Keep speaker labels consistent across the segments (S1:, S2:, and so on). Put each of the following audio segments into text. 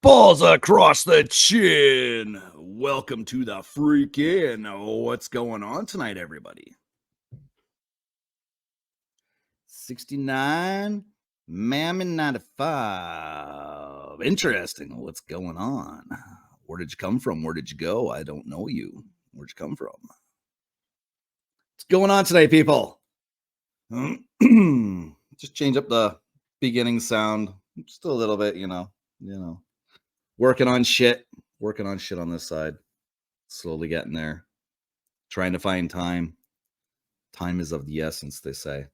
S1: Balls across the chin. Welcome to the freaking. What's going on tonight, everybody? 69, Mammy 95. Interesting. What's going on? Where did you come from? Where did you go? I don't know you. Where'd you come from? What's going on tonight, people? Just change up the beginning sound just a little bit, you know. Working on shit on this side. Slowly getting there. Trying to find time. Time is of the essence, they say.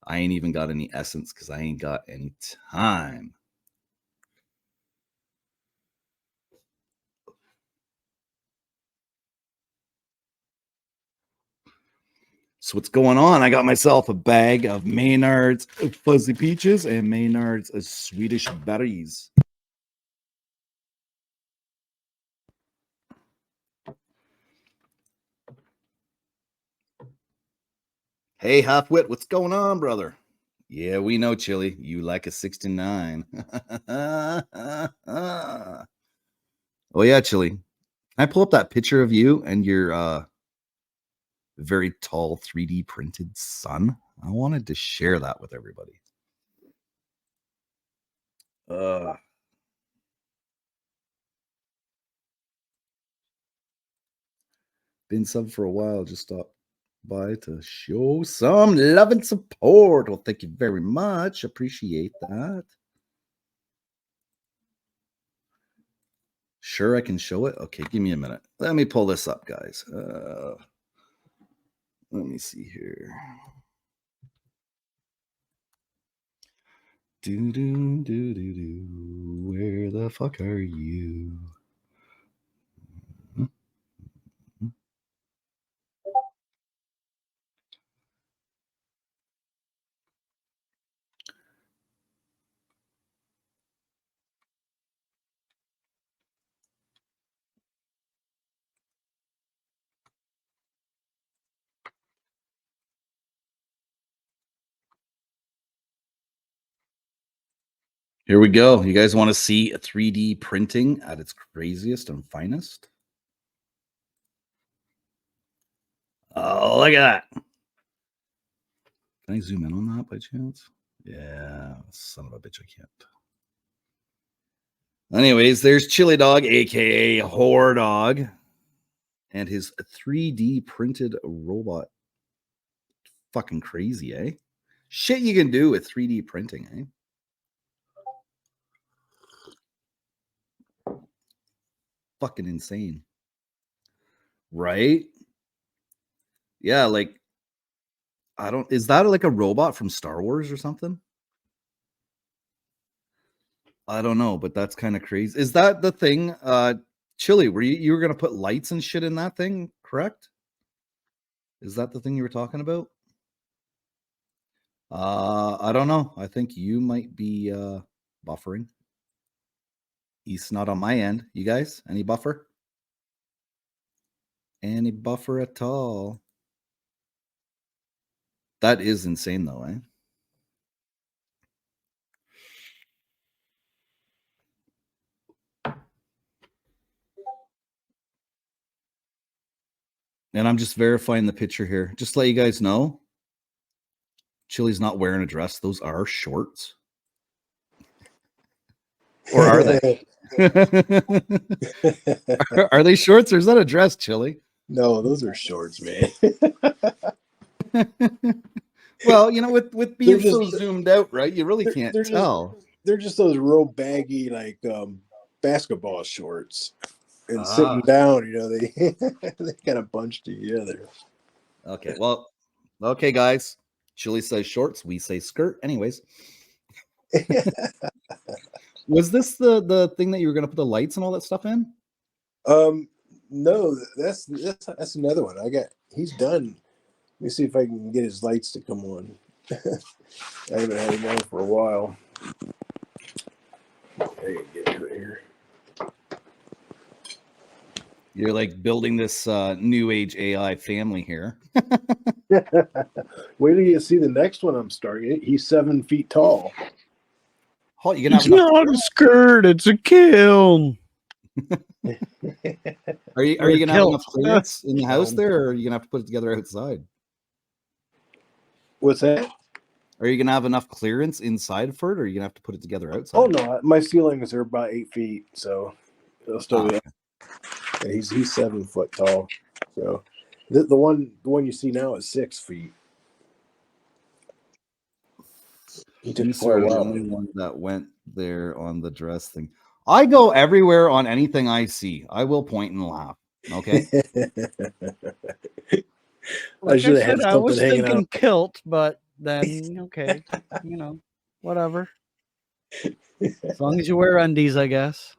S1: I ain't even got any essence because I ain't got any time. So what's going on? I got myself a bag of Maynard's fuzzy peaches and Maynard's Swedish berries. Hey, Halfwit, what's going on, brother? Yeah, we know, Chili. You like a 69. Oh, yeah, Chili. Can I pull up that picture of you and your very tall 3D printed son? I wanted to share that with everybody. Been sub for a while. Just stopped by to show some love and support. Well, thank you very much. Appreciate that. Sure, I can show it. Okay, give me a minute. Let me pull this up, guys. Let me see here. Do do do do do. Where the fuck are you? Here we go. You guys want to see a 3D printing at its craziest and finest? Oh, look at that. Can I zoom in on that by chance? Yeah, son of a bitch, I can't. Anyways, there's Chili Dog, aka Whore Dog, and his 3D printed robot. Fucking crazy, eh? Shit you can do with 3D printing, eh? Fucking insane. Right? Yeah, like, is that like a robot from Star Wars or something? I don't know, but that's kind of crazy. Is that the thing? Chili, were you were gonna put lights and shit in that thing, correct? Is that the thing you were talking about? I don't know. I think you might be buffering. It's not on my end. You guys, any buffer? Any buffer at all? That is insane though, eh? And I'm just verifying the picture here. Just to let you guys know, Chili's not wearing a dress. Those are shorts. Or are they? Are they shorts or is that a dress, Chili?
S2: No, those are shorts, man.
S1: Well, you know, with being so zoomed out, right? You really can't tell.
S2: They're just those real baggy, like basketball shorts. And sitting down, you know, they kind of bunch together.
S1: Okay, well, okay, guys. Chili says shorts, we say skirt. Anyways. Was this the thing that you were gonna put the lights and all that stuff in?
S2: No, that's another one. He's done. Let me see if I can get his lights to come on. I haven't had him on for a while. I can get to it here.
S1: You're like building this new age AI family here.
S2: Wait till you see the next one I'm starting. He's 7 feet tall.
S1: Oh, you gonna have
S3: It's
S1: enough?
S3: not a skirt, it's a kiln.
S1: Are you
S3: Or
S1: gonna have enough
S3: kilt.
S1: clearance in the house
S3: Kiln.
S1: there, or are you gonna have to put it together outside?
S2: What's that?
S1: Are you gonna have enough clearance inside for it, or are you gonna have to put it together outside?
S2: Oh no, my ceilings are about 8 feet, so it'll still be. And he's 7 foot tall. So the one you see now is 6 feet. He took
S1: You
S2: quite a
S1: sort of the
S2: while.
S1: only one that went there on the dress thing. I go everywhere on anything I see. I will point and laugh. Okay.
S3: Like
S2: should
S3: I
S2: have had
S3: said, I
S2: something
S3: was
S2: hanging
S3: thinking
S2: out.
S3: kilt, but then okay, whatever. As long as you wear undies, I guess.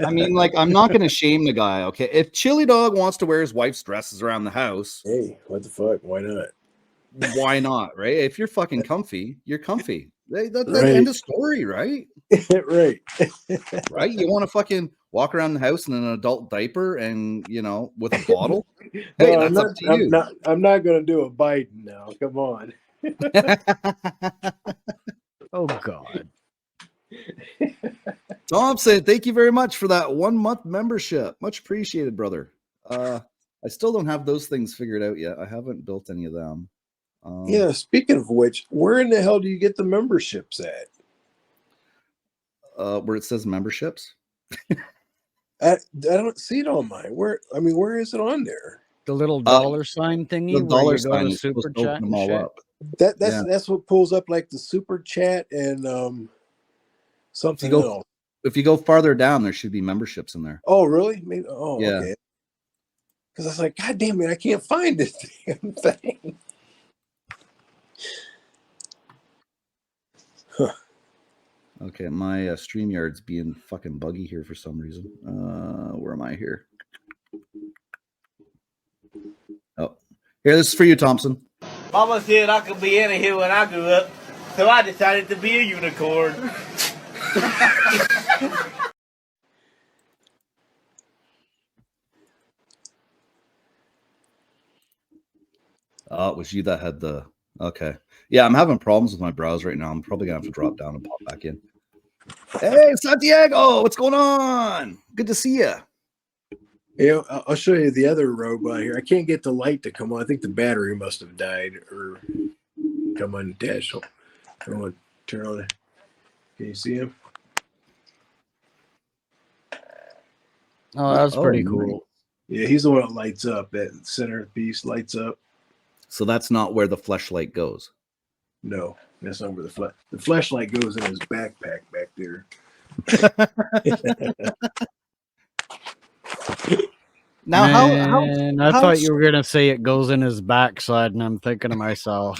S1: I mean, like, I'm not gonna shame the guy. Okay, if Chili Dog wants to wear his wife's dresses around the house,
S2: Hey, what the fuck? Why not?
S1: why not? Right? If you're fucking comfy, you're comfy. That's
S2: Right.
S1: end of story, right?
S2: Right.
S1: Right? You want to fucking walk around the house in an adult diaper and with a bottle? Hey,
S2: No,
S1: that's up to you.
S2: I'm not gonna do a Biden now. Come on.
S3: Oh God.
S1: Thompson, thank you very much for that 1 month membership. Much appreciated, brother. I still don't have those things figured out yet. I haven't built any of them.
S2: Yeah, speaking of which, where in the hell do you get the memberships at?
S1: Where it says memberships.
S2: I don't see it on mine. Where is it on there?
S3: The little dollar sign thingy
S1: The
S3: where
S1: dollar
S3: you go
S1: sign
S3: to
S1: is supposed
S3: super
S1: to
S3: chat
S1: open them
S3: and
S1: all
S3: shit.
S1: up.
S2: That's what pulls up like the super chat and something else.
S1: If you go farther down, there should be memberships in there.
S2: Oh, really? Maybe. Oh,
S1: Yeah.
S2: okay. Because I was like, God damn it, I can't find this damn thing. Huh.
S1: Okay, my StreamYard's being fucking buggy here for some reason. Where am I here? Oh, here, this is for you, Thompson.
S4: Mama said I could be any here when I grew up, so I decided to be a unicorn.
S1: Oh, it was you that had the... Okay. Yeah, I'm having problems with my browser right now. I'm probably going to have to drop down and pop back in. Hey, Santiago, what's going on? Good to see you.
S2: Yeah, I'll show you the other robot here. I can't get the light to come on. I think the battery must have died or come on dash. I want to turn on it. Can you see him?
S3: Oh, that's pretty
S1: nice.
S3: cool.
S2: Yeah, he's the one that lights up. That center piece lights up.
S1: So that's not where the fleshlight goes.
S2: No, that's not where the flashlight goes in his backpack back there.
S1: Now,
S3: I thought you were gonna say it goes in his backside, and I'm thinking to myself,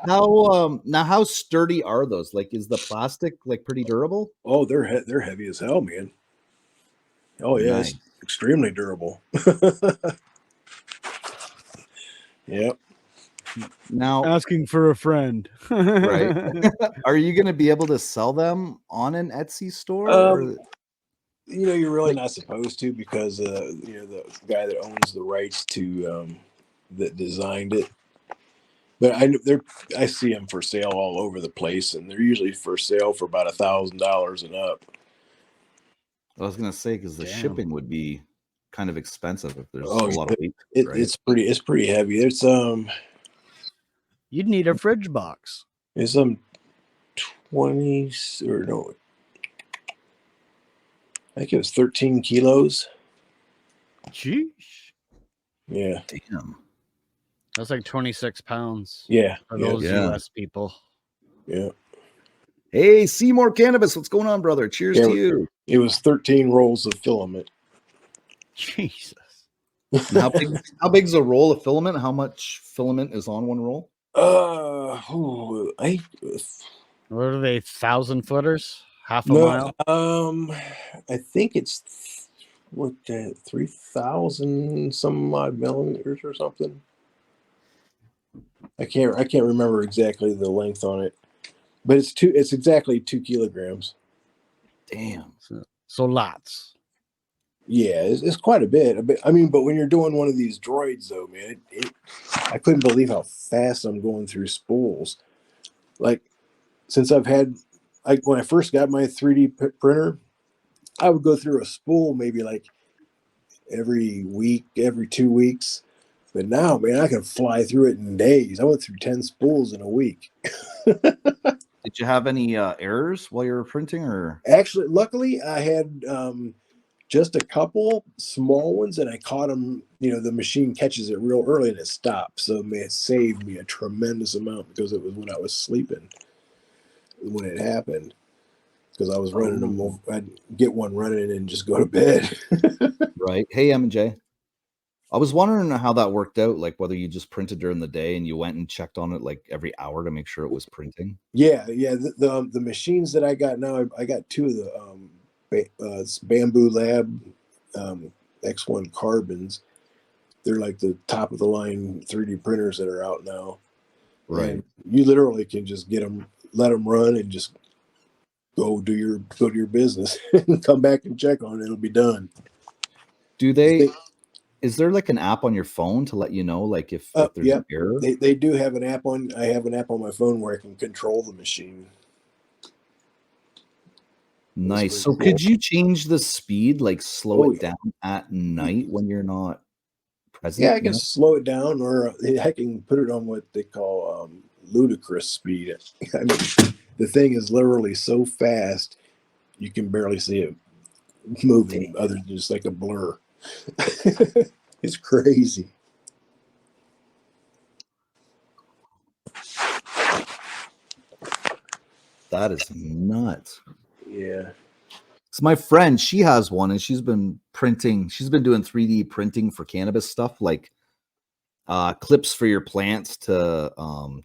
S1: how sturdy are those? Like, is the plastic like pretty durable?
S2: Oh, they're heavy as hell, man. Oh yeah,
S1: Nice.
S2: It's extremely durable. Yep.
S1: Now,
S3: asking for a friend,
S1: right? Are you going to be able to sell them on an Etsy store?
S2: You're really not supposed to because the guy that owns the rights to that designed it. But I see them for sale all over the place, and they're usually for sale for about $1,000 and up.
S1: I was going to say because the shipping would be kind of expensive if there's a lot of weight. Right?
S2: It's pretty heavy. It's
S3: you'd need a fridge box.
S2: It's 20 or no, I think it was 13 kilos.
S3: Jeez.
S2: Yeah.
S1: Damn.
S3: That's like 26 pounds.
S2: Yeah.
S3: For those US people.
S2: Yeah.
S1: Hey, Seymour Cannabis, what's going on, brother? Cheers to you.
S2: It was 13 rolls of filament.
S3: Jesus.
S1: How big's a roll of filament? How much filament is on one roll?
S3: What are they? 1,000-footers? Half a mile?
S2: I think it's 3,000 some odd millimeters or something. I can't remember exactly the length on it, but it's exactly 2 kilograms.
S1: Damn.
S3: So lots.
S2: Yeah, it's quite a bit. I mean, but when you're doing one of these droids, though, man, I couldn't believe how fast I'm going through spools. Like since I've had, like when I first got my 3D printer, I would go through a spool maybe like every week, every 2 weeks. But now, man, I can fly through it in days. I went through 10 spools in a week.
S1: Did you have any errors while you were printing, or?
S2: Actually, luckily, I had just a couple small ones, and I caught them. You know, the machine catches it real early and it stops. So it saved me a tremendous amount because it was when I was sleeping when it happened. Because I was running them over. I'd get one running and just go to bed.
S1: Right. Hey, M&J. I was wondering how that worked out, like whether you just printed during the day and you went and checked on it like every hour to make sure it was printing.
S2: Yeah. The machines that I got now, I got two of the Bamboo Lab X1 carbons. They're like the top of the line 3D printers that are out now.
S1: Right.
S2: And you literally can just get them, let them run, and just go to your business and come back and check on it. It'll be done.
S1: Do they? Is there like an app on your phone to let you know, like if there's an error?
S2: They do have an app on. I have an app on my phone where I can control the machine.
S1: Nice. So could you change the speed, like slow it down at night when you're not present?
S2: Yeah, I can slow it down, or I can put it on what they call ludicrous speed. I mean, the thing is literally so fast you can barely see it moving, other than just like a blur. It's crazy.
S1: That is nuts.
S2: Yeah.
S1: So my friend, she has one, and she's been printing. She's been doing 3D printing for cannabis stuff, like clips for your plants to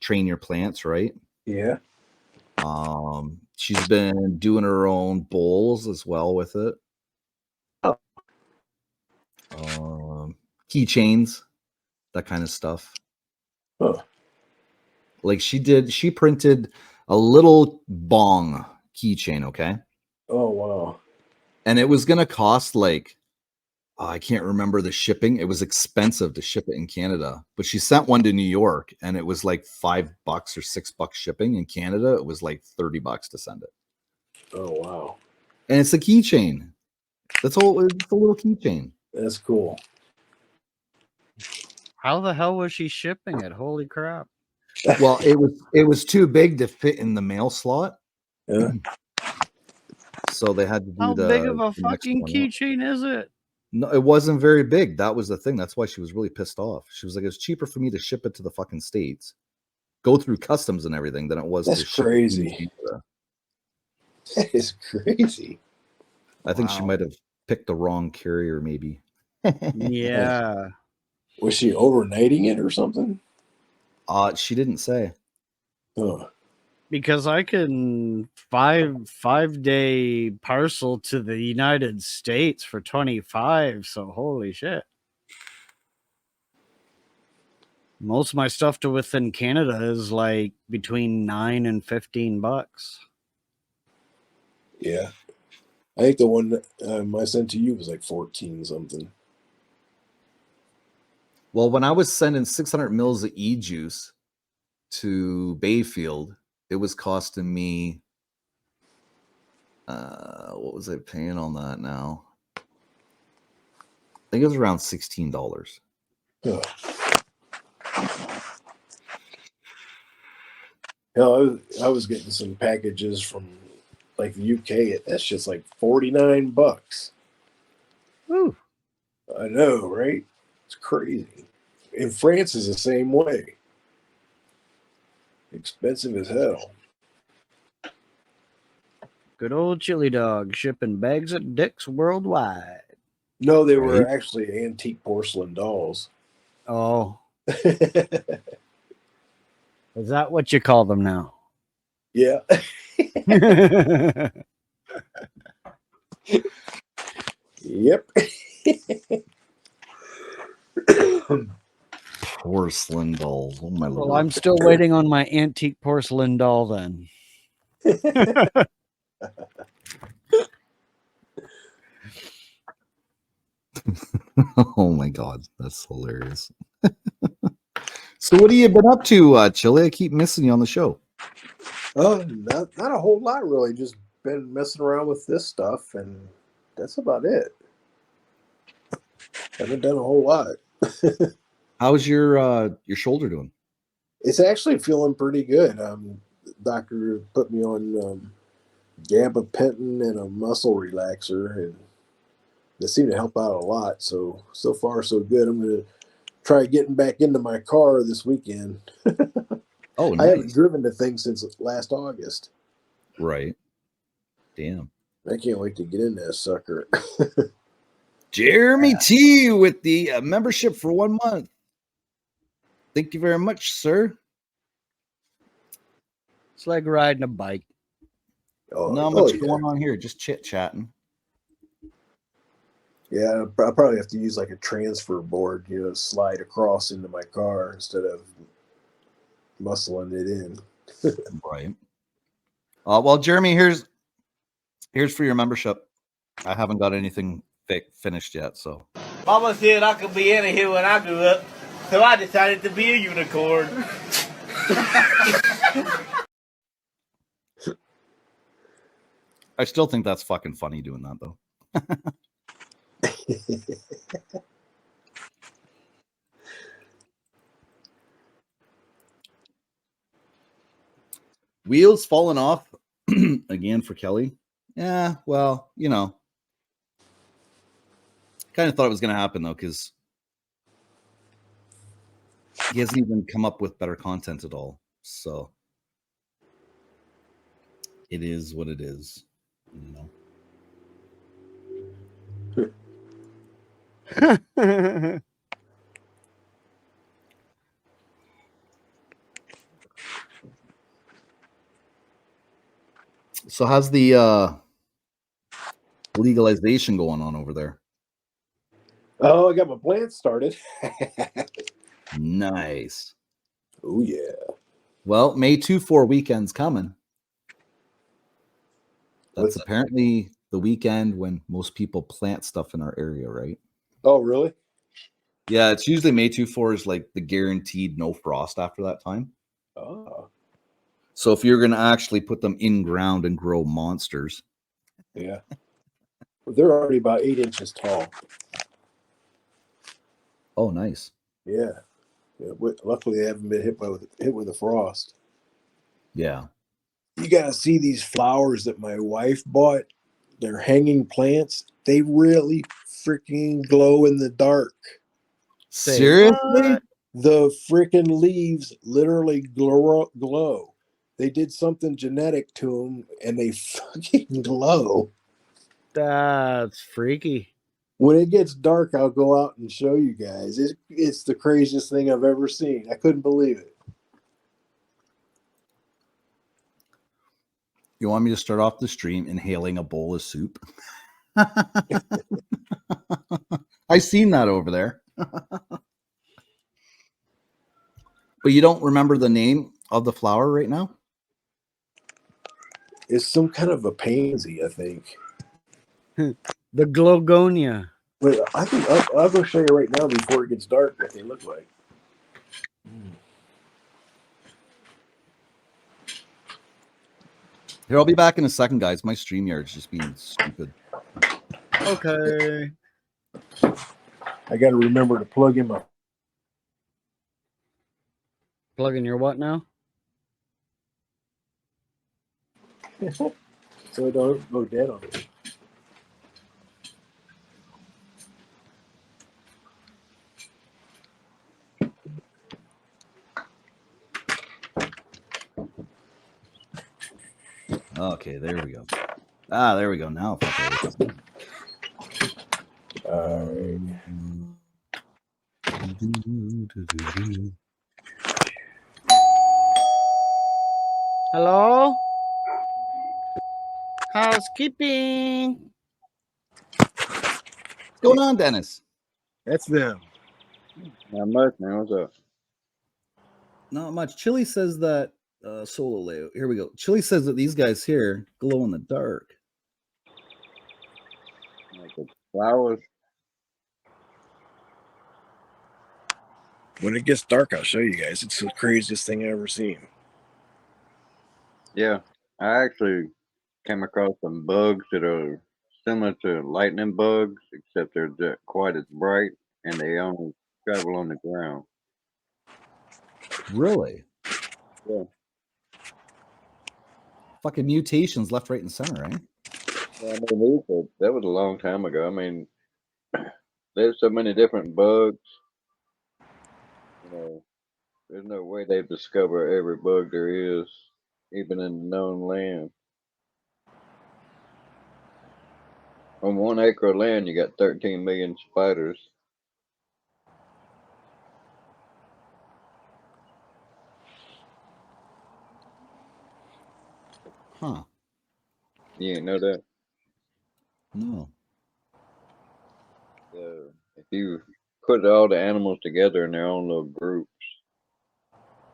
S1: train your plants, right?
S2: Yeah.
S1: She's been doing her own bowls as well with it. Keychains, that kind of stuff.
S2: Huh.
S1: Like she printed a little bong keychain, okay?
S2: Oh wow.
S1: And it was gonna cost like I can't remember the shipping. It was expensive to ship it in Canada, but she sent one to New York, and it was like $5 or $6 shipping. In Canada, it was like $30 to send it.
S2: Oh wow.
S1: And it's a keychain. That's all. It's a little keychain.
S2: That's cool.
S3: How the hell was she shipping it? Holy crap.
S1: Well, it was too big to fit in the mail slot.
S2: Yeah.
S1: So they had to do
S3: How
S1: the
S3: big of a
S1: the next
S3: fucking
S1: one up.
S3: keychain is it?
S1: No, it wasn't very big. That was the thing. That's why she was really pissed off. She was like, it's cheaper for me to ship it to the fucking States, go through customs and everything, than it was
S2: That's
S1: to ship
S2: crazy.
S1: it to Canada.
S2: That is crazy.
S1: I think she
S3: Wow.
S1: might have picked the wrong carrier, maybe.
S3: Yeah.
S2: Was she overnighting it or something?
S1: She didn't say.
S2: Oh.
S3: Because I can 5-day parcel to the United States for 25. So holy shit. Most of my stuff to within Canada is like between $9 and $15.
S2: Yeah. I think the one that I sent to you was like 14 something.
S1: Well, when I was sending 600 mils of e-juice to Bayfield, it was costing me, what was I paying on that now? I think it was around $16.
S2: Oh. Hell, I was getting some packages from like the UK. That's just like $49.
S3: Ooh.
S2: I know, right? It's crazy. And France is the same way. Expensive as hell.
S3: Good old chili dog shipping bags of dicks worldwide.
S2: No, they were
S1: Right.
S2: actually antique porcelain dolls.
S3: Oh, is that what you call them now?
S2: Yeah. Yep.
S1: Porcelain dolls. Oh my
S3: Well,
S1: lord.
S3: I'm still waiting on my antique porcelain doll then.
S1: Oh my god, that's hilarious. So what have you been up to, Chili? I keep missing you on the show.
S2: Not a whole lot really. Just been messing around with this stuff, and that's about it. Haven't done a whole lot.
S1: How's your shoulder doing?
S2: It's actually feeling pretty good. Doctor put me on gabapentin and a muscle relaxer, and they seem to help out a lot. So far so good. I'm gonna try getting back into my car this weekend.
S1: Oh,
S2: I haven't
S1: nice.
S2: driven the thing since last August.
S1: Right. Damn.
S2: I can't wait to get in that sucker.
S1: Jeremy T with the membership for 1 month. Thank you very much, sir.
S3: It's like riding a bike.
S1: Not much going on here, just chit-chatting.
S2: Yeah, I'll probably have to use like a transfer board, slide across into my car instead of muscling it in.
S1: Right. Well, Jeremy, here's for your membership. I haven't got anything finished yet, so.
S4: Mama said I could be any here when I grew up, so I decided to be a unicorn.
S1: I still think that's fucking funny doing that, though. Wheels falling off again for Kelly. Yeah, well, kind of thought it was going to happen, though, because he hasn't even come up with better content at all. So it is what it is, So how's the legalization going on over there?
S2: Oh, I got my plant started.
S1: Nice.
S2: Oh, yeah.
S1: Well, May 2-4 weekend's coming. That's
S2: What's
S1: apparently the weekend when most people plant stuff in our area, right?
S2: Oh, really?
S1: Yeah, it's usually May 2-4 is like the guaranteed no frost after that time.
S2: Oh,
S1: So if you're going to actually put them in ground and grow monsters.
S2: yeah. They're already about 8 inches tall.
S1: Oh, nice.
S2: Yeah. Luckily, they haven't been hit with a frost.
S1: Yeah.
S2: You got to see these flowers that my wife bought. They're hanging plants. They really freaking glow in the dark.
S1: Seriously?
S3: What?
S2: The freaking leaves literally glow. They did something genetic to them, and they fucking glow.
S3: That's freaky.
S2: When it gets dark, I'll go out and show you guys. It's the craziest thing I've ever seen. I couldn't believe it.
S1: You want me to start off the stream inhaling a bowl of soup? I seen that over there. But you don't remember the name of the flower right now?
S2: It's some kind of a pansy, I think.
S3: The Glogonia.
S2: But I think I'll go show you right now before it gets dark what they look like.
S1: Here, I'll be back in a second, guys. My StreamYard's just being stupid.
S3: Okay.
S2: I got to remember to plug in my.
S3: Plug in your what now?
S2: So it don't go dead on it.
S1: Okay, there we go. There we go. Now,
S2: All right.
S3: Hello? Housekeeping.
S1: What's going on, Dennis?
S2: That's them.
S5: Not much, man. What's up?
S1: Not much. Chili says that solo layout. Here we go. Chili says that these guys here glow in the dark.
S5: Like the flowers.
S2: When it gets dark, I'll show you guys. It's the craziest thing I've ever seen.
S5: Yeah, I actually came across some bugs that are similar to lightning bugs, except they're just quite as bright, and they only travel on the ground.
S1: Really?
S5: Yeah,
S1: Fucking mutations left, right, and center, eh?
S5: yeah, I mean, that was a long time ago. I mean, there's so many different bugs. You know, there's no way they've discovered every bug there is, even in the known land. On 1 acre of land, you got 13 million spiders.
S1: Huh.
S5: You ain't know that?
S1: No.
S5: So if you put all the animals together in their own little groups,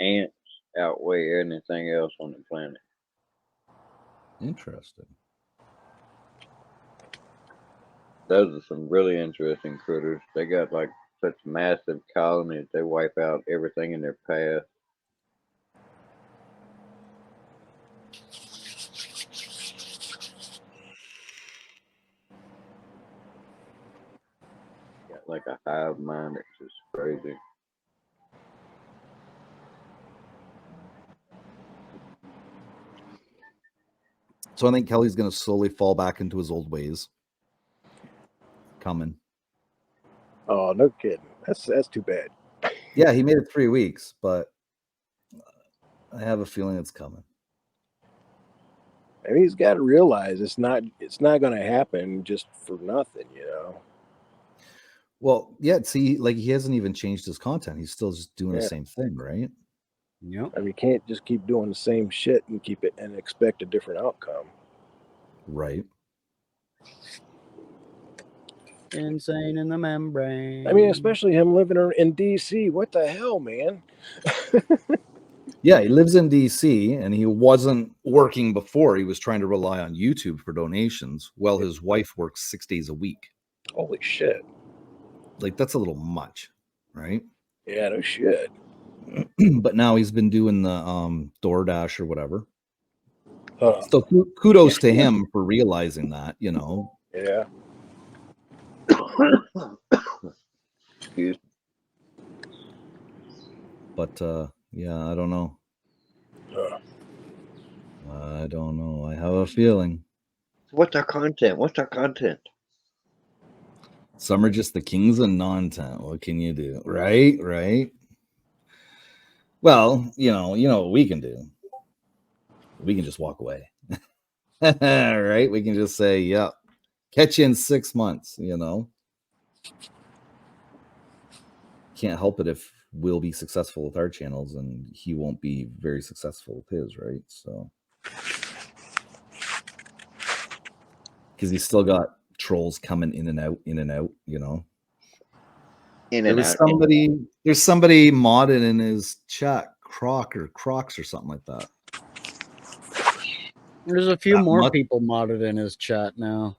S5: ants outweigh anything else on the planet.
S1: Interesting.
S5: Those are some really interesting critters. They got like such massive colonies, they wipe out everything in their path. Got like a hive mind that's just crazy.
S1: So I think Kelly's going to slowly fall back into his old ways. Coming.
S2: Oh, no kidding. That's too bad.
S1: Yeah, he made it 3 weeks, but I have a feeling it's coming.
S2: I mean, he's got to realize it's not going to happen just for nothing, you know.
S1: Well, yeah, see, like he hasn't even changed his content. He's still just doing the
S2: Yeah.
S1: same thing, right?
S3: Yep.
S2: I mean, you can't just keep doing the same shit and keep it and expect a different outcome.
S1: Right.
S3: Insane in the membrane.
S2: I mean, especially him living in DC. What the hell, man?
S1: Yeah, he lives in DC and he wasn't working before. He was trying to rely on YouTube for donations while his wife works 6 days a week.
S2: Holy shit.
S1: Like, that's a little much, right?
S2: Yeah, no shit.
S1: But now he's been doing the DoorDash or whatever.
S2: Huh.
S1: So kudos to him for realizing that, you know.
S2: Yeah.
S5: Excuse me.
S1: But yeah, I don't know.
S2: Huh.
S1: I don't know. I have a feeling.
S5: What's our content? What's our content?
S1: Some are just the kings of non-tent. What can you do? Right? Right. Well, you know what we can do. We can just walk away. Right? We can just say, yeah, catch you in 6 months, you know. Can't help it if we'll be successful with our channels and he won't be very successful with his, right? So because he's still got trolls coming in and out, you know.
S5: In
S1: There
S5: and
S1: was
S5: out.
S1: there's somebody modded in his chat, Crocs or something like that.
S3: There's a few
S1: That
S3: more
S1: much-
S3: people modded in his chat now.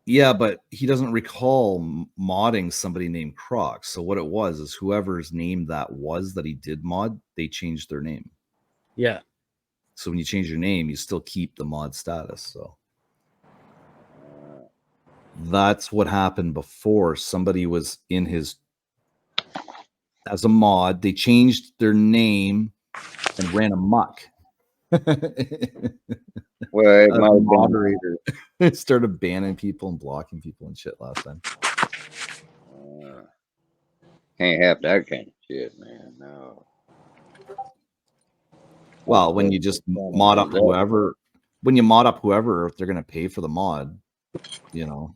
S1: Yeah, but he doesn't recall modding somebody named Crocs. So what it was is whoever's name that was that he did mod, they changed their name.
S3: Yeah.
S1: So when you change your name, you still keep the mod status. So that's what happened before. Somebody was in his as a mod. They changed their name and ran amok.
S5: Well, it
S1: As
S5: might
S1: a
S5: have been
S1: moderator. Started banning people and blocking people and shit last time.
S5: Can't have that kind of shit, man. No.
S1: Well, when you just mod up whoever, if they're gonna pay for the mod, you know,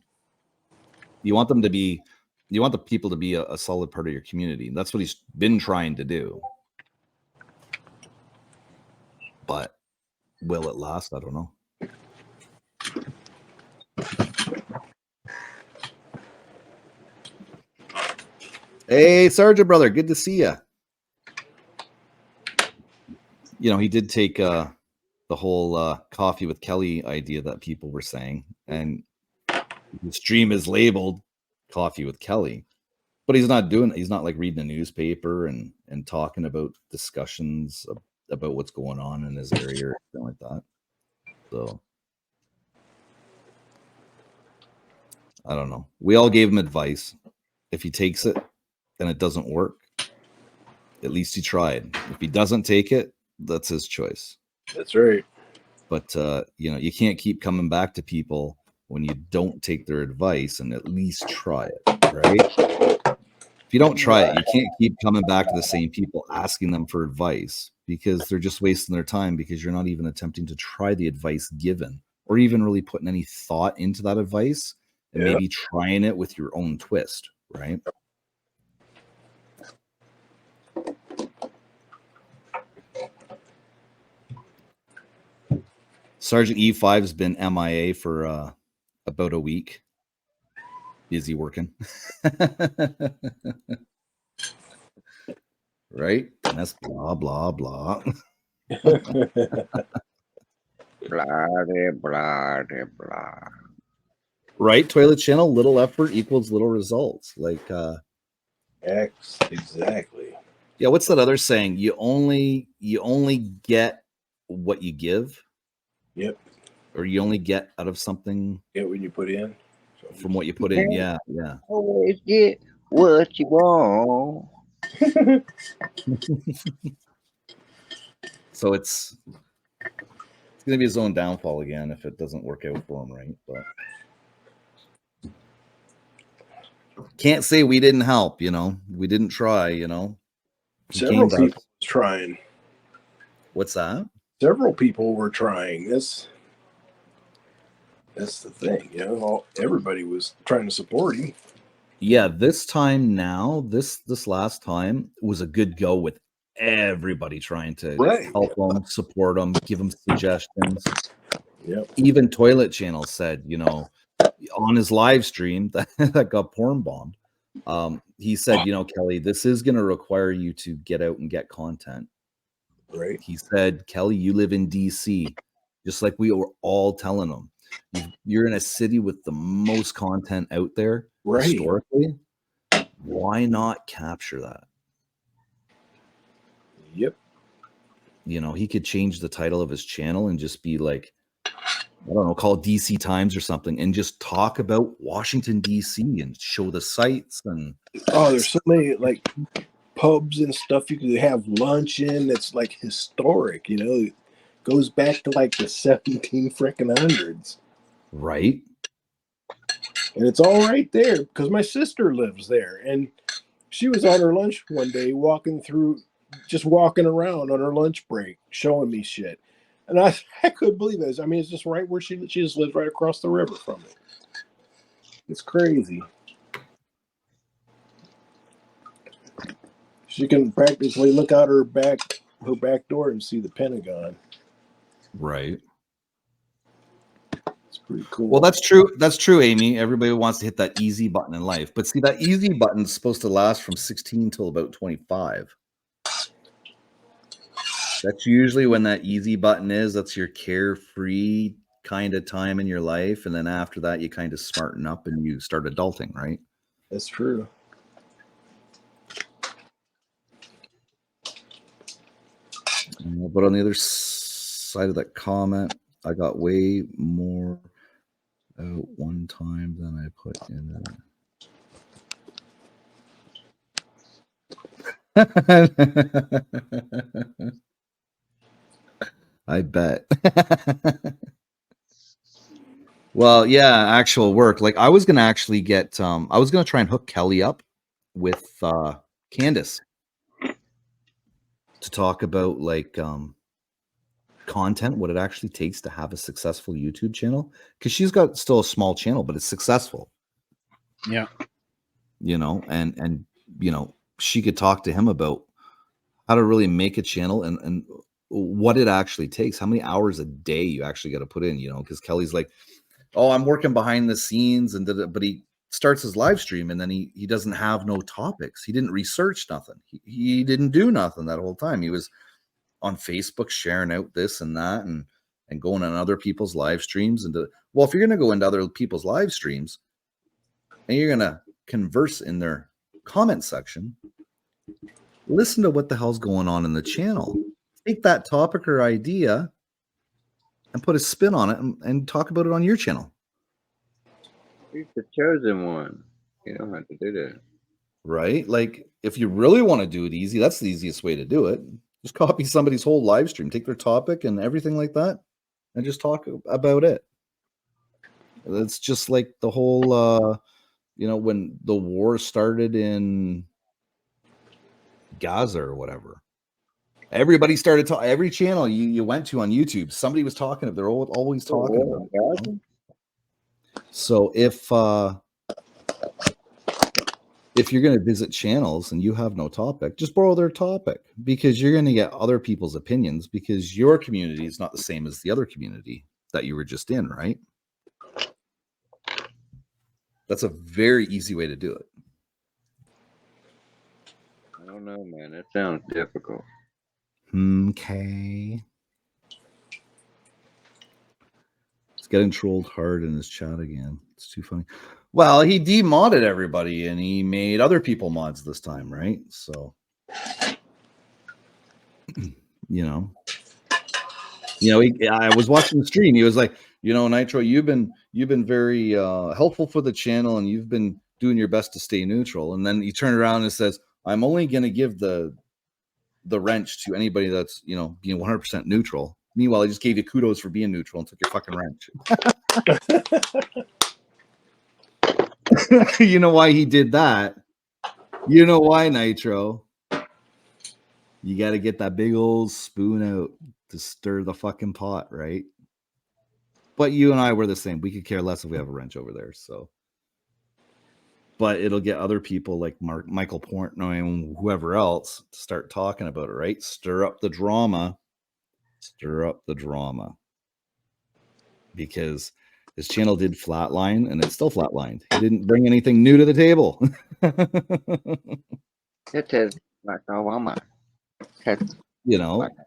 S1: you want the people to be a solid part of your community. That's what he's been trying to do. But will it last? I don't know. Hey, Sergeant brother, good to see you. You know, he did take the whole coffee with Kelly idea that people were saying, and the stream is labeled Coffee with Kelly, but he's not like reading a newspaper and talking about discussions about what's going on in his area or something like that. So I don't know. We all gave him advice. If he takes it and it doesn't work, at least he tried. If he doesn't take it, that's his choice.
S2: That's right.
S1: But you know, you can't keep coming back to people when you don't take their advice and at least try it, right? If you don't try it, you can't keep coming back to the same people asking them for advice, because they're just wasting their time, because you're not even attempting to try the advice given, or even really putting any thought into that advice and maybe trying it with your own twist, right? Sergeant E5's been MIA for about a week. Busy working. Right? And that's blah, blah, blah.
S5: Blah, blah, blah.
S1: Right? Toilet channel, little effort equals little results. Like,
S2: Exactly.
S1: yeah, what's that other saying? You only get what you give.
S2: Yep.
S1: Or you only get out of something
S2: Get what you put in.
S1: from what you put in. Yeah, yeah.
S5: Always get what you want.
S1: So it's gonna be his own downfall again if it doesn't work out for him, right? But can't say we didn't help, you know. We didn't try, you know.
S2: Several people was trying.
S1: What's that?
S2: Several people were trying. That's the thing, you know. Everybody was trying to support him.
S1: Yeah, this time now, this last time was a good go with everybody trying to help them, support them, give them suggestions.
S2: Yep.
S1: Even Toilet Channel said, you know, on his live stream that got porn bombed, he said, you know, Kelly, this is going to require you to get out and get content.
S2: Right.
S1: He said, Kelly, you live in DC, just like we were all telling him. You're in a city with the most content out there historically. Why not capture that?
S2: Yep.
S1: You know, he could change the title of his channel and just be like, I don't know, call it DC Times or something, and just talk about Washington, DC, and show the sights. And
S2: there's so many like pubs and stuff you could have lunch in. That's like historic, you know. It goes back to like the 17 freaking hundreds.
S1: Right.
S2: And it's all right there because my sister lives there, and she was on her lunch one day walking around on her lunch break, showing me shit. And I couldn't believe it. I mean, it's just right where she just lives right across the river from it. It's crazy. She can practically look out her back door and see the Pentagon.
S1: Right.
S2: It's pretty cool.
S1: Well, that's true. That's true, Amy. Everybody wants to hit that easy button in life. But see, that easy button is supposed to last from 16 till about 25. That's usually when that easy button is. That's your carefree kind of time in your life. And then after that, you kind of smarten up and you start adulting, right?
S2: That's true.
S1: But on the other side of that comment, I got way more out one time than I put in it. I bet. Well, yeah, actual work. Like I was gonna actually get I was gonna try and hook Kelly up with Candace to talk about like content, what it actually takes to have a successful YouTube channel, because she's got still a small channel, but it's successful.
S3: Yeah.
S1: You know, and you know, she could talk to him about how to really make a channel and what it actually takes, how many hours a day you actually got to put in, you know, because Kelly's like, oh, I'm working behind the scenes, and but he starts his live stream and then he doesn't have no topics. He didn't research nothing. He didn't do nothing that whole time. He was on Facebook sharing out this and that and going on other people's live streams. And well, if you're going to go into other people's live streams and you're going to converse in their comment section, listen to what the hell's going on in the channel. take that topic or idea and put a spin on it and talk about it on your channel.
S5: He's the chosen one. You don't have to do that.
S1: Right? Like, if you really want to do it easy, that's the easiest way to do it. Just copy somebody's whole live stream, take their topic and everything like that, and just talk about it. It's just like the whole, when the war started in Gaza or whatever. Everybody started talking. Every channel you went to on YouTube, somebody was talking. They're always talking about it. You know? So if you're going to visit channels and you have no topic, just borrow their topic, because you're going to get other people's opinions, because your community is not the same as the other community that you were just in, right? That's a very easy way to do it.
S5: I don't know, man. That sounds difficult.
S1: Okay. He's getting trolled hard in his chat again. It's too funny. Well, he demodded everybody and he made other people mods this time, right? So, I was watching the stream. He was like, Nitro, you've been very helpful for the channel, and you've been doing your best to stay neutral. And then he turned around and says, I'm only going to give the wrench to anybody that's, being 100% neutral. Meanwhile, I just gave you kudos for being neutral and took your fucking wrench. You know why he did that? You know why, Nitro? You got to get that big old spoon out to stir the fucking pot, right? But you and I were the same. We could care less if we have a wrench over there. So, but it'll get other people like Michael Portnoy and whoever else to start talking about it, right? Stir up the drama. Stir up the drama. Because his channel did flatline, and it's still flatlined. He didn't bring anything new to the table.
S5: It is like Obama.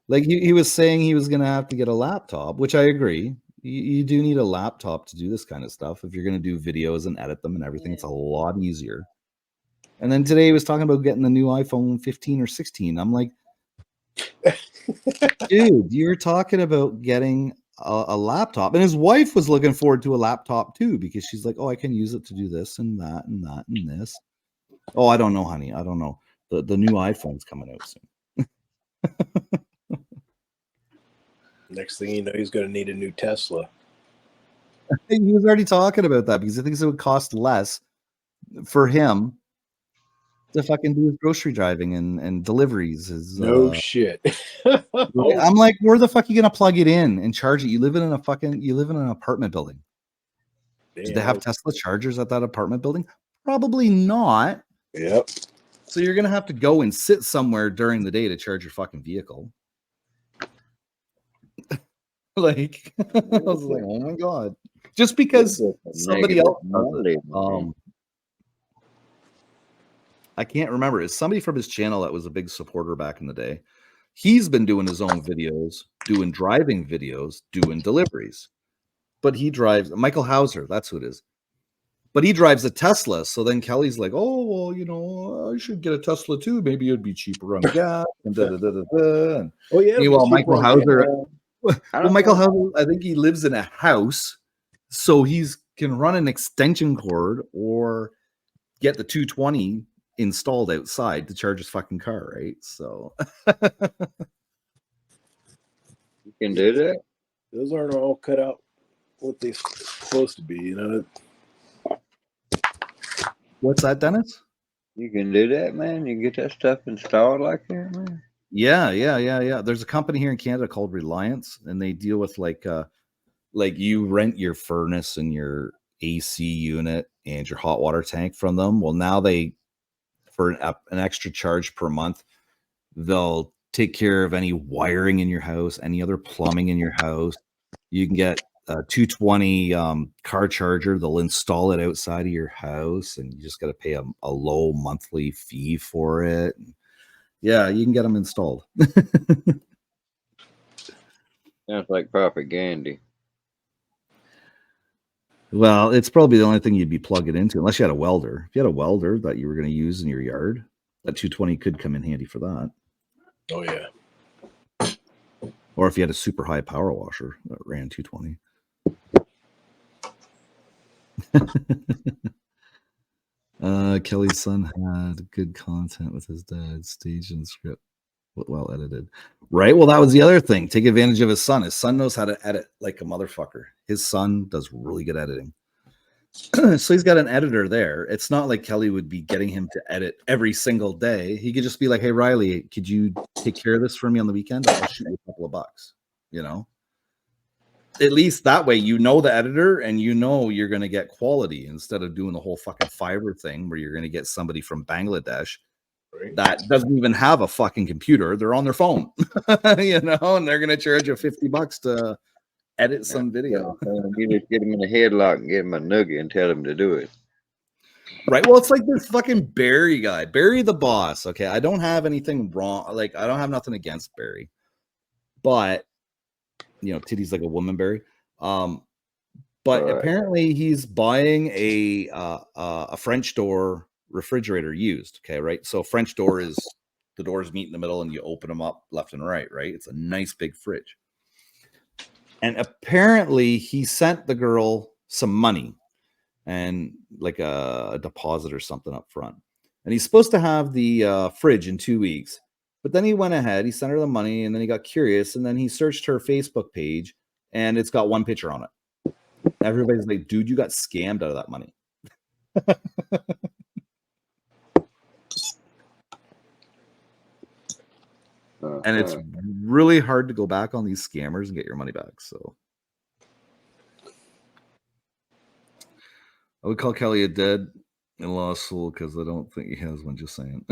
S1: Like he was saying he was going to have to get a laptop, which I agree. You do need a laptop to do this kind of stuff. If you're going to do videos and edit them and everything, it's a lot easier. And then today he was talking about getting the new iPhone 15 or 16. I'm like, dude, you're talking about getting a laptop. And his wife was looking forward to a laptop too, because she's like, oh, I can use it to do this and that and that and this. Oh, I don't know, honey. I don't know. The new iPhone's coming out soon.
S2: Next thing you know, he's going to need a new Tesla.
S1: He was already talking about that because he thinks it would cost less for him to fucking do his grocery driving and deliveries.
S2: No shit.
S1: I'm like, where the fuck are you gonna plug it in and charge it? You live in an apartment building.
S2: Damn.
S1: Do they have Tesla chargers at that apartment building? Probably not.
S2: Yep.
S1: So you're gonna have to go and sit somewhere during the day to charge your fucking vehicle. Like, I was like, oh my god. Just because somebody else does it. I can't remember. It's somebody from his channel that was a big supporter back in the day. He's been doing his own videos, doing driving videos, doing deliveries. But he drives Michael Hauser, that's who it is. But he drives a Tesla. So then Kelly's like, oh, well, I should get a Tesla too. Maybe it'd be cheaper on gas. And And
S2: oh, yeah.
S1: meanwhile, Michael Hauser, I think he lives in a house, so he's can run an extension cord or get the 220 installed outside to charge his fucking car, right? So
S5: you can do that.
S2: Those aren't all cut out what they're supposed to be,
S1: What's that, Dennis?
S5: You can do that, man. You can get that stuff installed like that, man.
S1: Yeah. There's a company here in Canada called Reliance, and they deal with like you rent your furnace and your AC unit and your hot water tank from them. Well, now for an extra charge per month, they'll take care of any wiring in your house, any other plumbing in your house. You can get a 220 car charger. They'll install it outside of your house, and you just got to pay a low monthly fee for it. Yeah, you can get them installed.
S5: Sounds like propaganda.
S1: Well, it's probably the only thing you'd be plugging into, unless you had a welder. If you had a welder that you were going to use in your yard, that 220 could come in handy for that.
S2: Oh, yeah.
S1: Or if you had a super high power washer that ran 220. Kelly's son had good content with his dad, staged and script, well edited. Right. Well, that was the other thing. Take advantage of his son. His son knows how to edit like a motherfucker. His son does really good editing. So he's got an editor there. It's not like Kelly would be getting him to edit every single day. He could just be like, hey, Riley, could you take care of this for me on the weekend? I'll shoot you a couple of bucks, you know? At least that way, you know the editor and you know you're going to get quality instead of doing the whole fucking Fiverr thing where you're going to get somebody from Bangladesh that doesn't even have a fucking computer. They're on their phone, you know, and they're going to charge you $50 to edit some video.
S5: You just get him in a headlock and give him a nugget and tell him to do it.
S1: Right. Well, it's like this fucking Barry guy, Barry the boss. Okay. I don't have anything wrong. Like, I don't have nothing against Barry, but you know, titties like a woman, Barry. But apparently he's buying a French door refrigerator used. Okay. Right. So French door is the doors meet in the middle and you open them up left and right. Right. It's a nice big fridge. And apparently he sent the girl some money and like a deposit or something up front. And he's supposed to have the fridge in 2 weeks. But then he went ahead, he sent her the money, and then he got curious, and then he searched her Facebook page, and it's got one picture on it. Everybody's like, dude, you got scammed out of that money. And it's really hard to go back on these scammers and get your money back. So I would call Kelly a dead in-law soul because I don't think he has one, just saying.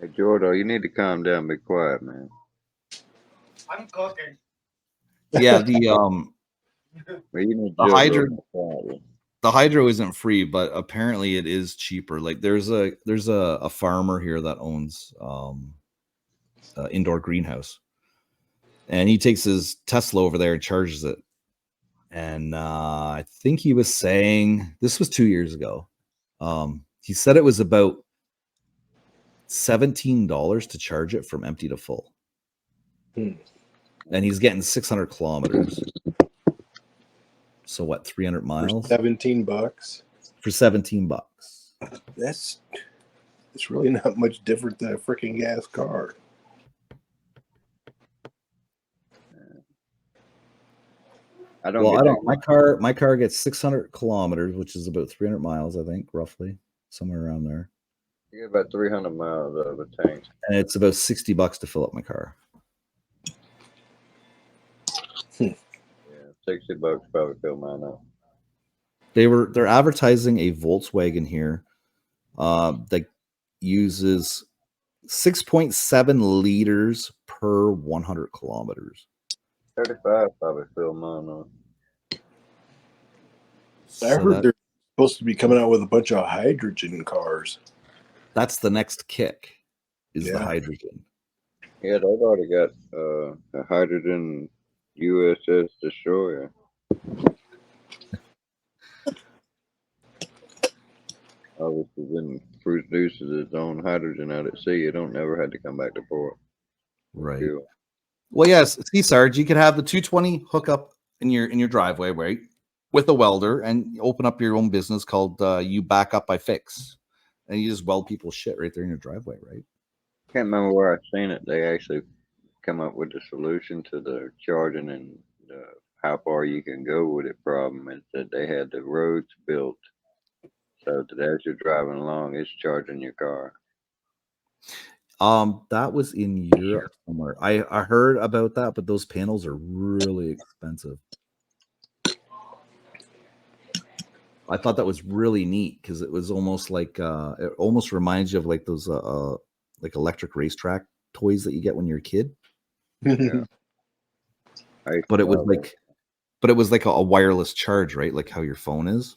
S5: Hey, Jordo, you need to calm down and be quiet, man.
S4: I'm cooking.
S1: Yeah,
S5: Well, you need
S1: the hydro isn't free, but apparently it is cheaper. Like there's a farmer here that owns indoor greenhouse, and he takes his Tesla over there and charges it. And I think he was saying this was 2 years ago. He said it was about $17 to charge it from empty to full. And he's getting 600 kilometers. So what, 300 miles?
S2: For $17?
S1: For $17.
S2: That's really not much different than a freaking gas car.
S5: I don't.
S1: My car gets 600 kilometers, which is about 300 miles, I think, roughly, somewhere around there.
S5: You get about 300 miles out of a tank,
S1: and it's about $60 to fill up my car.
S5: Yeah, $60 probably fill mine up.
S1: They're advertising a Volkswagen here that uses 6.7 liters per 100 kilometers.
S5: 35 probably fill mine up.
S2: I heard they're supposed to be coming out with a bunch of hydrogen cars.
S1: That's the next kick, is the hydrogen.
S5: Yeah, they've already got a hydrogen USS destroyer. Obviously, then produces its own hydrogen out at sea. It don't never had to come back to port.
S1: Right. Well, yes. See, Sarge, you could have the 220 hookup in your driveway, right, with a welder, and open up your own business called You Back Up I Fix, and you just weld people's shit right there in your driveway, right?
S5: Can't remember where I've seen it. They actually come up with the solution to the charging and how far you can go with it problem. Is that they had the roads built so that as you're driving along, it's charging your car.
S1: That was in Europe somewhere. I heard about that, but those panels are really expensive. I thought that was really neat because it was almost like it almost reminds you of like those like electric racetrack toys that you get when you're a kid.
S5: Yeah.
S1: But it was like a wireless charge, right? Like how your phone is.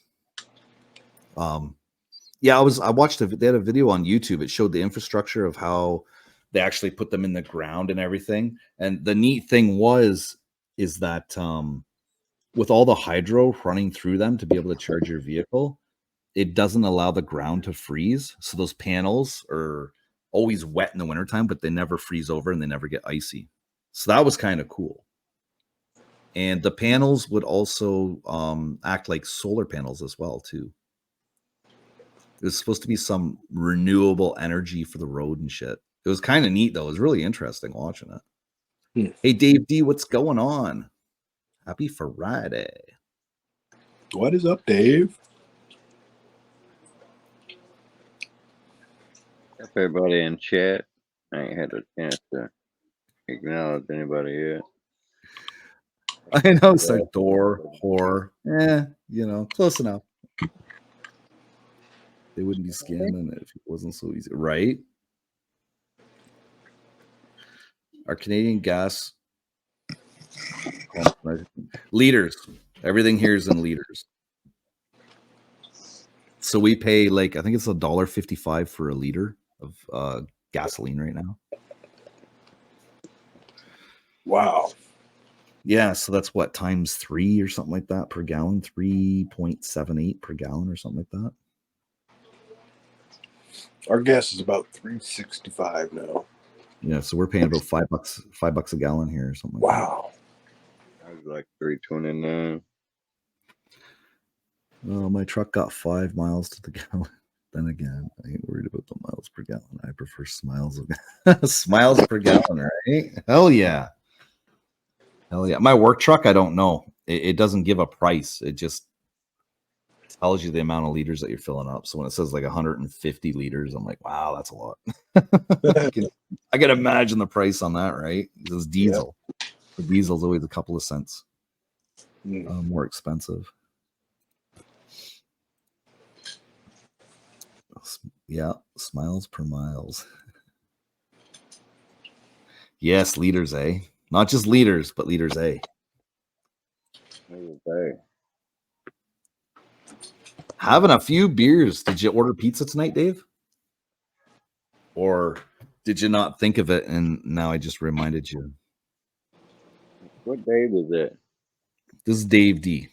S1: Yeah, I watched they had a video on YouTube. It showed the infrastructure of how they actually put them in the ground and everything. And the neat thing is that with all the hydro running through them to be able to charge your vehicle, it doesn't allow the ground to freeze. So those panels are always wet in the wintertime, but they never freeze over and they never get icy. So that was kind of cool. And the panels would also act like solar panels as well, too. It was supposed to be some renewable energy for the road and shit. It was kind of neat, though. It was really interesting watching it. Hey, Dave D, what's going on? Happy Friday.
S2: What is up, Dave?
S5: Up everybody in chat. I ain't had a chance to acknowledge anybody yet.
S1: I know it's like door, horror. Close enough. They wouldn't be scamming if it wasn't so easy, right? Our Canadian gas liters. Everything here is in liters. So we pay I think it's $1.55 for a liter of gasoline right now.
S2: Wow.
S1: Yeah, so that's what, times 3 or something like that per gallon, 3.78 per gallon or something like that.
S2: Our gas is about $3.65 now.
S1: Yeah, so we're paying about $5 a gallon here or something.
S2: Wow.
S5: I was like $3.29.
S1: Well, my truck got 5 miles to the gallon. Then again, I ain't worried about the miles per gallon. I prefer smiles smiles per gallon, right? Hell yeah. Hell yeah. My work truck, I don't know. It doesn't give a price. It just tells you the amount of liters that you're filling up. So when it says 150 liters, I'm like, wow, that's a lot. I can imagine the price on that, right? It's diesel. Yeah. The diesel's always a couple of cents more expensive. Yeah, smiles per miles. Yes, liters, eh? Not just liters, but liters, eh? Having a few beers. Did you order pizza tonight, Dave? Or did you not think of it and now I just reminded you?
S5: What Dave is it?
S1: This is Dave D.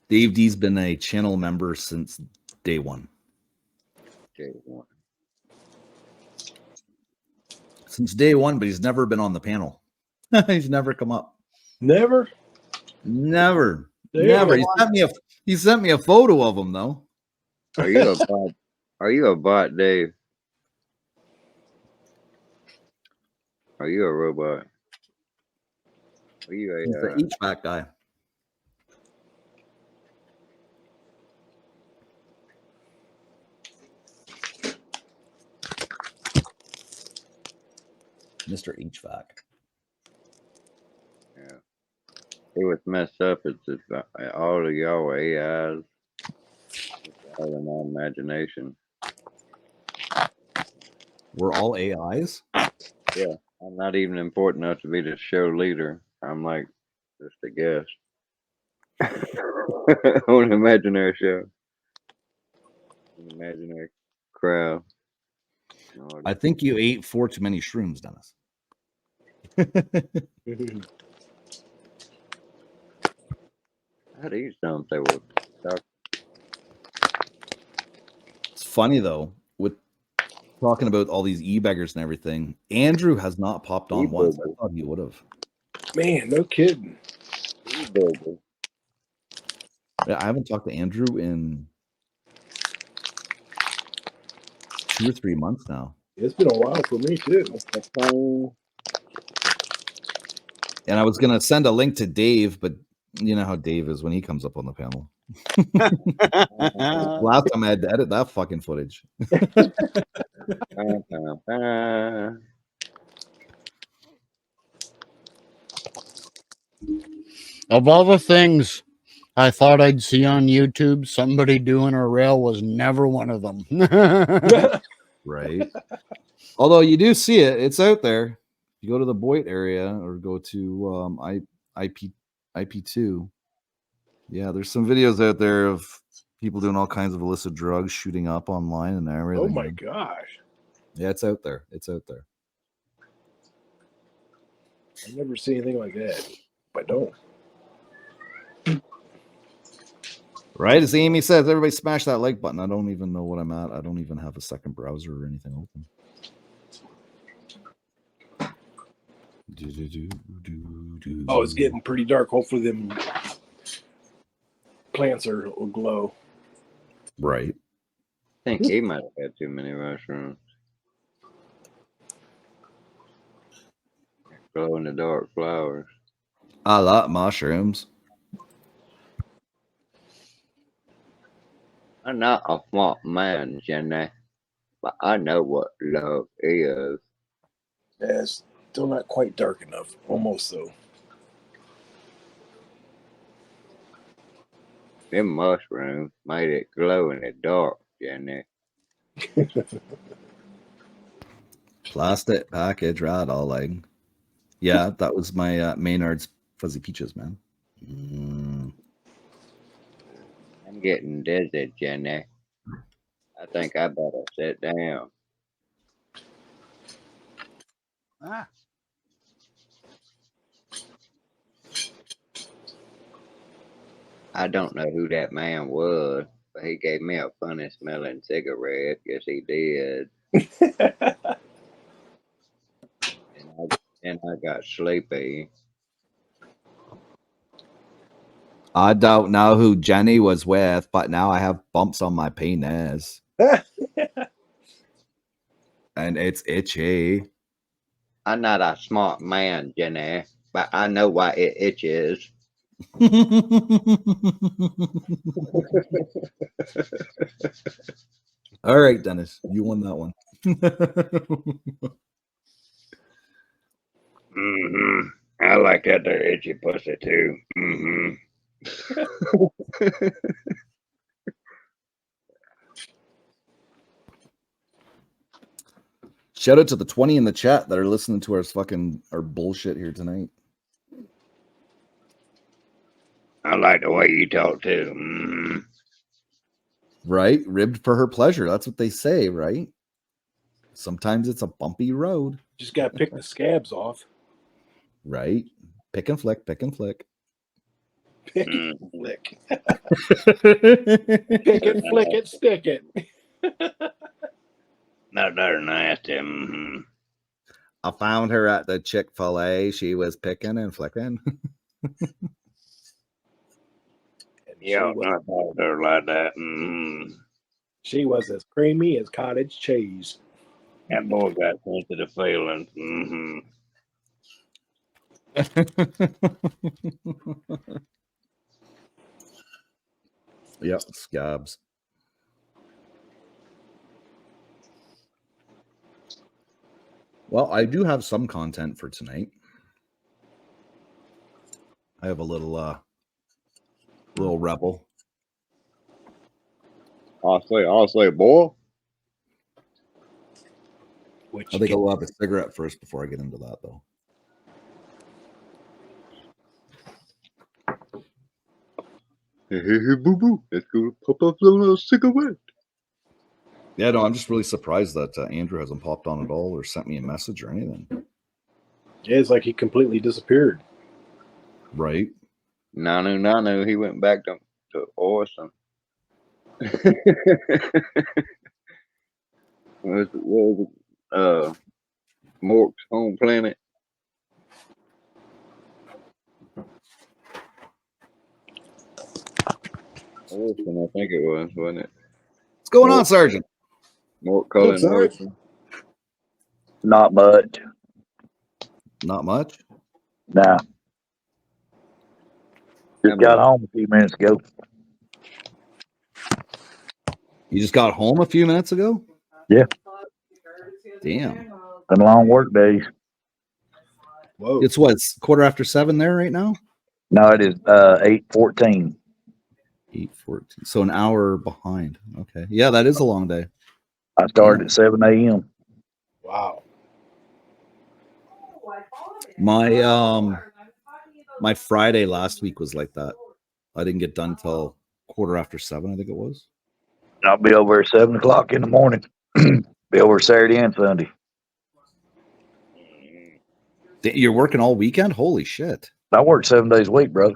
S1: Dave D's been a channel member since day one. Since day one, but he's never been on the panel. He's never come up.
S2: Never?
S1: Never. Never. He sent me a photo of him though.
S5: Are you a bot? Are you a bot, Dave? Are you a robot? Are you
S1: He's the HVAC guy. Mr. HVAC.
S5: Yeah. It was messed up. It's just all of y'all were AIs. It's all in my imagination.
S1: We're all AIs?
S5: Yeah. I'm not even important enough to be the show leader. I'm like just a guest on an imaginary show. An imaginary crowd.
S1: I think you ate 4 too many shrooms, Dennis.
S5: How do you sound? They will talk.
S1: It's funny though, with talking about all these e-beggars and everything. Andrew has not popped on once. I thought he would have.
S2: Man, no kidding.
S1: Yeah, I haven't talked to Andrew in 2 or 3 months now.
S2: It's been a while for me too.
S1: And I was gonna send a link to Dave, but you know how Dave is when he comes up on the panel. Last time I had to edit that fucking footage.
S3: Of all the things I thought I'd see on YouTube, somebody doing a rail was never one of them.
S1: Right. Although you do see it, it's out there. You go to the Boyd area or go to IP2. Yeah, there's some videos out there of people doing all kinds of illicit drugs, shooting up online and everything.
S2: Oh my gosh.
S1: Yeah, it's out there. It's out there.
S2: I've never seen anything like that. I don't.
S1: Right? As Amy says, everybody smash that like button. I don't even know what I'm at. I don't even have a second browser or anything open.
S2: Oh, it's getting pretty dark. Hopefully them plants will glow.
S1: Right.
S5: I think he might have had too many mushrooms. Glow in the dark flowers.
S1: I like mushrooms.
S5: I'm not a smart man, Jenny, but I know what love is.
S2: Yeah, it's still not quite dark enough. Almost though.
S5: Them mushrooms made it glow in the dark, Jenny.
S1: Plastic package rattling. Yeah, that was my Maynard's Fuzzy Peaches, man.
S5: I'm getting dizzy, Jenny. I think I better sit down.
S3: Ah.
S5: I don't know who that man was, but he gave me a funny smelling cigarette. Yes, he did. And I got sleepy.
S1: I don't know who Jenny was with, but now I have bumps on my penis. And it's itchy.
S5: I'm not a smart man, Jenny, but I know why it itches.
S1: All right, Dennis, you won that one.
S5: Mm-hmm. I like that there itchy pussy too. Mm-hmm.
S1: Shout out to the 20 in the chat that are listening to our bullshit here tonight.
S5: I like the way you talk too. Mm-hmm.
S1: Right? Ribbed for her pleasure. That's what they say, right? Sometimes it's a bumpy road.
S2: Just gotta pick the scabs off.
S1: Right? Pick and flick, pick and flick.
S2: Pick it, flick. Pick it, flick it, stick it.
S5: No, they're nasty. Mm-hmm.
S1: I found her at the Chick-fil-A. She was picking and flicking.
S5: Yeah, I thought they're like that. Mm-hmm.
S2: She was as creamy as cottage cheese.
S5: That boy got sensitive feelings. Mm-hmm.
S1: Yep, scabs. Well, I do have some content for tonight. I have a little rebel.
S5: I'll say, boy.
S1: I think I'll have a cigarette first before I get into that, though.
S5: Hey, boo boo. Let's go pop up a little cigarette.
S1: Yeah, no, I'm just really surprised that Andrew hasn't popped on at all or sent me a message or anything.
S2: Yeah, it's like he completely disappeared.
S1: Right?
S5: Nanu. He went back to Orson. what was it? Mork's home planet. Orson, I think it was, wasn't it?
S1: What's going on, Sergeant?
S5: Mork Cullen Orson.
S6: Not much.
S1: Not much?
S6: Nah. Just got home a few minutes ago.
S1: You just got home a few minutes ago?
S6: Yeah.
S1: Damn.
S6: Been long work days.
S2: Whoa.
S1: It's what, 7:15 there right now?
S6: No, it is 8:14.
S1: 8:14. So an hour behind. Okay. Yeah, that is a long day.
S6: I started at 7 a.m.
S2: Wow.
S1: My Friday last week was like that. I didn't get done till 7:15, I think it was.
S6: I'll be over at 7 o'clock in the morning. Be over Saturday and Sunday.
S1: You're working all weekend? Holy shit.
S6: I work 7 days a week, brother.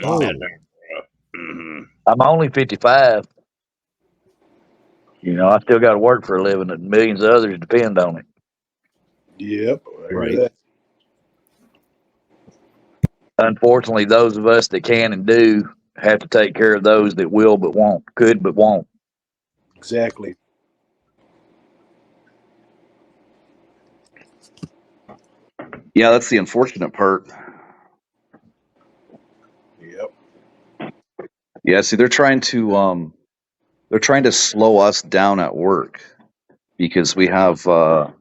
S1: Oh.
S6: I'm only 55. You know, I still got to work for a living, and millions of others depend on it.
S2: Yep. I hear
S1: Right.
S2: that.
S6: Unfortunately, those of us that can and do have to take care of those that will but won't, could but won't.
S2: Exactly.
S1: Yeah, that's the unfortunate part.
S2: Yep.
S1: Yeah, see, they're trying to slow us down at work because we have our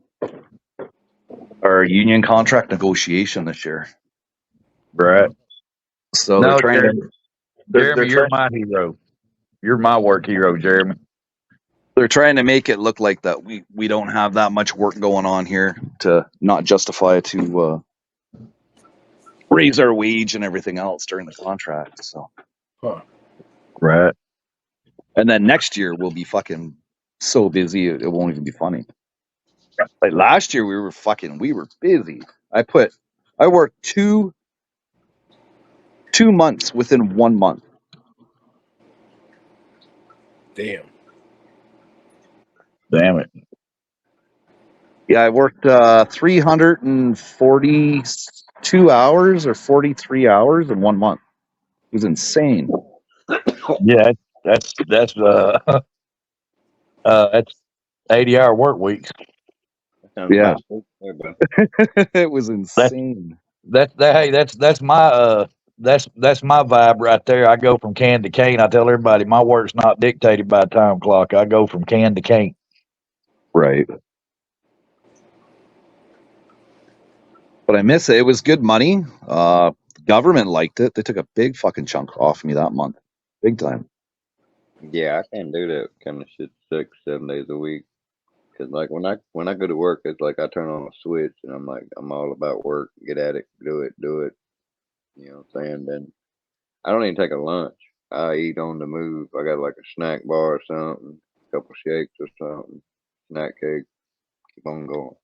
S1: union contract negotiation this year.
S6: Right.
S1: So they're
S6: No,
S1: trying
S6: Jeremy,
S1: to they're
S6: you're
S1: trying,
S6: my hero. You're my work hero, Jeremy.
S1: they're trying to make it look like that we don't have that much work going on here to not justify to raise our wage and everything else during the contract. So,
S2: Huh.
S6: Right.
S1: and then next year we'll be fucking so busy it won't even be funny. Like last year we were busy. I worked two months within 1 month.
S2: Damn.
S6: Damn it.
S1: Yeah, I worked 342 hours or 43 hours in 1 month. It was insane.
S6: Yeah, that's that's 80-hour work weeks.
S5: That sounds
S1: Yeah.
S5: about sweet there, bud.
S1: It was insane.
S6: That's my that's my vibe right there. I go from can to cane. I tell everybody my work's not dictated by a time clock. I go from can to cane.
S1: Right. But I miss it. It was good money. Government liked it. They took a big fucking chunk off me that month. Big time.
S5: Yeah, I can't do that kind of shit 6, 7 days a week. Cause like when I go to work, it's like I turn on a switch and I'm like I'm all about work. Get at it, do it. You know what I'm saying? Then I don't even take a lunch. I eat on the move. I got like a snack bar or something, a couple shakes or something, snack cake. Keep on going.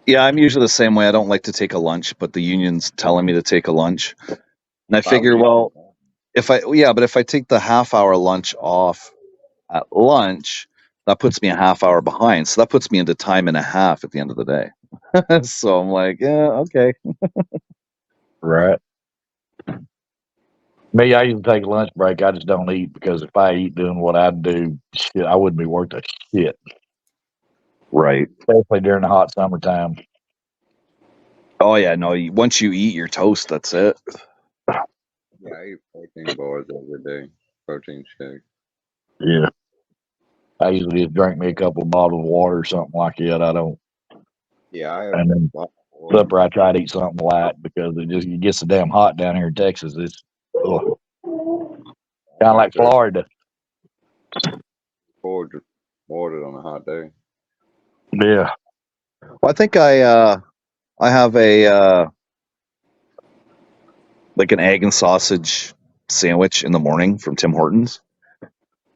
S1: Yeah, I'm usually the same way. I don't like to take a lunch, but the union's telling me to take a lunch. And I figure, well, if I take the half hour lunch off at lunch, that puts me a half hour behind. So that puts me into time and a half at the end of the day. So I'm like, yeah, okay.
S6: Right. Me, I usually take a lunch break. I just don't eat because if I eat doing what I do, shit, I wouldn't be worth a shit.
S1: Right.
S6: Especially during the hot summertime.
S1: Oh yeah, no. Once you eat your toast, that's it.
S5: Yeah, I eat protein bars every day. Protein shake.
S6: Yeah. I usually just drink me a couple of bottles of water or something like that. I don't.
S5: Yeah, I have
S6: And then supper, I try to eat something light because it gets so damn hot down here in Texas. It's kind of like Florida.
S5: Poured water on a hot day.
S6: Yeah.
S1: Well, I think I have a like an egg and sausage sandwich in the morning from Tim Hortons,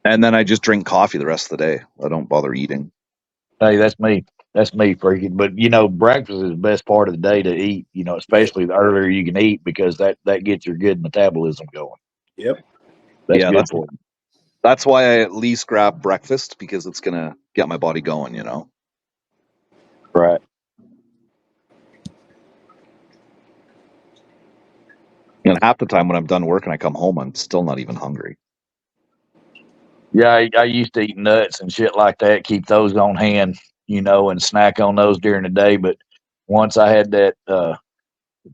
S1: and then I just drink coffee the rest of the day. I don't bother eating.
S6: Hey, that's me. That's me, freaking. But breakfast is the best part of the day to eat. Especially the earlier you can eat because that gets your good metabolism going.
S2: Yep.
S6: That's
S1: Yeah,
S6: good for you.
S1: That's why I at least grab breakfast because it's gonna get my body going.
S6: Right.
S1: And half the time when I'm done work and I come home, I'm still not even hungry.
S6: Yeah, I used to eat nuts and shit like that. Keep those on hand, and snack on those during the day. But once I had that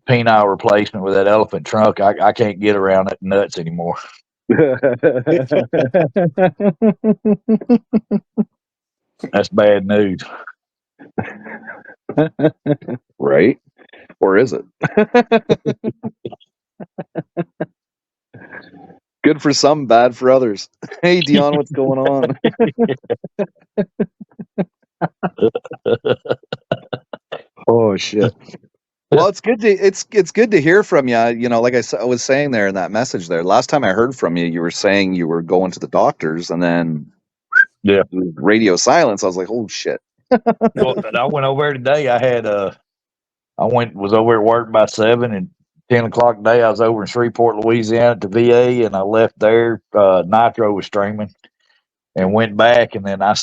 S6: penile replacement with that elephant trunk, I can't get around that nuts anymore. That's bad news.
S1: Right? Or is it? Good for some, bad for others. Hey, Dion, what's going on? Oh shit. Well, it's good to hear from you. Like I was saying there in that message there. Last time I heard from you, you were saying you were going to the doctors, and then
S6: Yeah.
S1: radio silence. I was like, oh shit.
S6: Well, I went over there today. Was over at work by 7 and 10 o'clock today. I was over in Shreveport, Louisiana at the VA, and I left there. Nitro was streaming, and went back, and then I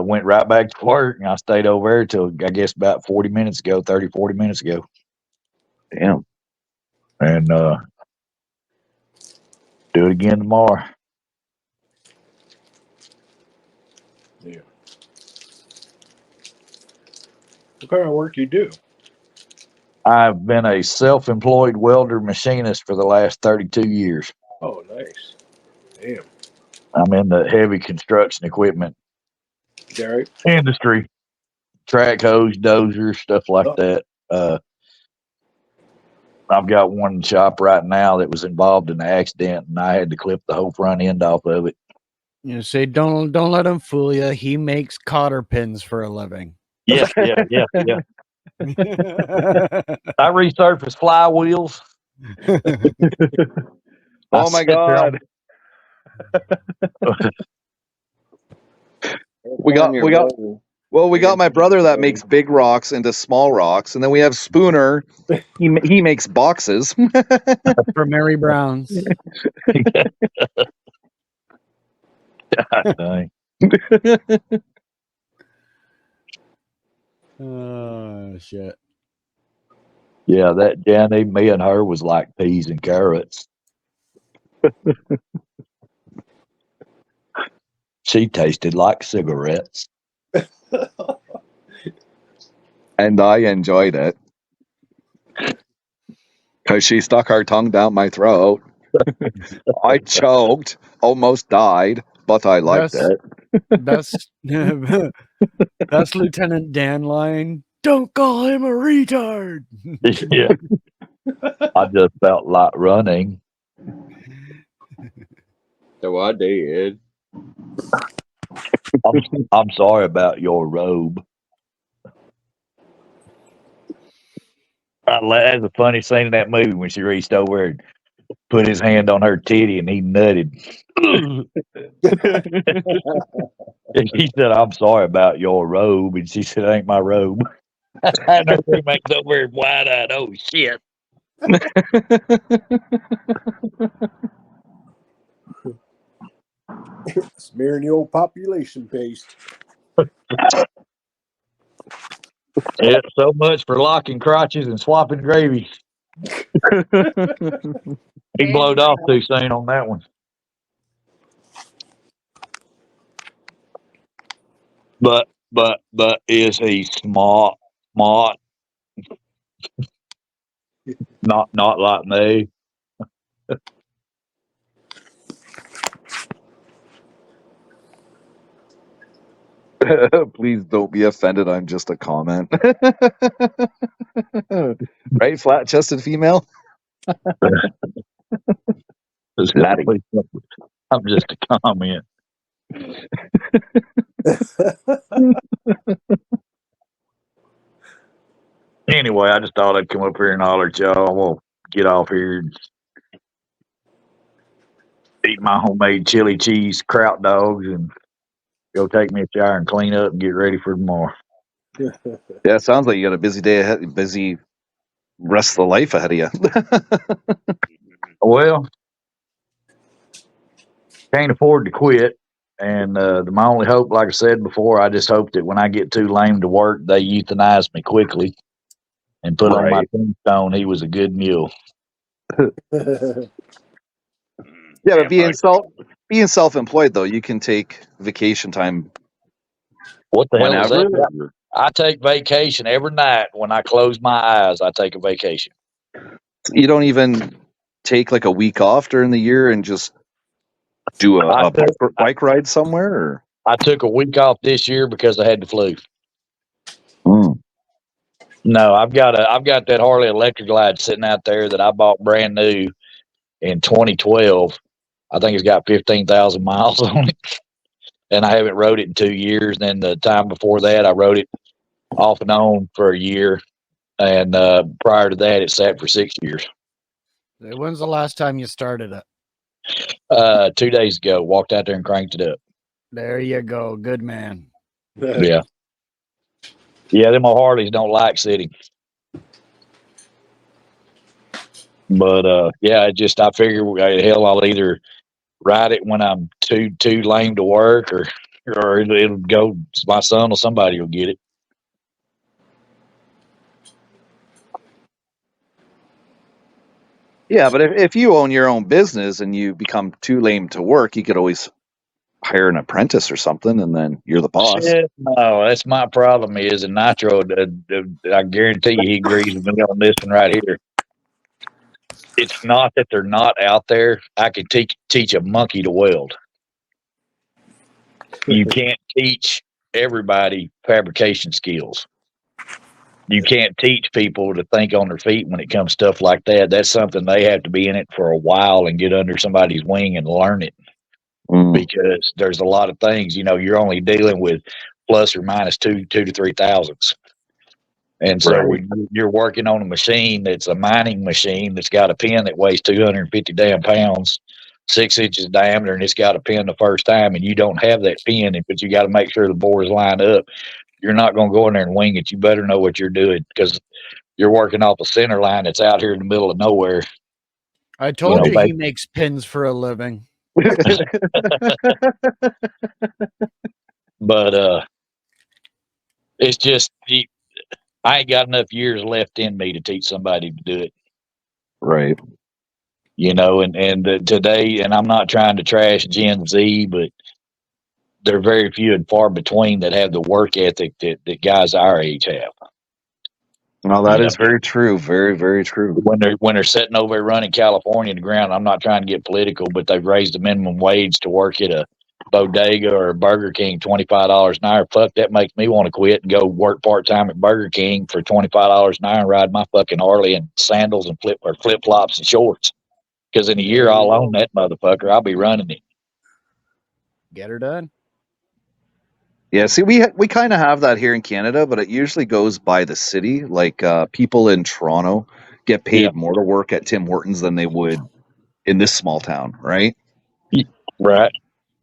S6: went right back to work, and I stayed over there till I guess about 40 minutes ago.
S1: Damn.
S6: And do it again tomorrow.
S2: Yeah. What kind of work you do?
S6: I've been a self-employed welder machinist for the last 32 years.
S2: Oh, nice. Damn.
S6: I'm in the heavy construction equipment
S2: Derek.
S6: industry, track hose, dozers, stuff like
S2: Oh.
S6: that. I've got one shop right now that was involved in an accident, and I had to clip the whole front end off of it.
S3: You know, say don't let him fool you. He makes cotter pins for a living.
S6: Yeah. I resurface flywheels.
S1: Oh my God. We got my brother that makes big rocks into small rocks, and then we have Spooner. He makes boxes.
S3: For Mary Brown's.
S6: God dang.
S3: Oh shit.
S6: Yeah, that Jenny, me and her was like peas and carrots. She tasted like cigarettes.
S1: And I enjoyed it. Because she stuck her tongue down my throat. I choked, almost died, but I liked it.
S3: That's Lieutenant Dan line. Don't call him a retard.
S6: Yeah. I just felt like running.
S5: So I did.
S6: I'm sorry about your robe. That's a funny scene in that movie when she reached over and put his hand on her titty and he nutted. And he said, "I'm sorry about your robe." And she said, "It ain't my robe." And her roommate's over there wide-eyed. Oh, shit.
S2: Smearing the old population paste.
S6: Yeah, so much for locking crotches and swapping gravy. He blowed off too soon on that one. But is he smart? Not like me.
S1: Please don't be offended. I'm just a comment. Right? Flat chested female? Laddie.
S6: I'm just a comment. Anyway, I just thought I'd come up here and holler at y'all. We'll get off here and eat my homemade chili cheese kraut dogs and go take me a shower and clean up and get ready for tomorrow.
S1: Yeah, it sounds like you got a busy day ahead, busy rest of the life ahead of you.
S6: Well, can't afford to quit. And my only hope, like I said before, I just hope that when I get too lame to work, they euthanize me quickly and put on my
S1: Right.
S6: tombstone, he was a good mule.
S1: Yeah, but being self-employed though, you can take vacation time
S6: What the hell is
S1: whenever.
S6: that? I take vacation every night. When I close my eyes, I take a vacation.
S1: You don't even take like a week off during the year and just do a bike ride somewhere? Or?
S6: I took a week off this year because I had the flu. No, I've got that Harley Electric Glide sitting out there that I bought brand new in 2012. I think it's got 15,000 miles on it, and I haven't rode it in 2 years. And then the time before that, I rode it off and on for a year, and prior to that, it sat for 6 years.
S3: When's the last time you started it?
S6: 2 days ago, walked out there and cranked it up.
S3: There you go, good man.
S6: Yeah, them old Harleys don't like sitting. But yeah, I figure hell, I'll either ride it when I'm too lame to work, or it'll go. My son or somebody will get it.
S1: Yeah, but if you own your own business and you become too lame to work, you could always hire an apprentice or something, and then you're the boss.
S6: Shit, no, that's my problem. Is and Nitro. I guarantee you, he agrees with me on this one right here. It's not that they're not out there. I could teach a monkey to weld. You can't teach everybody fabrication skills. You can't teach people to think on their feet when it comes to stuff like that. That's something they have to be in it for a while and get under somebody's wing and learn it. Because there's a lot of things, you're only dealing with plus or minus two to 3 thousandths. And so when you're working on a machine that's a mining machine that's got a pin that weighs 250 damn pounds, 6 inches diameter, and it's got a pin the first time, and you don't have that pin, but you got to make sure the bores line up, you're not going to go in there and wing it. You better know what you're doing, because you're working off a center line that's out here in the middle of nowhere.
S3: I told you he makes pins for a living.
S6: But it's just, I ain't got enough years left in me to teach somebody to do it.
S1: Right.
S6: And today, and I'm not trying to trash Gen Z, but they're very few and far between that have the work ethic that guys our age have.
S1: Well, that is very true. Very, very true.
S6: When they're sitting over there running California to the ground, I'm not trying to get political, but they've raised the minimum wage to work at a bodega or a Burger King, $25 an hour. Fuck, that makes me want to quit and go work part-time at Burger King for $25 an hour and ride my fucking Harley in sandals and flip-flops and shorts. Because in a year I'll own that motherfucker. I'll be running it.
S3: Get her done.
S1: Yeah, see, we kind of have that here in Canada, but it usually goes by the city. Like people in Toronto get paid more to work at Tim Hortons than they would in this small town, right?
S6: Right.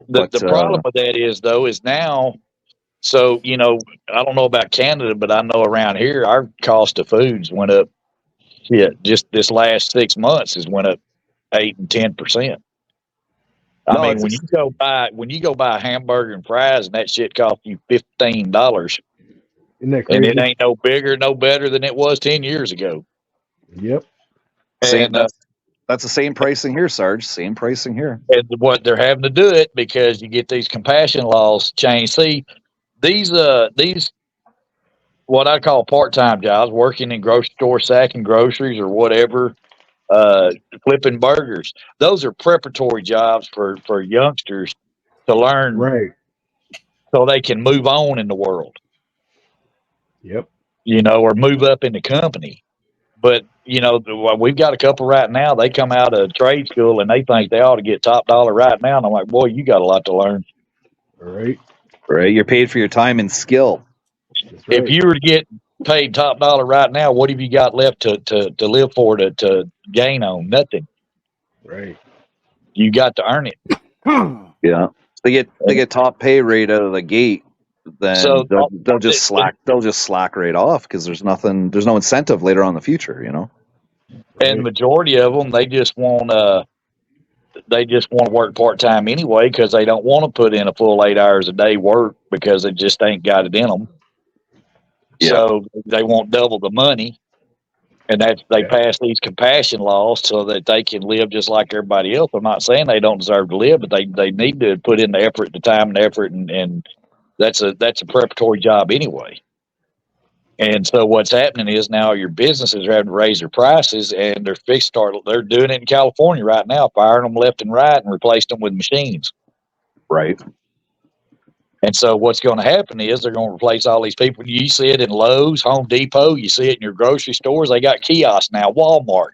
S6: The problem with that is now, so, I don't know about Canada, but I know around here, our cost of foods went up. Yeah, just this last 6 months has went up 8 and 10%. When you go buy a hamburger and fries, and that shit costs you $15,
S2: isn't that crazy?
S6: And it ain't no bigger, no better than it was 10 years ago.
S2: Yep.
S6: And
S1: that's the same pricing here, Sarge. Same pricing here.
S6: And what they're having to do it because you get these compassion laws changed. See, these what I call part-time jobs, working in grocery store, sacking groceries or whatever, flipping burgers. Those are preparatory jobs for youngsters to learn,
S2: right?
S6: So they can move on in the world.
S2: Yep.
S6: Or move up in the company. But we've got a couple right now. They come out of trade school and they think they ought to get top dollar right now. And I'm like, boy, you got a lot to learn.
S2: All right.
S1: Right. You're paid for your time and skill.
S2: That's right.
S6: If you were to get paid top dollar right now, what have you got left to live for, to gain on? Nothing.
S2: Right.
S6: You got to earn it.
S1: Yeah. They get top pay rate out of the gate. Then so they'll just slack right off because there's no incentive later on in the future,
S6: And the majority of them, they just want to work part-time anyway because they don't want to put in a full 8 hours a day work because they just ain't got it in them. Yeah. So they want double the money, and they pass these compassion laws so that they can live just like everybody else. I'm not saying they don't deserve to live, but they need to put in the effort, the time and effort, and that's a preparatory job anyway. And so what's happening is now your businesses are having to raise their prices, and they're doing it in California right now, firing them left and right and replacing them with machines.
S1: Right.
S6: And so what's going to happen is they're going to replace all these people. You see it in Lowe's, Home Depot. You see it in your grocery stores. They got kiosks now. Walmart.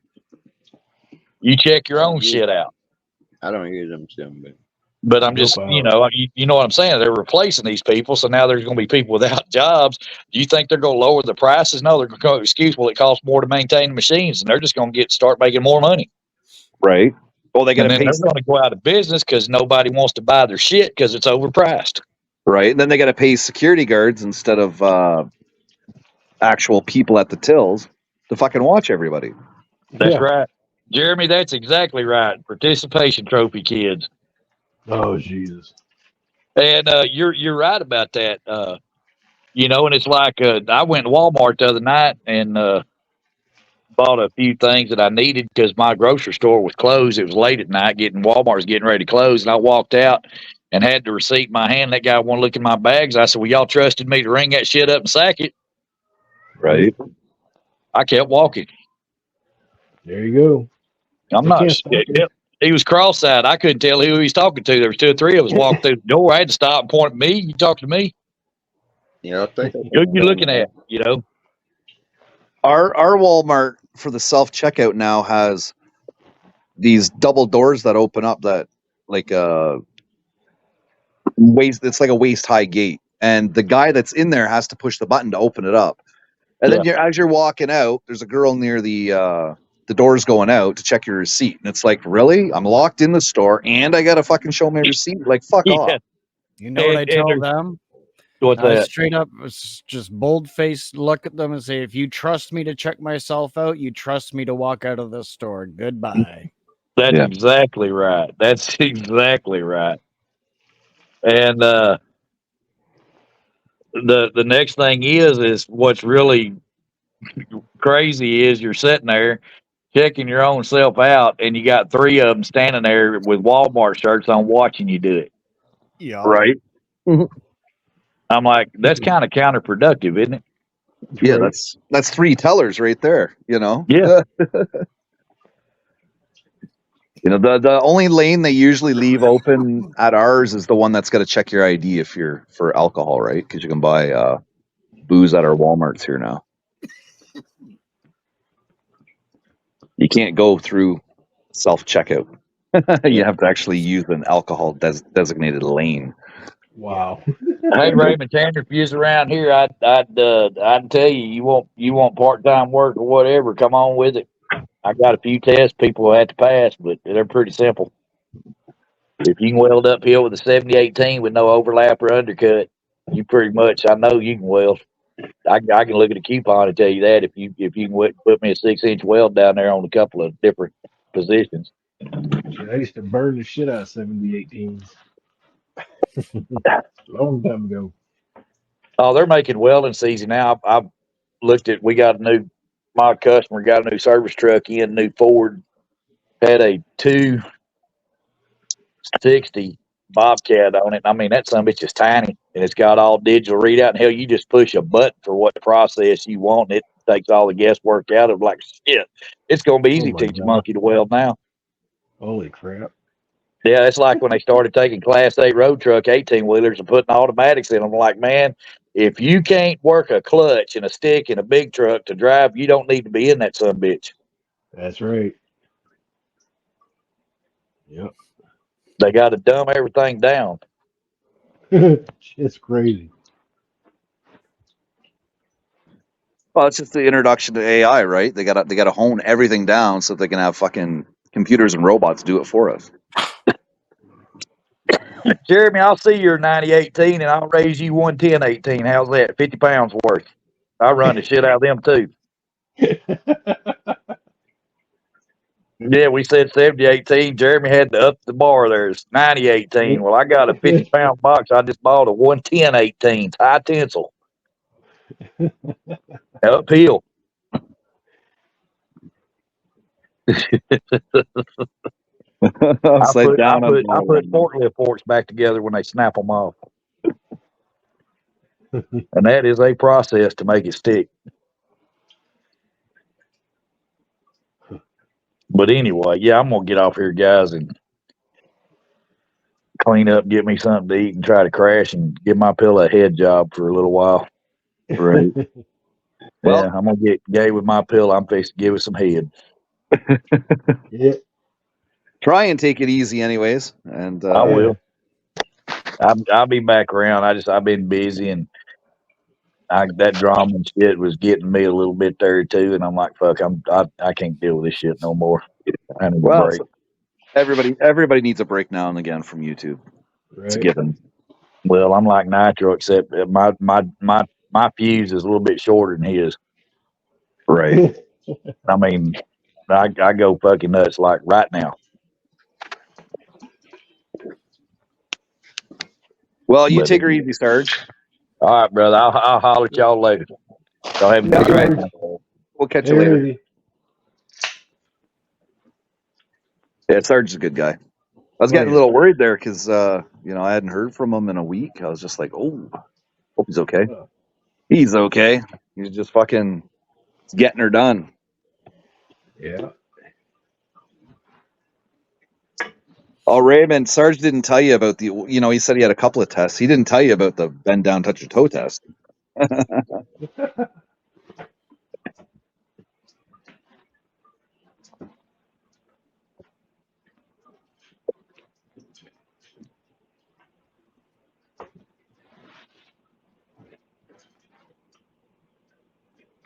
S6: You check your own shit out.
S5: I don't use them,
S6: but I'm just, you know what I'm saying? They're replacing these people. So now there's going to be people without jobs. Do you think they're going to lower the prices? No, they're going to go, it costs more to maintain the machines, and they're just going to start making more money.
S1: Right. Well, they got to pay.
S6: They're going to go out of business because nobody wants to buy their shit because it's overpriced.
S1: Right. And then they got to pay security guards instead of actual people at the tills to fucking watch everybody.
S6: That's right. Jeremy, that's exactly right. Participation trophy, kids.
S2: Oh Jesus.
S6: And you're right about that. You know, and it's like I went to Walmart the other night and bought a few things that I needed because my grocery store was closed. It was late at night. Walmart's getting ready to close, and I walked out and had the receipt in my hand. That guy wanted to look in my bags. I said, "Well, y'all trusted me to ring that shit up and sack it."
S1: Right.
S6: I kept walking.
S2: There you go.
S6: I'm
S2: They
S6: not.
S2: can't stop you.
S6: He was cross-eyed. I couldn't tell who he was talking to. There was 2 or 3 of us walking through the door. I had to stop and point at me. You talking to me?
S5: Yeah, I think
S6: Who you looking at? You know.
S1: Our Walmart for the self checkout now has these double doors that open up that like waist. It's like a waist high gate, and the guy that's in there has to push the button to open it up. And then as you're walking out, there's a girl near the doors going out to check your receipt, and it's like, really? I'm locked in the store, and I gotta fucking show my receipt? Like, fuck off.
S3: You know what I tell
S6: there's-
S3: them?
S6: What's
S3: I
S6: that?
S3: straight up just bold faced look at them and say, if you trust me to check myself out, you trust me to walk out of the store. Goodbye.
S6: That's
S1: Yeah.
S6: exactly right. That's exactly right. And the next thing is what's really crazy is you're sitting there checking your own self out, and you got 3 of them standing there with Walmart shirts on watching you do it.
S3: Yeah.
S1: Right.
S6: I'm like, that's kind of counterproductive, isn't it?
S1: Yeah,
S2: Right.
S1: that's 3 tellers right there, you know.
S6: Yeah.
S1: You know, the only lane they usually leave open at ours is the one that's got to check your ID if you're for alcohol, right? Because you can buy booze at our Walmarts here now. You can't go through self checkout. You have to actually use an alcohol designated lane.
S2: Wow.
S6: Hey Raymond Tanner, if you was around here, I'd tell you want part-time work or whatever. Come on with it. I got a few tests people will have to pass, but they're pretty simple. If you can weld uphill with a 70-18 with no overlap or undercut, you pretty much, I know you can weld. I can look at a coupon and tell you that if you can put me a 6-inch weld down there on a couple of different positions.
S2: Shit, I used to burn the shit out of 70-18s. Long time ago.
S6: Oh, they're making welding season now. I've looked at. My customer got a new service truck in, new Ford, had a 260 Bobcat on it. I mean, that son of a bitch is tiny, and it's got all digital readout. And hell, you just push a button for what process you want, and it takes all the guesswork out of. Like, shit, it's gonna be easy
S2: Oh
S6: to
S2: my
S6: teach a
S2: God.
S6: monkey to weld now.
S2: Holy crap.
S6: Yeah, it's like when they started taking Class 8 road truck 18-wheelers and putting automatics in them. Like, man, if you can't work a clutch and a stick in a big truck to drive, you don't need to be in that son of a bitch.
S2: That's right. Yep.
S6: They got to dumb everything down.
S2: It's crazy.
S1: Well, it's just the introduction to AI, right? They gotta hone everything down so they can have fucking computers and robots do it for us.
S6: Jeremy, I'll see your 90-18 and I'll raise you 110-18. How's that? 50 pounds worth. I run the shit out of them too. Yeah, we said 70-18. Jeremy had to up the bar there. It's 90-18. Well, I got a 50-pound box. I just bought a 110-18. High tensile. Uphill.
S1: Upside down.
S6: I put forklift forks back together when they snap them off. And that is a process to make it stick. But anyway, yeah, I'm going to get off here, guys, and clean up, get me something to eat, and try to crash and give my pillow a head job for a little while.
S1: Right.
S6: Well, yeah, I'm going to get gay with my pillow. I'm fixing to give it some head.
S2: Yeah.
S1: Try and take it easy, anyways. And
S6: I will. I'll be back around. I've been busy, and that drama and shit was getting me a little bit there too. And I'm like, fuck, I can't deal with this shit no more. I need a break.
S1: So everybody needs a break now and again from YouTube.
S2: Right.
S1: It's a given.
S6: Well, I'm like Nitro, except my fuse is a little bit shorter than his.
S1: Right.
S6: I mean, I go fucking nuts like right now.
S7: Well, you
S6: But
S7: take her easy, Sarge.
S6: all right, brother. I'll holler at y'all later. Y'all have a
S2: Yeah,
S6: good
S7: All right.
S6: night.
S7: We'll catch
S2: Hey,
S7: you later.
S2: Rudy.
S7: Yeah, Sarge is a good guy. I was
S2: Oh,
S7: getting a
S2: yeah.
S7: little worried there because I hadn't heard from him in a week. I was just like, oh, hope he's okay.
S2: Oh.
S7: He's okay. He's just fucking getting her done.
S2: Yeah.
S7: Oh, Raymond, Sarge didn't tell you about he said he had a couple of tests. He didn't tell you about the bend down, touch your toe test.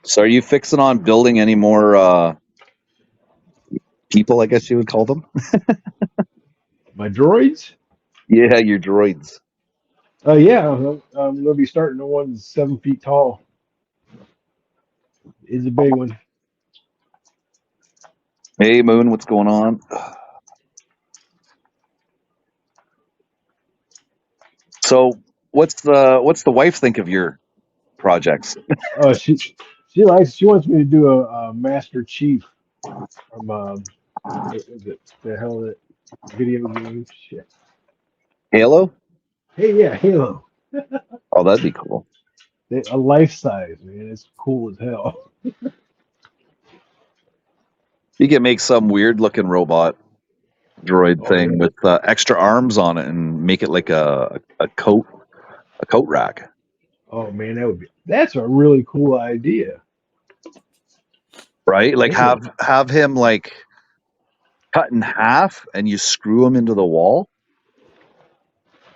S7: So are you fixing on building any more people, I guess you would call them?
S2: My droids?
S7: Yeah, your droids.
S2: Yeah. I'm going to be starting the one that's 7 feet tall. Is a big one.
S7: Hey, Moon, what's going on? So what's the wife think of your projects?
S2: She wants me to do a Master Chief from what was it? The hell that video game shit.
S7: Halo?
S2: Hey, yeah, Halo.
S7: Oh, that'd be cool.
S2: A life size, man. It's cool as hell.
S7: You can make some weird looking robot droid
S2: Oh
S7: thing
S2: yeah.
S7: with extra arms on it and make it like a coat rack,
S2: Oh man, that's a really cool idea.
S7: right? Like
S2: Damn.
S7: have him like cut in half and you screw him into the wall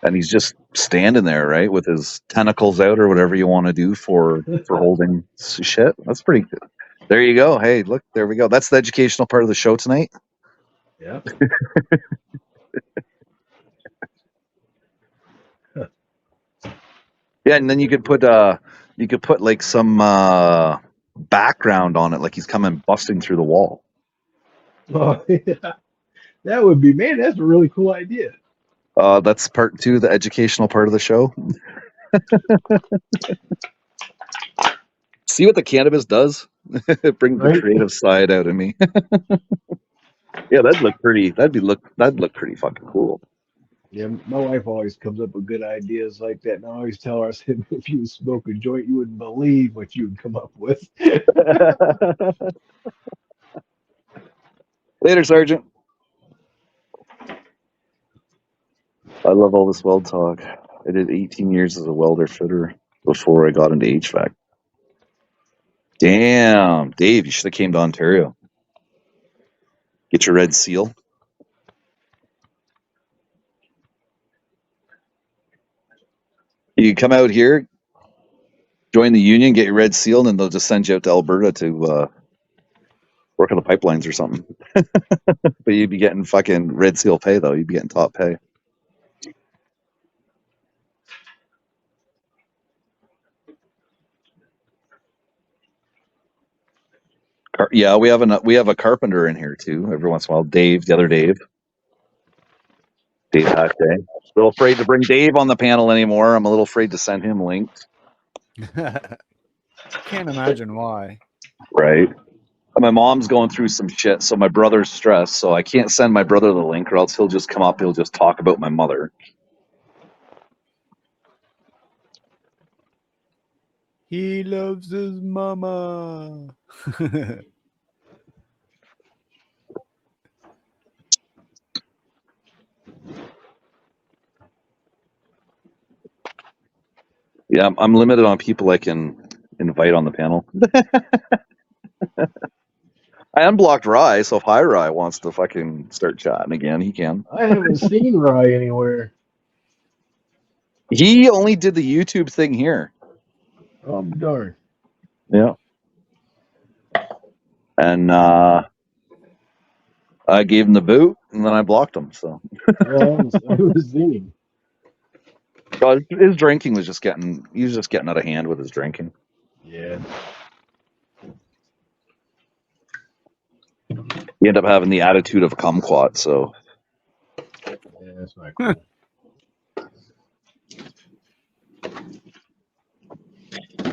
S7: and he's just standing there, right, with his tentacles out or whatever you want to do for holding shit. That's pretty good. There you go. Hey, look, there we go. That's the educational part of the show tonight.
S2: Yeah.
S7: Yeah, and then you could put like some background on it, like he's coming busting through the wall.
S2: Oh yeah. That would be, man. That's a really cool idea.
S7: That's part 2, the educational part of the show. See what the cannabis does? It brings the
S2: Right?
S7: creative side out of me. Yeah, that'd look pretty fucking cool.
S2: Yeah, my wife always comes up with good ideas like that, and I always tell her, I said, if you would smoke a joint, you wouldn't believe what you would come up with.
S7: Later, Sergeant. I love all this weld talk. I did 18 years as a welder fitter before I got into HVAC. Damn, Dave, you should have came to Ontario. Get your red seal. You come out here, join the union, get your red seal, and then they'll just send you out to Alberta to work on the pipelines or something. But you'd be getting fucking red seal pay, though. You'd be getting top pay. Yeah, we have a carpenter in here too. Every once in a while, Dave, the other Dave Hackday. Little afraid to bring Dave on the panel anymore. I'm a little afraid to send him links.
S3: Can't imagine why.
S7: Right. My mom's going through some shit, so my brother's stressed. So I can't send my brother the link, or else he'll just come up. He'll just talk about my mother.
S3: He loves his mama.
S7: Yeah, I'm limited on people I can invite on the panel. I unblocked Rye, so if High Rye wants to fucking start chatting again, he can.
S2: I haven't seen Rye anywhere.
S7: He only did the YouTube thing here.
S2: Oh, darn.
S7: Yeah. And I gave him the boot, and then I blocked him. So
S2: Yeah, I haven't seen him.
S7: his drinking was he was just getting out of hand with his drinking.
S2: Yeah.
S7: You end up having the attitude of a kumquat. So
S2: Yeah, that's not cool.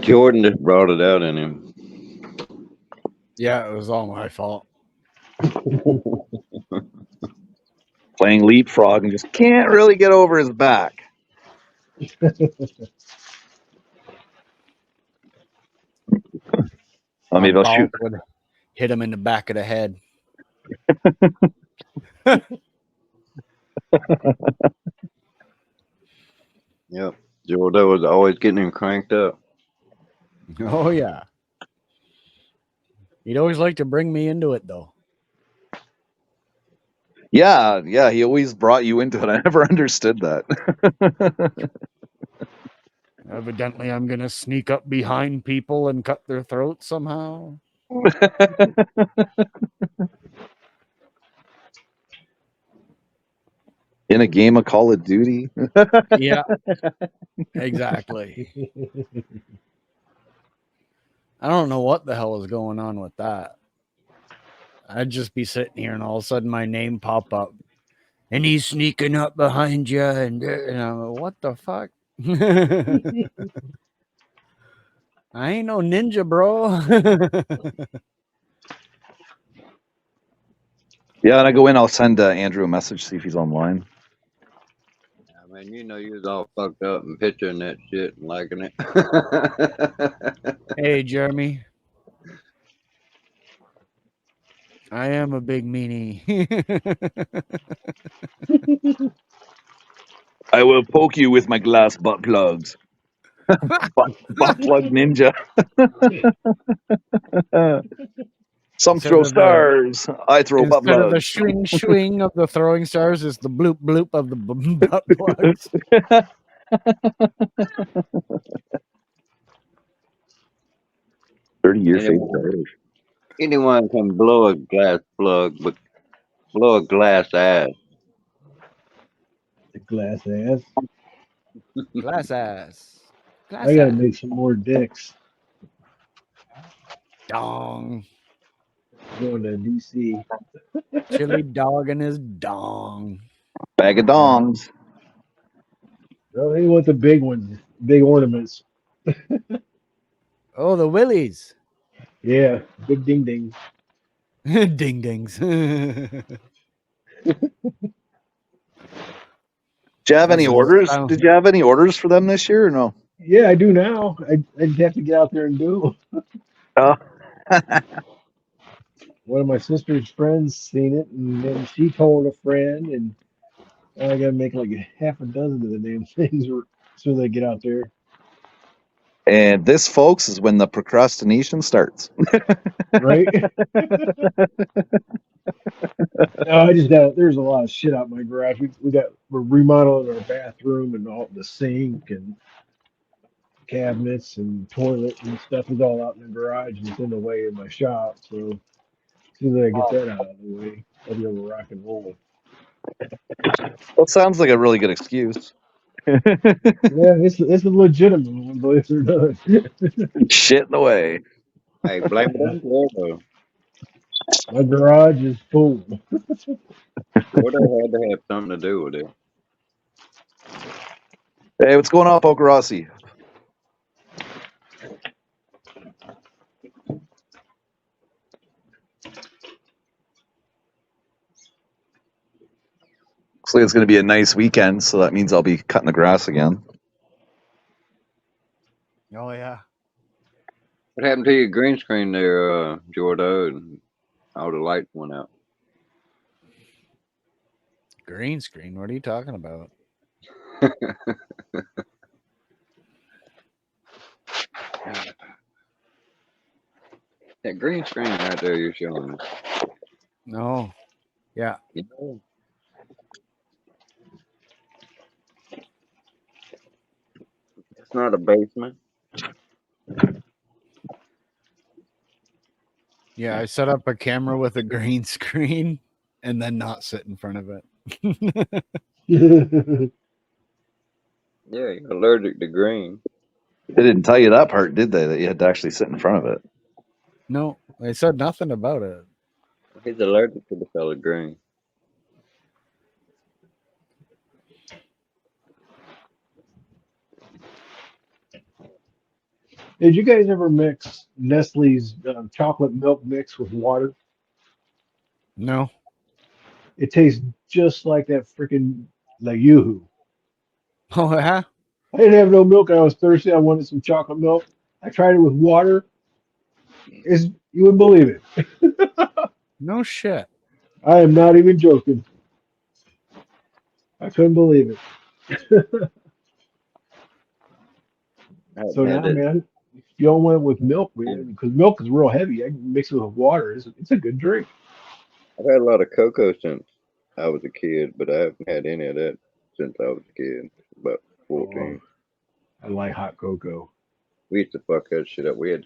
S5: Jordan just brought it out in him.
S3: Yeah, it was all my fault.
S7: playing leapfrog and just can't really get over his back. Well, maybe I'll shoot.
S3: Would hit him in the back of the head.
S5: Yep. Jordan was always getting him cranked up.
S3: Oh yeah. He'd always like to bring me into it though.
S7: Yeah, he always brought you into it. I never understood that.
S3: Evidently, I'm gonna sneak up behind people and cut their throats somehow.
S7: In a game of Call of Duty.
S3: Yeah, exactly. I don't know what the hell is going on with that. I'd just be sitting here and all of a sudden my name pop up. And he's sneaking up behind you, and I'm like, what the fuck? I ain't no ninja, bro.
S7: Yeah, and I go in, I'll send Andrew a message, see if he's online.
S5: I mean, you know, you was all fucked up and picturing that shit and liking it.
S3: Hey, Jeremy. I am a big meanie.
S7: I will poke you with my glass butt plugs. butt plug ninja. Some
S3: Instead
S7: throw
S3: of the-
S7: stars. I throw butt
S3: Instead of the
S7: plugs.
S3: swing of the throwing stars, is the bloop bloop of the butt plugs.
S7: 30 year face.
S5: Anyone can blow a glass plug, but blow a glass ass.
S2: The glass ass.
S3: Glass ass. Glass
S2: I gotta
S3: ass.
S2: make some more dicks.
S3: Dong.
S2: Going to DC.
S3: Chili dog and his dong.
S7: Bag of dongs.
S2: Oh, he want the big ones, big ornaments.
S3: Oh, the willies.
S2: Yeah, big ding ding.
S3: Ding dings.
S7: Did you have any
S3: That's a
S7: orders?
S3: sound.
S7: Did you have any orders for them this year or no?
S2: Yeah, I do now. I'd have to get out there and do them.
S7: Oh.
S2: One of my sister's friends seen it, and then she told a friend, and I gotta make like half a dozen of the damn things so they get out there.
S7: And this, folks, is when the procrastination starts.
S2: Right? No, I just got there's a lot of shit out in my garage. We're remodeling our bathroom and all the sink and cabinets and toilet and stuff is all out in the garage and it's in the way of my shop. So as soon as I get that out of the way, I'll be able to rock and roll.
S7: That sounds like a really good excuse.
S2: Yeah, it's a legitimate one, believe it or not.
S7: Shit in the way.
S5: Hey, blame it on Jordan.
S2: My garage is full.
S5: Jordan had to have something to do with it.
S7: Hey, what's going on, Poker Rossi? Looks like it's going to be a nice weekend, so that means I'll be cutting the grass again.
S3: Oh, yeah.
S5: What happened to your green screen there, Jordan? All the lights went out.
S3: Green screen? What are you talking about?
S5: That green screen right there you're showing us.
S3: No. Yeah.
S5: You know, it's not a basement.
S3: Yeah, I set up a camera with a green screen and then not sit in front of it.
S5: Yeah, you're allergic to green.
S7: They didn't tell you that part, did they? That you had to actually sit in front of it.
S3: No, they said nothing about it.
S5: He's allergic to the color green.
S2: Did you guys ever mix Nestle's chocolate milk mix with water?
S3: No.
S2: It tastes just like that freaking like Yoo-hoo.
S3: Oh, yeah?
S2: I didn't have no milk. I was thirsty. I wanted some chocolate milk. I tried it with water. You wouldn't believe it.
S3: No shit.
S2: I am not even joking. I couldn't believe it.
S5: I
S2: So
S5: haven't had
S2: now,
S5: that.
S2: man, if you don't want it with milk, man, because milk is real heavy. I can mix it with water. It's a good drink.
S5: I've had a lot of cocoa since I was a kid, but I haven't had any of that since I was a kid, about
S2: Oh,
S5: 14.
S2: I like hot cocoa.
S5: We used to fuck that shit up. We had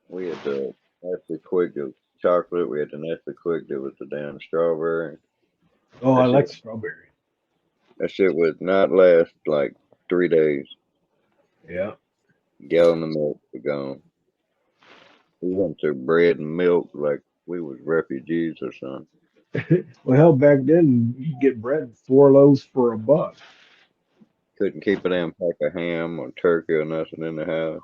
S5: the Nestle Quick that was chocolate. We had the Nestle Quick that was the damn strawberry.
S2: Oh, I
S5: That
S2: like
S5: shit,
S2: strawberry.
S5: that shit would not last like 3 days.
S2: Yeah.
S5: Gallon of milk was gone. We went to bread and milk like we was refugees or something.
S2: Well, hell, back then you could get bread 4 loaves for $1.
S5: Couldn't keep a damn pack of ham or turkey or nothing in the house.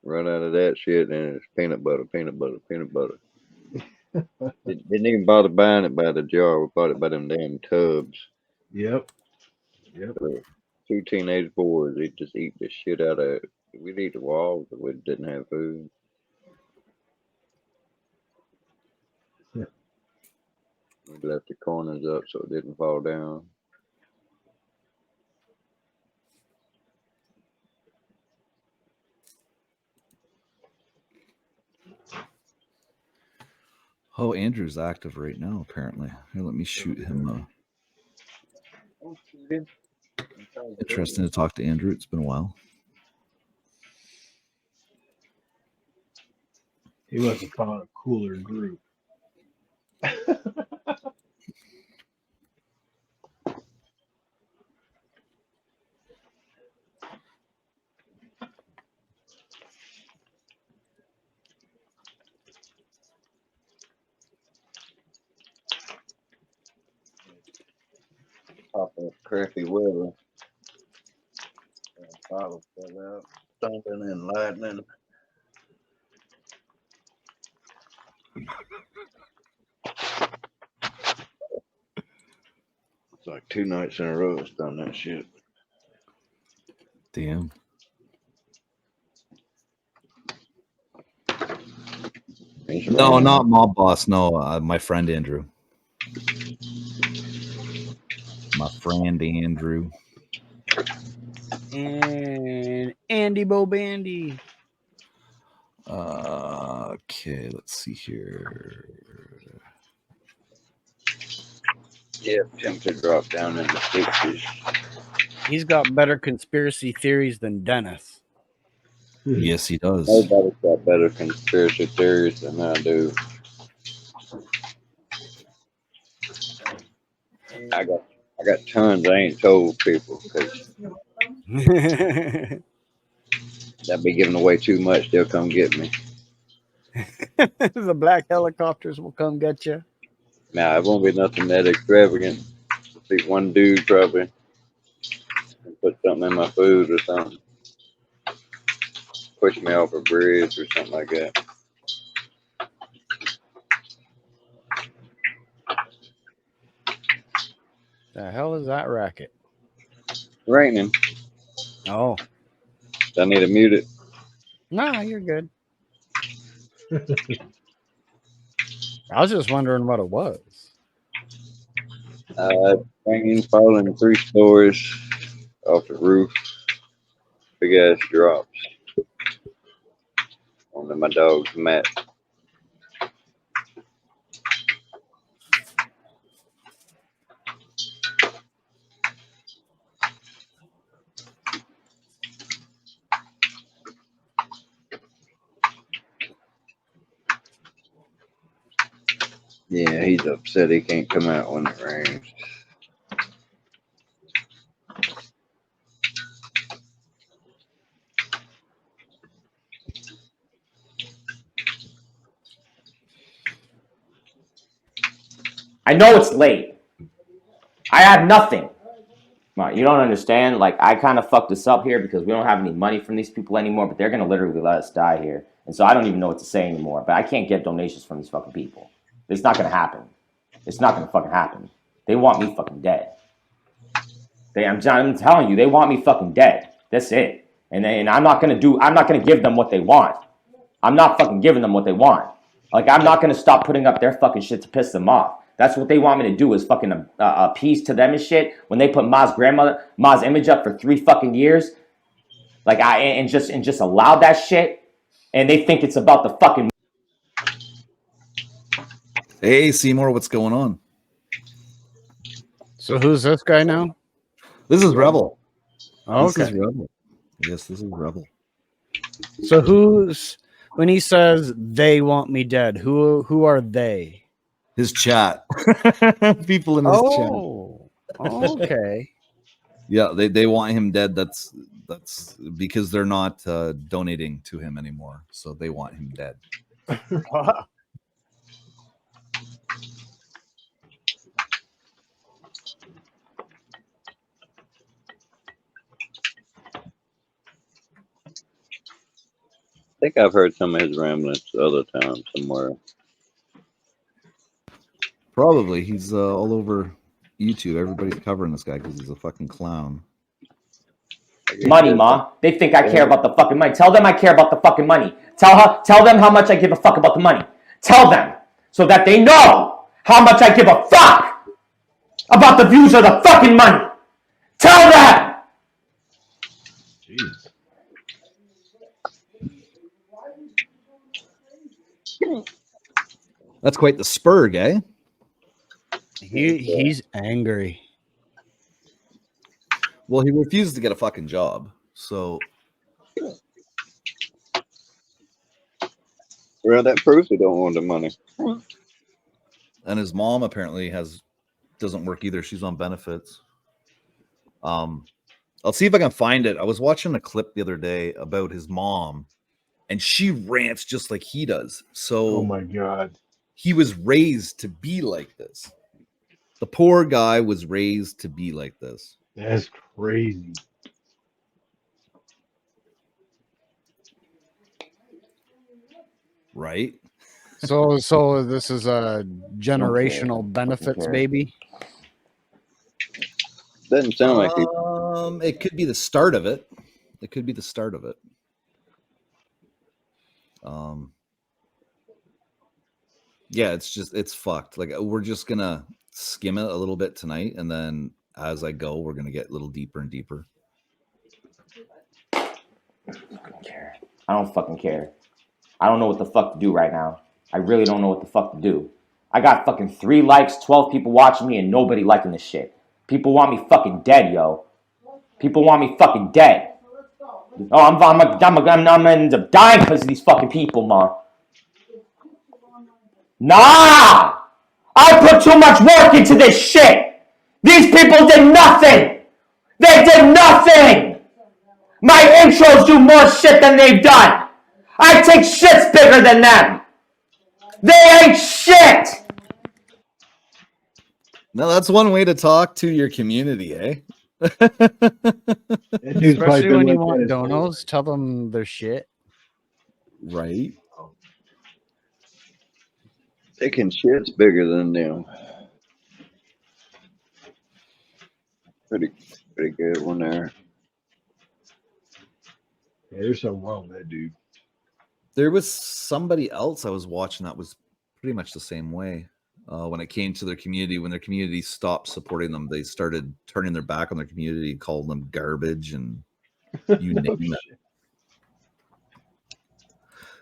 S5: Run out of that shit and it's peanut butter, peanut butter, peanut butter. Didn't even bother buying it by the jar. We bought it by them damn tubs.
S2: Yep. Yep.
S5: Two teenage boys, they just eat the shit out of it. We'd eat the walls if we didn't have food. We left the corners up so it didn't fall down.
S1: Oh, Andrew's active right now, apparently. Here, let me shoot him. Interesting to talk to Andrew. It's been a while.
S2: He must have found a cooler group.
S5: Popping crappy weather. Bottle fell out. Thunder and lightning. It's like 2 nights in a row it's done that shit.
S1: Damn. No, not Mob Boss. No, my friend Andrew. My friend Andrew.
S3: And Andy Bo Bandy.
S1: Okay, let's see here.
S5: Yeah, temperature dropped down in the 60s.
S3: He's got better conspiracy theories than Dennis.
S1: Yes, he does.
S5: Nobody's got better conspiracy theories than I do. I got tons I ain't told people because
S3: The
S5: that'd be giving away too much. They'll come get me.
S3: black helicopters will come get you.
S5: Now it won't be nothing that extravagant. See one dude probably put something in my food or something, push me off a bridge or something like that.
S3: The hell is that racket?
S5: Raining.
S3: Oh,
S5: I need to mute it.
S3: nah, you're good. I was just wondering what it was.
S5: Rain falling 3 stories off the roof. Big ass drops onto my dog's mat. Yeah, he's upset he can't come out when it rains.
S8: I know it's late. I have nothing. Right, you don't understand. Like, I kind of fucked this up here because we don't have any money from these people anymore, but they're going to literally let us die here. And so I don't even know what to say anymore, but I can't get donations from these fucking people. It's not going to happen. It's not going to fucking happen. They want me fucking dead. I'm telling you, they want me fucking dead. That's it. And I'm not going to give them what they want. I'm not fucking giving them what they want. Like, I'm not going to stop putting up their fucking shit to piss them off. That's what they want me to do, is fucking appease to them and shit. When they put Ma's image up for 3 fucking years, like, and just allow that shit, and they think it's about the fucking.
S1: Hey, Seymour, what's going on?
S3: So who's this guy now?
S1: This is Rebel.
S3: Oh,
S1: This is
S3: okay.
S1: Rebel. Yes, this is Rebel.
S3: So who's when he says they want me dead? Who are they?
S1: His chat. People in his chat.
S3: Oh, okay.
S1: Yeah, they want him dead. That's because they're not donating to him anymore, so they want him dead.
S5: I think I've heard some of his ramblings other times somewhere.
S1: Probably he's all over YouTube. Everybody's covering this guy because he's a fucking clown.
S8: Money, Ma. They think I care about the fucking money. Tell them I care about the fucking money. Tell them how much I give a fuck about the money. Tell them so that they know how much I give a fuck about the views of the fucking money. Tell them.
S2: Jeez.
S1: That's quite the spurg, eh?
S3: He's angry.
S1: Well, he refused to get a fucking job, so
S5: Well, that proves he don't want the money.
S1: and his mom apparently doesn't work either. She's on benefits. I'll see if I can find it. I was watching a clip the other day about his mom, and she rants just like he does. So
S2: Oh my God.
S1: he was raised to be like this. The poor guy was raised to be like this.
S2: That's crazy.
S1: Right?
S3: So this is a generational benefits baby.
S5: Doesn't sound like he.
S1: It could be the start of it. It could be the start of it. Yeah, it's fucked. Like, we're just gonna skim it a little bit tonight, and then as I go, we're gonna get a little deeper and deeper.
S8: I don't fucking care. I don't know what the fuck to do right now. I really don't know what the fuck to do. I got fucking 3 likes, 12 people watching me, and nobody liking this shit. People want me fucking dead, yo. People want me fucking dead. Oh, I'm gonna end up dying because of these fucking people, man. Nah! I put too much work into this shit! These people did nothing! They did nothing! My intros do more shit than they've done! I take shits bigger than them! They ain't shit!
S1: Now that's one way to talk to your community, eh?
S2: That dude's probably
S3: Especially
S2: been
S3: when you
S2: like
S3: want
S2: that his whole
S3: donos,
S2: life.
S3: tell them their shit.
S1: Right?
S5: Taking shit's bigger than them. Pretty good one there.
S2: Yeah, there's something wrong with that dude.
S1: There was somebody else I was watching that was pretty much the same way. When it came to their community, when their community stopped supporting them, they started turning their back on their community, calling them garbage, and you
S2: No
S1: name it.
S2: shit.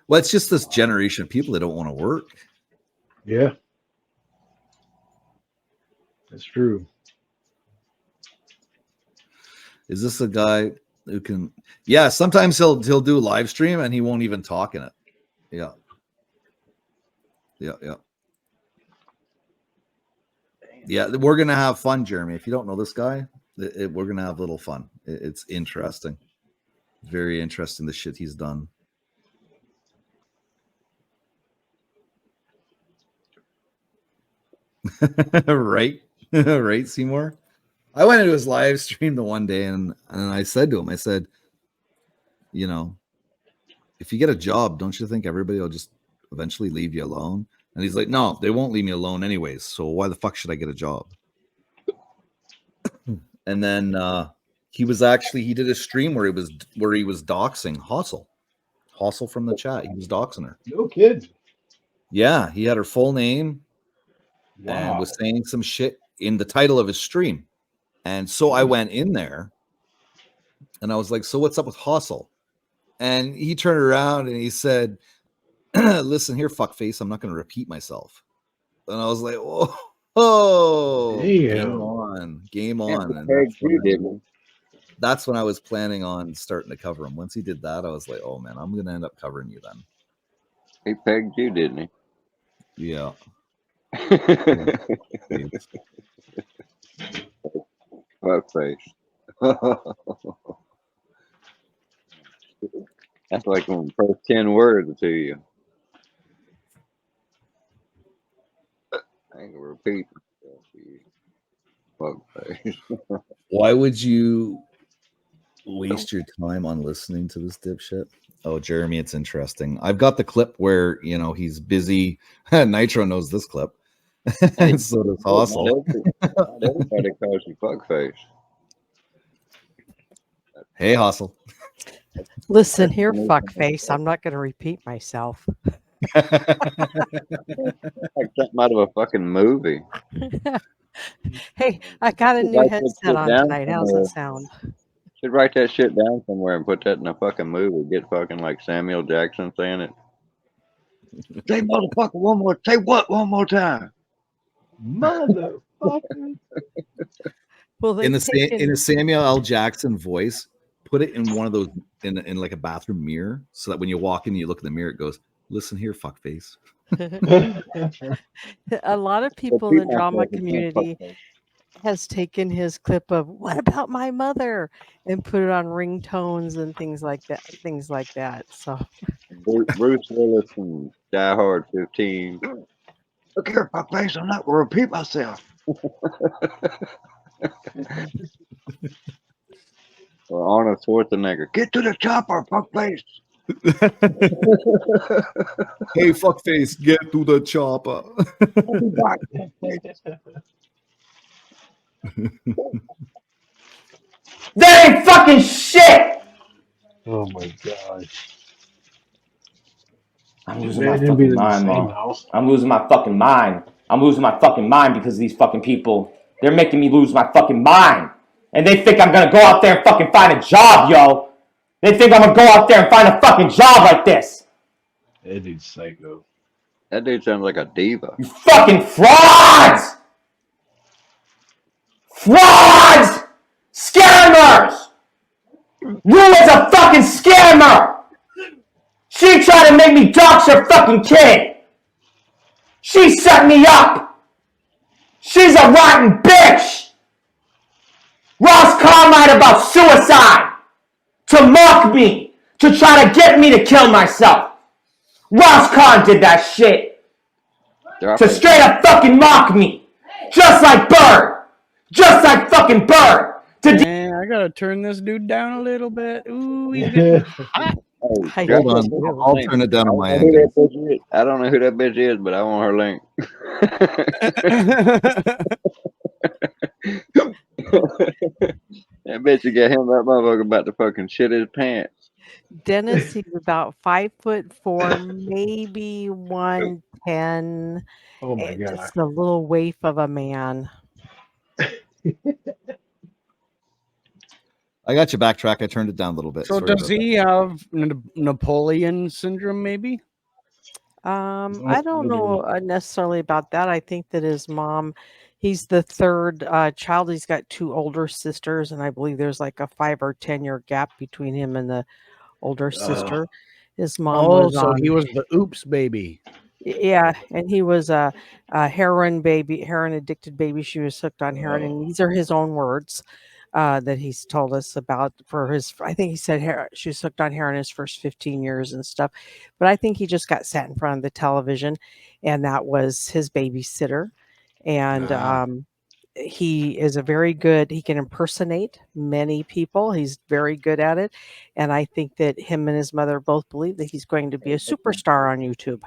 S1: Well, it's just this generation of people that don't want to work.
S2: Yeah. That's true.
S1: Is this a guy who can? Yeah, sometimes he'll do a live stream and he won't even talk in it. Yeah. Yeah, we're gonna have fun, Jeremy. If you don't know this guy, we're gonna have a little fun. It's interesting, very interesting. The shit he's done. Right, right, Seymour. I went into his live stream the one day, and I said to him, I said, you know, if you get a job, don't you think everybody will just eventually leave you alone? And he's like, no, they won't leave me alone anyways. So why the fuck should I get a job? And then he did a stream where he was doxing Hossel from the chat. He was doxing her.
S2: No kidding.
S1: Yeah, he had her full name and
S2: Wow.
S1: was saying some shit in the title of his stream. And so I went in there and I was like, so what's up with Hossel? And he turned around and he said, listen here, fuckface, I'm not going to repeat myself. And I was like, oh, game on. And that's when I was planning on starting to cover him. Once he did that, I was like, oh man, I'm going to end up covering you then.
S5: He pegged you, didn't he?
S1: Yeah.
S5: Fuck face. That's like the first 10 words to you. I ain't gonna repeat myself to you. Fuck face.
S1: Why would you waste your time on listening to this dipshit? Oh, Jeremy, it's interesting. I've got the clip where, you know, he's busy. Nitro knows this clip. And so does Hossel.
S5: Not everybody calls you fuckface.
S1: Hey, Hossel.
S9: Listen here, fuckface. I'm not going to repeat myself.
S5: Like something out of a fucking movie.
S9: Hey, I got a new headset on tonight. How's it sound?
S5: Should write that shit down somewhere and put that in a fucking movie. Get fucking like Samuel Jackson saying it. Say motherfucker one more. Say what one more time?
S2: Motherfucker.
S9: Well,
S1: in a Samuel L. Jackson voice, put it in one of those in like a bathroom mirror, so that when you walk in, you look in the mirror, it goes, "Listen here, fuckface."
S9: A lot of people in the drama community has taken his clip of "What about my mother?" and put it on ringtones and things like that. So
S5: Bruce Willis from Die Hard 15. Look here, fuckface. I'm not gonna repeat myself. Or Arnold Schwarzenegger. Get to the chopper, fuckface.
S1: Hey, fuckface, get to the chopper.
S8: That ain't fucking shit.
S2: Oh my gosh.
S8: I'm losing my fucking mind, Mom. I'm losing my fucking mind. I'm losing my fucking mind because of these fucking people. They're making me lose my fucking mind. And they think I'm gonna go out there and fucking find a job, yo. They think I'm gonna go out there and find a fucking job like this.
S2: That dude's psycho.
S5: That dude sounds like a diva.
S8: You fucking frauds! Frauds! Scammers! You was a fucking scammer! She tried to make me dox her fucking kid! She set me up! She's a rotten bitch! Ross Carmine about suicide! To mock me! To try to get me to kill myself! Ross Carr did that shit! To straight up fucking mock me! Just like Bird! Just like fucking Bird!
S3: Man, I gotta turn this dude down a little bit. Ooh, he's getting hot.
S5: Hey,
S1: Hold on, I'll turn it down on my end.
S5: I don't know who that bitch is, but I want her link. That bitch will get him that motherfucker about to fucking shit his pants.
S9: Dennis, he's about 5'4", maybe 110.
S2: Oh my god.
S9: Just a little waif of a man.
S1: I got you backtrack. I turned it down a little bit.
S3: So
S1: Sorry
S3: does he have Napoleon syndrome, maybe?
S9: I don't know necessarily about that. I think that his mom, he's the third child. He's got two older sisters, and I believe there's like a 5 or 10 year gap between him and the older sister. His mom was
S3: so
S9: on,
S3: he was the oops baby.
S9: yeah, and he was a heroin addicted baby. She was hooked on heroin, and these are his own words that he's told us about. For his, I think he said she was hooked on heroin his first 15 years and stuff. But I think he just got sat in front of the television, and that was his babysitter. and he is a very good. He can impersonate many people. He's very good at it, and I think that him and his mother both believe that he's going to be a superstar on YouTube.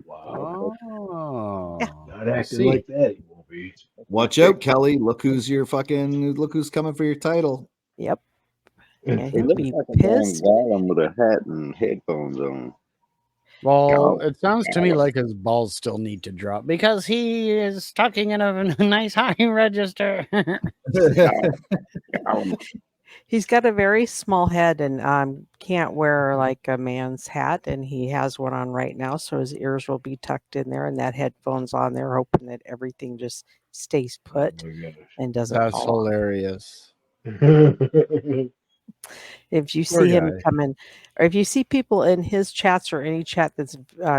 S2: Wow.
S3: Oh,
S2: Not
S1: I
S2: acting
S1: see.
S2: like that, he won't be.
S1: Watch out, Kelly. Look who's coming for your title.
S9: Yep, and
S5: He
S9: he'll
S5: looks
S9: be
S5: like a damn
S9: pissed.
S5: golem with a hat and headphones on.
S3: well, it sounds to me like his balls still need to drop because he is talking in a nice high register.
S9: He's got a very small head and can't wear like a man's hat, and he has one on right now, so his ears will be tucked in there and that headphones on there, hoping that everything just stays put
S2: Oh my
S9: and doesn't
S3: That's
S9: fall off.
S3: hilarious.
S2: gosh.
S9: If you
S3: Poor
S9: see him
S3: guy.
S9: coming, or if you see people in his chats or any chat that's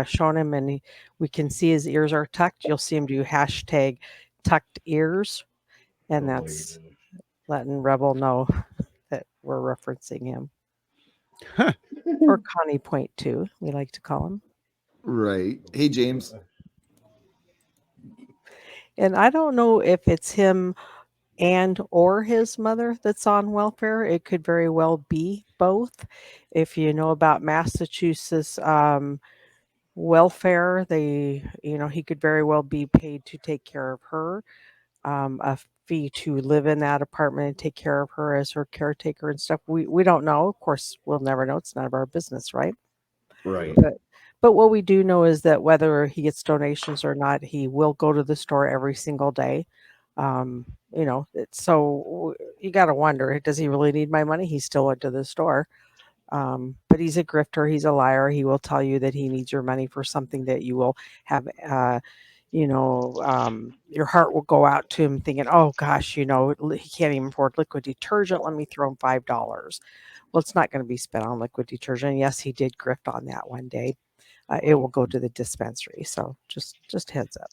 S9: shown him and we can see his ears are tucked, you'll see him do hashtag tucked ears, and
S2: Oh my
S9: that's
S2: gosh.
S9: letting Rebel know that we're referencing him. Or Connie Point 2, we like to call him.
S1: Right. Hey, James.
S9: And I don't know if it's him and or his mother that's on welfare. It could very well be both. If you know about Massachusetts welfare, he could very well be paid to take care of her, a fee to live in that apartment and take care of her as her caretaker and stuff. We don't know. Of course, we'll never know. It's none of our business, right?
S1: Right.
S9: But what we do know is that whether he gets donations or not, he will go to the store every single day. So you got to wonder, does he really need my money? He still went to the store. But he's a grifter. He's a liar. He will tell you that he needs your money for something that you will have, your heart will go out to him thinking, oh gosh, he can't even afford liquid detergent. Let me throw him $5. Well, it's not going to be spent on liquid detergent. Yes, he did grift on that one day. It will go to the dispensary. So just heads up.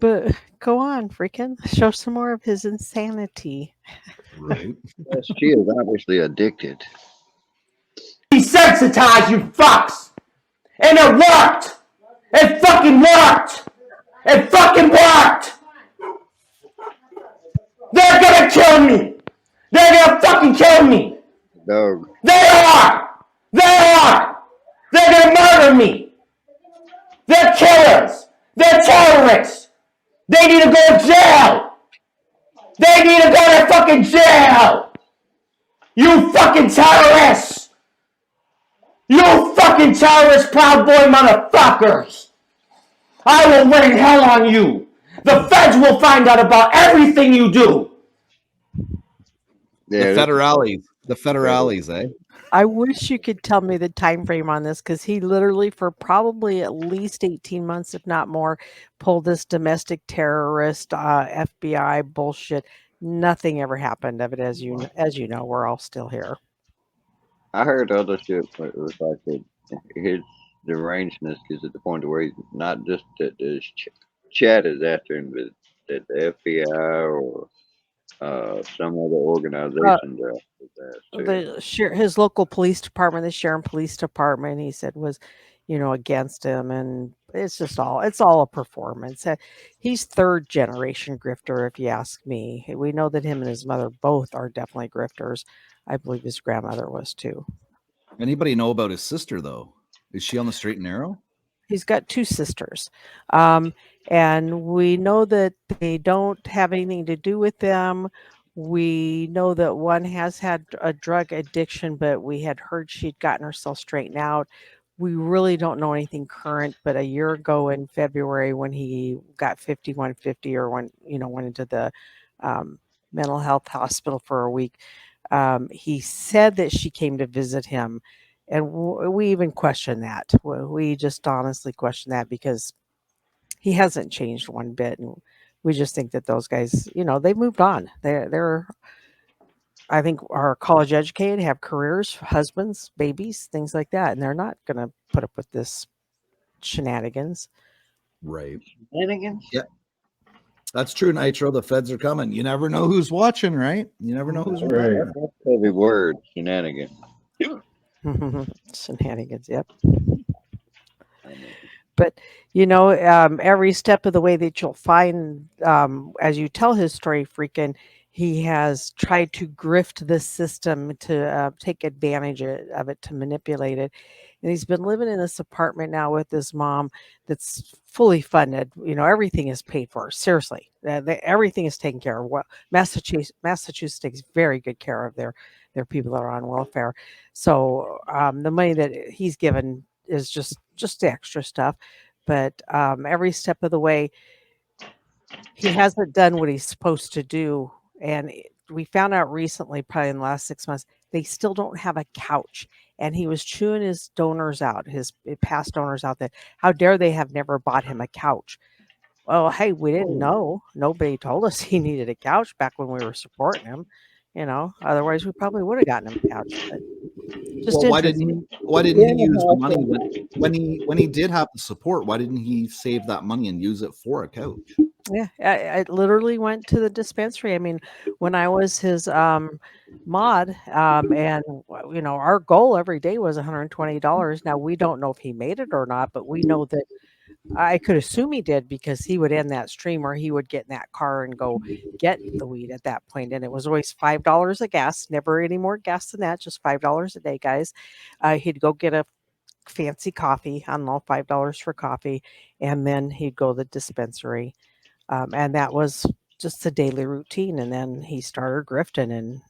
S9: But go on, freaking show some more of his insanity.
S1: Right.
S5: Yes, she is obviously addicted.
S8: Desensitized, you fucks! And it worked! It fucking worked! It fucking worked! They're gonna kill me! They're gonna fucking kill me!
S5: Dog.
S8: They are! They are! They're gonna murder me! They're killers! They're terrorists! They need to go to jail! They need to go to fucking jail! You fucking terrorists! You fucking terrorist Proud Boy motherfuckers! I will rain hell on you! The feds will find out about everything you do!
S5: Yeah,
S1: The federales, eh?
S9: I wish you could tell me the time frame on this, because he literally, for probably at least 18 months, if not more, pulled this domestic terrorist FBI bullshit. Nothing ever happened of it, as you know. We're all still here.
S5: I heard other shit, but it was like that his derangedness is at the point where he's not just that his chat is after him, but that the FBI or some other organizations are after his ass, too.
S9: His local police department, the Sharon Police Department, he said was, against him, and it's all a performance. He's third generation grifter, if you ask me. We know that him and his mother both are definitely grifters. I believe his grandmother was too.
S1: Anybody know about his sister though? Is she on the straight and narrow?
S9: He's got two sisters, and we know that they don't have anything to do with them. We know that one has had a drug addiction, but we had heard she'd gotten herself straightened out. We really don't know anything current, but a year ago in February, when he got 5150, or went into the mental health hospital for a week, he said that she came to visit him. And we even question that. We just honestly question that, because he hasn't changed one bit. And we just think that those guys, they moved on. They're I think, are college educated, have careers, husbands, babies, things like that. And they're not going to put up with this shenanigans.
S1: Right.
S5: Shenanigans?
S1: Yeah. That's true, Nitro. The feds are coming. You never know who's watching, right? You never know who's watching.
S2: Right.
S5: That's a heavy word, shenanigans.
S9: Shenanigans, yep.
S5: I mean,
S9: But every step of the way that you'll find, as you tell his story, freaking, he has tried to grift the system to take advantage of it, to manipulate it. And he's been living in this apartment now with his mom that's fully funded. Everything is paid for. Seriously, everything is taken care of. Well, Massachusetts takes very good care of their people that are on welfare. So the money that he's given is just extra stuff. But every step of the way, he hasn't done what he's supposed to do. And we found out recently, probably in the last 6 months, they still don't have a couch. And he was chewing his donors out, his past donors out, that how dare they have never bought him a couch. Well, hey, we didn't know. Nobody told us he needed a couch back when we were supporting him. Otherwise we probably would have gotten him a couch. But just
S1: Well, why
S9: interesting.
S1: didn't he use the money when he did have the support? Why didn't he save that money and use it for a couch?
S9: Yeah, I literally went to the dispensary. I mean, when I was his mod, and our goal every day was $120. Now we don't know if he made it or not, but we know that I could assume he did, because he would end that stream, or he would get in that car and go get the weed at that point. And it was always $5 a gas, never any more gas than that, just $5 a day, guys. He'd go get a fancy coffee, I don't know, $5 for coffee, and then he'd go to the dispensary. And that was just a daily routine. And then he started grifting and,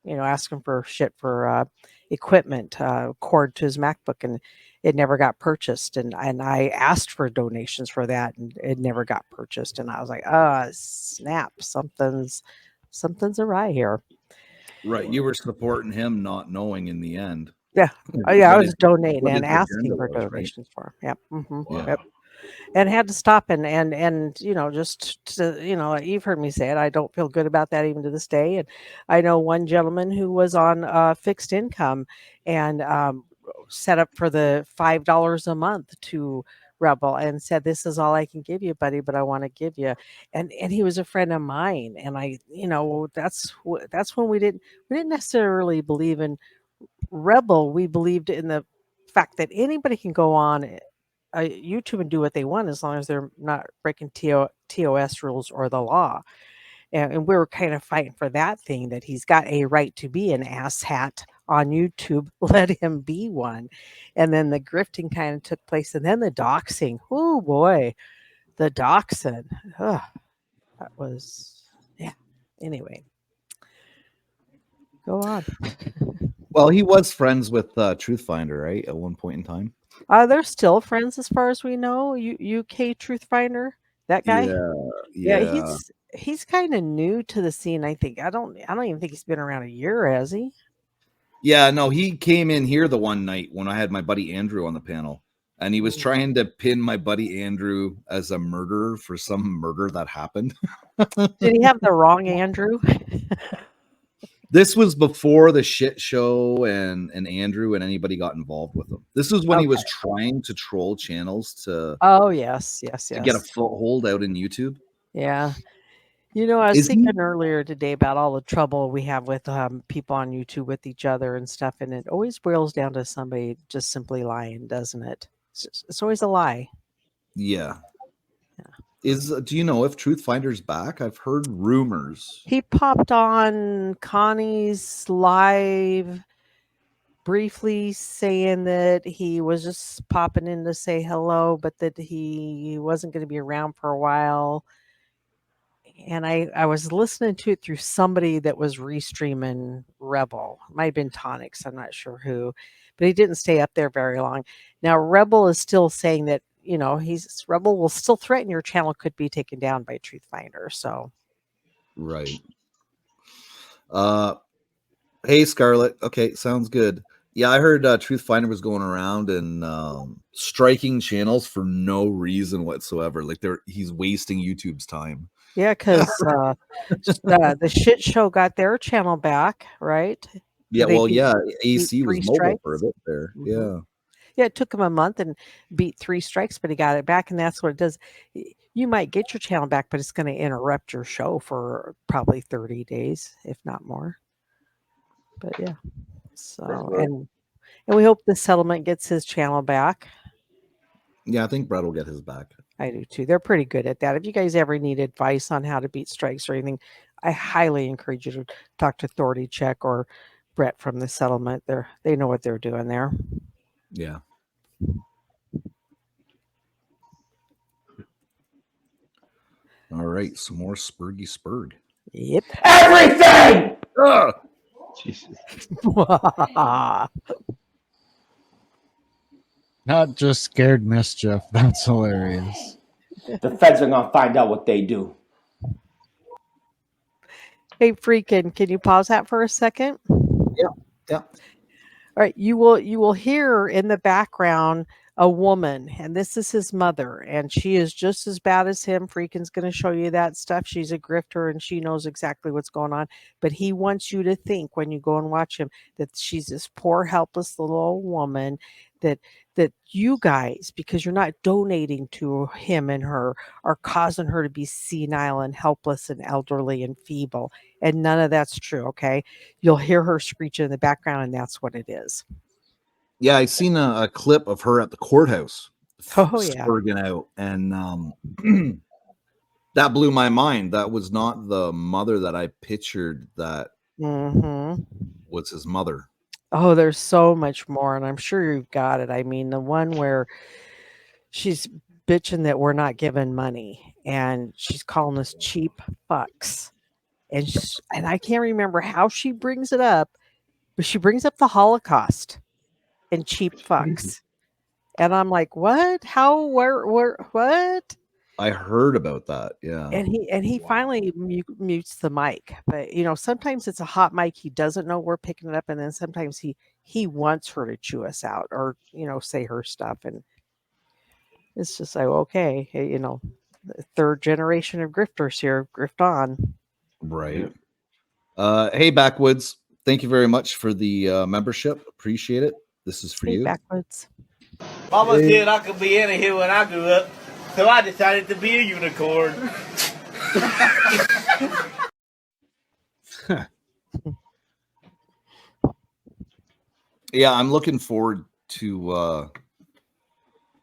S9: asking for shit for equipment, cord to his MacBook, and it never got purchased. And I asked for donations for that, and it never got purchased. And I was like, snap, something's awry here.
S1: Right, you were supporting him, not knowing in the end.
S9: Yeah, I
S1: what
S9: was donating
S1: what
S9: and
S1: his
S9: asking
S1: agenda
S9: for
S1: was, right?
S9: donations for him. Yep.
S1: Yeah.
S9: Yep. And had to stop and just to, you've heard me say it, I don't feel good about that even to this day. And I know one gentleman who was on fixed income and set up for the $5 a month to Rebel, and said, "This is all I can give you, buddy, but I want to give you." And he was a friend of mine, and that's when we didn't necessarily believe in Rebel. We believed in the fact that anybody can go on YouTube and do what they want, as long as they're not breaking TOS rules or the law. And we were kind of fighting for that thing, that he's got a right to be an asshat on YouTube. Let him be one. And then the grifting kind of took place, and then the doxing. Oh boy, the doxing. Ugh, that was, yeah. Anyway, go on.
S1: Well, he was friends with Truthfinder, right? At one point in time.
S9: They're still friends as far as we know. UK Truthfinder, that guy. Yeah,
S1: Yeah.
S9: he's kind of new to the scene, I think. I don't even think he's been around a year, has he?
S1: Yeah, no, he came in here the one night when I had my buddy Andrew on the panel, and he was trying to pin my buddy Andrew as a murderer for some murder that happened.
S9: Did he have the wrong Andrew?
S1: This was before the shit show and Andrew and anybody got involved with him. This is when he was trying to troll channels to
S9: Oh, yes.
S1: to get a foothold out in YouTube.
S9: Yeah. I was
S1: Is he-
S9: thinking earlier today about all the trouble we have with people on YouTube with each other and stuff, and it always boils down to somebody just simply lying, doesn't it? It's always a lie.
S1: Yeah. Do you know if Truthfinder's back? I've heard rumors.
S9: He popped on Connie's live briefly, saying that he was just popping in to say hello, but that he wasn't going to be around for a while. And I was listening to it through somebody that was restreaming Rebel. It might have been Tonics, I'm not sure who, but he didn't stay up there very long. Now Rebel is still saying that Rebel will still threaten your channel could be taken down by Truthfinder. So
S1: Right. Hey Scarlett. Okay, sounds good. Yeah, I heard Truthfinder was going around and striking channels for no reason whatsoever. Like he's wasting YouTube's time.
S9: yeah, because the shit show got their channel back, right?
S1: Yeah,
S9: They
S1: well,
S9: beat
S1: yeah, AC was
S9: 3
S1: mobile for a
S9: strikes.
S1: bit there.
S9: Mhm.
S1: Yeah.
S9: Yeah, it took him a month and beat 3 strikes, but he got it back, and that's what it does. You might get your channel back, but it's going to interrupt your show for probably 30 days, if not more. But yeah, so
S5: right.
S9: and we hope the settlement gets his channel back.
S1: Yeah, I think Brett will get his back.
S9: I do too. They're pretty good at that. If you guys ever need advice on how to beat strikes or anything, I highly encourage you to talk to Authority Check or Brett from the settlement. They know what they're doing there.
S1: Yeah. All right, some more Spurgy Spurg.
S9: Yep.
S8: Everything!
S1: Ugh!
S2: Jesus.
S3: Not just scared mischief. That's hilarious.
S8: The feds are going to find out what they do.
S9: Hey, Freakin', can you pause that for a second?
S1: Yeah.
S9: All right, you will hear in the background a woman, and this is his mother, and she is just as bad as him. Freakin's going to show you that stuff. She's a grifter, and she knows exactly what's going on. But he wants you to think when you go and watch him that she's this poor, helpless little old woman that you guys, because you're not donating to him and her, are causing her to be senile and helpless and elderly and feeble. And none of that's true, okay? You'll hear her screeching in the background, and that's what it is.
S1: Yeah, I seen a clip of her at the courthouse.
S9: Oh, yeah.
S1: Spurging out, and that blew my mind. That was not the mother that I pictured that
S9: Mm-hmm.
S1: was his mother.
S9: Oh, there's so much more, and I'm sure you've got it. I mean, the one where she's bitching that we're not giving money, and she's calling us cheap fucks. And I can't remember how she brings it up, but she brings up the Holocaust and cheap fucks. And I'm like, what? How? Where? What?
S1: I heard about that. Yeah.
S9: And he finally mutes the mic. But sometimes it's a hot mic. He doesn't know we're picking it up, and then sometimes he wants her to chew us out or say her stuff, and it's just like, okay, hey, third generation of grifters here. Grift on.
S1: Right. Hey, Backwoods. Thank you very much for the membership. Appreciate it. This is for
S9: Hey,
S1: you.
S9: Backwoods.
S4: Mama said I could be anything when I grew up, so I decided to be a unicorn.
S1: Yeah, I'm looking forward to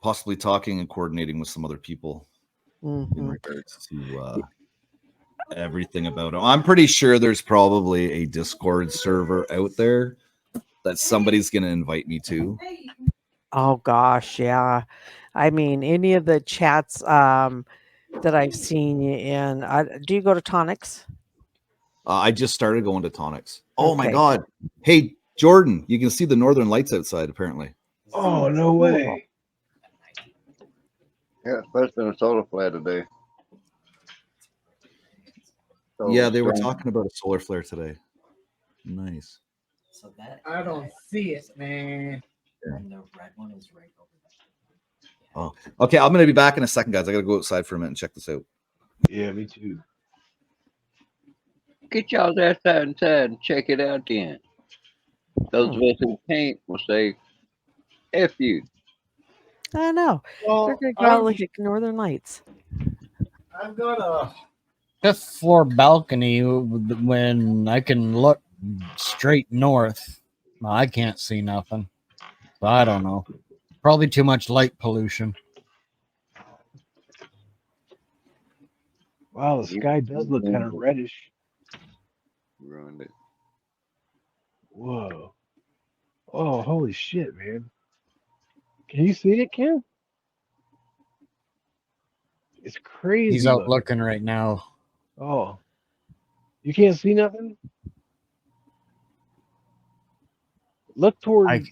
S1: possibly talking and coordinating with some other people in regards to everything about it. I'm pretty sure there's probably a Discord server out there that somebody's going to invite me to.
S9: Oh gosh, yeah. I mean, any of the chats that I've seen you in. Do you go to Tonics?
S1: I just started going to Tonics. Oh my
S9: Okay.
S1: God. Hey, Jordan, you can see the northern lights outside, apparently.
S2: Oh, no way.
S5: Yeah, it's supposed to be a solar flare today.
S1: Yeah, they were talking about a solar flare today. Nice.
S10: So that I don't see it, man. And the red one is right over there.
S1: Oh, okay. I'm going to be back in a second, guys. I got to go outside for a minute and check this out.
S2: Yeah, me too.
S5: Get y'all's ass out inside and check it out then. Those of us who can't will say, F you.
S9: I know.
S10: Well,
S9: They're going to go out and look at Northern Lights.
S10: I've got a
S3: Fifth floor balcony when I can look straight north. Well, I can't see nothing. So I don't know. Probably too much light pollution.
S2: Wow, the sky does look kind of reddish.
S5: Ruined it.
S2: Whoa. Oh, holy shit, man. Can you see it, Kim? It's crazy.
S3: He's out looking right now.
S2: Oh. You can't see nothing? Look toward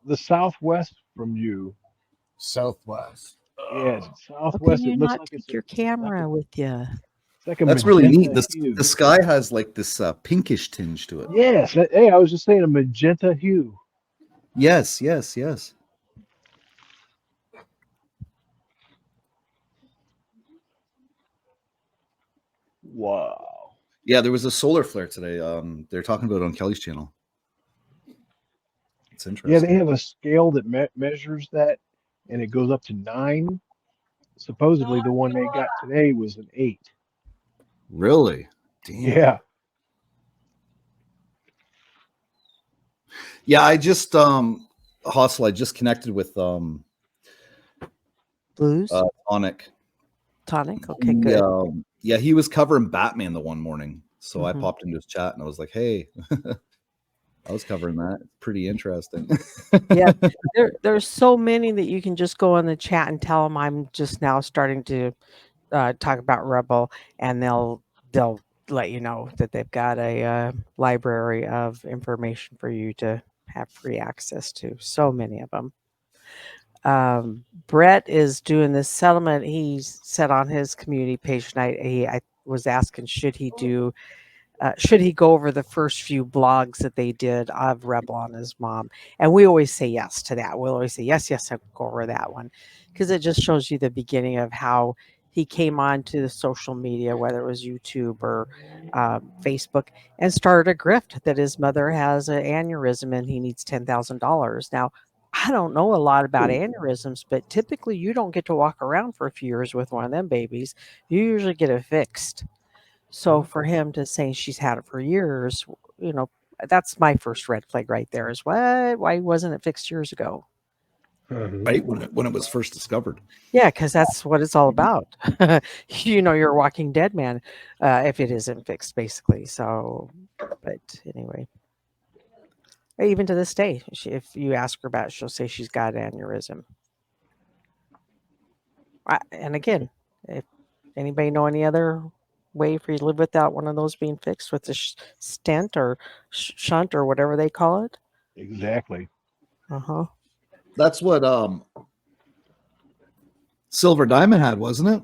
S2: the southwest from you.
S3: Southwest.
S2: Yeah,
S9: How
S2: southwest.
S9: can you
S2: It looks
S9: not
S2: like
S9: take
S2: it's
S9: your camera with you?
S2: it's like a
S1: That's really neat.
S2: magenta hue.
S1: The sky has like this pinkish tinge to it.
S2: Yes. Hey, I was just saying a magenta hue.
S1: Yes, yes, yes.
S2: Wow.
S1: Yeah, there was a solar flare today. They're talking about it on Kelly's channel. It's interesting.
S2: Yeah, they have a scale that measures that, and it goes up to 9. Supposedly, the one they got today was an 8.
S1: Really? Damn.
S2: Yeah.
S1: Yeah, I just Hostel, I just connected with
S9: Blues?
S1: Tonic.
S9: Tonic? Okay, good.
S1: Yeah, he was covering Batman the one morning. So I
S9: Mhm.
S1: popped into his chat and I was like, hey, I was covering that. Pretty interesting.
S9: Yeah, there's so many that you can just go in the chat and tell them I'm just now starting to talk about Rebel, and they'll let you know that they've got a library of information for you to have free access to. So many of them. Brett is doing this settlement. He said on his community page tonight. I was asking, should he go over the first few blogs that they did of Rebel on his mom? And we always say yes to that. We'll always say yes, I'll go over that one, because it just shows you the beginning of how he came onto the social media, whether it was YouTube or Facebook, and started a grift that his mother has an aneurysm and he needs $10,000. Now, I don't know a lot about aneurysms, but typically you don't get to walk around for a few years with one of them babies. You usually get it fixed. So for him to say she's had it for years, that's my first red flag right there. Is what? Why wasn't it fixed years ago?
S1: Right when it was first discovered.
S9: Yeah, because that's what it's all about. You're a Walking Dead man if it isn't fixed, basically. So, but anyway, even to this day, if you ask her about it, she'll say she's got an aneurysm. And again, if anybody know any other way for you to live without one of those being fixed with a stent or shunt or whatever they call it?
S2: Exactly.
S9: Uh-huh.
S1: That's what Silver Diamond had, wasn't it?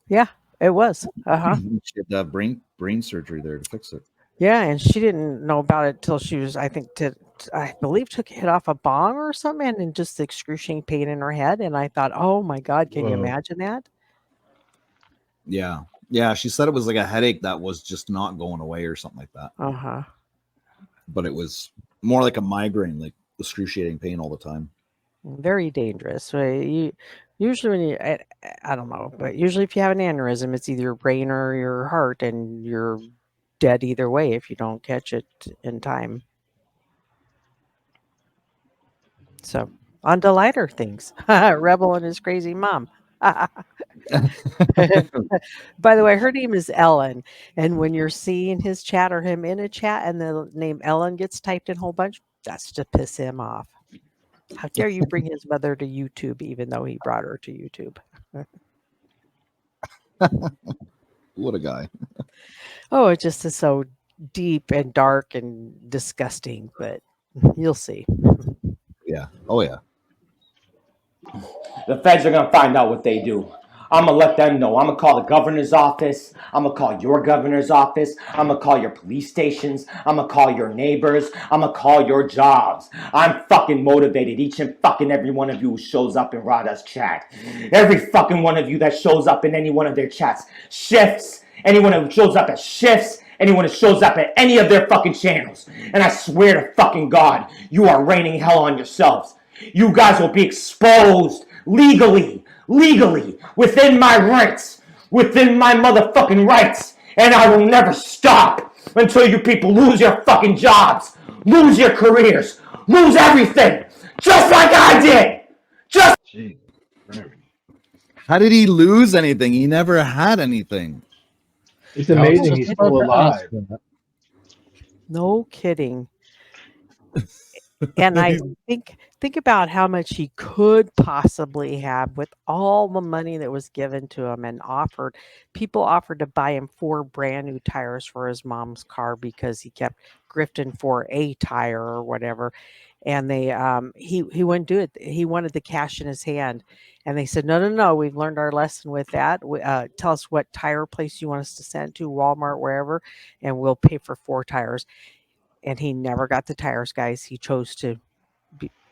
S9: Yeah, it was. Uh-huh.
S1: She had to have brain surgery there to fix it.
S9: Yeah, and she didn't know about it till she was, I believe, took a hit off a bong or something, and just excruciating pain in her head. And I thought, oh my God, can you imagine that?
S1: Yeah. Yeah, she said it was like a headache that was just not going away or something like that.
S9: Uh-huh.
S1: But it was more like a migraine, like excruciating pain all the time.
S9: Very dangerous. So usually when you, I don't know, but usually if you have an aneurysm, it's either your brain or your heart, and you're dead either way if you don't catch it in time. So on to lighter things. Rebel and his crazy mom. By the way, her name is Ellen, and when you're seeing his chat or him in a chat and the name Ellen gets typed in a whole bunch, that's to piss him off. How dare you bring his mother to YouTube, even though he brought her to YouTube?
S1: What a guy.
S9: Oh, it just is so deep and dark and disgusting, but you'll see.
S1: Yeah. Oh, yeah.
S8: The feds are gonna find out what they do. I'm gonna let them know. I'm gonna call the governor's office. I'm gonna call your governor's office. I'm gonna call your police stations. I'm gonna call your neighbors. I'm gonna call your jobs. I'm fucking motivated. Each and fucking every one of you who shows up in Rada's chat. Every fucking one of you that shows up in any one of their chats. Shifts. Anyone who shows up at shifts. Anyone who shows up at any of their fucking channels. And I swear to fucking God, you are raining hell on yourselves. You guys will be exposed legally, within my rights, within my motherfucking rights, and I will never stop until you people lose your fucking jobs, lose your careers, lose everything, just like I did. Just.
S1: How did he lose anything? He never had anything.
S2: It's amazing he's still alive.
S9: No kidding. And I think about how much he could possibly have with all the money that was given to him and offered. People offered to buy him 4 brand new tires for his mom's car because he kept grifting for a tire or whatever. And they he wouldn't do it. He wanted the cash in his hand. And they said, no, we've learned our lesson with that. Tell us what tire place you want us to send to, Walmart, wherever, and we'll pay for 4 tires. And he never got the tires, guys. He chose to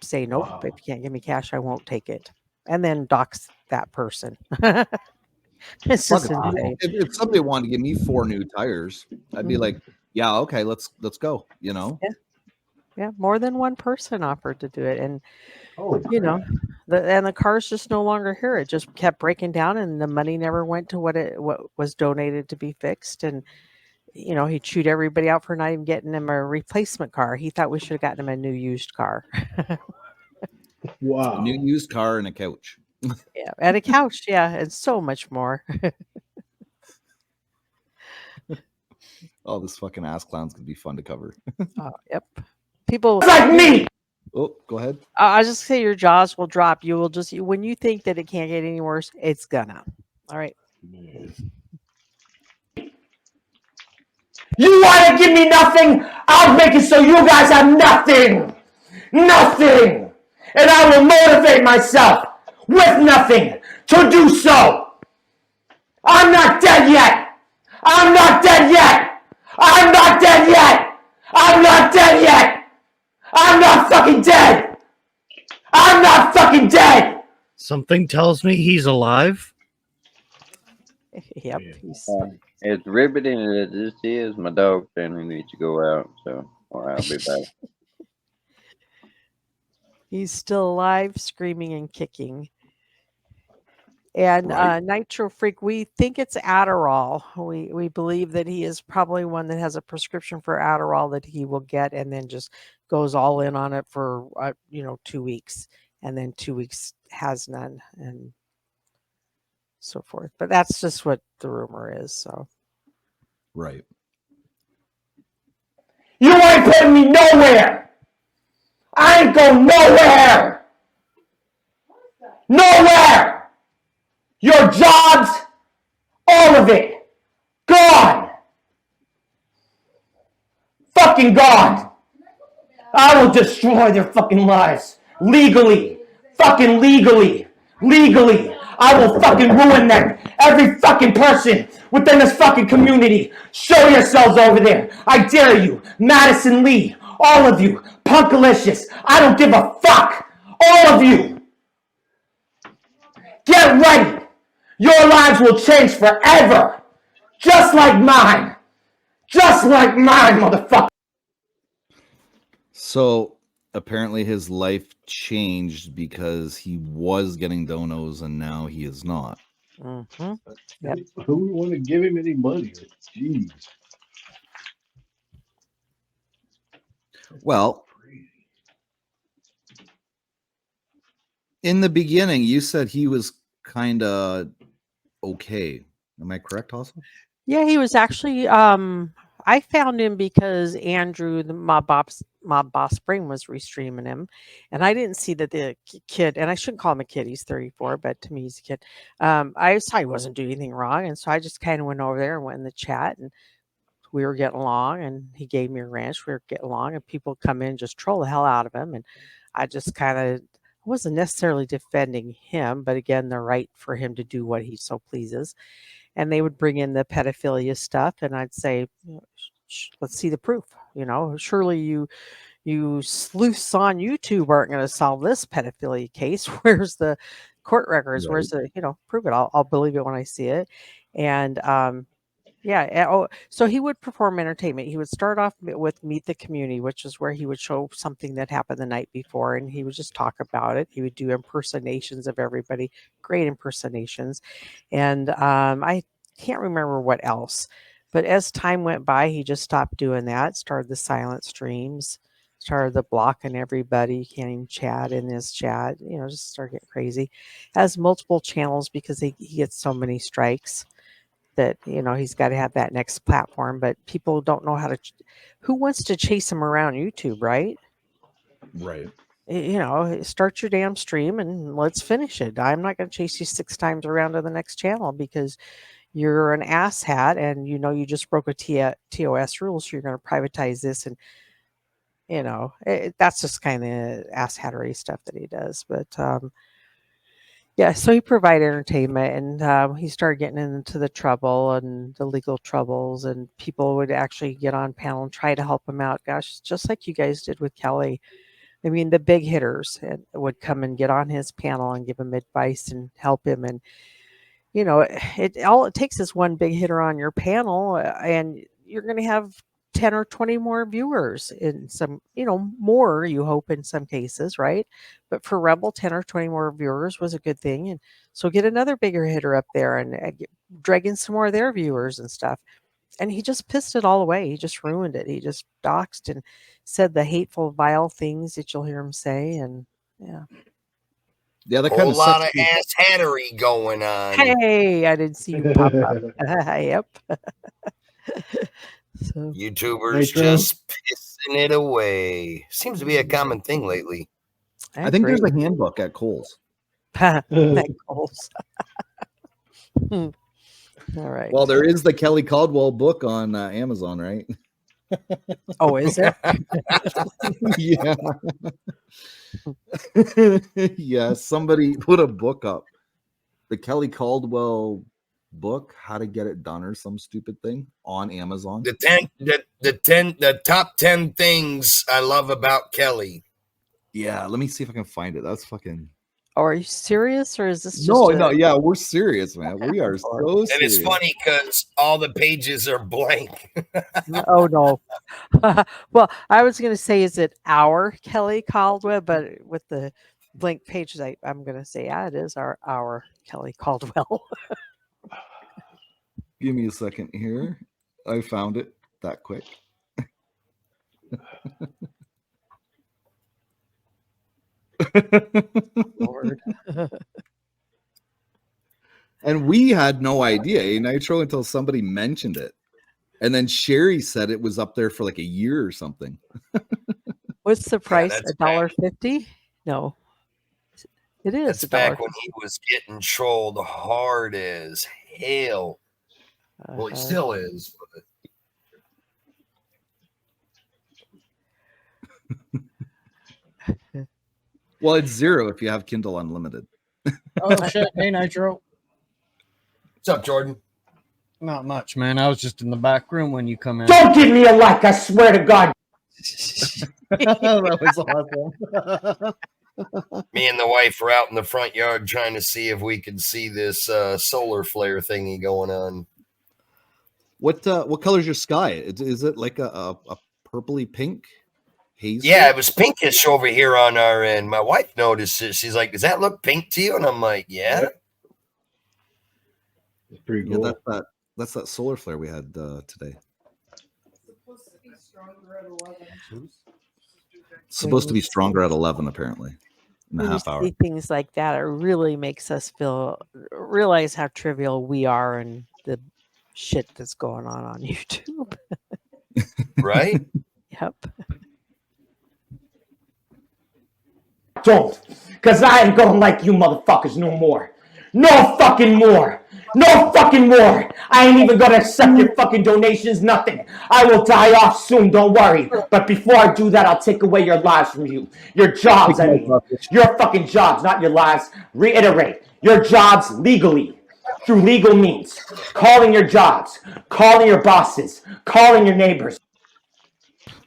S9: say, nope, if you can't give me cash, I won't take it. And then dox that person. It's just insane.
S1: If somebody wanted to give me 4 new tires, I'd be like, yeah, okay, let's go, you know?
S9: Yeah, more than one person offered to do it. And, the car's just no longer here. It just kept breaking down, and the money never went to what was donated to be fixed. And, he chewed everybody out for not even getting him a replacement car. He thought we should have gotten him a new used car.
S2: Wow.
S1: A new used car and a couch.
S9: Yeah, and a couch, yeah, and so much more.
S1: Oh, this fucking ass clown's gonna be fun to cover.
S9: Oh, yep. People
S8: Like me.
S1: Oh, go ahead.
S9: I just say your jaws will drop. You will just when you think that it can't get any worse, it's gonna. All right.
S8: You want to give me nothing? I'll make it so you guys have nothing. Nothing. And I will motivate myself with nothing to do so. I'm not dead yet. I'm not dead yet. I'm not dead yet. I'm not dead yet. I'm not fucking dead. I'm not fucking dead.
S3: Something tells me he's alive.
S9: Yep. He's
S5: As riveting as this is, my dog saying he needs to go out, so I'll be back.
S9: he's still alive, screaming and kicking. And
S1: Right.
S9: Nitro Freak, we think it's Adderall. We believe that he is probably one that has a prescription for Adderall that he will get, and then just goes all in on it for 2 weeks, and then 2 weeks has none, and so forth. But that's just what the rumor is. So
S1: Right.
S8: You ain't putting me nowhere. I ain't going nowhere. Nowhere. Your jobs, all of it, gone. Fucking gone. I will destroy their fucking lives. Legally. Fucking legally. Legally. I will fucking ruin them. Every fucking person within this fucking community. Show yourselves over there. I dare you. Madison Lee. All of you. Punkalicious. I don't give a fuck. All of you. Get ready. Your lives will change forever. Just like mine. Just like mine, motherfucker.
S1: So apparently his life changed because he was getting donos and now he is not.
S9: mm-hmm. Yep.
S2: Who would want to give him any money? Jeez.
S1: Well, in the beginning, you said he was kind of okay. Am I correct, also?
S9: Yeah, he was actually. I found him because Andrew, the mob boss Spring, was restreaming him, and I didn't see that the kid. And I shouldn't call him a kid; he's 34, but to me, he's a kid. I saw he wasn't doing anything wrong, and so I just kind of went over there and went in the chat, and we were getting along, and he gave me a ranch. We were getting along, and people come in and just troll the hell out of him, and I just kind of wasn't necessarily defending him, but again, the right for him to do what he so pleases. And they would bring in the pedophilia stuff, and I'd say, let's see the proof. Surely you sleuths on YouTube aren't going to solve this pedophilia case. Where's the court records?
S1: Right.
S9: Where's the prove it? I'll believe it when I see it. And so he would perform entertainment. He would start off with Meet the Community, which is where he would show something that happened the night before, and he would just talk about it. He would do impersonations of everybody, great impersonations. And I can't remember what else. But as time went by, he just stopped doing that, started the silent streams, started the blocking everybody. You can't even chat in his chat, just start getting crazy. Has multiple channels because he gets so many strikes that he's got to have that next platform, but people don't know how to who wants to chase him around YouTube, right?
S1: Right.
S9: Start your damn stream and let's finish it. I'm not going to chase you 6 times around to the next channel because you're an asshat and you just broke a TOS rule, so you're going to privatize this, and that's just kind of asshattery stuff that he does. But yeah, so he provided entertainment, and he started getting into the trouble and the legal troubles, and people would actually get on panel and try to help him out. Gosh, just like you guys did with Kelly. I mean, the big hitters would come and get on his panel and give him advice and help him. And all it takes is one big hitter on your panel, and you're going to have 10 or 20 more viewers in some, more, you hope, in some cases, right? But for Rebel, 10 or 20 more viewers was a good thing. And so get another bigger hitter up there and drag in some more of their viewers and stuff. And he just pissed it all away. He just ruined it. He just doxed and said the hateful, vile things that you'll hear him say. And yeah.
S1: Yeah, that
S11: Whole
S1: kind of
S11: lot
S1: sucks.
S11: of ass hattery going on.
S9: Hey, I didn't see you pop up. Yep. So,
S11: YouTubers
S10: Nitro.
S11: just pissing it away. Seems to be a common thing lately.
S1: I think there's a handbook at Kohl's.
S9: That goals. All right.
S1: Well, there is the Kelly Caldwell book on Amazon, right?
S9: Oh, is there?
S1: Yeah. Yeah, somebody put a book up. The Kelly Caldwell book, How to Get It Done or some stupid thing on Amazon.
S11: The top 10 things I love about Kelly.
S1: Yeah, let me see if I can find it. That's fucking...
S9: Oh, are you serious, or is this just
S1: No, yeah, we're serious, man. We are so serious.
S11: And it's funny because all the pages are blank.
S9: Oh no. Well, I was going to say, is it our Kelly Caldwell? But with the blank pages, I'm going to say, yeah, it is our Kelly Caldwell.
S1: Give me a second here. I found it that quick.
S9: Lord.
S1: And we had no idea, Nitro, until somebody mentioned it. And then Sherry said it was up there for like a year or something.
S9: What's the price?
S11: that's
S9: $1.50? No. It is
S11: That's back when he was getting trolled hard as hell. Well, he still is. But...
S1: Well, it's $0 if you have Kindle Unlimited.
S3: Oh, shit. Hey, Nitro.
S11: What's up, Jordan?
S3: Not much, man. I was just in the back room when you come in.
S8: Don't give me a like, I swear to God.
S1: That was awesome.
S11: Me and the wife were out in the front yard trying to see if we could see this solar flare thingy going on.
S1: What color is your sky? Is it like a purpley pink? Hazel?
S11: Yeah, it was pinkish over here on our end. My wife noticed it. She's like, "Does that look pink to you?" And I'm like, "Yeah."
S2: It's pretty cool.
S1: Yeah, that's that solar flare we had today. Supposed to be stronger at 11, apparently, in a
S9: when
S1: half
S9: you
S1: hour.
S9: see things like that, it really makes us realize how trivial we are and the shit that's going on YouTube.
S11: Right?
S9: Yep.
S8: Don't, because I ain't going like you motherfuckers no more. No fucking more. No fucking more. I ain't even gonna accept your fucking donations, nothing. I will die off soon, don't worry. But before I do that, I'll take away your lives from you. Your jobs, I mean. Your fucking jobs, not your lives. Reiterate, your jobs legally. Through legal means. Calling your jobs. Calling your bosses. Calling your neighbors.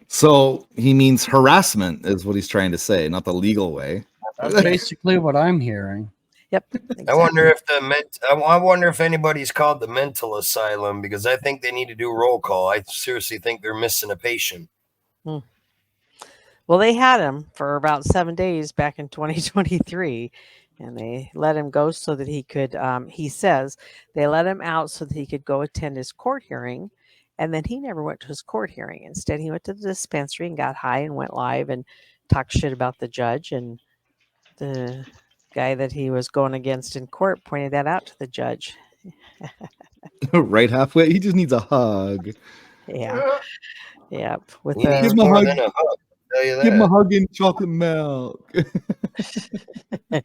S1: So he means harassment is what he's trying to say, not the legal way.
S3: That's basically what I'm hearing.
S9: Yep. Exactly.
S11: I wonder if anybody's called the mental asylum, because I think they need to do roll call. I seriously think they're missing a patient.
S9: Well, they had him for about 7 days back in 2023, and they let him go so that he could, he says, they let him out so that he could go attend his court hearing. And then he never went to his court hearing. Instead, he went to the dispensary and got high and went live and talked shit about the judge. And the guy that he was going against in court pointed that out to the judge.
S1: Right halfway, he just needs a hug.
S9: Yeah. Yep. With
S11: He needs
S1: Give him a
S11: more
S1: hug.
S11: than a hug. I'll tell you
S1: Give him a
S11: that.
S1: hug and chocolate milk.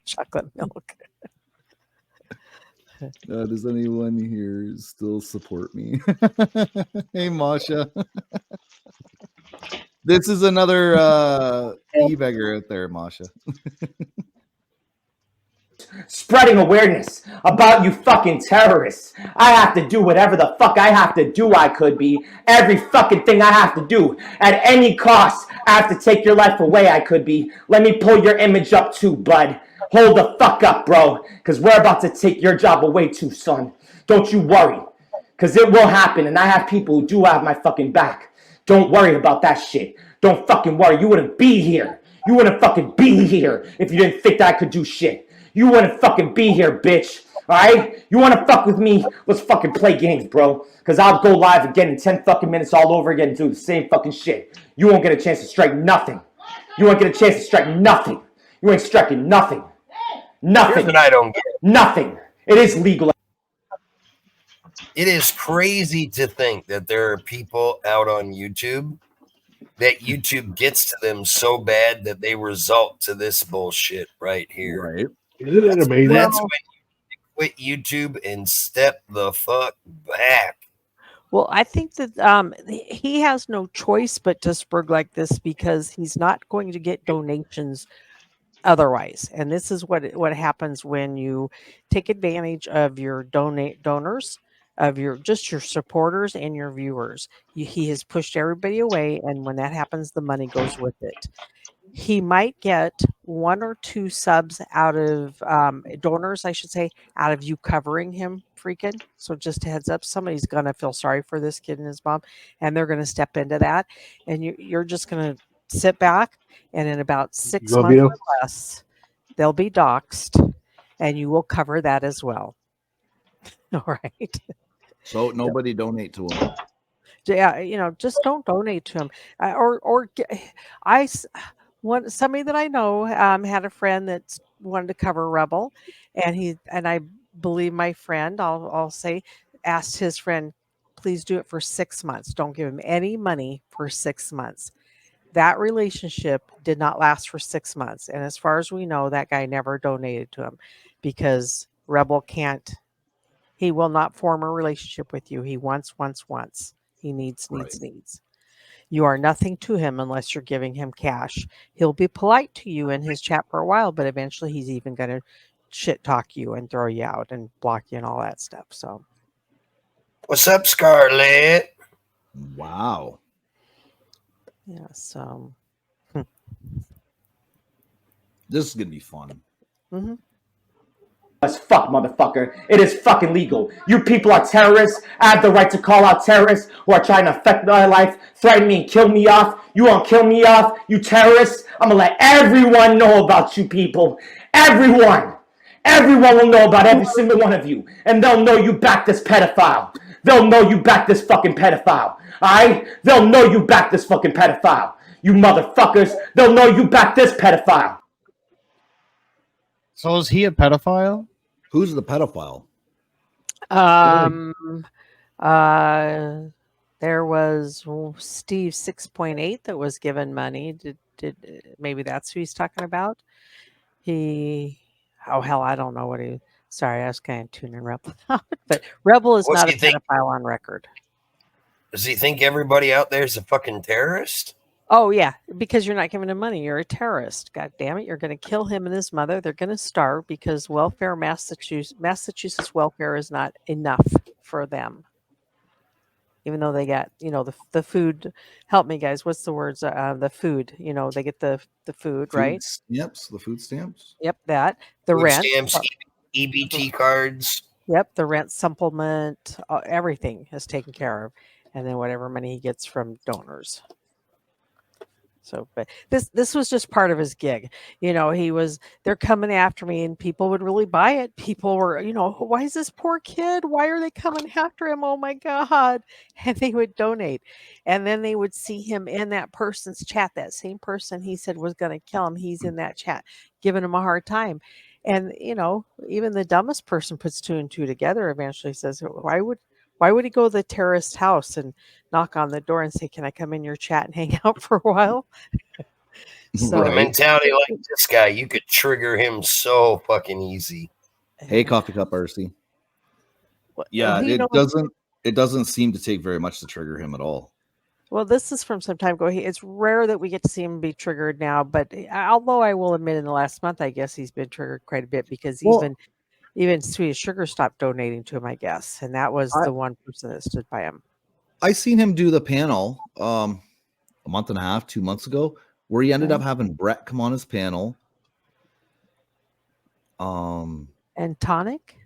S9: chocolate milk.
S1: Does anyone here still support me? Hey, Masha. This is another e-beggar out there, Masha.
S8: Spreading awareness about you fucking terrorists. I have to do whatever the fuck I have to do. I could be every fucking thing I have to do at any cost. I have to take your life away. I could be. Let me pull your image up too, bud. Hold the fuck up, bro, because we're about to take your job away too, son. Don't you worry, because it will happen, and I have people who do have my fucking back. Don't worry about that shit. Don't fucking worry. You wouldn't be here. You wouldn't fucking be here if you didn't think that I could do shit. You wouldn't fucking be here, bitch. Alright? You wanna fuck with me? Let's fucking play games, bro. Because I'll go live again in 10 fucking minutes all over again and do the same fucking shit. You won't get a chance to strike nothing. You won't get a chance to strike nothing. You ain't striking nothing.
S11: Here's
S8: Nothing.
S11: what I don't get.
S8: Nothing. It is legal.
S11: It is crazy to think that there are people out on YouTube that YouTube gets to them so bad that they result to this bullshit right here.
S1: Right.
S2: Isn't it amazing?
S11: That's when you quit YouTube and step the fuck back.
S9: Well, I think that he has no choice but to spurg like this because he's not going to get donations otherwise. And this is what happens when you take advantage of your donors, of your supporters and your viewers. He has pushed everybody away, and when that happens, the money goes with it. He might get 1 or 2 subs out of donors, I should say, out of you covering him freaking. So just a heads up, somebody's gonna feel sorry for this kid and his mom, and they're gonna step into that, and you're just gonna sit back, and in about 6
S2: Go,
S9: months
S2: Vito.
S9: or less, they'll be doxxed, and you will cover that as well. All right.
S1: So nobody donate to him.
S9: Yeah, just don't donate to him, somebody that I know had a friend that wanted to cover Rebel, and I believe my friend, I'll say, asked his friend, please do it for 6 months. Don't give him any money for 6 months. That relationship did not last for 6 months, and as far as we know, that guy never donated to him because Rebel can't. He will not form a relationship with you. He wants. He needs. You are nothing to him unless you're giving him cash. He'll be polite to you in his chat for a while, but eventually he's even going to shit talk you and throw you out and block you and all that stuff. So,
S11: What's up, Scarlett?
S1: Wow.
S9: yeah, so
S1: This is gonna be fun.
S9: mm-hmm.
S8: As fuck, motherfucker. It is fucking legal. You people are terrorists. I have the right to call out terrorists who are trying to affect my life, threaten me and kill me off. You won't kill me off, you terrorists. I'm gonna let everyone know about you people. Everyone. Everyone will know about every single one of you. And they'll know you back this pedophile. They'll know you back this fucking pedophile. Alright? They'll know you back this fucking pedophile. You motherfuckers. They'll know you back this pedophile.
S3: So is he a pedophile?
S1: Who's the pedophile?
S9: There was Steve 6.8 that was given money. Did maybe that's who he's talking about? Oh hell, I don't know what he. Sorry, I was kind of tuning Rebel out, but Rebel is
S11: What's
S9: not a
S11: he think?
S9: pedophile on record.
S11: Does he think everybody out there is a fucking terrorist?
S9: Oh yeah, because you're not giving him money. You're a terrorist. God damn it! You're going to kill him and his mother. They're going to starve because Massachusetts welfare is not enough for them. Even though they got the food. Help me, guys. What's the words? The food. They get the food, right?
S1: Stamps. The food stamps.
S9: Yep, that the
S11: Food
S9: rent.
S11: stamps, EBT cards.
S9: Yep, the rent supplement. Everything is taken care of, and then whatever money he gets from donors. So, but this was just part of his gig. They're coming after me and people would really buy it. People were, why is this poor kid? Why are they coming after him? Oh my God. And they would donate. And then they would see him in that person's chat. That same person he said was going to kill him. He's in that chat, giving him a hard time. And, even the dumbest person puts 2 and 2 together, eventually says, why would he go to the terrorist's house and knock on the door and say, can I come in your chat and hang out for a while?
S11: So a mentality like this guy, you could trigger him so fucking easy.
S1: Hey, Coffee Cup RC. Yeah, it doesn't seem to take very much to trigger him at all.
S9: Well, this is from some time ago. It's rare that we get to see him be triggered now, but although I will admit in the last month, I guess he's been triggered quite a bit because even Sweet Sugar stopped donating to him, I guess. And that was the one person that stood by him.
S1: I seen him do the panel a month and a half, 2 months ago, where he ended up having Brett come on his panel.
S9: And Tonic?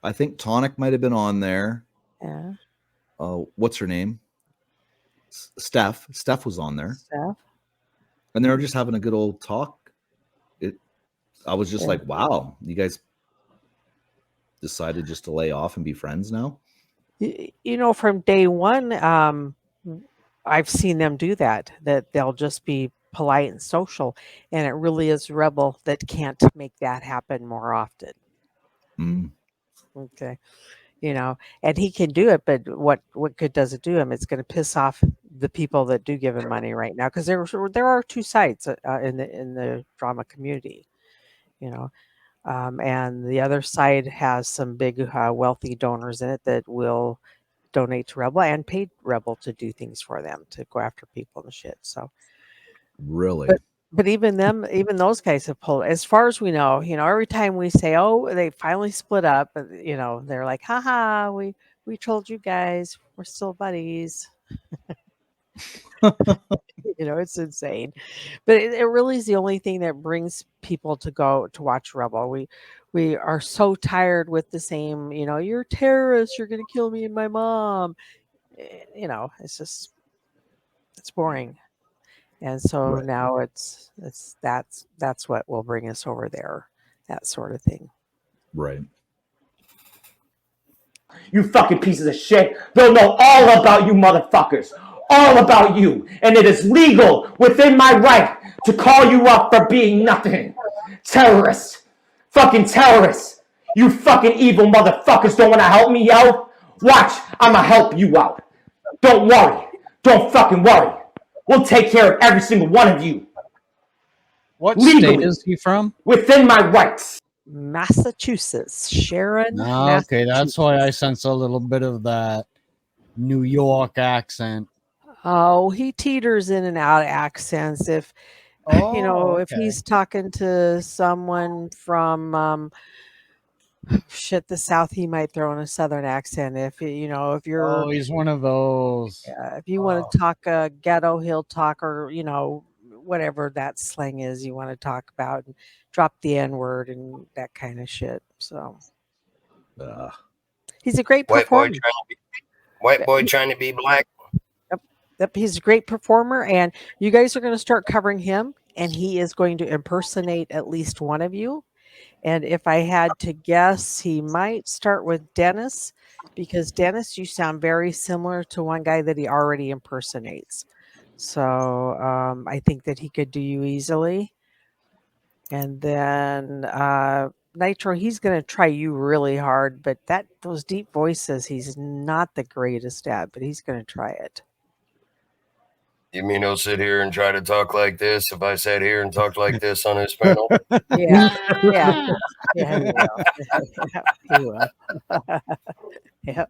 S1: I think Tonic might have been on there.
S9: Yeah.
S1: What's her name? Steph. Steph was on there.
S9: Steph.
S1: And they were just having a good old talk. I was just like, wow, you guys decided just to lay off and be friends now?
S9: From day one, I've seen them do that they'll just be polite and social, and it really is Rebel that can't make that happen more often.
S1: Mm.
S9: Okay. And he can do it, but what good does it do him? It's going to piss off the people that do give him money right now, because there are two sides in the drama community, and the other side has some big wealthy donors in it that will donate to Rebel and paid Rebel to do things for them, to go after people and shit. So
S1: Really?
S9: but even those guys have pulled, as far as we know, every time we say, oh, they finally split up, they're like, haha, we told you guys, we're still buddies. It's insane. But it really is the only thing that brings people to go to watch Rebel. We are so tired with the same, you're terrorists, you're going to kill me and my mom. It's just, it's boring. And so
S1: Right.
S9: now that's what will bring us over there, that sort of thing.
S1: Right.
S8: You fucking pieces of shit. They'll know all about you motherfuckers. All about you. And it is legal within my right to call you up for being nothing. Terrorists. Fucking terrorists. You fucking evil motherfuckers don't want to help me out? Watch, I'ma help you out. Don't worry. Don't fucking worry. We'll take care of every single one of you.
S3: What
S8: Legally.
S3: state is he from?
S8: Within my rights.
S9: Massachusetts. Sharon.
S3: Okay, that's why I sense a little bit of that New York accent.
S9: Oh, he teeters in and out of accents. If if he's talking to someone from the South, he might throw in a Southern accent. If you're
S3: he's one of those.
S9: if you want to talk ghetto, he'll talk, or whatever that slang is you want to talk about, and drop the N-word and that kind of shit. So he's a great performer.
S11: White boy trying to be black.
S9: Yep, he's a great performer, and you guys are going to start covering him, and he is going to impersonate at least one of you. And if I had to guess, he might start with Dennis, because Dennis, you sound very similar to one guy that he already impersonates. So I think that he could do you easily. And then Nitro, he's going to try you really hard, but those deep voices, he's not the greatest at, but he's going to try it.
S11: You mean he'll sit here and try to talk like this if I sat here and talked like this on his panel?
S9: Yeah, he will. Yeah.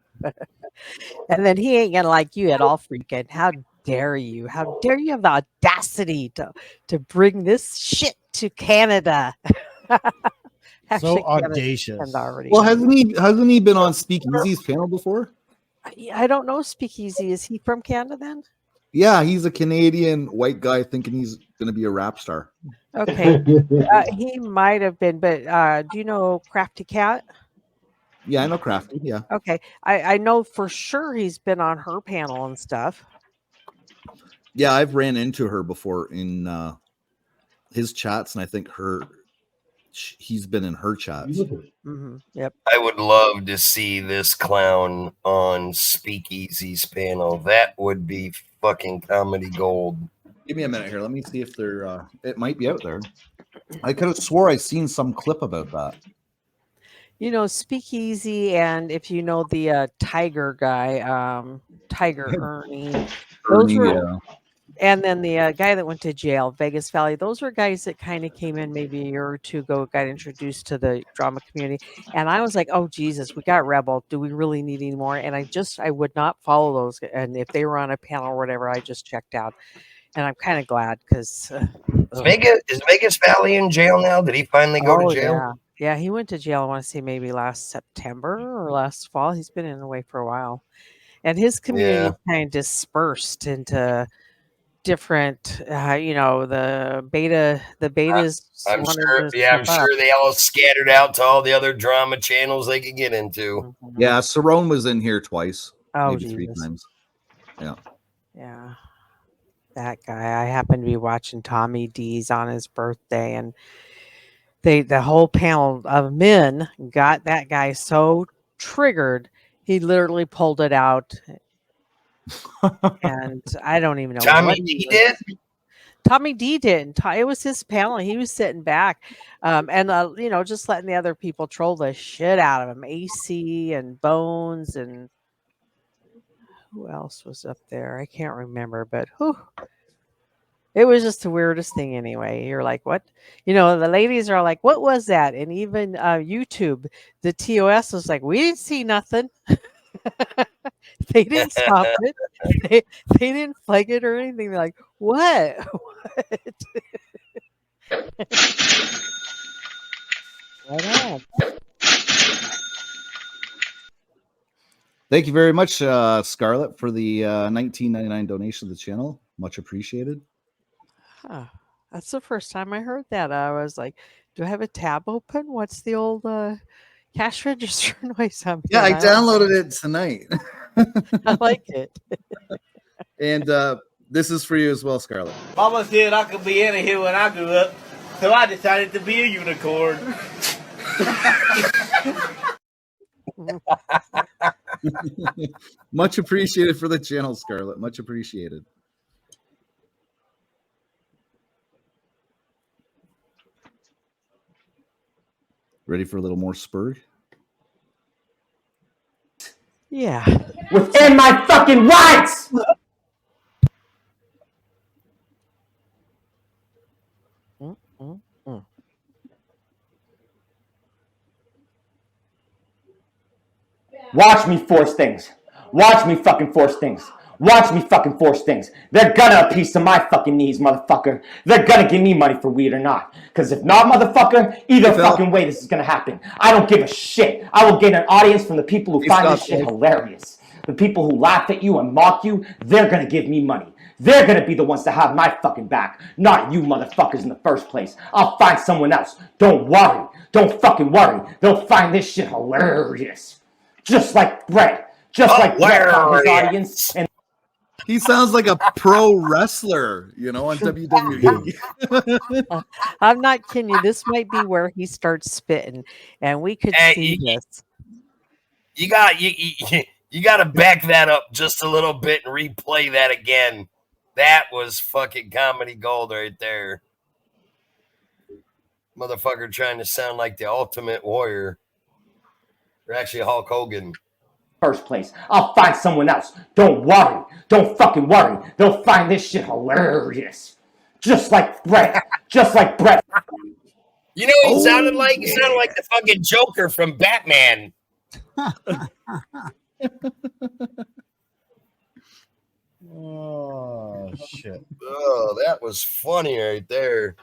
S9: And then he ain't gonna like you at all, freaking. How dare you? How dare you have the audacity to bring this shit to Canada?
S3: So audacious.
S1: Well, hasn't he been on Speakeasy's panel before?
S9: I don't know Speakeasy. Is he from Canada then?
S1: Yeah, he's a Canadian white guy thinking he's going to be a rap star.
S9: Okay. He might have been, but do you know Crafty Cat?
S1: Yeah, I know Crafty. Yeah.
S9: Okay. I know for sure he's been on her panel and stuff.
S1: Yeah, I've ran into her before in his chats, and I think he's been in her chats.
S9: Mm-hmm. Yep.
S11: I would love to see this clown on Speakeasy's panel. That would be fucking comedy gold.
S1: Give me a minute here. Let me see if it might be out there. I could have swore I seen some clip about that.
S9: Speakeasy, and if you know the Tiger guy, Tiger Ernie, those were, and then the guy that went to jail, Vegas Valley, those were guys that kind of came in maybe a year or two ago, got introduced to the drama community, and I was like, oh Jesus, we got Rebel. Do we really need any more? And I would not follow those, and if they were on a panel or whatever, I just checked out, and I'm kind of glad because
S11: is Vegas Valley in jail now? Did he finally go to jail?
S9: Yeah, he went to jail, I want to say maybe last September or last fall. He's been in the way for a while. And his community kind of dispersed into different, the betas.
S11: I'm sure they all scattered out to all the other drama channels they could get into.
S9: Mm-hmm.
S1: Yeah, Cerrone was in here twice.
S9: Oh,
S1: maybe
S9: Jesus.
S1: 3 times. Yeah.
S9: Yeah. That guy. I happened to be watching Tommy D's on his birthday, and the whole panel of men got that guy so triggered, he literally pulled it out. And I don't even know
S11: Tommy D did?
S9: Tommy D didn't. It was his panel. He was sitting back, and just letting the other people troll the shit out of him. AC and Bones and who else was up there? I can't remember, but whew. It was just the weirdest thing anyway. You're like, what? The ladies are like, what was that? And even YouTube, the TOS was like, we didn't see nothing. They didn't stop it. They didn't flag it or anything. They're like, what? What? Right on.
S1: Thank you very much, Scarlett, for the $19.99 donation to the channel. Much appreciated.
S9: Huh. That's the first time I heard that. I was like, do I have a tab open? What's the old cash register noise?
S1: Yeah, I downloaded it tonight.
S9: I like it.
S1: And this is for you as well, Scarlett.
S4: Mama said I could be any here when I grew up, so I decided to be a unicorn.
S1: Much appreciated for the channel, Scarlett. Much appreciated. Ready for a little more Spurg?
S9: Yeah.
S8: Within my fucking rights! Watch me force things. Watch me fucking force things. Watch me fucking force things. They're gonna appease to my fucking needs, motherfucker. They're gonna give me money for weed or not. Because if not, motherfucker, either fucking way this is gonna happen. I don't give a shit. I will gain an audience from the people who find this shit hilarious. The people who laugh at you and mock you, they're gonna give me money. They're gonna be the ones to have my fucking back, not you motherfuckers in the first place. I'll find someone else. Don't worry. Don't fucking worry. They'll find this shit hilarious. Just like Brett. Just like Brett found his audience. And
S1: he sounds like a pro wrestler, on WWE.
S9: I'm not kidding you. This might be where he starts spitting, and we could see this.
S11: You got to back that up just a little bit and replay that again. That was fucking comedy gold right there. Motherfucker trying to sound like the Ultimate Warrior. Or actually Hulk Hogan.
S8: First place. I'll find someone else. Don't worry. Don't fucking worry. They'll find this shit hilarious. Just like Brett. Just like Brett.
S11: You know what he sounded like? He sounded like the fucking Joker from Batman.
S3: Oh, shit.
S11: Oh, that was funny right there.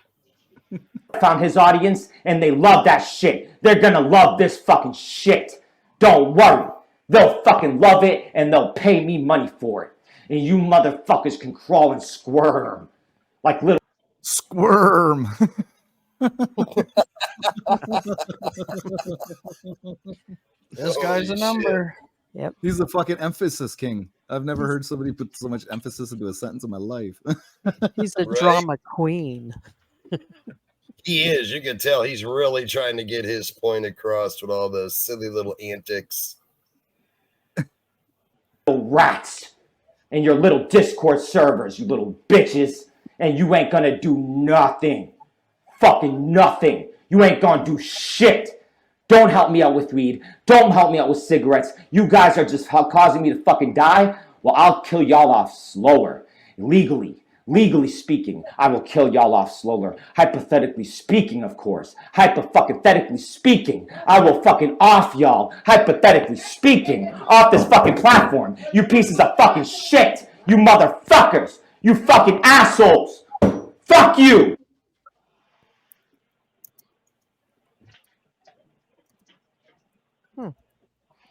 S8: Found his audience and they love that shit. They're gonna love this fucking shit. Don't worry. They'll fucking love it and they'll pay me money for it. And you motherfuckers can crawl and squirm like little
S1: squirm.
S3: This guy's a number.
S9: Yep.
S1: He's the fucking emphasis king. I've never heard somebody put so much emphasis into a sentence in my life.
S9: He's a drama queen.
S11: He is. You can tell he's really trying to get his point across with all those silly little antics.
S8: Rats and your little Discord servers, you little bitches, and you ain't gonna do nothing. Fucking nothing. You ain't gonna do shit. Don't help me out with weed. Don't help me out with cigarettes. You guys are just causing me to fucking die. Well, I'll kill y'all off slower. Legally speaking, I will kill y'all off slower. Hypothetically speaking, of course. Hypothetically speaking, I will fucking off y'all. Hypothetically speaking, off this fucking platform. You pieces of fucking shit. You motherfuckers. You fucking assholes. Fuck you.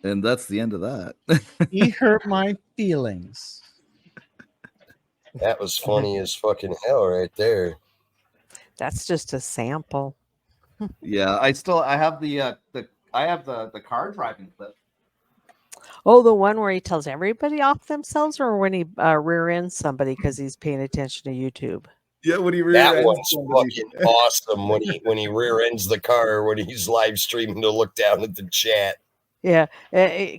S1: And that's the end of that.
S3: He hurt my feelings.
S11: That was funny as fucking hell right there.
S9: That's just a sample.
S1: Yeah, I have the car driving clip.
S9: Oh, the one where he tells everybody off themselves, or when he rear ends somebody because he's paying attention to YouTube.
S1: Yeah, when he rear
S11: that
S1: ends
S11: one's
S1: somebody.
S11: fucking awesome. When he rear ends the car, when he's live streaming to look down at the chat.
S9: Yeah,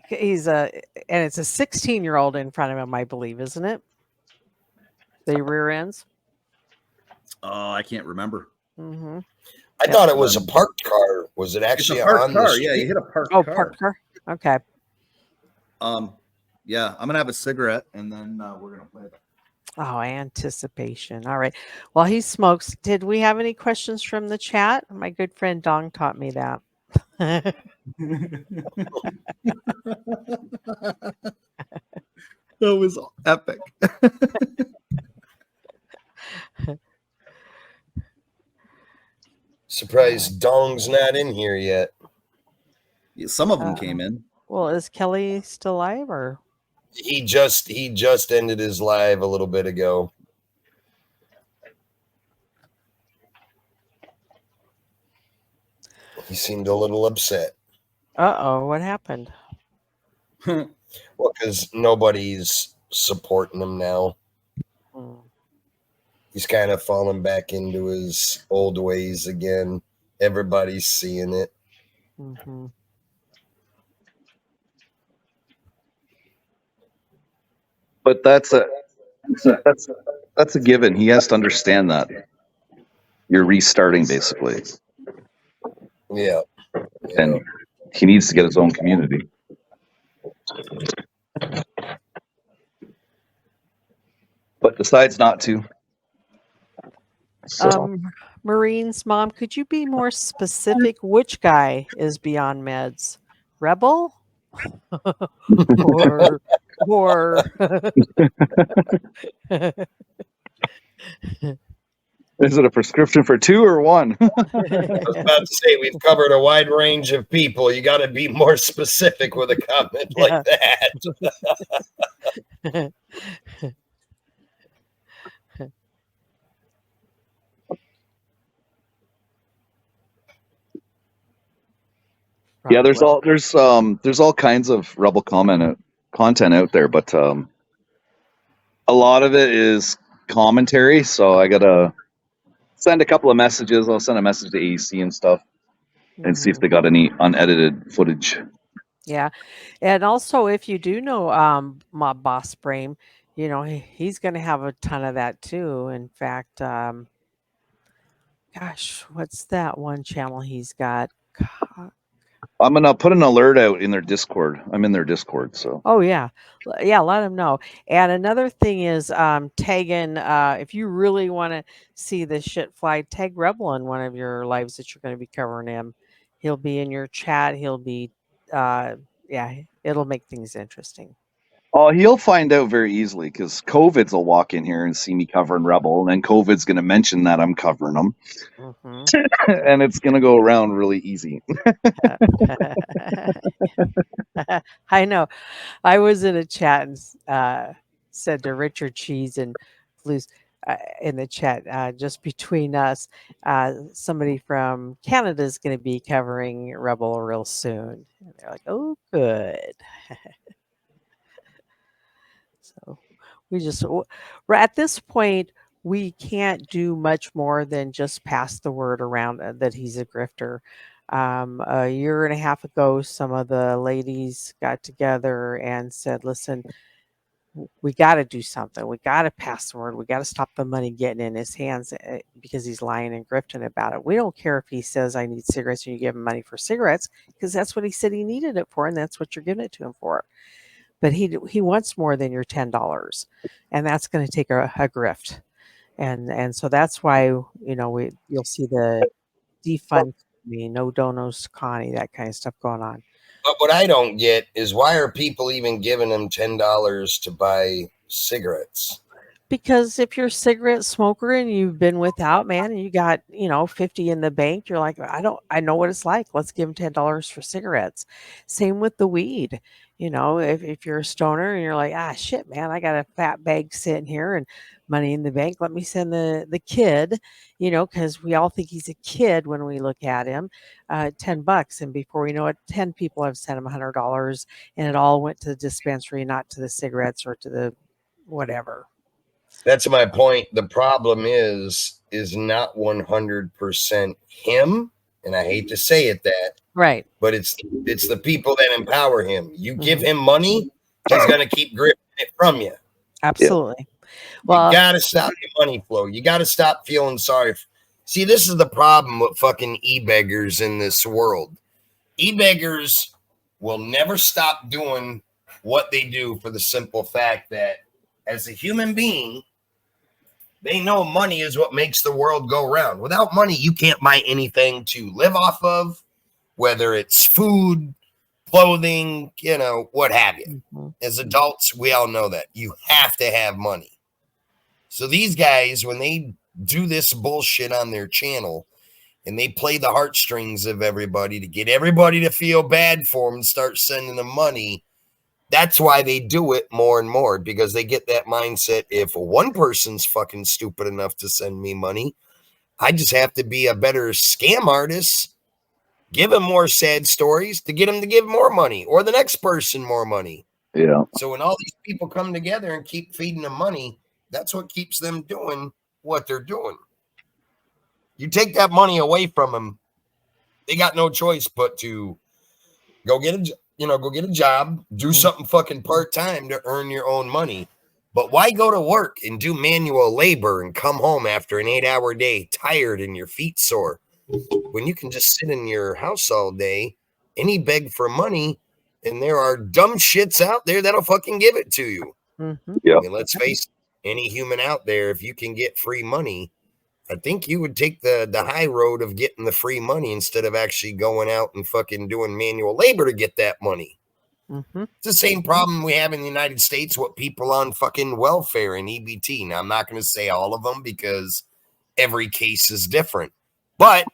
S9: he's and it's a 16-year-old in front of him, I believe, isn't it? The rear ends.
S1: Oh, I can't remember.
S9: Mm-hmm.
S11: I thought it was a parked car. Was it
S1: It's
S11: actually
S1: a parked
S11: on the
S1: car.
S11: street?
S1: Yeah, you hit a parked
S9: Oh,
S1: car.
S9: parked car. Okay.
S1: Yeah, I'm gonna have a cigarette and then we're gonna play that.
S9: Oh, anticipation. All right. Well, he smokes. Did we have any questions from the chat? My good friend Dong taught me that.
S1: That was epic.
S11: Surprised Dong's not in here yet.
S1: Yeah, some of them came in.
S9: Well, is Kelly still alive or?
S11: He just ended his live a little bit ago. He seemed a little upset.
S9: Uh-oh, what happened?
S11: Well, because nobody's supporting him now. He's kind of fallen back into his old ways again. Everybody's seeing it.
S9: Mm-hmm.
S7: But that's a given. He has to understand that you're restarting basically,
S11: Yeah.
S7: and he needs to get his own community. But decides not to. So.
S9: Marine's mom, could you be more specific? Which guy is beyond meds? Rebel? or
S7: Is it a prescription for 2 or 1?
S11: I was about to say, we've covered a wide range of people. You got to be more specific with a comment like that.
S7: Yeah, there's all kinds of Rebel content out there, but a lot of it is commentary. So I gotta send a couple of messages. I'll send a message to AC and stuff, and see if they got any unedited footage.
S9: Yeah, and also if you do know my boss Brame, you know he's going to have a ton of that too. In fact, gosh, what's that one channel he's got?
S7: I'm gonna put an alert out in their Discord. I'm in their Discord, so.
S9: Oh yeah, yeah. Let him know. And another thing is tagging. If you really want to see this shit fly, tag Rebel in one of your lives that you're going to be covering him. He'll be in your chat. He'll be, yeah. It'll make things interesting.
S7: Oh, he'll find out very easily because COVID's will walk in here and see me covering Rebel, and then COVID's going to mention that I'm covering them, and it's going to go around really easy.
S9: I know. I was in a chat and said to Richard Cheese and Blues in the chat, just between us, somebody from Canada is going to be covering Rebel real soon. And they're like, oh, good. So we're at this point, we can't do much more than just pass the word around that he's a grifter. A year and a half ago, some of the ladies got together and said, listen, we got to do something. We got to pass the word. We got to stop the money getting in his hands because he's lying and grifting about it. We don't care if he says, I need cigarettes and you give him money for cigarettes because that's what he said he needed it for. And that's what you're giving it to him for. But he wants more than your $10, and that's going to take a grift, and so that's why you'll see the defund me, no donos Connie, that kind of stuff going on.
S11: But what I don't get is why are people even giving him $10 to buy cigarettes?
S9: Because if you're a cigarette smoker and you've been without, man, and you got 50 in the bank, you're like, I know what it's like. Let's give him $10 for cigarettes. Same with the weed. If you're a stoner and you're like, shit, man, I got a fat bag sitting here and money in the bank. Let me send the kid, because we all think he's a kid when we look at him, $10. And before we know it, 10 people have sent him $100, and it all went to the dispensary, not to the cigarettes or to the whatever.
S11: That's my point. The problem is not 100% him, and I hate to say it that.
S9: Right.
S11: But it's the people that empower him. You give him money, he's going to keep gripping it from you.
S9: Absolutely. Well,
S11: you gotta stop the money flow. You gotta stop feeling sorry. See, this is the problem with fucking e-beggars in this world. E-beggars will never stop doing what they do for the simple fact that as a human being, they know money is what makes the world go round. Without money, you can't buy anything to live off of, whether it's food, clothing, what have you.
S9: mhm.
S11: As adults, we all know that. You have to have money. So these guys, when they do this bullshit on their channel and they play the heartstrings of everybody to get everybody to feel bad for them and start sending them money, that's why they do it more and more, because they get that mindset. If one person's fucking stupid enough to send me money, I just have to be a better scam artist, give him more sad stories to get him to give more money, or the next person more money.
S7: Yeah.
S11: So when all these people come together and keep feeding them money, that's what keeps them doing what they're doing. You take that money away from them, they got no choice but to go get a job, do something fucking part-time to earn your own money. But why go to work and do manual labor and come home after an 8-hour day tired and your feet sore when you can just sit in your house all day and beg for money, and there are dumb shits out there that'll fucking give it to you.
S9: Mm-hmm.
S7: Yeah.
S11: I mean, let's face it, any human out there, if you can get free money, I think you would take the high road of getting the free money instead of actually going out and fucking doing manual labor to get that money.
S9: Mm-hmm.
S11: It's the same problem we have in the United States with people on fucking welfare and EBT. Now, I'm not going to say all of them because every case is different. But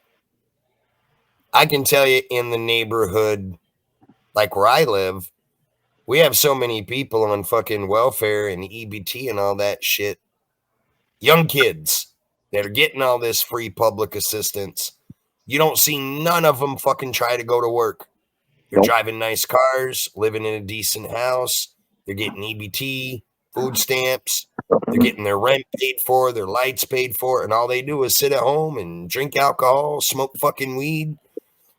S11: I can tell you in the neighborhood, like where I live, we have so many people on fucking welfare and EBT and all that shit. Young kids that are getting all this free public assistance. You don't see none of them fucking try to go to work. They're
S7: Nope.
S11: driving nice cars, living in a decent house. They're getting EBT, food stamps. They're getting their rent paid for, their lights paid for, and all they do is sit at home and drink alcohol, smoke fucking weed,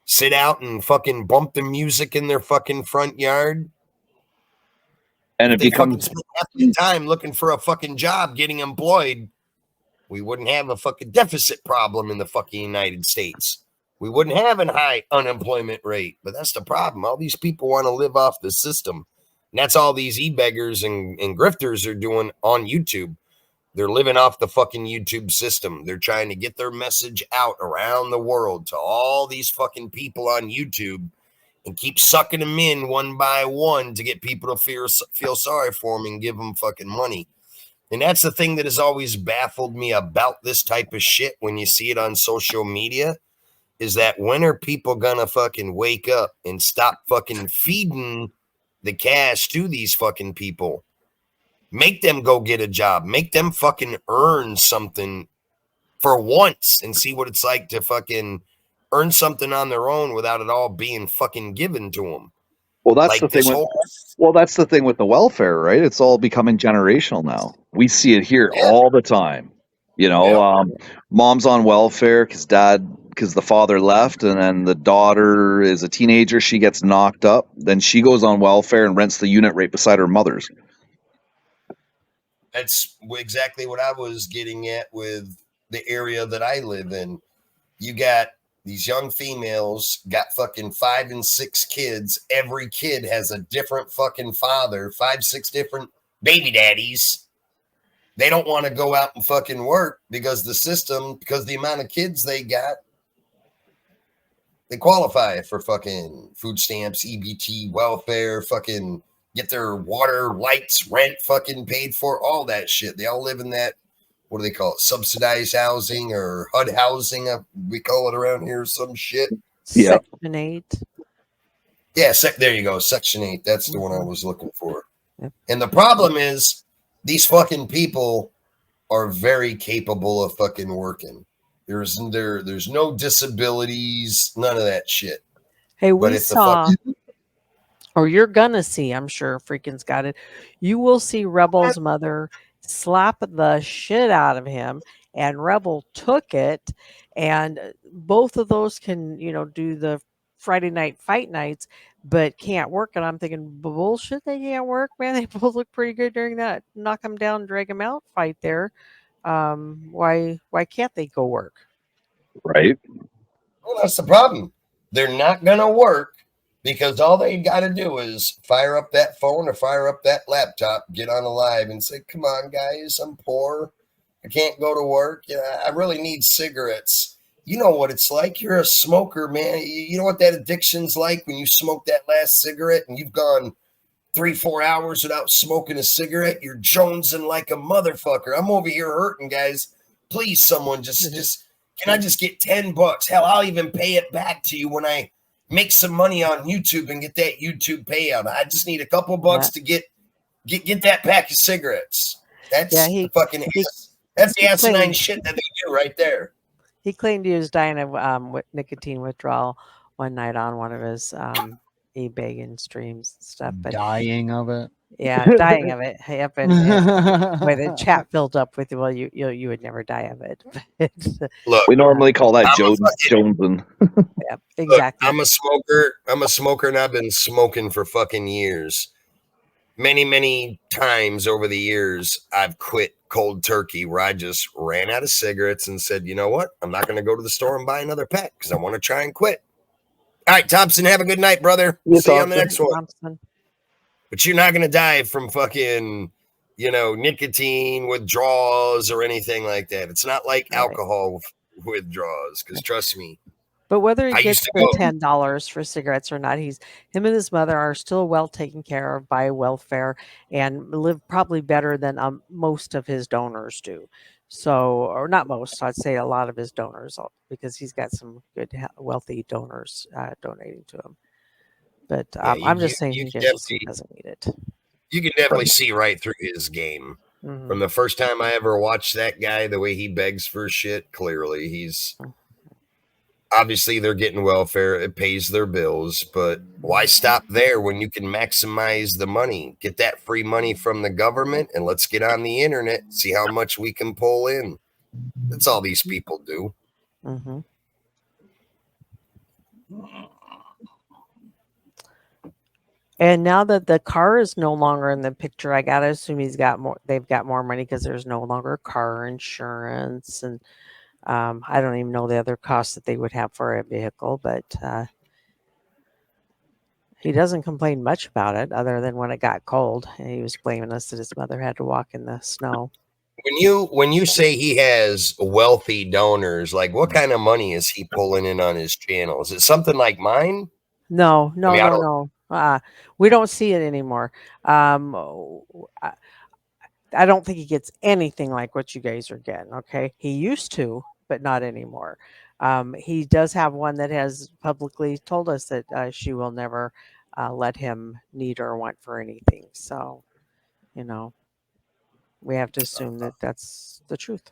S11: sit out and fucking bump the music in their fucking front yard.
S7: And
S11: If
S7: it
S11: they fucking
S7: becomes
S11: spend half the time looking for a fucking job, getting employed, we wouldn't have a fucking deficit problem in the fucking United States. We wouldn't have a high unemployment rate. But that's the problem. All these people want to live off the system. And that's all these e-beggars and grifters are doing on YouTube. They're living off the fucking YouTube system. They're trying to get their message out around the world to all these fucking people on YouTube and keep sucking them in one by one to get people to feel sorry for them and give them fucking money. And that's the thing that has always baffled me about this type of shit when you see it on social media, is that when are people gonna fucking wake up and stop fucking feeding the cash to these fucking people? Make them go get a job. Make them fucking earn something for once and see what it's like to fucking earn something on their own without it all being fucking given to them.
S7: well, that's
S11: Like
S7: the thing
S11: this
S7: with
S11: whole
S7: that's the thing with the welfare, right? It's all becoming generational now. We see it here
S11: Yeah.
S7: all the time. Mom's on welfare because the father left, and then the daughter is a teenager. She gets knocked up, then she goes on welfare and rents the unit right beside her mother's.
S11: That's exactly what I was getting at with the area that I live in. You got these young females, got fucking 5 and 6 kids. Every kid has a different fucking father, 5, 6 different baby daddies. They don't want to go out and fucking work because the amount of kids they got, they qualify for fucking food stamps, EBT, welfare, fucking get their water, lights, rent fucking paid for, all that shit. They all live in that, what do they call it? Subsidized housing or HUD housing, we call it around here, some shit.
S7: Yeah.
S9: Section 8.
S11: Yeah, there you go. Section 8. That's the one I was looking for.
S9: Yep.
S11: And the problem is these fucking people are very capable of fucking working. There's no disabilities, none of that shit.
S9: Hey,
S11: But
S9: we
S11: if the
S9: saw,
S11: fucking
S9: or you're gonna see, I'm sure Freakin's got it. You will see Rebel's mother slap the shit out of him, and Rebel took it, and both of those can, do the Friday night fight nights. but can't work. And I'm thinking, bullshit, they can't work, man. They both look pretty good during that knock them down, drag them out fight there. Why can't they go work?
S7: Right.
S11: Well, that's the problem. They're not going to work because all they got to do is fire up that phone or fire up that laptop, get on a live and say, come on, guys, I'm poor. I can't go to work. I really need cigarettes. You know what it's like. You're a smoker, man. You know what that addiction's like when you smoke that last cigarette and you've gone 3-4 hours without smoking a cigarette. You're jonesing like a motherfucker. I'm over here hurting, guys. Please, someone just can I just get $10? Hell, I'll even pay it back to you when I make some money on YouTube and get that YouTube payout. I just need a couple bucks to get that pack of cigarettes. That's the fucking that's the asinine shit that they do right there.
S9: He claimed he was dying of nicotine withdrawal one night on one of his e-begging streams and stuff. But
S3: dying of it.
S9: Yeah, dying of it. Yep, and where the chat filled up with, well, you would never die of it.
S11: Look,
S7: we normally call that Jonesing.
S9: Yep, exactly.
S11: Look, I'm a smoker, and I've been smoking for fucking years. Many times over the years, I've quit cold turkey where I just ran out of cigarettes and said, you know what? I'm not going to go to the store and buy another pack because I want to try and quit. All right, Thompson, have a good night, brother. See you on the next one.
S9: Thompson.
S11: But you're not going to die from fucking, nicotine withdrawals or anything like that. It's not like alcohol withdrawals, because trust me.
S9: But whether he gets the $10 for cigarettes or not, him and his mother are still well taken care of by welfare and live probably better than most of his donors do. So, or not most, I'd say a lot of his donors, because he's got some good, wealthy donors donating to him. But I'm just saying he doesn't need it.
S11: You can definitely see right through his game. Mm-hmm. From the first time I ever watched that guy, the way he begs for shit, clearly he's... Obviously, they're getting welfare. It pays their bills. But why stop there when you can maximize the money? Get that free money from the government, and let's get on the internet, see how much we can pull in. That's all these people do.
S9: Mm-hmm. And now that the car is no longer in the picture, I gotta assume they've got more money because there's no longer car insurance, and I don't even know the other costs that they would have for a vehicle, but he doesn't complain much about it other than when it got cold. And he was blaming us that his mother had to walk in the snow.
S11: When you say he has wealthy donors, like what kind of money is he pulling in on his channel? Is it something like mine?
S9: No. We don't see it anymore. I don't think he gets anything like what you guys are getting. Okay. He used to, but not anymore. He does have one that has publicly told us that she will never let him need or want for anything. So, we have to assume that that's the truth.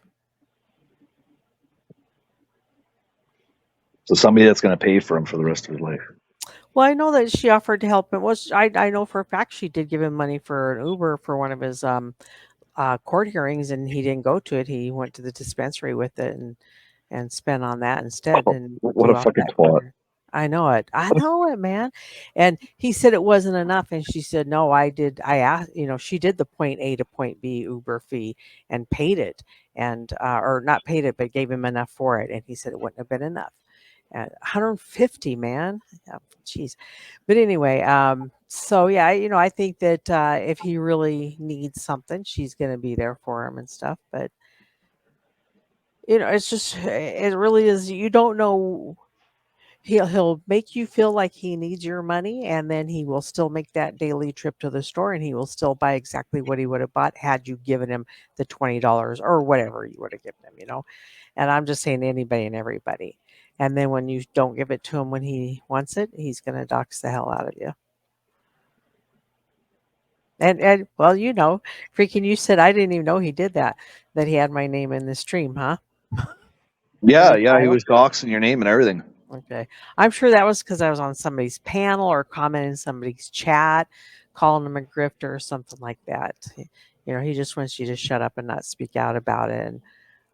S7: So somebody that's going to pay for him for the rest of his life.
S9: Well, I know that she offered to help him. I know for a fact she did give him money for an Uber for one of his court hearings, and he didn't go to it. He went to the dispensary with it and spent on that instead. And
S7: what a fucking twat.
S9: I know it, man. And he said it wasn't enough, and she said, no, I asked, she did the point A to point B Uber fee and paid it, and or not paid it, but gave him enough for it. And he said it wouldn't have been enough. 150, man. Jeez. But anyway, so yeah, I think that if he really needs something, she's going to be there for him and stuff. But it's just, it really is. You don't know. He'll make you feel like he needs your money, and then he will still make that daily trip to the store, and he will still buy exactly what he would have bought had you given him the $20 or whatever you would have given him. And I'm just saying anybody and everybody. And then when you don't give it to him when he wants it, he's going to dox the hell out of you. And well, freaking you said I didn't even know he did that he had my name in the stream, huh?
S7: Yeah, he was doxing your name and everything.
S9: Okay. I'm sure that was because I was on somebody's panel or commenting in somebody's chat, calling him a grifter or something like that. He just wants you to shut up and not speak out about it. And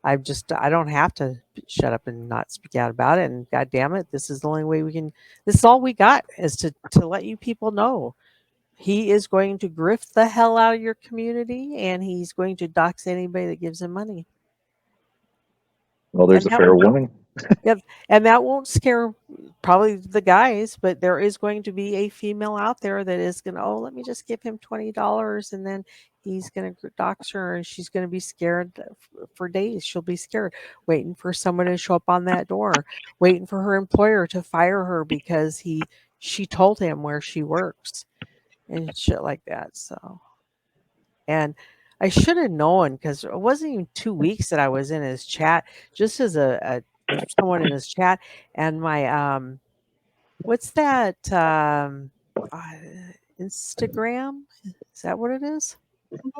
S9: I don't have to shut up and not speak out about it. And God damn it, this is the only way we can. This is all we got, is to let you people know. He is going to grift the hell out of your community, and he's going to dox anybody that gives him money.
S7: Well, there's
S9: And
S7: a fair warning.
S9: Yep, and that won't scare probably the guys, but there is going to be a female out there that is going to, oh, let me just give him $20, and then he's going to dox her, and she's going to be scared for days. She'll be scared, waiting for someone to show up on that door, waiting for her employer to fire her because she told him where she works and shit like that. So, and I should have known, because it wasn't even 2 weeks that I was in his chat, just as a someone in his chat, and my what's that Instagram? Is that what it is?
S7: Could be.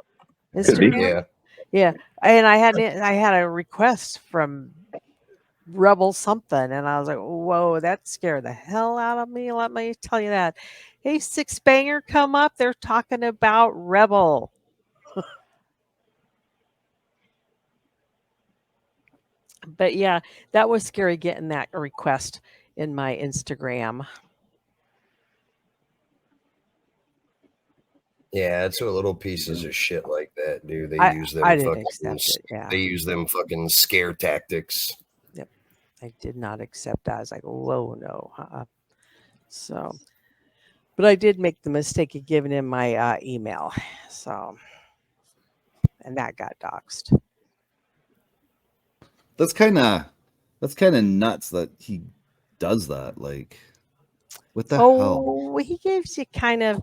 S9: Instagram?
S11: Yeah.
S9: Yeah. And I had a request from Rebel something, and I was like, whoa, that scared the hell out of me. Let me tell you that. Hey, Six Banger, come up. They're talking about Rebel. But yeah, that was scary getting that request in my Instagram.
S11: Yeah, it's what little pieces of shit like that do. They
S9: I
S11: use them
S9: didn't
S11: fucking
S9: accept it. Yeah.
S11: they use them fucking scare tactics.
S9: Yep. I did not accept that. I was like, whoa, no. So, but I did make the mistake of giving him my email. So, and that got doxxed.
S1: That's kind of nuts that he does that. Like, what the hell?
S9: Oh, he gives you kind of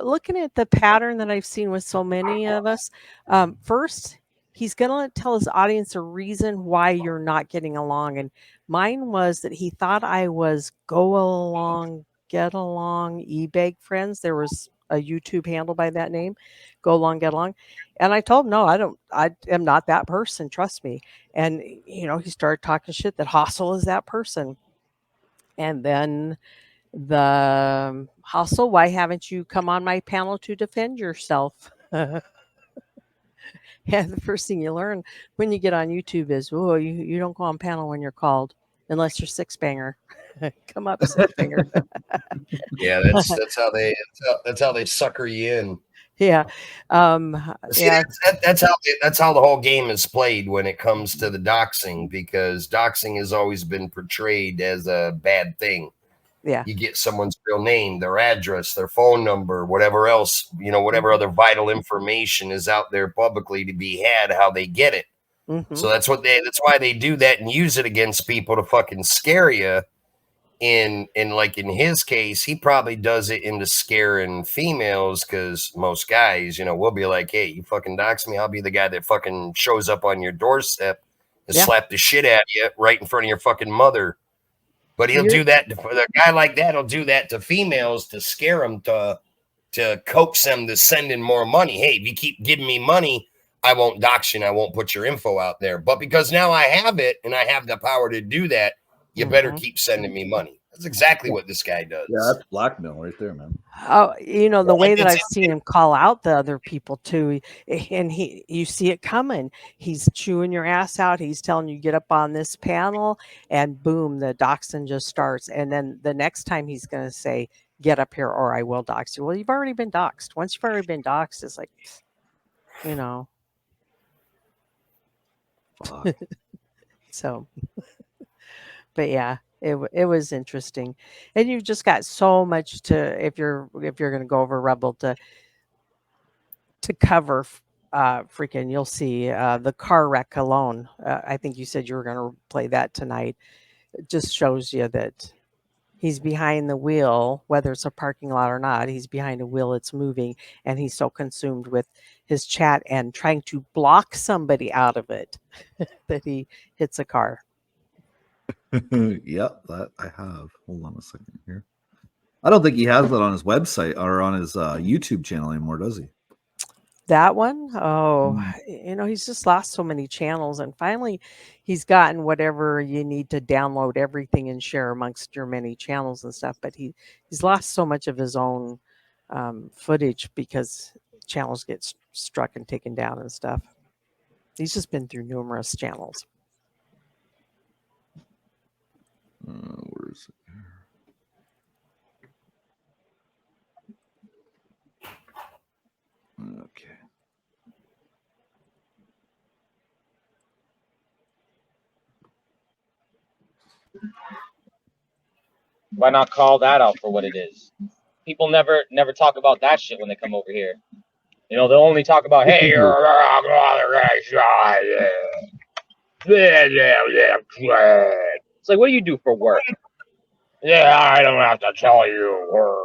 S9: looking at the pattern that I've seen with so many of us. First, he's going to tell his audience a reason why you're not getting along. And mine was that he thought I was go along, get along, eBay friends. There was a YouTube handle by that name, go along, get along. And I told him, no, I am not that person. Trust me. And, he started talking shit that Hostel is that person. And then the Hostel, why haven't you come on my panel to defend yourself? Yeah, the first thing you learn when you get on YouTube is, oh, you don't go on panel when you're called, unless you're Six Banger. Come up, Six Banger.
S11: Yeah, that's how they sucker you in.
S9: Yeah,
S11: See,
S9: yeah,
S11: that's how the whole game is played when it comes to the doxing, because doxing has always been portrayed as a bad thing.
S9: yeah.
S11: You get someone's real name, their address, their phone number, whatever else, whatever other vital information is out there publicly to be had, how they get it.
S9: Mm-hmm.
S11: So that's why they do that and use it against people to fucking scare you. In his case, he probably does it into scaring females, because most guys, will be like, hey, you fucking dox me, I'll be the guy that fucking shows up on your doorstep and slap the shit out of you right in front of your fucking mother. But he'll do that. A guy like that will do that to females to scare them, to coax them to send in more money. Hey, if you keep giving me money, I won't dox you and I won't put your info out there. But because now I have it and I have the power to do that, you better keep sending me money. That's exactly what this guy does.
S1: Yeah, that's blackmail right there, man.
S9: Oh, the way that I've seen him call out the other people too, and you see it coming. He's chewing your ass out. He's telling you, get up on this panel, and boom, the doxing just starts. And then the next time he's going to say, get up here or I will dox you. Well, you've already been doxed. Once you've already been doxed, it's like,
S1: Fuck.
S9: So, but yeah, it was interesting, and you've just got so much to, if you're going to go over Rebel to cover. Freaking, you'll see the car wreck alone. I think you said you were going to play that tonight. It just shows you that he's behind the wheel, whether it's a parking lot or not. He's behind a wheel, it's moving, and he's so consumed with his chat and trying to block somebody out of it that he hits a car.
S1: Yep, that I have. Hold on a second here. I don't think he has that on his website or on his YouTube channel anymore, does he?
S9: That one? Oh, he's just lost so many channels, and finally he's gotten whatever you need to download everything and share amongst your many channels and stuff. But he's lost so much of his own footage because channels get struck and taken down and stuff. He's just been through numerous channels.
S1: Where is it? Okay.
S8: Why not call that out for what it is? People never talk about that shit when they come over here. You know, they'll only talk about, hey, it's like, what do you do for work? Yeah, I don't have to tell you.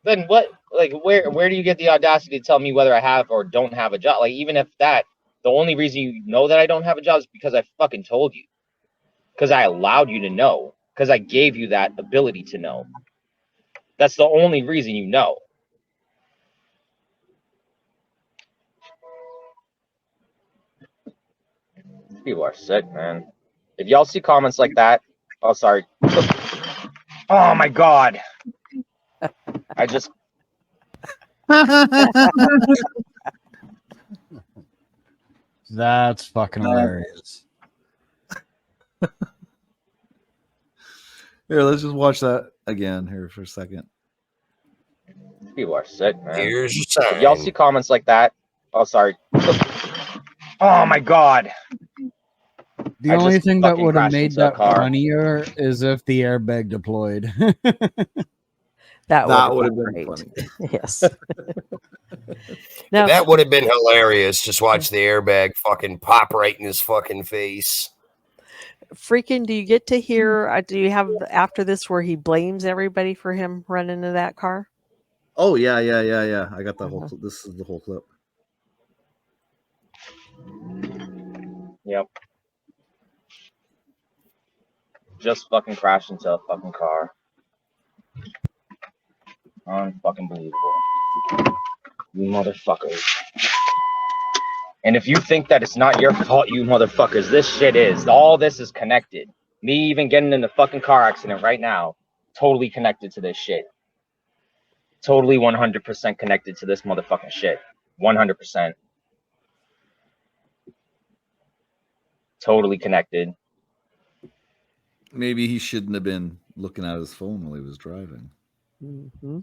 S8: Then what? Like, where do you get the audacity to tell me whether I have or don't have a job? Like, even if that, the only reason you know that I don't have a job is because I fucking told you. Because I allowed you to know. Because I gave you that ability to know. That's the only reason you know. People are sick, man. If y'all see comments like that, oh, sorry. Oh, my God. I just...
S3: That's fucking hilarious.
S1: Here, let's just watch that again here for a second.
S8: People are sick, man.
S11: Here's your sign.
S8: If y'all see comments like that, oh, sorry. Oh, my God.
S3: The only thing that would have made that funnier is if the airbag deployed.
S9: That
S1: would have been
S9: great.
S1: funny.
S9: Yes. Now,
S11: That would have been hilarious. Just watch the airbag fucking pop right in his fucking face.
S9: Freaking, do you get to hear? Do you have after this where he blames everybody for him running into that car?
S1: Oh yeah. I got that whole. This is the whole clip.
S8: Yep. Just fucking crashed into a fucking car. Unfucking believable. You motherfuckers. And if you think that it's not your fault, you motherfuckers, this shit is. All this is connected. Me even getting in the fucking car accident right now, totally connected to this shit. Totally 100% connected to this motherfucking shit. 100%. Totally connected.
S1: Maybe he shouldn't have been looking at his phone while he was driving.
S9: Mm-hmm.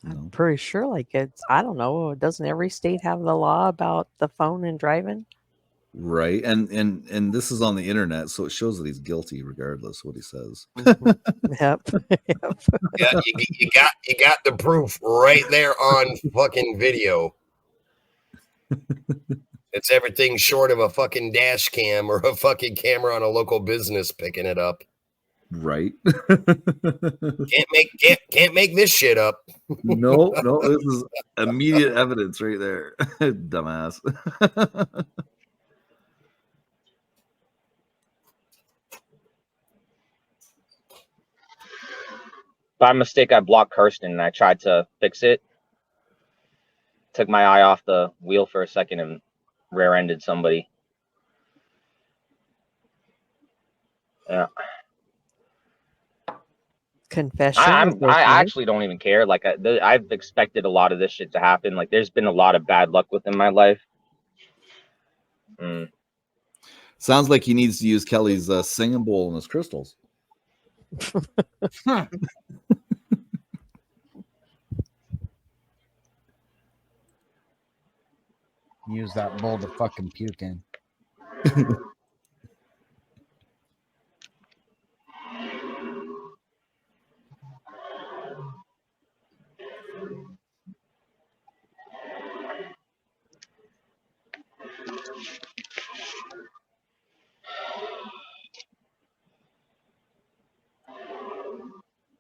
S9: I'm pretty sure, like, it's, I don't know, doesn't every state have the law about the phone and driving?
S1: Right, and this is on the internet, so it shows that he's guilty regardless of what he says.
S9: Yep.
S11: Yeah, you got the proof right there on fucking video. It's everything short of a fucking dash cam or a fucking camera on a local business picking it up.
S1: Right.
S11: Can't make this shit up.
S1: No, this is immediate evidence right there. Dumbass.
S8: By mistake, I blocked Kirsten and I tried to fix it. Took my eye off the wheel for a second and rear-ended somebody. Yeah.
S9: Confession.
S8: I actually don't even care. Like, I've expected a lot of this shit to happen. Like, there's been a lot of bad luck within my life.
S1: Sounds like he needs to use Kelly's singing bowl and his crystals.
S3: Use that bowl to fucking puke in.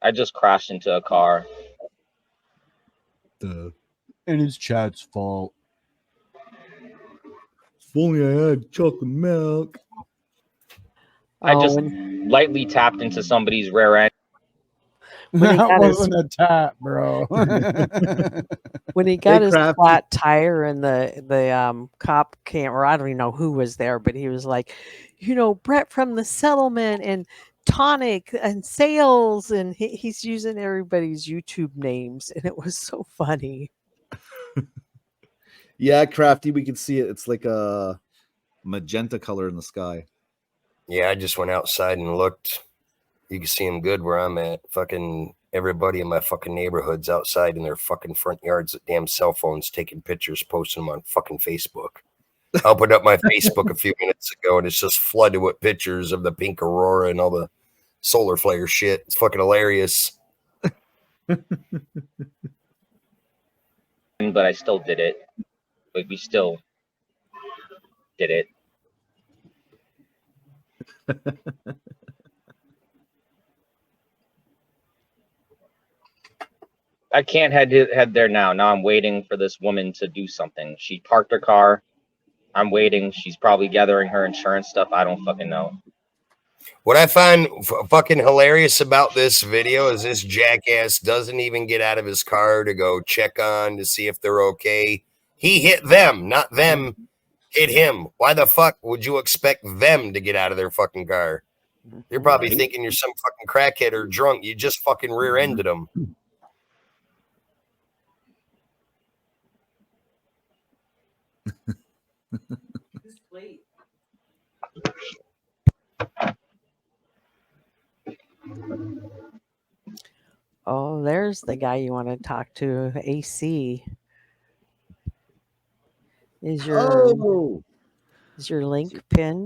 S8: I just crashed into a car.
S3: And it's Chad's fault.
S1: If only I had chocolate milk.
S8: I just lightly tapped into somebody's rear end.
S3: That wasn't a tap, bro.
S9: When he got his flat tire and the cop came, or I don't even know who was there, but he was like, you know, Brett from the settlement and Tonic and Sales, and he's using everybody's YouTube names, and it was so funny.
S1: Yeah, Crafty, we can see it. It's like a magenta color in the sky.
S11: Yeah, I just went outside and looked. You can see them good where I'm at. Fucking everybody in my fucking neighborhood's outside in their fucking front yards with damn cell phones taking pictures, posting them on fucking Facebook. I opened up my Facebook a few minutes ago and it's just flooded with pictures of the pink aurora and all the solar flare shit. It's fucking hilarious.
S8: But I still did it. Like, we still did it. I can't head there now. Now I'm waiting for this woman to do something. She parked her car. I'm waiting. She's probably gathering her insurance stuff. I don't fucking know.
S11: What I find fucking hilarious about this video is this jackass doesn't even get out of his car to go check on to see if they're okay. He hit them, not them hit him. Why the fuck would you expect them to get out of their fucking car? You're probably thinking you're some fucking crackhead or drunk. You just fucking rear-ended them.
S9: Oh, there's the guy you want to talk to, AC. Is your link pinned?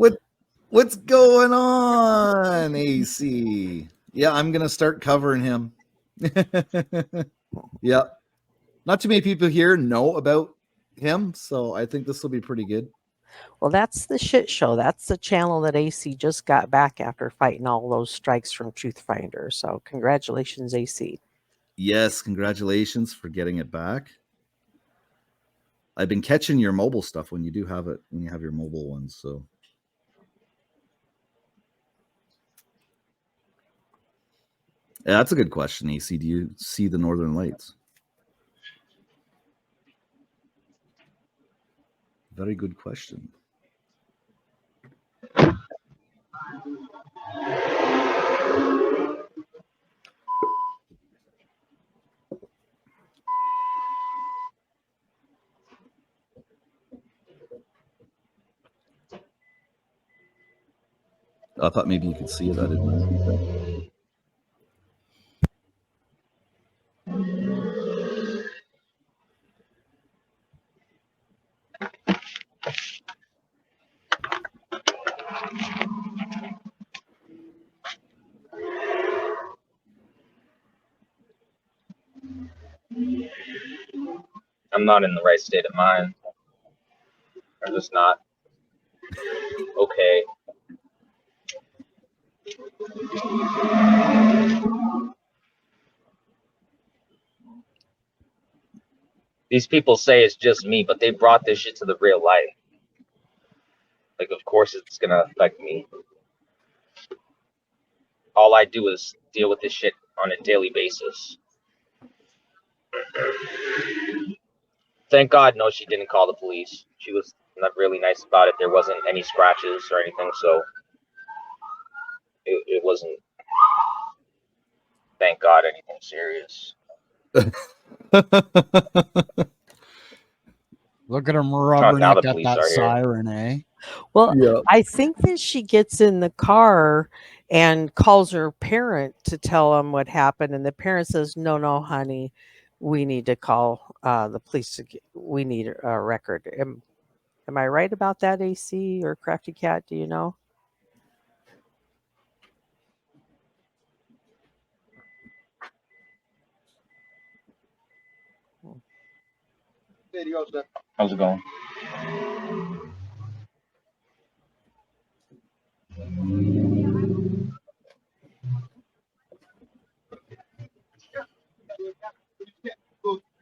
S1: What's going on, AC? Yeah, I'm gonna start covering him. Yep. Not too many people here know about him, so I think this will be pretty good.
S9: Well, that's the shit show. That's the channel that AC just got back after fighting all those strikes from Truthfinder. So congratulations, AC.
S1: Yes, congratulations for getting it back. I've been catching your mobile stuff when you do have it, when you have your mobile ones, so. Yeah, that's a good question, AC. Do you see the Northern Lights? Very good question. I thought maybe you could see it. I didn't know.
S8: I'm not in the right state of mind. I'm just not okay. These people say it's just me, but they brought this shit to the real life. Like, of course it's gonna affect me. All I do is deal with this shit on a daily basis. Thank God, no, she didn't call the police. She was not really nice about it. There wasn't any scratches or anything, so it wasn't, thank God, anything serious.
S3: Look at him rubberneck
S8: now the
S3: at
S8: police
S3: that
S8: are here.
S3: siren, eh?
S9: Well,
S1: Yeah.
S9: I think that she gets in the car and calls her parent to tell them what happened. And the parent says, no, honey, we need to call the police. We need a record. Am I right about that, AC or Crafty Cat? Do you know?
S8: How's it going?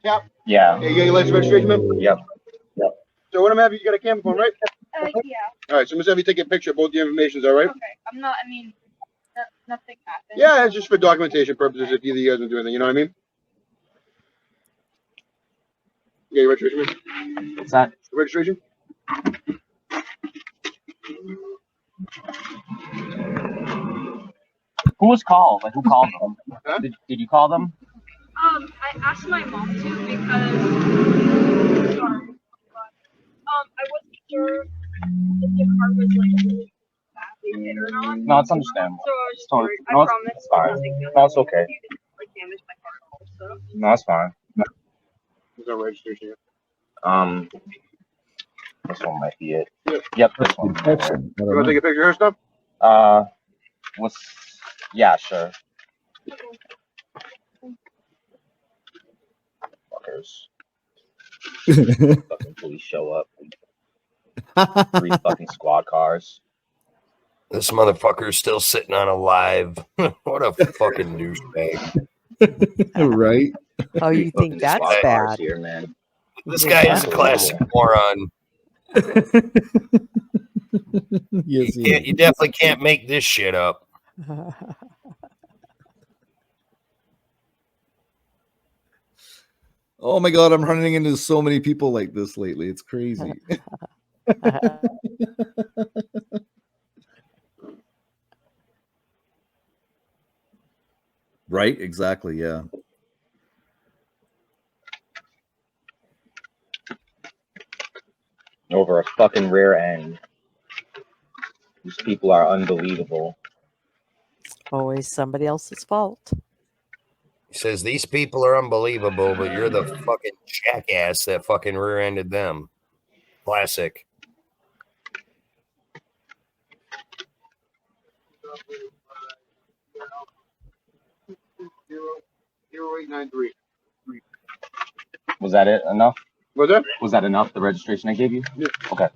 S12: Cap?
S8: Yeah.
S12: Yeah, you got your license registration, man?
S8: Yep.
S12: So what I'm having, you got a camera phone, right?
S13: Yeah.
S12: All right, so I'm just have you take a picture of both the informations, all right?
S13: Okay. I'm not, I mean, nothing happened.
S12: Yeah, it's just for documentation purposes if either of you guys are doing anything, you know what I mean? You got your registration, man?
S8: What's that?
S12: Registration?
S8: Who was called? Like, who called them?
S12: Huh?
S8: Did you call them?
S13: I asked my mom to because, sorry, but or not.
S14: No, it's understandable.
S13: So I was just
S14: Totally.
S13: worried.
S14: No,
S13: I
S14: it's,
S13: promise.
S14: it's fine. No, it's okay.
S13: You didn't like damage my car also.
S14: No, it's fine.
S12: There's no registration here.
S14: This one might be it.
S12: Yep.
S14: Yep, this one. Right there.
S1: Protection. I
S12: You
S1: don't
S12: want to
S1: know.
S12: take a picture of her stuff?
S14: What's? Yeah, sure. Fuckers. Fucking police show up. 3 fucking squad cars.
S11: This motherfucker's still sitting on a live. What a fucking douchebag.
S1: Right?
S9: Oh, you think that's
S14: Squad cars
S9: bad?
S14: here, man.
S11: This guy is a classic moron.
S1: Yes,
S11: You definitely can't make this shit up.
S1: Oh my god, I'm running into so many people like this lately. It's crazy. Right? Exactly. Yeah.
S14: Over a fucking rear end. These people are unbelievable.
S9: Always somebody else's fault.
S11: He says these people are unbelievable, but you're the fucking jackass that fucking rear-ended them. Classic.
S12: Zero 0893.
S14: Was that it enough?
S12: Was that?
S14: Was that enough, the registration I gave you?
S12: Yeah.
S14: Okay.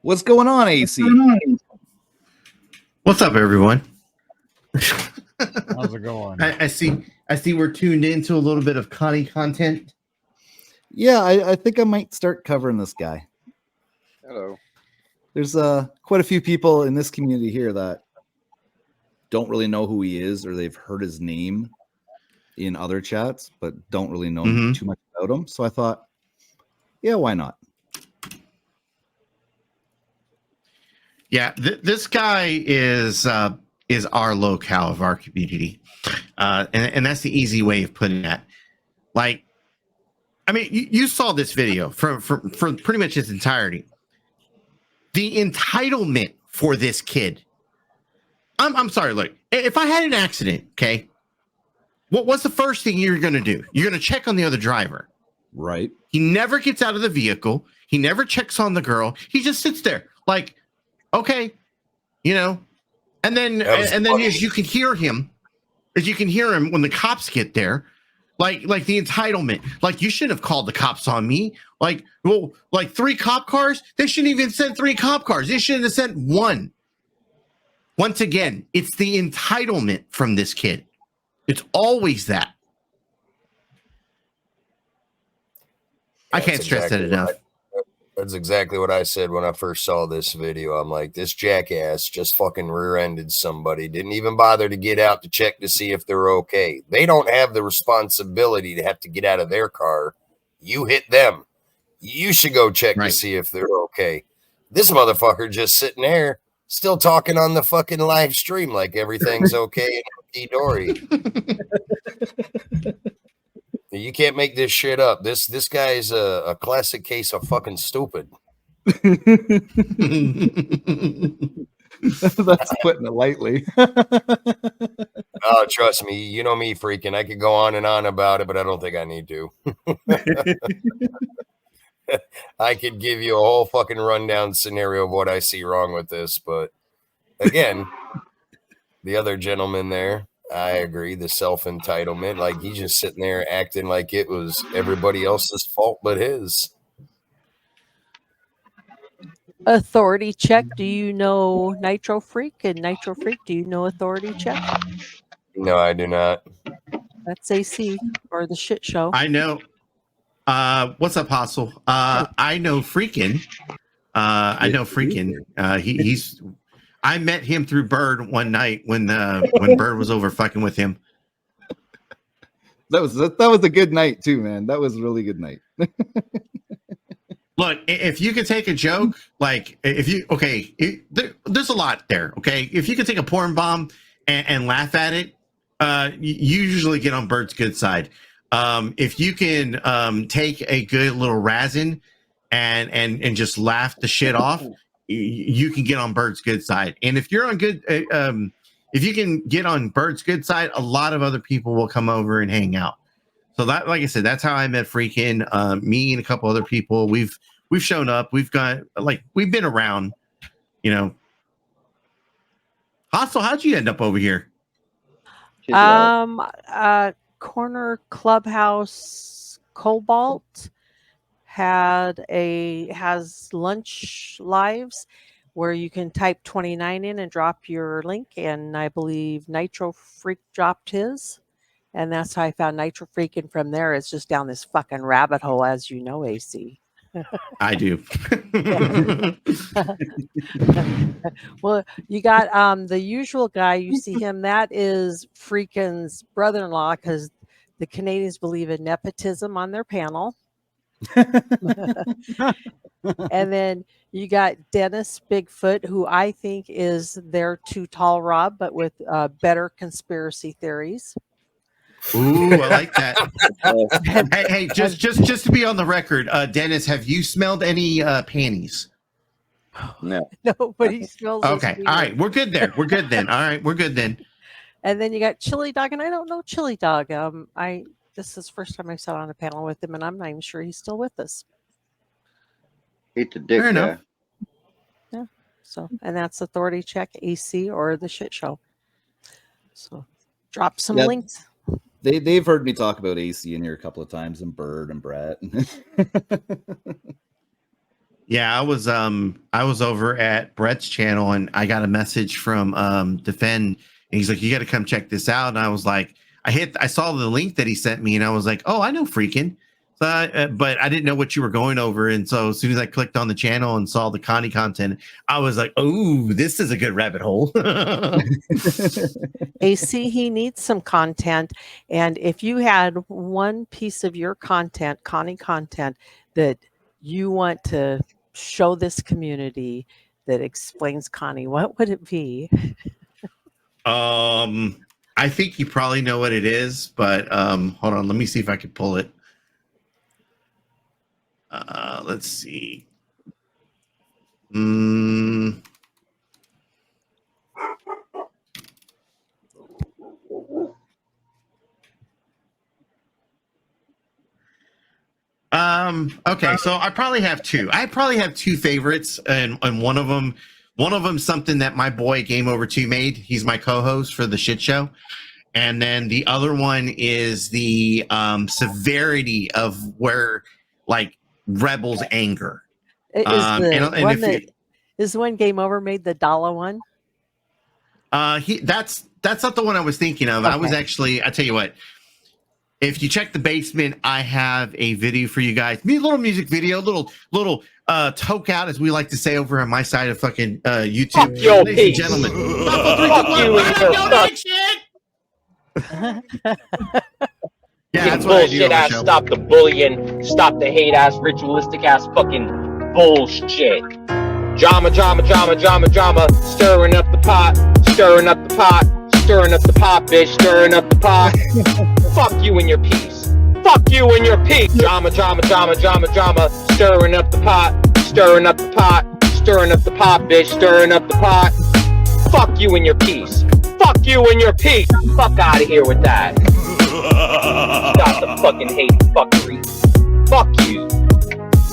S1: What's going on, AC?
S15: What's up, everyone?
S3: How's it going?
S15: I see we're tuned into a little bit of Connie content.
S1: Yeah, I think I might start covering this guy.
S5: Hello.
S1: There's quite a few people in this community here that don't really know who he is, or they've heard his name in other chats, but don't really know too much about him. So I thought, yeah, why not?
S15: Yeah, this guy is our locale of our community, and that's the easy way of putting that. Like, I mean, you saw this video for pretty much its entirety. The entitlement for this kid. I'm sorry. Look, if I had an accident, okay, what's the first thing you're going to do? You're going to check on the other driver,
S1: right?
S15: He never gets out of the vehicle. He never checks on the girl. He just sits there, like, okay, you know. And then as you can hear him when the cops get there. Like the entitlement, like you shouldn't have called the cops on me. Like, well, like 3 cop cars, they shouldn't even send 3 cop cars. They shouldn't have sent 1. Once again, it's the entitlement from this kid. It's always that. I can't stress that enough.
S11: That's exactly what I said when I first saw this video. I'm like, this jackass just fucking rear-ended somebody. Didn't even bother to get out to check to see if they're okay. They don't have the responsibility to have to get out of their car. You hit them. You should go check to see if they're okay. This motherfucker just sitting there, still talking on the fucking live stream like everything's okay and hunky-dory. You can't make this shit up. This guy's a classic case of fucking stupid.
S1: That's putting it lightly.
S11: Oh, trust me. You know me, freaking. I could go on and on about it, but I don't think I need to. I could give you a whole fucking rundown scenario of what I see wrong with this. But again, the other gentleman there, I agree. The self-entitlement, like he's just sitting there acting like it was everybody else's fault but his.
S9: Authority check. Do you know Nitro Freak? And Nitro Freak, do you know Authority check?
S11: No, I do not.
S9: That's AC or the shit show.
S15: I know. What's up, Hustle? I know Freakin'. I know Freakin'. He's. I met him through Bird one night when Bird was over fucking with him.
S1: That was a good night too, man. That was a really good night.
S15: Look, if you could take a joke, like if you there's a lot there. Okay, if you could take a porn bomb and laugh at it, You usually get on Bert's good side. If you can take a good little razzing and just laugh the shit off, you can get on Bert's good side. And if you're on good, if you can get on Bert's good side, a lot of other people will come over and hang out. So that, like I said, that's how I met Freakin'. Me and a couple other people. We've shown up. We've been around. You know. Hostel, how'd you end up over here?
S9: Corner Clubhouse Cobalt has lunch lives where you can type 29 in and drop your link, and I believe Nitro Freak dropped his, and that's how I found Nitro Freak, and from there it's just down this fucking rabbit hole, as you know, AC.
S15: I do.
S9: Well, you got the usual guy, you see him, that is Freakin's brother-in-law, because the Canadians believe in nepotism on their panel. And then you got Dennis Bigfoot, who I think is their Too Tall Rob, but with better conspiracy theories.
S15: Ooh, I like that. hey, just to be on the record, Dennis, have you smelled any panties?
S5: No.
S9: Nobody smells.
S15: Okay, all right, we're good there. We're good then. All right, we're good then.
S9: And then you got Chili Dog, and I don't know Chili Dog. This is the first time I sat on a panel with him, and I'm not even sure he's still with us.
S5: He's the dick guy.
S9: Yeah. So, and that's Authority Check, AC, or the Shit Show. So, drop some links.
S1: They've heard me talk about AC in here a couple of times, and Bird and Brett.
S15: Yeah, I was over at Brett's channel, and I got a message from Defend, and he's like, "You got to come check this out." And I was like, I saw the link that he sent me, and I was like, "Oh, I know Freakin'." So, but I didn't know what you were going over, and so as soon as I clicked on the channel and saw the Connie content, I was like, "Oh, this is a good rabbit hole."
S9: AC, he needs some content, and if you had one piece of your content, Connie content, that you want to show this community that explains Connie, what would it be?
S15: I think you probably know what it is, but hold on, let me see if I can pull it. Let's see. Okay, so I probably have two. I probably have two favorites, and one of them something that my boy Game Over 2 made. He's my co-host for the Shit Show. And then the other one is the severity of where like rebels anger.
S9: Is the one Game Over made, the Dala one?
S15: That's not the one I was thinking of. Okay. I was actually, I tell you what, if you check the basement, I have a video for you guys. A little music video, little toke out, as we like to say over on my side of fucking YouTube.
S14: Fuck your
S15: Ladies and gentlemen.
S14: Fuck you and your fuck.
S15: Yeah, that's what
S14: bullshit ass. Stop the bullying. Stop the hate ass, ritualistic ass fucking bullshit. Drama. Stirring up the pot. Stirring up the pot. Stirring up the pot, bitch. Stirring up the pot. Fuck you and your peace. Fuck you and your peace. Drama. Stirring up the pot. Stirring up the pot. Stirring up the pot, bitch. Stirring up the pot. Fuck you and your peace. Fuck you and your peace. Fuck out of here with that. Stop the fucking hate fuckery. Fuck you.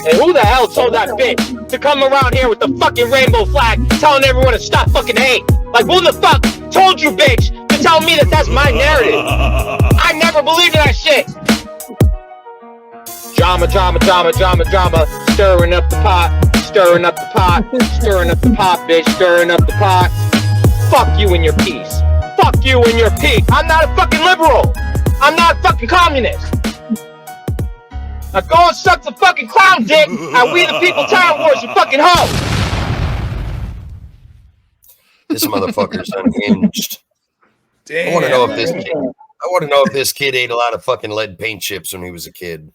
S14: And who the hell told that bitch to come around here with the fucking rainbow flag telling everyone to stop fucking hate? Like, who the fuck told you, bitch, to tell me that that's my narrative? I never believed in that shit. Drama. Stirring up the pot. Stirring up the pot. Stirring up the pot, bitch. Stirring up the pot. Fuck you and your peace. Fuck you and your peace. I'm not a fucking liberal. I'm not a fucking communist. Now go and suck the fucking clown dick at We the People Town Wars, you fucking hoe!
S11: This motherfucker's unhinged. Damn. I want to know if this kid ate a lot of fucking lead paint chips when he was a kid.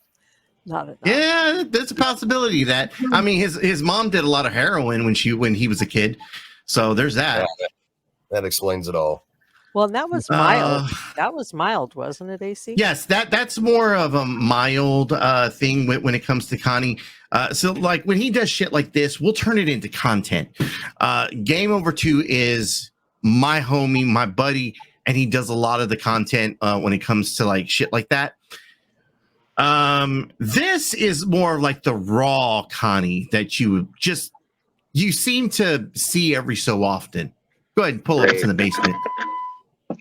S15: Yeah, there's a possibility that. I mean, his mom did a lot of heroin when he was a kid, so there's that.
S11: Yeah, that explains it all.
S9: Well, that was mild. That was mild, wasn't it, AC?
S15: Yes, that's more of a mild thing when it comes to Connie. So like when he does shit like this, we'll turn it into content. Game Over 2 is my homie, my buddy, and he does a lot of the content when it comes to like shit like that. This is more like the raw Connie that you seem to see every so often. Go ahead and pull up to the basement.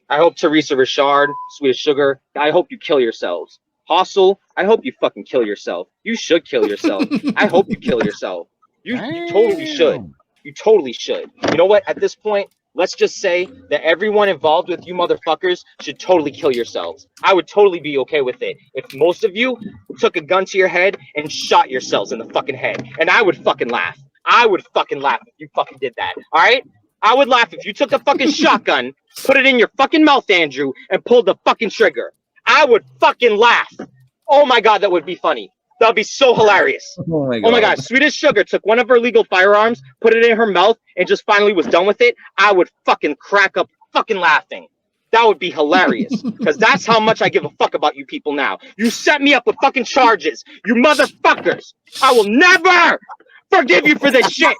S14: I hope Teresa Richard, Sweetest Sugar, I hope you kill yourselves. Hostel, I hope you fucking kill yourself. You should kill yourself. I hope you kill yourself. You totally should. You totally should. You know what? At this point, let's just say that everyone involved with you motherfuckers should totally kill yourselves. I would totally be okay with it if most of you took a gun to your head and shot yourselves in the fucking head. And I would fucking laugh. I would fucking laugh if you fucking did that. All right? I would laugh if you took a fucking shotgun, put it in your fucking mouth, Andrew, and pulled the fucking trigger. I would fucking laugh. Oh my God, that would be funny. That would be so hilarious.
S1: Oh my God.
S14: Oh my God, Sweetest Sugar took one of her legal firearms, put it in her mouth, and just finally was done with it. I would fucking crack up fucking laughing. That would be hilarious. Because that's how much I give a fuck about you people now. You set me up with fucking charges. You motherfuckers. I will never forgive you for this shit.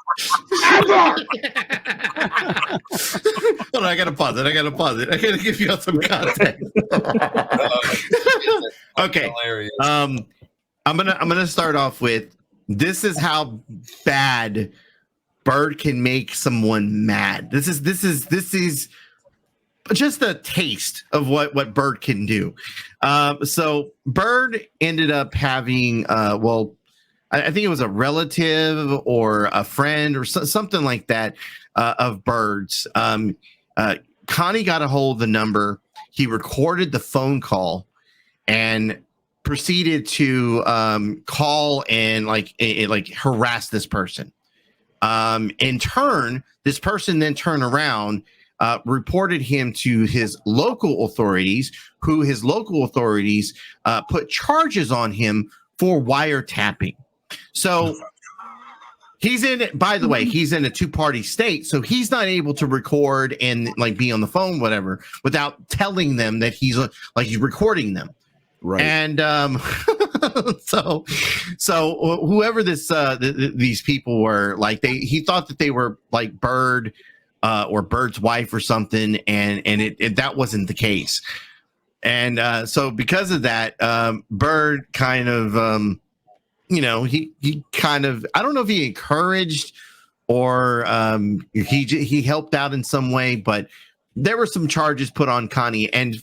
S14: Ever.
S15: Hold on, I gotta pause it. I gotta give you all some context. Okay. I'm gonna start off with this is how bad Bird can make someone mad. This is just a taste of what Bird can do. So Bird ended up having I think it was a relative or a friend or something like that of Bird's. Connie got a hold of the number. He recorded the phone call and proceeded to call and harass this person. In turn, this person then turned around, reported him to his local authorities, who his local authorities put charges on him for wiretapping. So he's in it. By the way, he's in a two-party state, so he's not able to record and like be on the phone, whatever, without telling them that he's recording them.
S1: Right.
S15: And so whoever these people were, like he thought that they were like Bird or Bird's wife or something, and it that wasn't the case. And so because of that, Bird kind of he kind of, I don't know if he encouraged or he helped out in some way, but there were some charges put on Connie. And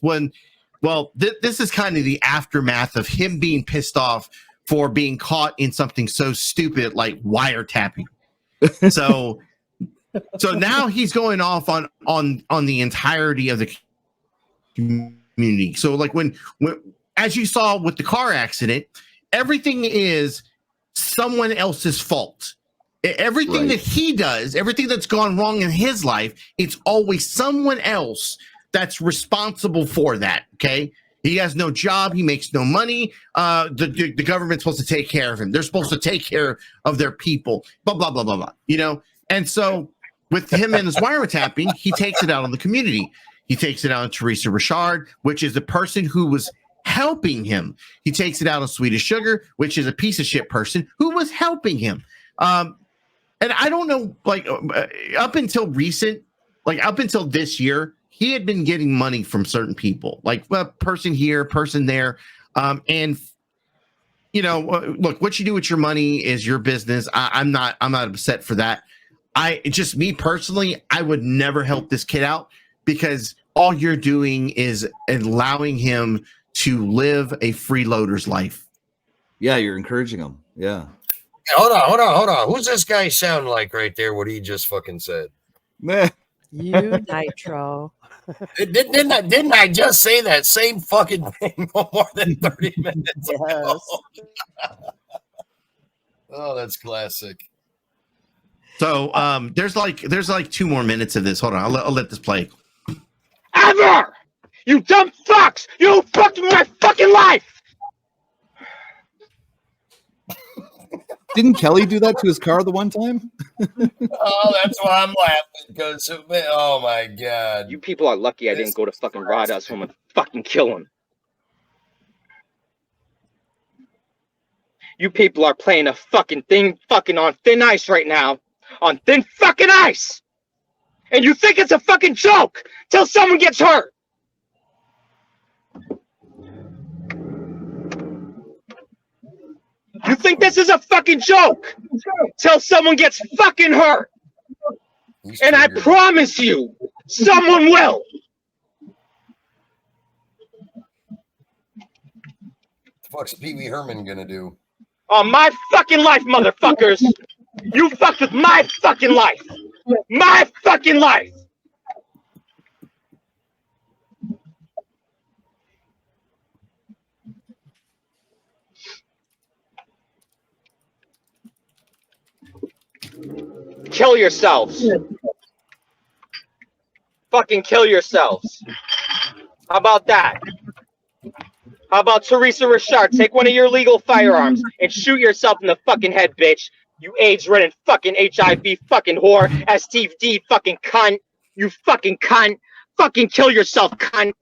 S15: this is kind of the aftermath of him being pissed off for being caught in something so stupid like wiretapping. So now he's going off on the entirety of the community. So like when as you saw with the car accident, everything is someone else's fault. Everything that he does, everything that's gone wrong in his life, it's always someone else that's responsible for that. Okay. He has no job. He makes no money. The government's supposed to take care of him. They're supposed to take care of their people, blah, blah, blah, blah, blah, And so with him and his wiretapping, he takes it out on the community. He takes it out on Teresa Richard, which is the person who was helping him. He takes it out on Sweetest Sugar, which is a piece of shit person who was helping him. And I don't know, like up until this year, he had been getting money from certain people, like a person here, person there. And look, what you do with your money is your business. I'm not upset for that. Me personally, I would never help this kid out because all you're doing is allowing him to live a freeloader's life.
S1: Yeah, you're encouraging him. Yeah.
S11: Hold on. Who's this guy sound like right there? What he just fucking said?
S1: Meh.
S9: You Nitro.
S11: Didn't I just say that same fucking thing more than 30 minutes ago? Oh, that's classic.
S15: So there's like 2 more minutes of this. Hold on, I'll let this play.
S14: Ever! You dumb fucks! You fucked with my fucking life!
S1: Didn't Kelly do that to his car the one time?
S11: Oh, that's why I'm laughing because oh my god,
S14: You people are lucky I didn't go to fucking Rada's home and fucking kill him. You people are playing a fucking thing fucking on thin ice right now. On thin fucking ice! And you think it's a fucking joke till someone gets hurt! You think this is a fucking joke till someone gets fucking hurt! And I promise you, someone will!
S11: the fuck's Pee Wee Herman gonna do?
S14: On my fucking life, motherfuckers! You fucked with my fucking life! My fucking life! Kill yourselves! Fucking kill yourselves! How about that? How about Teresa Richard? Take one of your legal firearms and shoot yourself in the fucking head, bitch. You AIDS-ridden fucking HIV fucking whore. STD fucking cunt. You fucking cunt. Fucking kill yourself, cunt.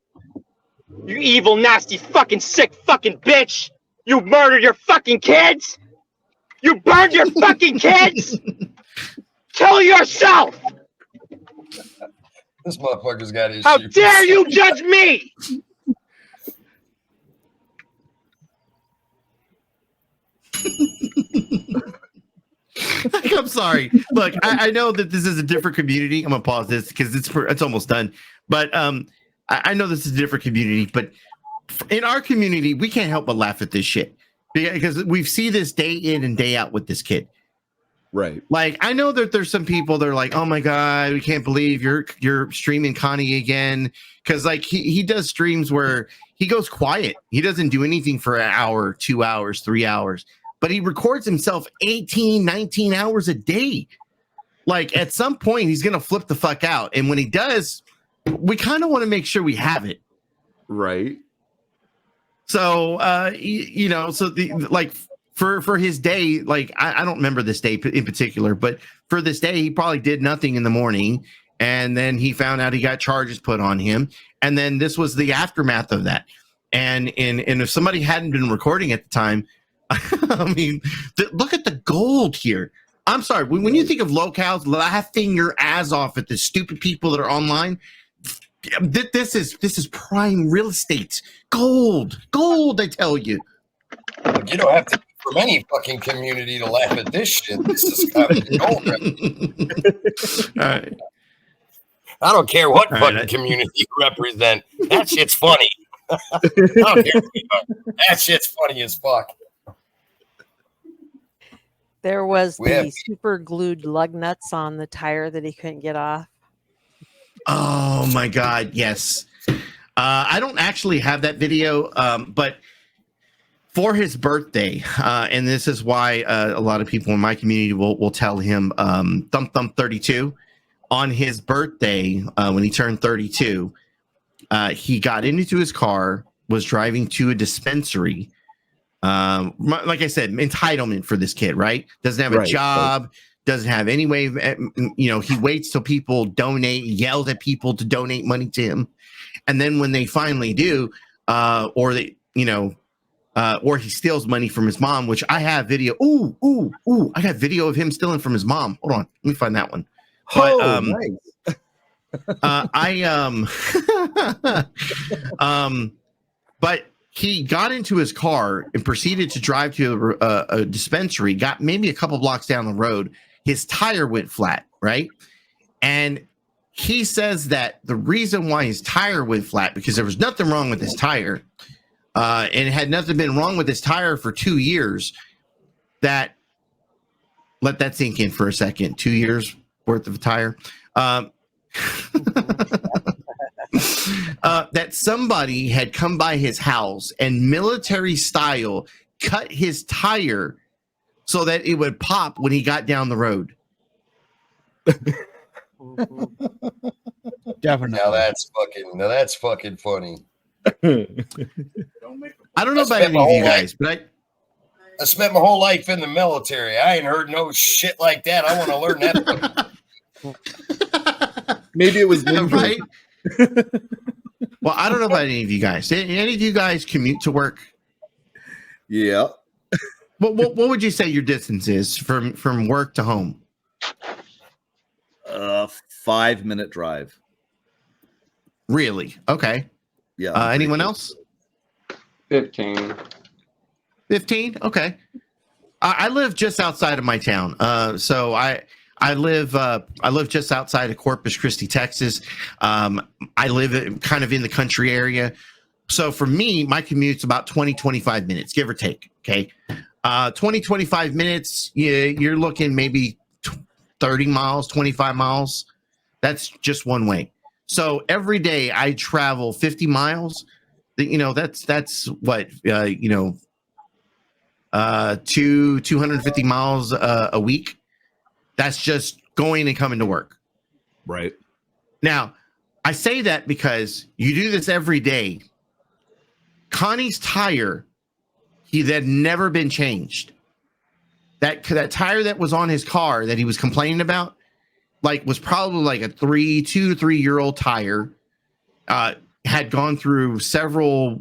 S14: You evil, nasty, fucking sick fucking bitch. You murdered your fucking kids. You burned your fucking kids. Kill yourself.
S11: This motherfucker's got his.
S14: How dare you judge me?
S15: I'm sorry. Look, I know that this is a different community. I'm gonna pause this because it's almost done. But I know this is a different community. But in our community, we can't help but laugh at this shit because we see this day in and day out with this kid.
S1: Right.
S15: Like, I know that there's some people that are like, oh my God, we can't believe you're streaming Connie again. Cause like he does streams where he goes quiet. He doesn't do anything for an hour, 2 hours, 3 hours, but he records himself 18, 19 hours a day. Like at some point he's going to flip the fuck out. And when he does, we kind of want to make sure we have it.
S1: Right.
S15: So, so for his day, like I don't remember this day in particular, but for this day, he probably did nothing in the morning. And then he found out he got charges put on him. And then this was the aftermath of that. And if somebody hadn't been recording at the time, I mean, look at the gold here. I'm sorry. When you think of locals laughing your ass off at the stupid people that are online, this is prime real estate. Gold, I tell you.
S11: Look, you don't have to be from any fucking community to laugh at this shit. This is kind of gold.
S15: All right.
S11: I don't care what
S15: All
S11: fucking
S15: right.
S11: community you represent. That shit's funny. I don't care. That shit's funny as fuck.
S9: There was
S11: We
S9: the
S11: have-
S9: super glued lug nuts on the tire that he couldn't get off.
S15: Oh my God, yes. I don't actually have that video, but for his birthday, and this is why a lot of people in my community will tell him Thump Thump 32. On his birthday, when he turned 32, he got into his car, was driving to a dispensary. Like I said, entitlement for this kid, right? Doesn't have a job, doesn't have any way of, he waits till people donate, yells at people to donate money to him. And then when they finally do, or he steals money from his mom, which I have video. I got video of him stealing from his mom. Hold on, let me find that one. But
S1: nice.
S15: But he got into his car and proceeded to drive to a dispensary, got maybe a couple blocks down the road. His tire went flat, right? And he says that the reason why his tire went flat, because there was nothing wrong with his tire, and it had nothing been wrong with his tire for 2 years, that, let that sink in for a second, 2 years worth of a tire. That somebody had come by his house and military style cut his tire so that it would pop when he got down the road.
S3: Definitely.
S11: Now that's fucking funny.
S15: I don't know about any of you guys, but
S11: I spent my whole life in the military. I ain't heard no shit like that. I want to learn that.
S1: Maybe it was ninja.
S15: Right? Well, I don't know about any of you guys. Any of you guys commute to work?
S1: Yeah.
S15: What would you say your distance is from work to home?
S1: 5-minute drive.
S15: Really? Okay.
S1: Yeah.
S15: Anyone else?
S16: 15.
S15: 15? Okay. I live just outside of my town. So I live just outside of Corpus Christi, Texas. I live kind of in the country area. So for me, my commute's about 20-25 minutes, give or take. Okay. 20-25 minutes, you're looking maybe 30 miles, 25 miles. That's just one way. So every day I travel 50 miles. That's what 250 miles a week. That's just going and coming to work.
S1: Right.
S15: Now, I say that because you do this every day. Connie's tire, that had never been changed. That tire that was on his car that he was complaining about, was probably like a 2 to 3 year old tire. Had gone through several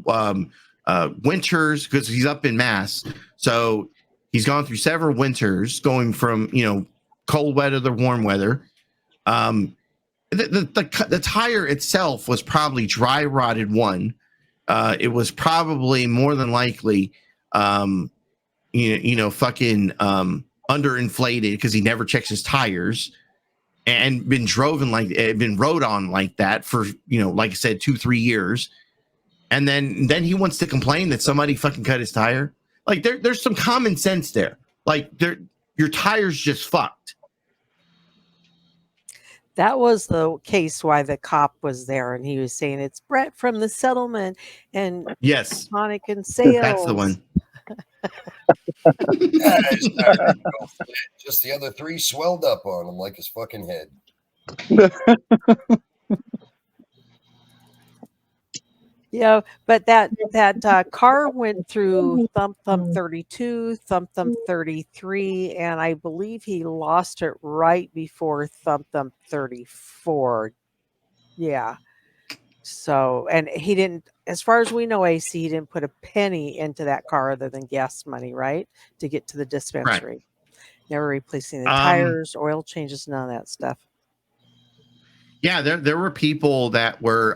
S15: winters because he's up in Mass. So he's gone through several winters going from, cold weather to warm weather. The tire itself was probably dry rotted one. It was probably more than likely, fucking underinflated because he never checks his tires. And been rode on like that for, like I said, 2-3 years. And then he wants to complain that somebody fucking cut his tire. Like there's some common sense there. Your tire's just fucked.
S9: That was the case why the cop was there, and he was saying it's Brett from the settlement and
S15: yes,
S9: Sonic and Sales.
S15: That's the one.
S11: Just the other 3 swelled up on him like his fucking head.
S9: Yeah, but that car went through Thump 32, Thump 33, and I believe he lost it right before Thump 34. Yeah. So, and he didn't, as far as we know, AC, he didn't put a penny into that car other than gas money, right? To get to the dispensary. Right. Never replacing the tires, oil changes, none of that stuff.
S15: Yeah, there were people that were,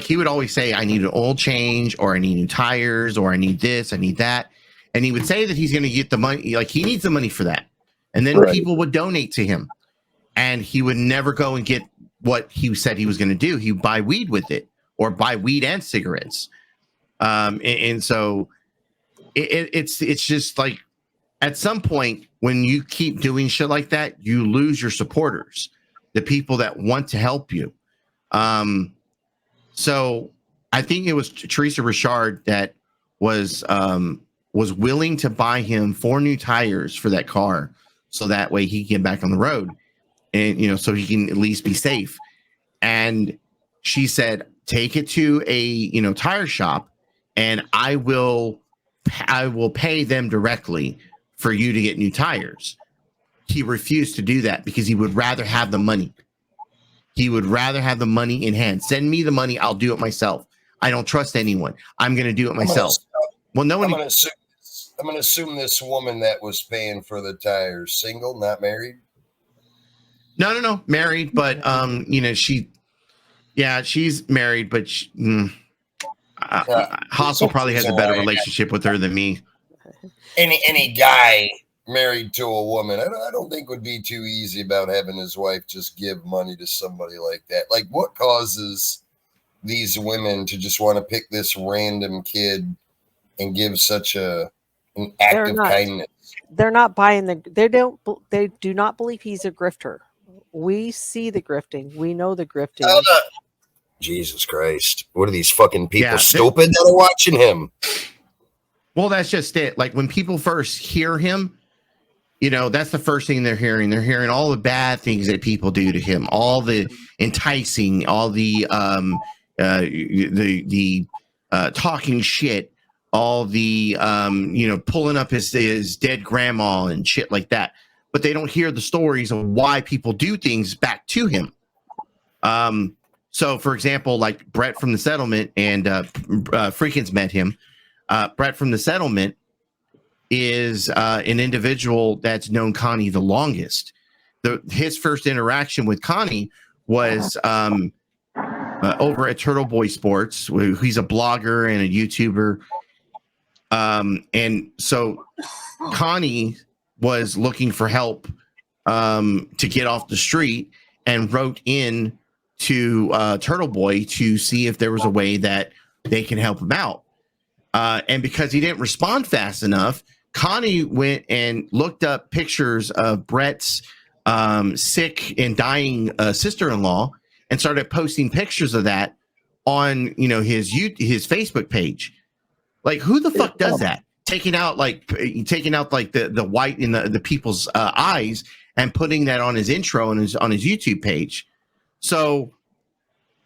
S15: he would always say, I need an oil change, or I need new tires, or I need this, I need that. And he would say that he's going to get the money, he needs the money for that. And then people would donate to him. And he would never go and get what he said he was going to do. He would buy weed with it, or buy weed and cigarettes. And so it's just like, at some point when you keep doing shit like that, you lose your supporters, the people that want to help you. So I think it was Teresa Richard that was willing to buy him 4 new tires for that car, so that way he can get back on the road, and so he can at least be safe. And she said, take it to a tire shop, and I will pay them directly for you to get new tires. He refused to do that because he would rather have the money. He would rather have the money in hand. Send me the money. I'll do it myself. I don't trust anyone. I'm going to do it myself.
S11: I'm going to assume this woman that was paying for the tires, single, not married.
S15: No, married, but she's married, but Hassel probably has a better relationship with her than me.
S11: Any guy married to a woman, I don't think would be too easy about having his wife just give money to somebody like that. Like, what causes these women to just want to pick this random kid and give such an act of kindness?
S9: They're not buying they do not believe he's a grifter. We see the grifting. We know the grifting.
S11: Jesus Christ. What are these fucking people stupid that are watching him?
S15: Well, that's just it. Like, when people first hear him, that's the first thing they're hearing. They're hearing all the bad things that people do to him, all the enticing, all the talking shit, all the pulling up his dead grandma and shit like that. But they don't hear the stories of why people do things back to him. So, for example, like Brett from the settlement and Freakin's met him. Brett from the settlement is an individual that's known Connie the longest. His first interaction with Connie was over at Turtle Boy Sports. He's a blogger and a YouTuber. And so Connie was looking for help to get off the street and wrote in to Turtle Boy to see if there was a way that they can help him out. And because he didn't respond fast enough, Connie went and looked up pictures of Brett's sick and dying sister-in-law and started posting pictures of that on his Facebook page. Like, who the fuck does that? Taking out like the white in the people's eyes and putting that on his intro and on his YouTube page. So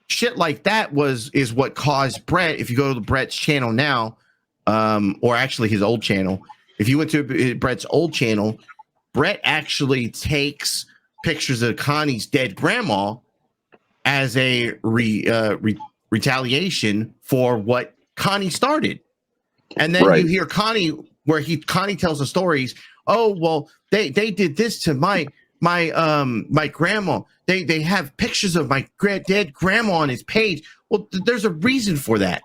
S15: shit like that is what caused Brett. If you go to Brett's channel now, or actually his old channel, if you went to Brett's old channel, Brett actually takes pictures of Connie's dead grandma as a retaliation for what Connie started. And then you hear Connie where Connie tells the stories. Oh, well, they did this to my grandma. They have pictures of my dead grandma on his page. Well, there's a reason for that.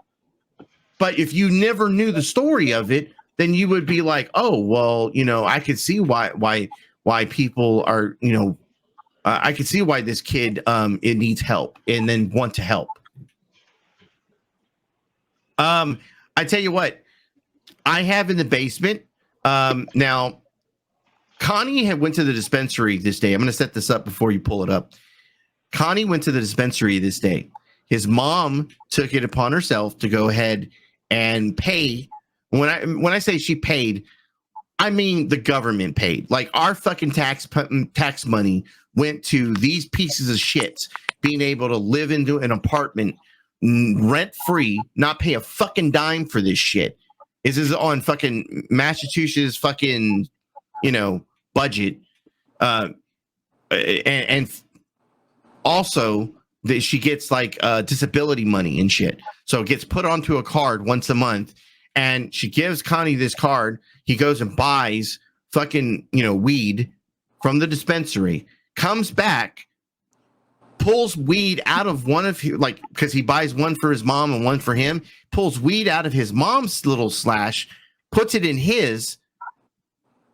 S15: But if you never knew the story of it, then you would be like, oh, well, I could see why people are, I could see why this kid it needs help and then want to help. I tell you what, I have in the basement. Now, Connie went to the dispensary this day. I'm going to set this up before you pull it up. Connie went to the dispensary this day. His mom took it upon herself to go ahead and pay. When I say she paid, I mean the government paid. Like, our fucking tax money went to these pieces of shit being able to live into an apartment rent free, not pay a fucking dime for this shit. This is on fucking Massachusetts fucking budget, and also that she gets like disability money and shit. So it gets put onto a card once a month, and she gives Connie this card. He goes and buys fucking weed from the dispensary, comes back, pulls weed out of one of his, like, because he buys one for his mom and one for him, pulls weed out of his mom's little slash, puts it in his.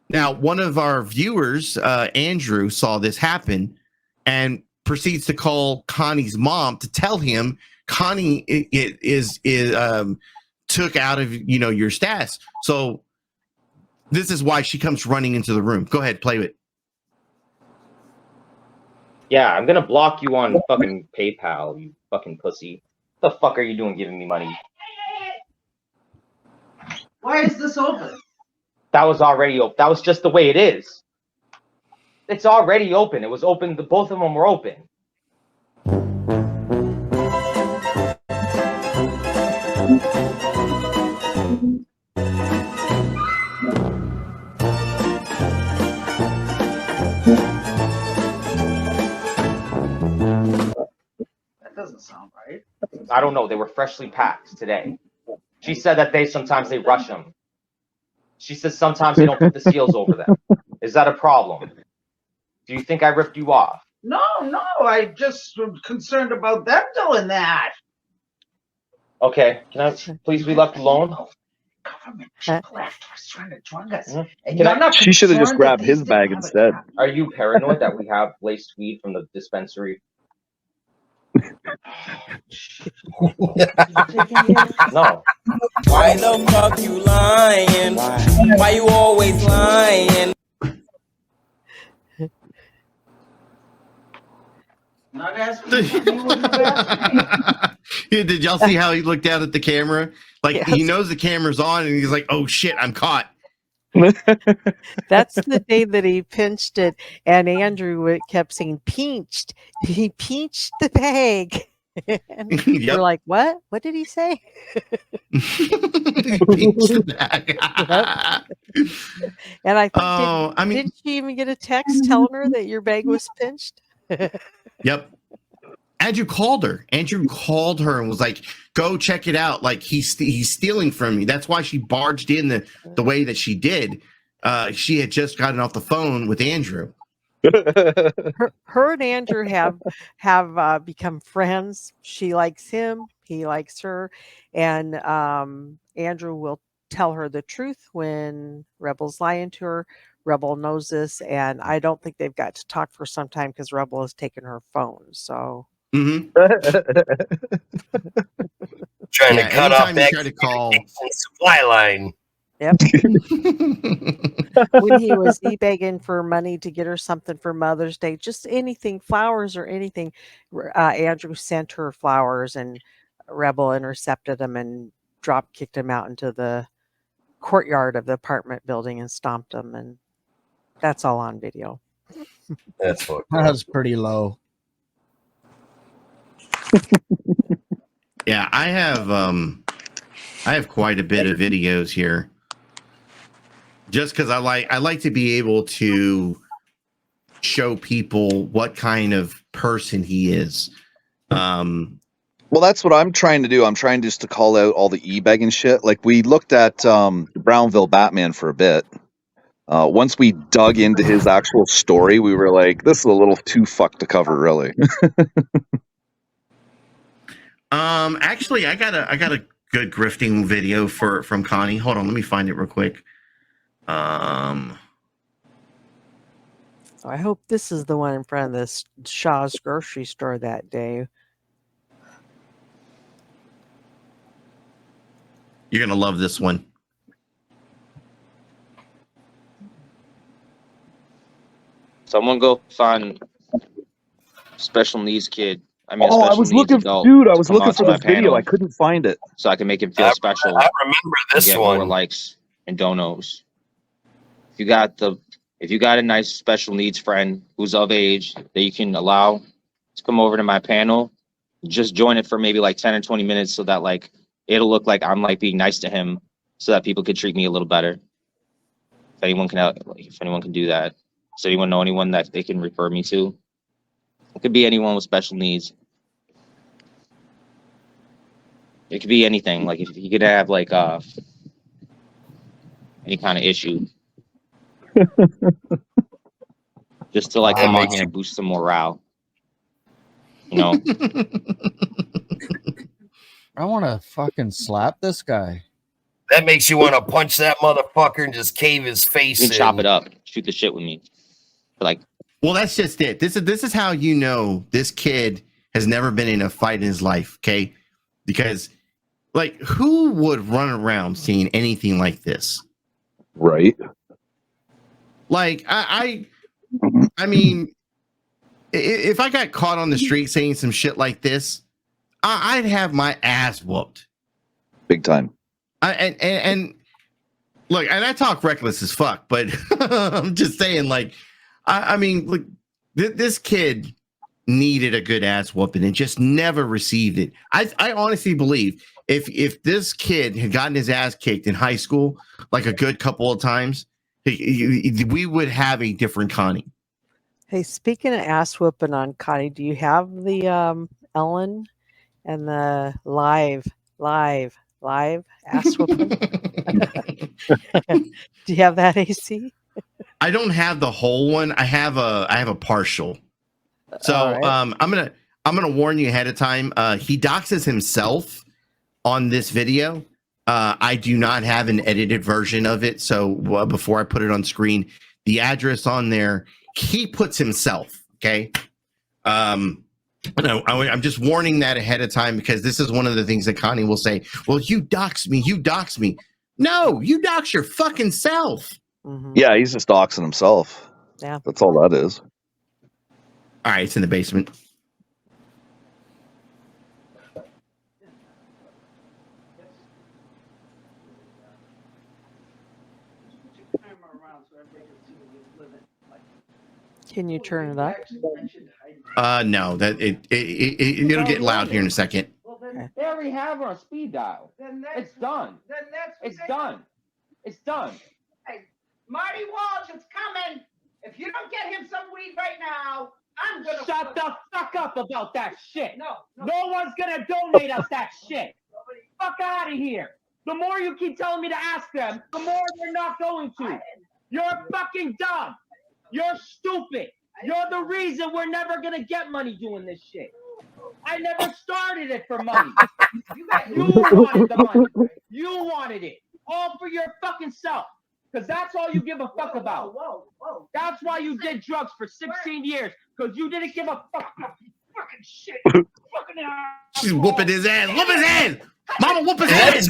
S15: Now, one of our viewers, Andrew, saw this happen and proceeds to call Connie's mom to tell him Connie is took out of your stats. So this is why she comes running into the room. Go ahead, play it.
S14: Yeah, I'm gonna block you on fucking PayPal, you fucking pussy. What the fuck are you doing giving me money?
S10: Why is this open?
S14: That was already open. That was just the way it is. It's already open. It was open. Both of them were open.
S10: That doesn't sound right.
S14: I don't know. They were freshly packed today. She said that sometimes they rush them. She says sometimes they don't put the seals over them. Is that a problem? Do you think I ripped you off?
S10: No, I just was concerned about them doing that.
S14: Okay, can I please be left alone?
S10: Government left was trying to drug us.
S14: Mm-hmm.
S10: And you're not
S7: She should have just
S10: concerned
S7: grabbed
S10: that
S7: his
S10: these
S7: bag
S10: didn't have
S7: instead.
S14: Are you paranoid that we have laced weed from the dispensary? No.
S17: Why the fuck you lying? Why you always lying?
S10: Not asking anyone to ask me.
S15: Yeah, did y'all see how he looked down at the camera? Like, he knows the camera's on, and he's like, "Oh shit, I'm caught."
S9: That's the day that he pinched it, and Andrew kept saying "pinched." He pinched the bag. And we're like, what? What did he say? And I think, didn't she even get a text telling her that your bag was pinched?
S15: Yep. Andrew called her. Andrew called her and was like, "Go check it out. Like he's stealing from me." That's why she barged in the way that she did. She had just gotten off the phone with Andrew.
S9: Her and Andrew have become friends. She likes him. He likes her, and Andrew will tell her the truth when Rebel's lying to her. Rebel knows this, and I don't think they've got to talk for some time because Rebel has taken her phone. So.
S11: Trying to cut off that
S15: try to call
S11: supply line.
S9: Yep. When he was begging for money to get her something for Mother's Day, just anything, flowers or anything, Andrew sent her flowers, and Rebel intercepted him and drop kicked him out into the courtyard of the apartment building and stomped him, and that's all on video.
S11: That's what.
S3: That's pretty low.
S15: Yeah, I have quite a bit of videos here. Just because I like to be able to show people what kind of person he is.
S7: Well, that's what I'm trying to do. I'm trying just to call out all the e-begging shit. Like we looked at Brownville Batman for a bit. Once we dug into his actual story, we were like, this is a little too fucked to cover, really.
S15: Actually, I got a good grifting video from Connie. Hold on, let me find it real quick.
S9: I hope this is the one in front of the Shaw's grocery store that day.
S15: You're gonna love this one.
S14: Someone go find special needs kid. I mean, a
S7: I
S14: special
S7: was
S14: needs
S7: looking,
S14: adult.
S7: dude. I
S14: to
S7: was
S14: come
S7: looking
S14: onto
S7: for
S14: my
S7: this video.
S14: panel
S7: I couldn't find it.
S14: so I can make him feel special.
S11: I remember this
S14: and get
S11: one.
S14: more likes and donos. If you got a nice special needs friend who's of age that you can allow to come over to my panel, just join it for maybe like 10 or 20 minutes so that like it'll look like I'm like being nice to him so that people could treat me a little better. If anyone can do that. Does anyone know anyone that they can refer me to? It could be anyone with special needs. It could be anything. Like if you could have like any kind of issue. Just to like come on here and boost some morale. You know?
S3: I want to fucking slap this guy.
S11: That makes you want to punch that motherfucker and just cave his face
S14: You
S11: in.
S14: can chop it up. Shoot the shit with me. Like,
S15: well, that's just it. This is how you know this kid has never been in a fight in his life, okay? Because like who would run around seeing anything like this?
S7: Right.
S15: Like I mean, if I got caught on the street saying some shit like this, I'd have my ass whooped.
S7: Big time.
S15: And look, and I talk reckless as fuck, but I'm just saying, like, I mean, look, this kid needed a good ass whooping and just never received it. I honestly believe if this kid had gotten his ass kicked in high school like a good couple of times, we would have a different Connie.
S9: Hey, speaking of ass whooping on Connie, do you have the Ellen and the live ass whooping? Do you have that, AC?
S15: I don't have the whole one. I have a partial. So
S9: right.
S15: I'm gonna warn you ahead of time. He doxes himself on this video. I do not have an edited version of it. So before I put it on screen, the address on there, he puts himself. Okay. No, I'm just warning that ahead of time because this is one of the things that Connie will say. Well, you dox me. You dox me. No, you dox your fucking self.
S9: Mm-hmm.
S7: Yeah, he's just doxing himself.
S9: Yeah.
S7: That's all that is.
S15: All right, it's in the basement.
S9: Can you turn it up?
S15: No, that it'll get loud here in a second.
S14: Well, then they already have her on speed dial. It's done. Then it's done. It's done.
S10: Hey, Marty Walsh is coming. If you don't get him some weed right now, I'm gonna
S14: shut the fuck up about that shit.
S10: No
S14: one's gonna donate us that shit. Fuck out of here. The more you keep telling me to ask them, the more they're not going to. You're fucking dumb. You're stupid. You're the reason we're never gonna get money doing this shit. I never started it for money. You wanted the money. You wanted it. All for your fucking self. Because that's all you give a fuck about.
S10: Whoa.
S14: That's why you did drugs for 16 years. Because you didn't give a fuck.
S10: Fucking shit. Fucking
S15: She's whooping his ass. Whoop his ass. Mama, whoop his ass.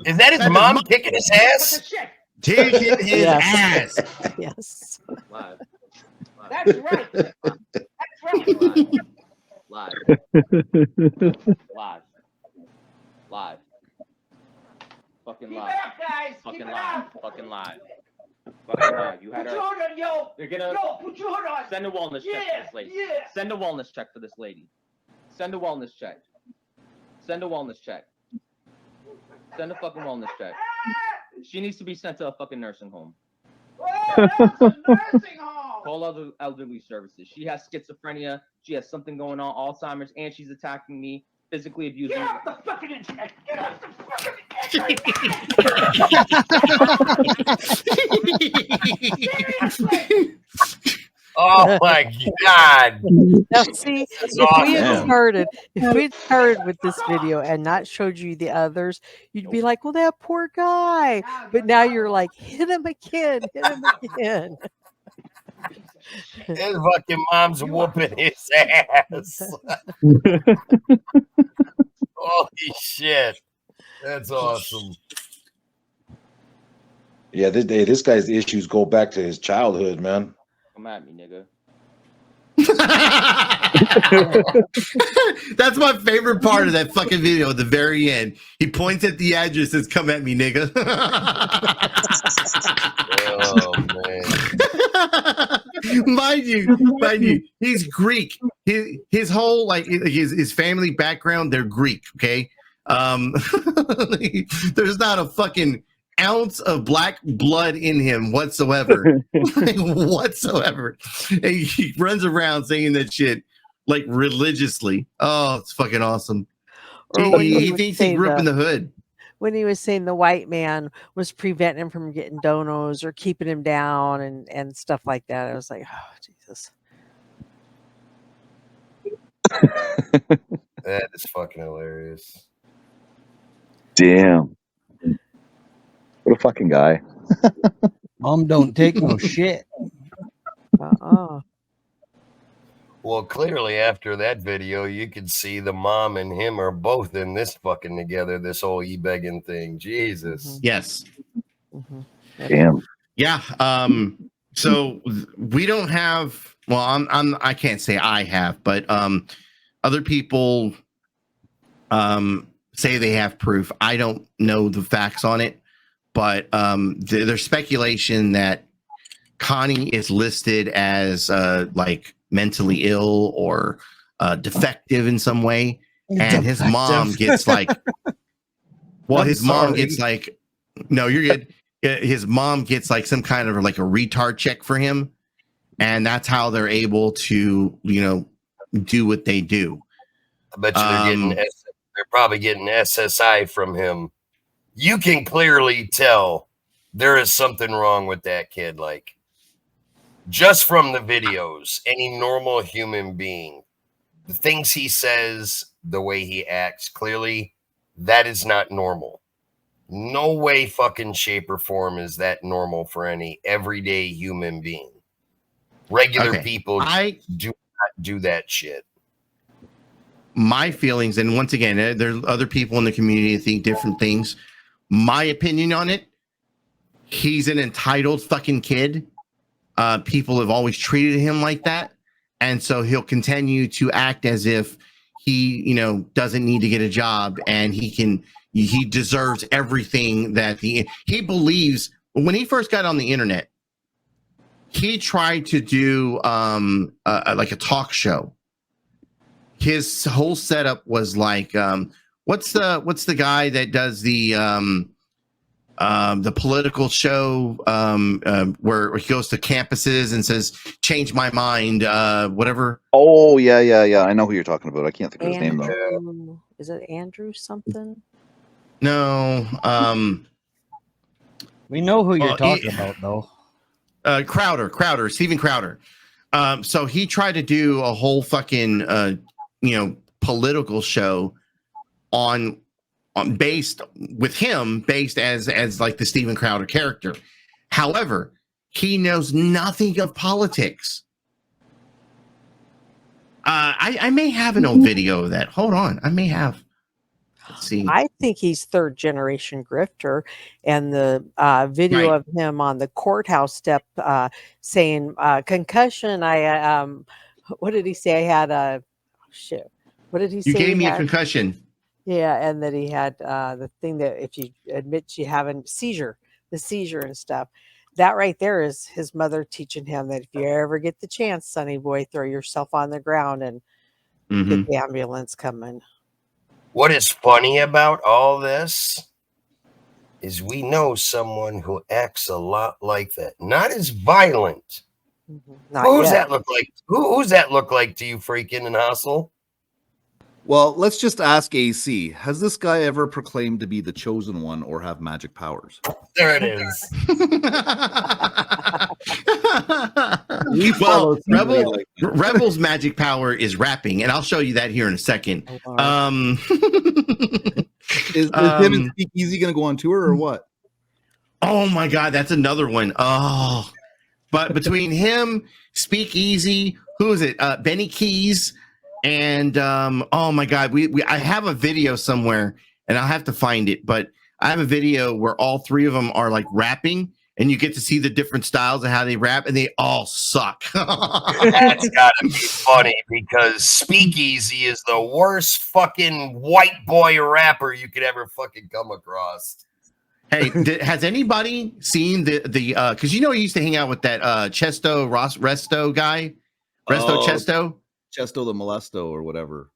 S11: Is that his mom kicking his ass?
S15: Kicking his ass.
S9: Yes.
S14: Live.
S10: That's right. That's right.
S14: Live. Fucking
S10: Keep
S14: live.
S10: it up, guys.
S14: Fucking
S10: Keep it
S14: live.
S10: up.
S14: Fucking live. Fucking live. You had
S10: Put your hood on, yo.
S14: They're gonna
S10: Put your hood on.
S14: send a wellness check for this lady.
S10: Yeah.
S14: Send a wellness check for this lady. Send a wellness check. Send a wellness check. Send a fucking wellness check. She needs to be sent to a fucking nursing home.
S10: That's a nursing home.
S14: Call other elderly services. She has schizophrenia. She has something going on, Alzheimer's, and she's attacking me, physically abusing
S10: Get
S14: me.
S10: off the fucking internet. Get off the fucking internet. Seriously.
S11: Oh my God.
S9: Now see, if we had started with this video and not showed you the others, you'd be like, well, that poor guy. But now you're like, hit him again.
S11: His fucking mom's whooping his ass. Holy shit. That's awesome.
S18: Yeah, this guy's issues go back to his childhood, man.
S14: Come at me, nigga.
S15: That's my favorite part of that fucking video at the very end. He points at the address and says, come at me, nigga.
S11: Oh man.
S15: Mind you, he's Greek. His whole like his family background, they're Greek, okay? There's not a fucking ounce of black blood in him whatsoever. Whatsoever. And he runs around saying that shit like religiously. Oh, it's fucking awesome. He thinks he grew up in the hood.
S9: When he was saying the white man was preventing him from getting donos or keeping him down and stuff like that, I was like, oh Jesus.
S11: That is fucking hilarious.
S7: Damn. What a fucking guy.
S3: Mom don't take no shit.
S11: Well, clearly after that video, you could see the mom and him are both in this fucking together, this whole e-begging thing. Jesus.
S15: Yes.
S7: Damn.
S15: Yeah. So we don't have, well, I can't say I have, but other people say they have proof. I don't know the facts on it, but there's speculation that Connie is listed as like mentally ill or defective in some way, and his mom gets like, well, his mom gets like, no, you're good. His mom gets like some kind of like a retard check for him, and that's how they're able to, you know, do what they do.
S11: I bet you they're probably getting SSI from him. You can clearly tell there is something wrong with that kid. Like, just from the videos, any normal human being, the things he says, the way he acts, clearly that is not normal. No way, fucking shape or form is that normal for any everyday human being. Regular people do not do that shit.
S15: My feelings, and once again, there's other people in the community that think different things. My opinion on it, he's an entitled fucking kid. People have always treated him like that, and so he'll continue to act as if he, you know, doesn't need to get a job, and he deserves everything that he believes. When he first got on the internet, he tried to do like a talk show. His whole setup was like, what's the guy that does the political show where he goes to campuses and says, "Change my mind," whatever.
S7: Oh yeah. I know who you're talking about. I can't think of his name though.
S9: Andrew, is it Andrew something?
S15: No.
S3: We know who you're talking about, though.
S15: Crowder, Steven Crowder. So he tried to do a whole fucking political show on based as like the Steven Crowder character. However, he knows nothing of politics. I may have an old video of that. Hold on, I may have. Let's see.
S9: I think he's third generation grifter, and the video of him on the courthouse step saying concussion. What did he say? I had a shit. What did he say?
S15: You gave me a concussion.
S9: Yeah, and that he had the thing that if you admit you have a seizure, the seizure and stuff. That right there is his mother teaching him that if you ever get the chance, sonny boy, throw yourself on the ground and get the ambulance coming.
S11: What is funny about all this is we know someone who acts a lot like that. Not as violent. Who's that look like? Who's that look like to you, freaking and hustle?
S1: Well, let's just ask AC. Has this guy ever proclaimed to be the chosen one or have magic powers?
S11: There it is.
S15: Rebel's magic power is rapping, and I'll show you that here in a second.
S1: Is him and Speakeasy going to go on tour or what?
S15: Oh my God, that's another one. Oh, but between him, Speakeasy, who is it? Benny Keys, and oh my God, I have a video somewhere, and I'll have to find it. But I have a video where all three of them are like rapping, and you get to see the different styles of how they rap, and they all suck.
S11: That's gotta be funny because Speakeasy is the worst fucking white boy rapper you could ever fucking come across.
S15: Hey, has anybody seen the because he used to hang out with that Resto guy? Chesto
S1: the Molesto or whatever.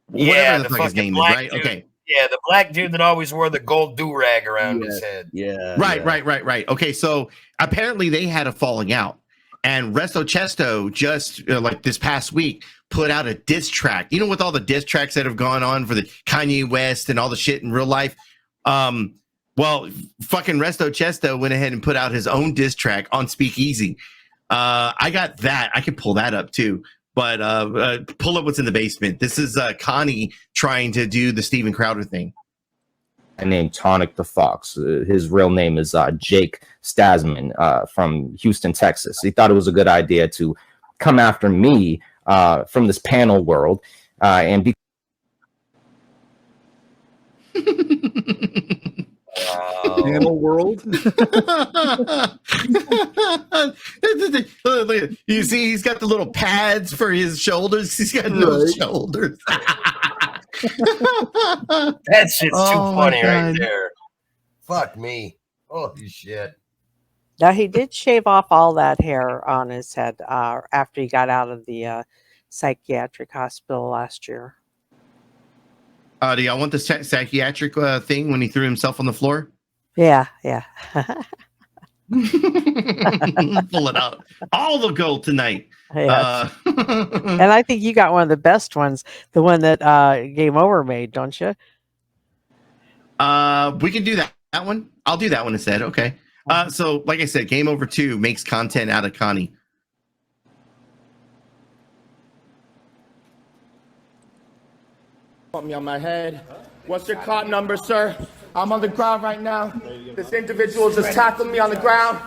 S15: Whatever the fuck his name is, right?
S11: Dude.
S15: Okay.
S11: Yeah, the black dude that always wore the gold do-rag around his head.
S1: Yeah.
S15: Right. Okay, so apparently they had a falling out. And Resto Chesto just like this past week put out a diss track. You know, with all the diss tracks that have gone on for the Kanye West and all the shit in real life. Well, fucking Resto Chesto went ahead and put out his own diss track on Speakeasy. I got that. I could pull that up too. But pull up what's in the basement. This is Connie trying to do the Steven Crowder thing.
S8: I named Tonic the Fox. His real name is Jake Stasman from Houston, Texas. He thought it was a good idea to come after me from this panel world and be.
S1: Panel world.
S15: You see, he's got the little pads for his shoulders. He's got no shoulders.
S11: That shit's too funny right there. Fuck me. Holy shit.
S9: Now he did shave off all that hair on his head after he got out of the psychiatric hospital last year.
S15: Do y'all want the psychiatric thing when he threw himself on the floor?
S9: Yeah.
S15: Pull it out. All the gold tonight.
S9: Yes. And I think you got one of the best ones, the one that Game Over made, don't you?
S15: We can do that one. I'll do that one instead. Okay. So like I said, Game Over 2 makes content out of Connie.
S19: Put me on my head. What's your cot number, sir? I'm on the ground right now. This individual just tackled me on the ground.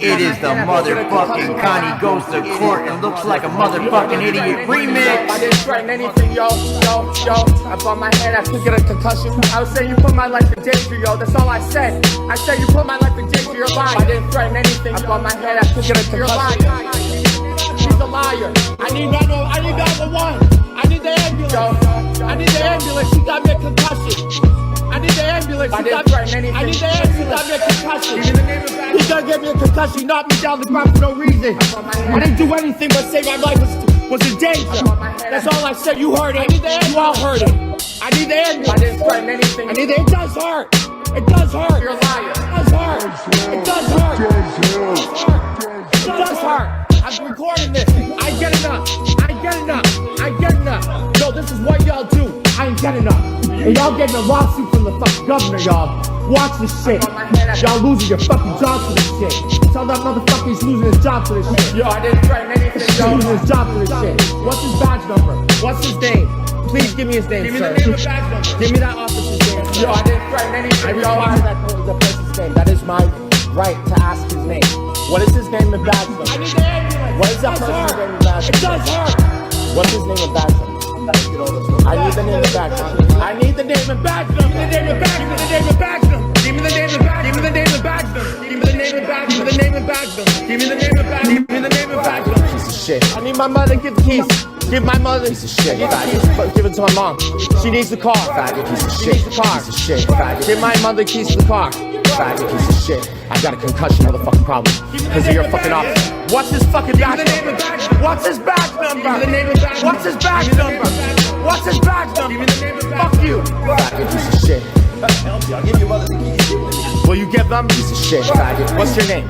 S17: It is the motherfucking Connie Goes to Court and Looks Like a Motherfucking Idiot remix.
S19: I didn't threaten anything, yo. I bumped my head, I could get a concussion. I was saying you put my life in danger, yo. That's all I said. I said you put my life in danger, you're lying. I didn't threaten anything. I bumped my head, I could get a concussion. He's a liar. I need 911. I need the ambulance. I need the ambulance. She got me a concussion. I need the ambulance. I didn't threaten anything. I need the ambulance. She got me a concussion. He son gave me a concussion, he knocked me down the ground for no reason. I didn't do anything but say my life was in danger. That's all I said. You heard it. You all heard it. I need the ambulance. I didn't threaten anything. I need the. It does hurt. It does hurt. You're a liar. It does hurt. It does hurt. It does hurt. I'm recording this. I ain't get enough. I ain't get enough. I ain't get enough. No, this is what y'all do. I ain't get enough. And y'all getting a lawsuit from the fucking governor, y'all. Watch this shit. Y'all losing your fucking jobs for this shit. Tell that motherfucker he's losing his job for this shit. Yo, I didn't threaten anything. He's losing his job for this shit. What's his badge number? What's his name? Please give me his name, sir. Give me the name and badge number. Give me that officer's name. Yo, I didn't threaten anything. I require the person's name. That is my right to ask his name. What is his name and badge number? I need the ambulance. What is that person's name and badge number? It does hurt. What's his name and badge number? I need the name and badge number. I need the name and badge number. Give me the name and badge number. Give me the name and badge number. Give me the name and badge number. Give me the name and badge number. Give me the name and badge number. Give me the name and badge number. Give me the name and badge number. Piece of shit. I need my mother to give the keys. Give my mother. Piece of shit. Give it to my mom. She needs the car. Faggot. Piece of shit. She needs the car. Piece of shit. Faggot. Give my mother the keys to the car. Faggot. Piece of shit. I got a concussion, motherfucking problem. Because of your fucking office. What's his fucking badge number? What's his badge number? What's his badge number? What's his badge number? Fuck you. Faggot. Piece of shit. I'll give you mother the keys. Will you give them? Piece of shit. Faggot. What's your name?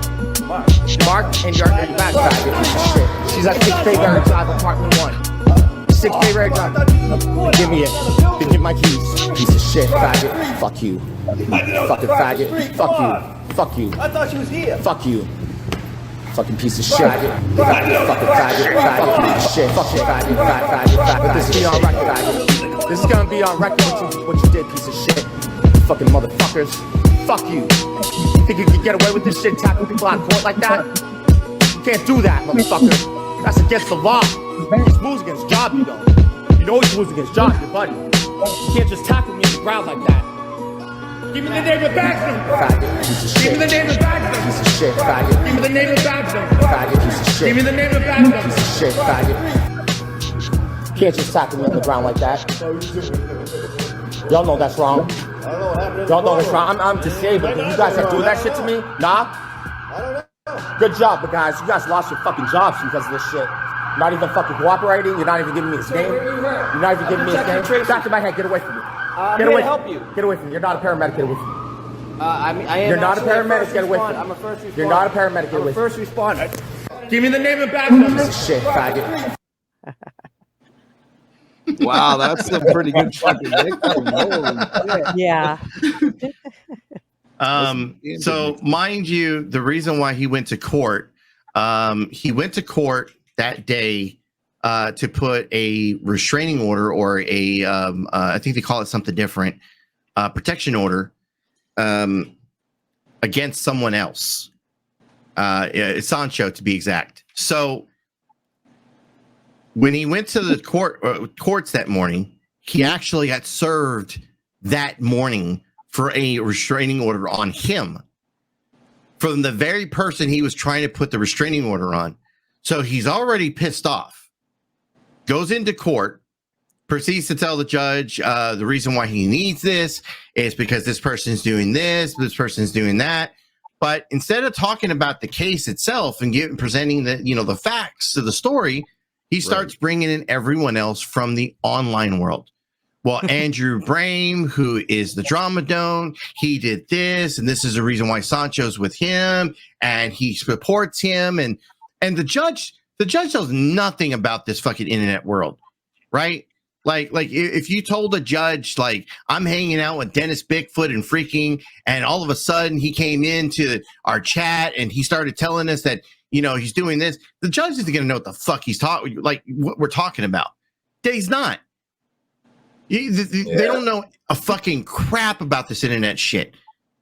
S19: Mark. And your badge. Faggot. Piece of shit. She's at 6 Bayberry Drive, apartment 1. 6 Bayberry Drive. Give me it. Give me my keys. Piece of shit. Faggot. Fuck you. Fucking faggot. Fuck you. Fuck you. I thought she was here. Fuck you. Fucking piece of shit. Faggot. Faggot. Fucking faggot. Faggot. Piece of shit. Fucking faggot. Faggot. This be on record, faggot. This is gonna be on record what you did, piece of shit. Fucking motherfuckers. Fuck you. You think you can get away with this shit, tackling people out of court like that? You can't do that, motherfucker. That's against the law. He's losing his job, you know. You know he's losing his job, your buddy. You can't just tackle me in the ground like that. Give me the name and badge number. Faggot, piece of shit. Give me the name and badge number. Piece of shit, faggot. Give me the name and badge number. Faggot, piece of shit. Give me the name and badge number. Piece of shit, faggot. You can't just tackle me on the ground like that. Y'all know that's wrong. Y'all know that's wrong. I'm disabled. You guys are doing that shit to me? Nah? Good job, but guys. You guys lost your fucking jobs because of this shit. You're not even fucking cooperating. You're not even giving me his name. You're not even giving me his name. Back to my head. Get away from me.
S20: Get away. Help you.
S19: Get away from me. You're not a paramedic. Get away from me.
S20: I am.
S19: You're not a paramedic. Get away from me.
S20: I'm a first responder.
S19: You're not a paramedic. Get away from me.
S20: First responder.
S19: Give me the name and badge number. Piece of shit, faggot.
S1: Wow, that's a pretty good fucking nickname.
S9: Yeah.
S15: So mind you, the reason why he went to court that day to put a restraining order or a I think they call it something different, protection order against someone else, Sancho to be exact. So when he went to the courts that morning, he actually got served that morning for a restraining order on him from the very person he was trying to put the restraining order on. So he's already pissed off, goes into court, proceeds to tell the judge the reason why he needs this is because this person's doing this person's doing that. But instead of talking about the case itself and presenting the facts of the story, he starts bringing in everyone else from the online world. Well, Andrew Brame, who is the drama don, he did this, and this is the reason why Sancho's with him, and he supports him, and the judge knows nothing about this fucking internet world, right? Like if you told a judge, like, I'm hanging out with Dennis Bigfoot and freaking, and all of a sudden he came into our chat and he started telling us that, he's doing this, the judge isn't going to know what the fuck he's talking, like what we're talking about. He's not. They don't know a fucking crap about this internet shit.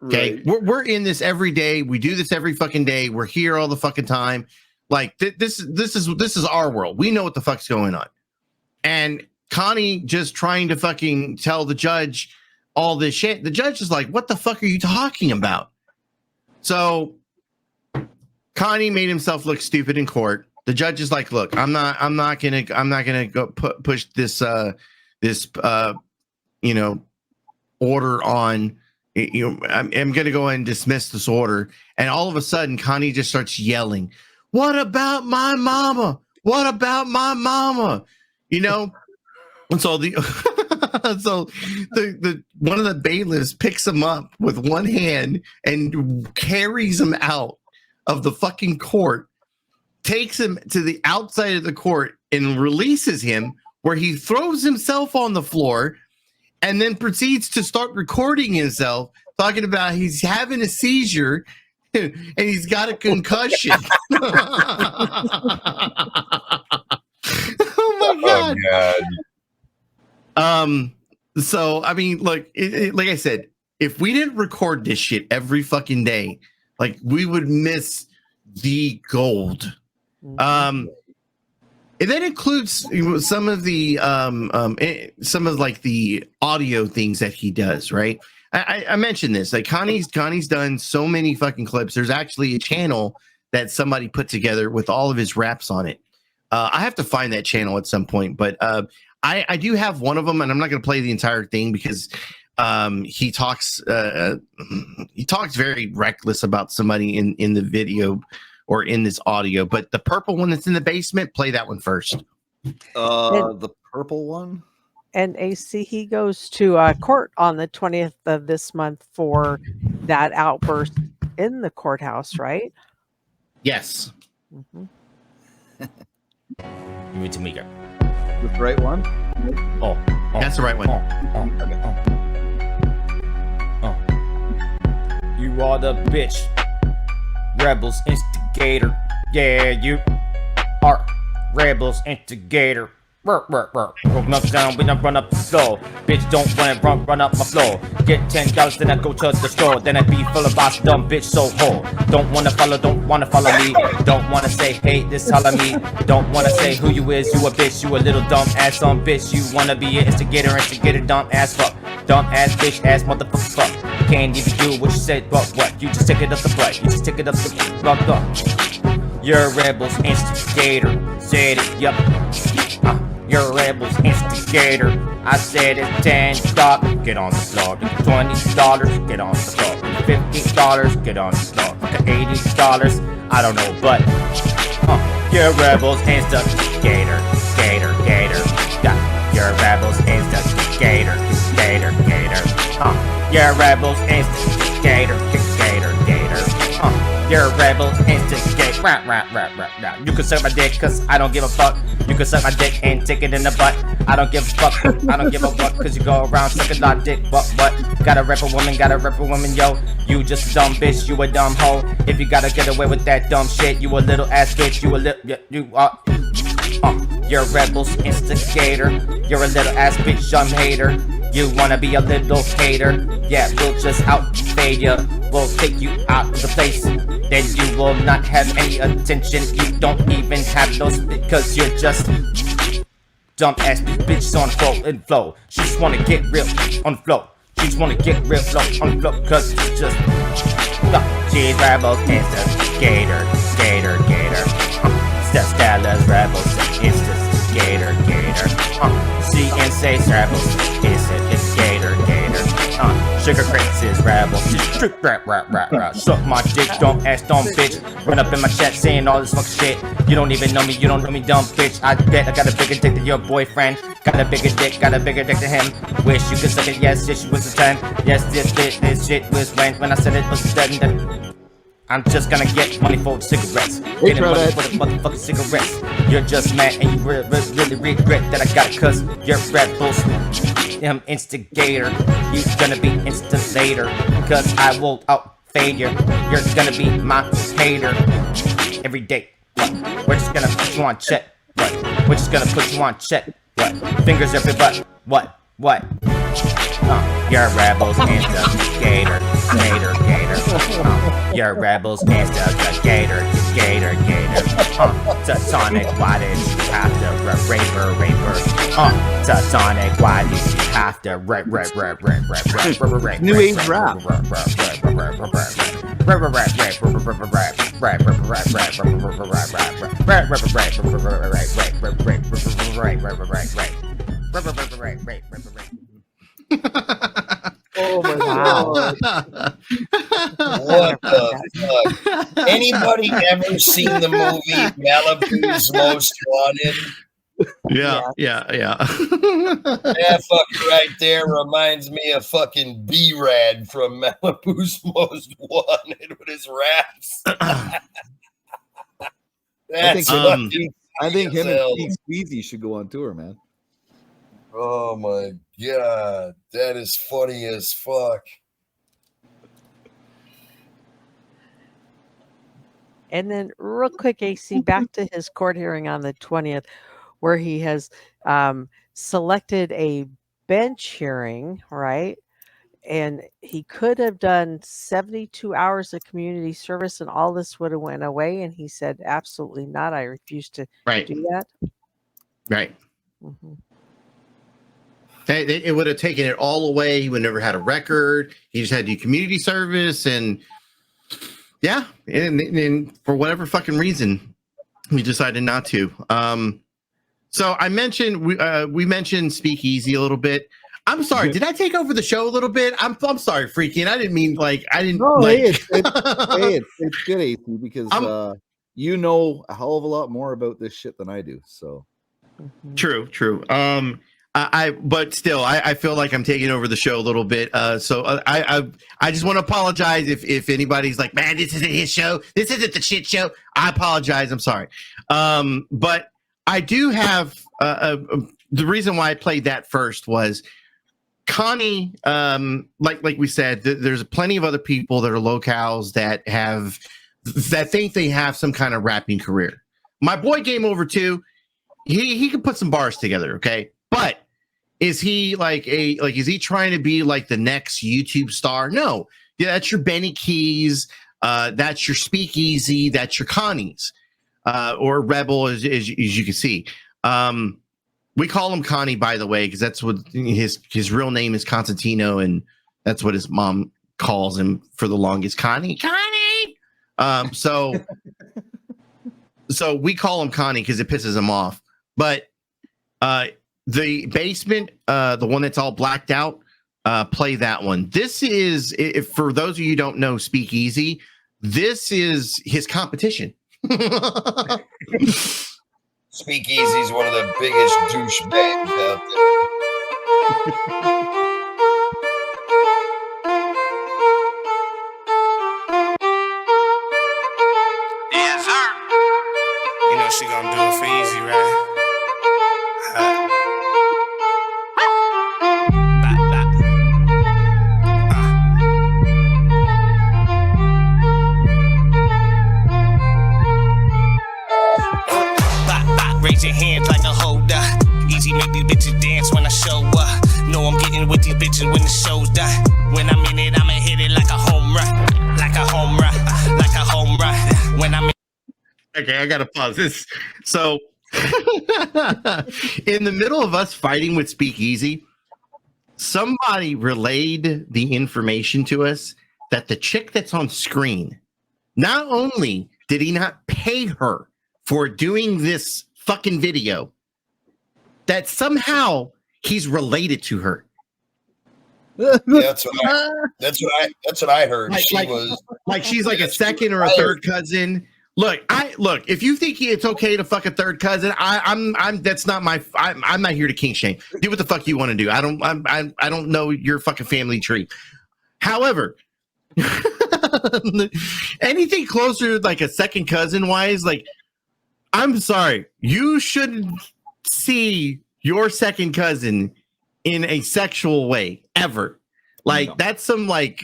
S15: Okay. Right. We're in this every day. We do this every fucking day. We're here all the fucking time. Like this is our world. We know what the fuck's going on. And Connie just trying to fucking tell the judge all this shit. The judge is like, what the fuck are you talking about? So Connie made himself look stupid in court. The judge is like, look, I'm not gonna go push this order on I'm going to go ahead and dismiss this order. And all of a sudden, Connie just starts yelling, "What about my mama? What about my mama?" You know? And so the one of the bailiffs picks him up with one hand and carries him out of the fucking court, takes him to the outside of the court and releases him, where he throws himself on the floor and then proceeds to start recording himself, talking about he's having a seizure and he's got a concussion. Oh my God.
S11: Oh, God.
S15: So I mean, like I said, if we didn't record this shit every fucking day, like, we would miss the gold. And that includes some of the like the audio things that he does, right? I mentioned this. Like, Connie's done so many fucking clips. There's actually a channel that somebody put together with all of his raps on it. I have to find that channel at some point, but I do have one of them, and I'm not going to play the entire thing because he talks very reckless about somebody in the video or in this audio. But the purple one that's in the basement, play that one first.
S1: The purple one.
S9: And AC, he goes to court on the 20th of this month for that outburst in the courthouse, right?
S15: Yes.
S8: Give it to me, girl.
S1: The right one?
S8: Oh,
S15: that's the right one.
S8: You are the bitch. Rebels instigator. Yeah, you are Rebels instigator. Broke nuts down, we don't run up the floor. Bitch, don't wanna run up my floor. Get $10, then I go to the store. Then I be full of boss, dumb bitch, so whore. Don't wanna follow me. Don't wanna say, hey, this holla me. Don't wanna say who you is, you a bitch, you a little dumb ass some bitch. You wanna be an instigator, dumb ass fuck. Dumb ass bitch, ass motherfucker fuck. You can't even do what you said, but what? You just take it up the butt, You're a Rebels instigator. Said it, yup. You're a Rebels instigator. I said it's $10. Get on the floor. $20. Get on the floor. $50. Get on the floor. $80. I don't know, but you're a Rebels instigator. Gator. You're a Rebels instigator. Gator. You're a Rebels instigator. Gator. You're a Rebels instigator. You can suck my dick, cause I don't give a fuck. You can suck my dick and take it in the butt. I don't give a fuck. I don't give a fuck, cause you go around sucking a lot of dick. What? Gotta rep a woman, yo. You just a dumb bitch, you a dumb hoe. If you gotta get away with that dumb shit, you a little ass bitch, you are. You're a Rebels instigator. You're a little ass bitch, dumb hater. You wanna be a little hater? Yeah, we'll just outfade ya. We'll take you out of the place. Then you will not have any attention. You don't even have those because you're just dumb ass bitches on the flow. She just wanna get real on the flow. She just wanna get real flow on the flow cause she's just she's Rebels instigator. Gator. Stella's Rebels instigator. CNC's Rebels instigator. Sugar Crates is Rebels. Suck my dick, don't ask, dumb bitch. Run up in my chat saying all this fucking shit. You don't even know me, dumb bitch. I bet I got a bigger dick than your boyfriend. Got a bigger dick than him. Wish you could suck it, yes, she was a 10. Yes, this shit was when I said it was done. I'm just gonna get money for cigarettes. Getting money for the motherfucking cigarettes. You're just mad and you really regret that I got it cause you're Rebels. I'm instigator. You gonna be instigator. Cause I will outfade you. You're gonna be my hater. Every day. What? We're just gonna put you on check. What? We're just gonna put you on check. What? Fingers up your butt. What? You're Rebels instigator. Gator. You're Rebels instigator. Teutonic, why did you have to raper? Teutonic, why did you have to rape?
S1: New age rap.
S2: Oh my
S9: Wow.
S2: god!
S11: What the fuck? Anybody ever seen the movie Malibu's Most Wanted?
S15: Yeah.
S11: That fucker right there reminds me of fucking B-Rad from Malibu's Most Wanted with his raps. That's
S1: I think him and
S11: hell.
S1: Steve Squeezy should go on tour, man.
S11: Oh my god, that is funny as fuck.
S9: And then, real quick, AC, back to his court hearing on the 20th, where he has selected a bench hearing, right? And he could have done 72 hours of community service and all this would have went away. And he said, absolutely not. I refuse to do that.
S15: Right.
S9: Mhm.
S15: It would have taken it all away. He would never had a record. He just had to do community service, and yeah, and for whatever fucking reason, we decided not to. So I mentioned we mentioned Speakeasy a little bit. I'm sorry. Did I take over the show a little bit? I'm sorry, Freaky. I didn't mean like I didn't.
S1: No,
S15: like...
S1: hey, it's good, AC, because you know a hell of a lot more about this shit than I do. So
S15: True. But still, I feel like I'm taking over the show a little bit. So I just want to apologize if anybody's like, man, this isn't his show. This isn't the shit show. I apologize. I'm sorry. But I do have the reason why I played that first was Connie. Like we said, there's plenty of other people that are locals that think they have some kind of rapping career. My boy Game Over 2, he can put some bars together. Okay. But is he is he trying to be like the next YouTube star? No. Yeah, that's your Benny Keys, that's your Speakeasy, that's your Connie's, or Rebel, as you can see. We call him Connie, by the way, because that's what his real name is, Constantino, and that's what his mom calls him for the longest, Connie. So we call him Connie because it pisses him off. But the basement, the one that's all blacked out, play that one. This is, for those of you who don't know Speakeasy, this is his competition.
S11: Speakeasy is one of the biggest douchebags out
S21: Yes, sir. You know she gonna do it for easy, right?
S22: Raise your hands like a holder. Easy make these bitches dance when I show up. Know I'm getting with these bitches when the show's done. When I'm in it, I'ma hit it like a home run. Like a home run. Like a home run. When I'm in.
S15: Okay, I gotta pause this. So in the middle of us fighting with Speakeasy, somebody relayed the information to us that the chick that's on screen, not only did he not pay her for doing this fucking video, that somehow he's related to her.
S11: there. That's what I heard.
S15: She's like a second or a third cousin. Look, if you think it's okay to fuck a third cousin, I'm not here to kink shame. Do what the fuck you want to do. I don't know your fucking family tree. However, anything closer like a second cousin wise, like, I'm sorry, you shouldn't see your second cousin in a sexual way ever. Like, that's some, like,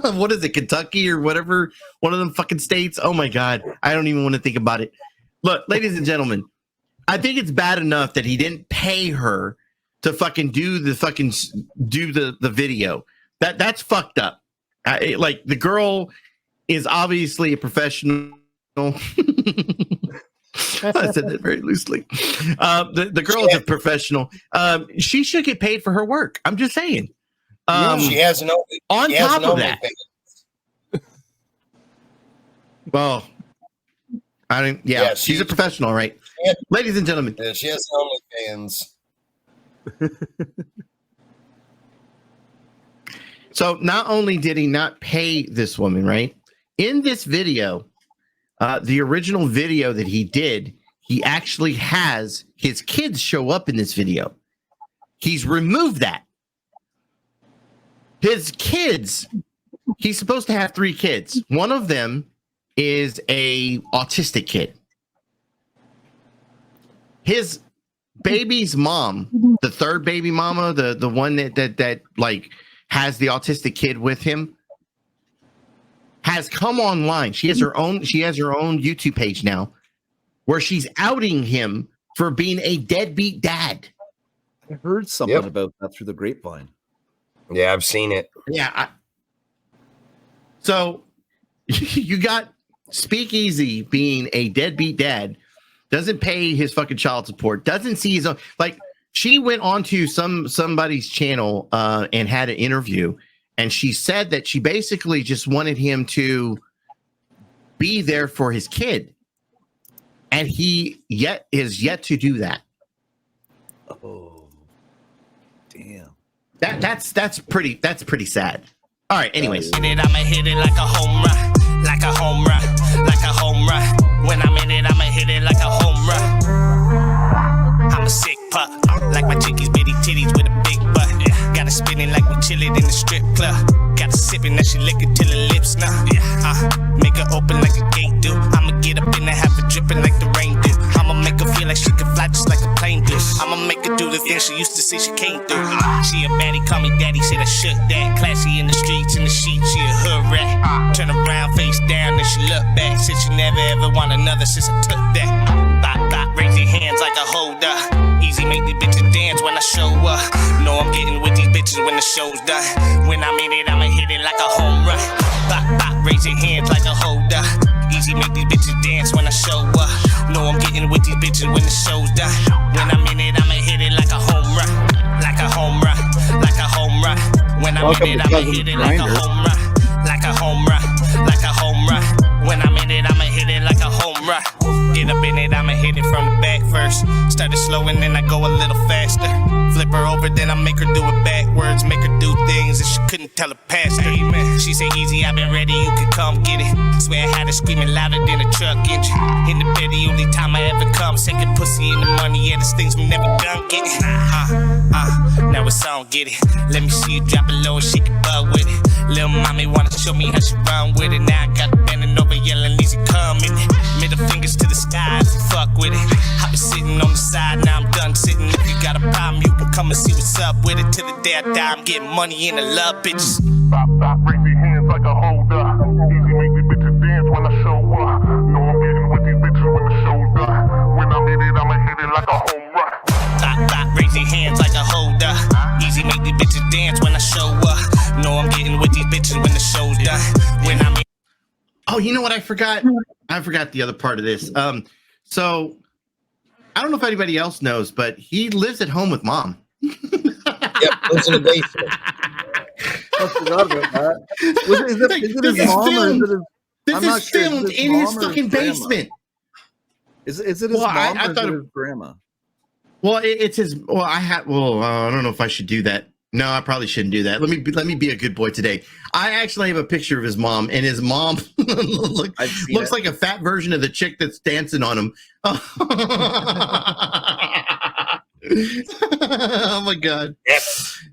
S15: what is it, Kentucky or whatever, one of them fucking states? Oh my God, I don't even want to think about it. Look, ladies and gentlemen, I think it's bad enough that he didn't pay her to fucking do the video. That's fucked up. Like, the girl is obviously a professional. I said that very loosely. The girl is a professional. She should get paid for her work. I'm just saying.
S11: She has no.
S15: On top of that. Well, I don't. Yeah, she's a professional, right? Ladies and gentlemen.
S11: Yeah, she has OnlyFans.
S15: So not only did he not pay this woman, right? In this video, the original video that he did, he actually has his kids show up in this video. He's removed that. His kids, he's supposed to have 3 kids. One of them is a autistic kid. His baby's mom, the third baby mama, the one that like has the autistic kid with him, has come online. She has her own YouTube page now where she's outing him for being a deadbeat dad.
S1: I heard something about that through the grapevine.
S11: Yeah, I've seen it.
S15: Yeah. So you got Speakeasy being a deadbeat dad, doesn't pay his fucking child support, doesn't see his own. Like, she went onto somebody's channel and had an interview, and she said that she basically just wanted him to be there for his kid, and he is yet to do that.
S1: Oh, damn.
S15: That's pretty sad. All right, anyways.
S22: I'ma hit it like a home run, like a home run, like a home run. When I'm in it, I'ma hit it like a home run. I'm a sick pup, like my chickies bitty titties with a big butt. Got it spinning like we chillin' in the strip club. Got it sipping that she lick it till her lips now. Make her open like a gate do. I'ma get up in there, have her dripping like the rain do. I'ma make her feel like she can fly just like a plane do. I'ma make her do the things she used to say she can't do. She a baddie, call me daddy, said I shook that. Classy in the streets, in the sheets, she a hood rat. Turn around, face down, then she look back. Said she never ever want another since I took that. Bop, bop, raise your hands like a holder. Easy, make these bitches dance when I show up. Know I'm getting with these bitches when the show's done. When I'm in it, I'ma hit it like a home run. Bop, bop, raise your hands like a holder. Easy, make these bitches dance when I show up. Know I'm getting with these bitches when the show's done. When I'm in it, I'ma hit it like a home run. Like a home run, like a home run. When I'm in it, I'ma hit it like a home run. Like a home run, like a home run. When I'm in it, I'ma hit it like a home run. Get up in it, I'ma hit it from the back first. Started slow and then I go a little faster. Flip her over, then I make her do it backwards. Make her do things that she couldn't tell her pastor. Amen. She say, easy, I've been ready, you can come get it. Swear I had her screaming louder than a truck engine. In the bed, the only time I ever come. Second pussy in the money, yeah, this things we never done getting. Now it's on, get it. Let me see you drop it low and shake your butt with it. Lil' mommy wanna show me how she run with it. Now I got the bending over, yelling, easy coming. Middle fingers to the sky, fuck with it. I been sitting on the side, now I'm done sitting. If you got a problem, you can come and see what's up with it. Till the day I die, I'm getting money and I love bitches.
S4: Bop, bop, raise your hands like a holder. Easy, make these bitches dance when I show up. Know I'm getting with these bitches when the show's done. When I'm in it, I'ma hit it like a home run.
S22: Bop, bop, raise your hands like a holder. Easy, make these bitches dance when I show up. Know I'm getting with these bitches when the show's done. When I'm in.
S15: Oh, you know what I forgot? I forgot the other part of this. So I don't know if anybody else knows, but he lives at home with mom.
S11: Yep, lives in the basement.
S1: I forgot about that. Is it his mom or is it his?
S15: This is filmed in his fucking basement.
S1: Is it his mom or is it his grandma?
S15: Well, it's his. Well, I don't know if I should do that. No, I probably shouldn't do that. Let me be a good boy today. I actually have a picture of his mom, and his mom looks like a fat version of the chick that's dancing on him. Oh my god!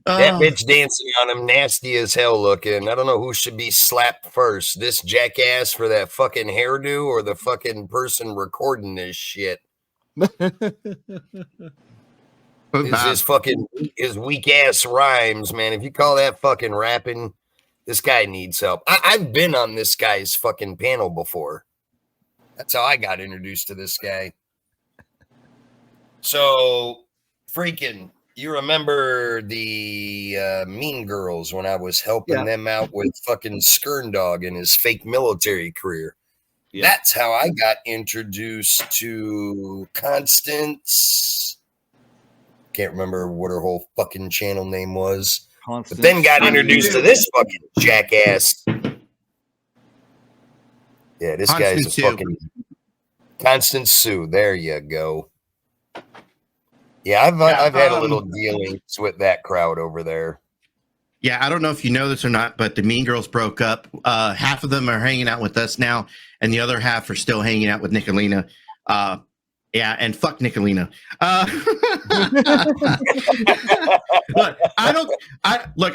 S11: That bitch dancing on him, nasty as hell looking. I don't know who should be slapped first, this jackass for that fucking hairdo, or the fucking person recording this shit. His weak ass rhymes, man. If you call that fucking rapping, this guy needs help. I've been on this guy's fucking panel before. That's how I got introduced to this guy. So, freaking, you remember the Mean Girls when I was helping them out with fucking Skirndog and his fake military career? Yeah. That's how I got introduced to Constance. Can't remember what her whole fucking channel name was. But then got introduced to this fucking jackass. Yeah, this guy's a fucking Constance Sue. There you go. Yeah, I've had a little dealings with that crowd over there.
S15: Yeah, I don't know if you know this or not, but the Mean Girls broke up. Half of them are hanging out with us now, and the other half are still hanging out with Nicolina. Yeah, and fuck Nicolina. Look,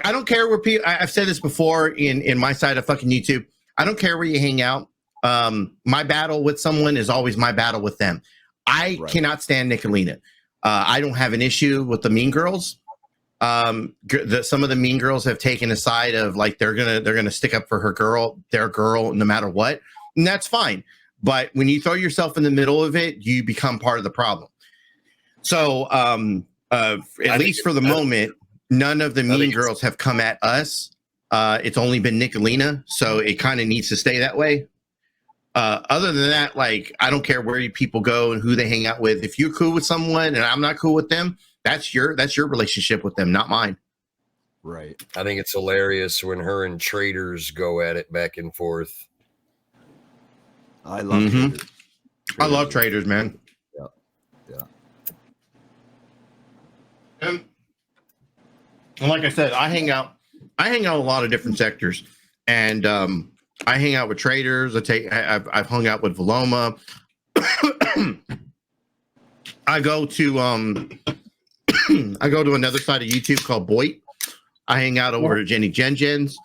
S15: I don't care where people. I've said this before in my side of fucking YouTube. I don't care where you hang out. My battle with someone is always my battle with them. I cannot stand Nicolina. I don't have an issue with the Mean Girls. Some of the Mean Girls have taken a side of like they're gonna stick up for their girl, no matter what, and that's fine. But when you throw yourself in the middle of it, you become part of the problem. So at least for the moment, none of the Mean Girls have come at us. It's only been Nicolina, so it kind of needs to stay that way. Other than that, like, I don't care where you people go and who they hang out with. If you're cool with someone and I'm not cool with them, that's your relationship with them, not mine.
S1: Right.
S11: I think it's hilarious when her and Traders go at it back and forth.
S1: I love Traders.
S15: I love Traders, man.
S1: Yeah.
S15: And like I said, I hang out a lot of different sectors, and I hang out with Traders. I've hung out with Veloma. I go to another side of YouTube called Boit. I hang out over to Jenny Jen's.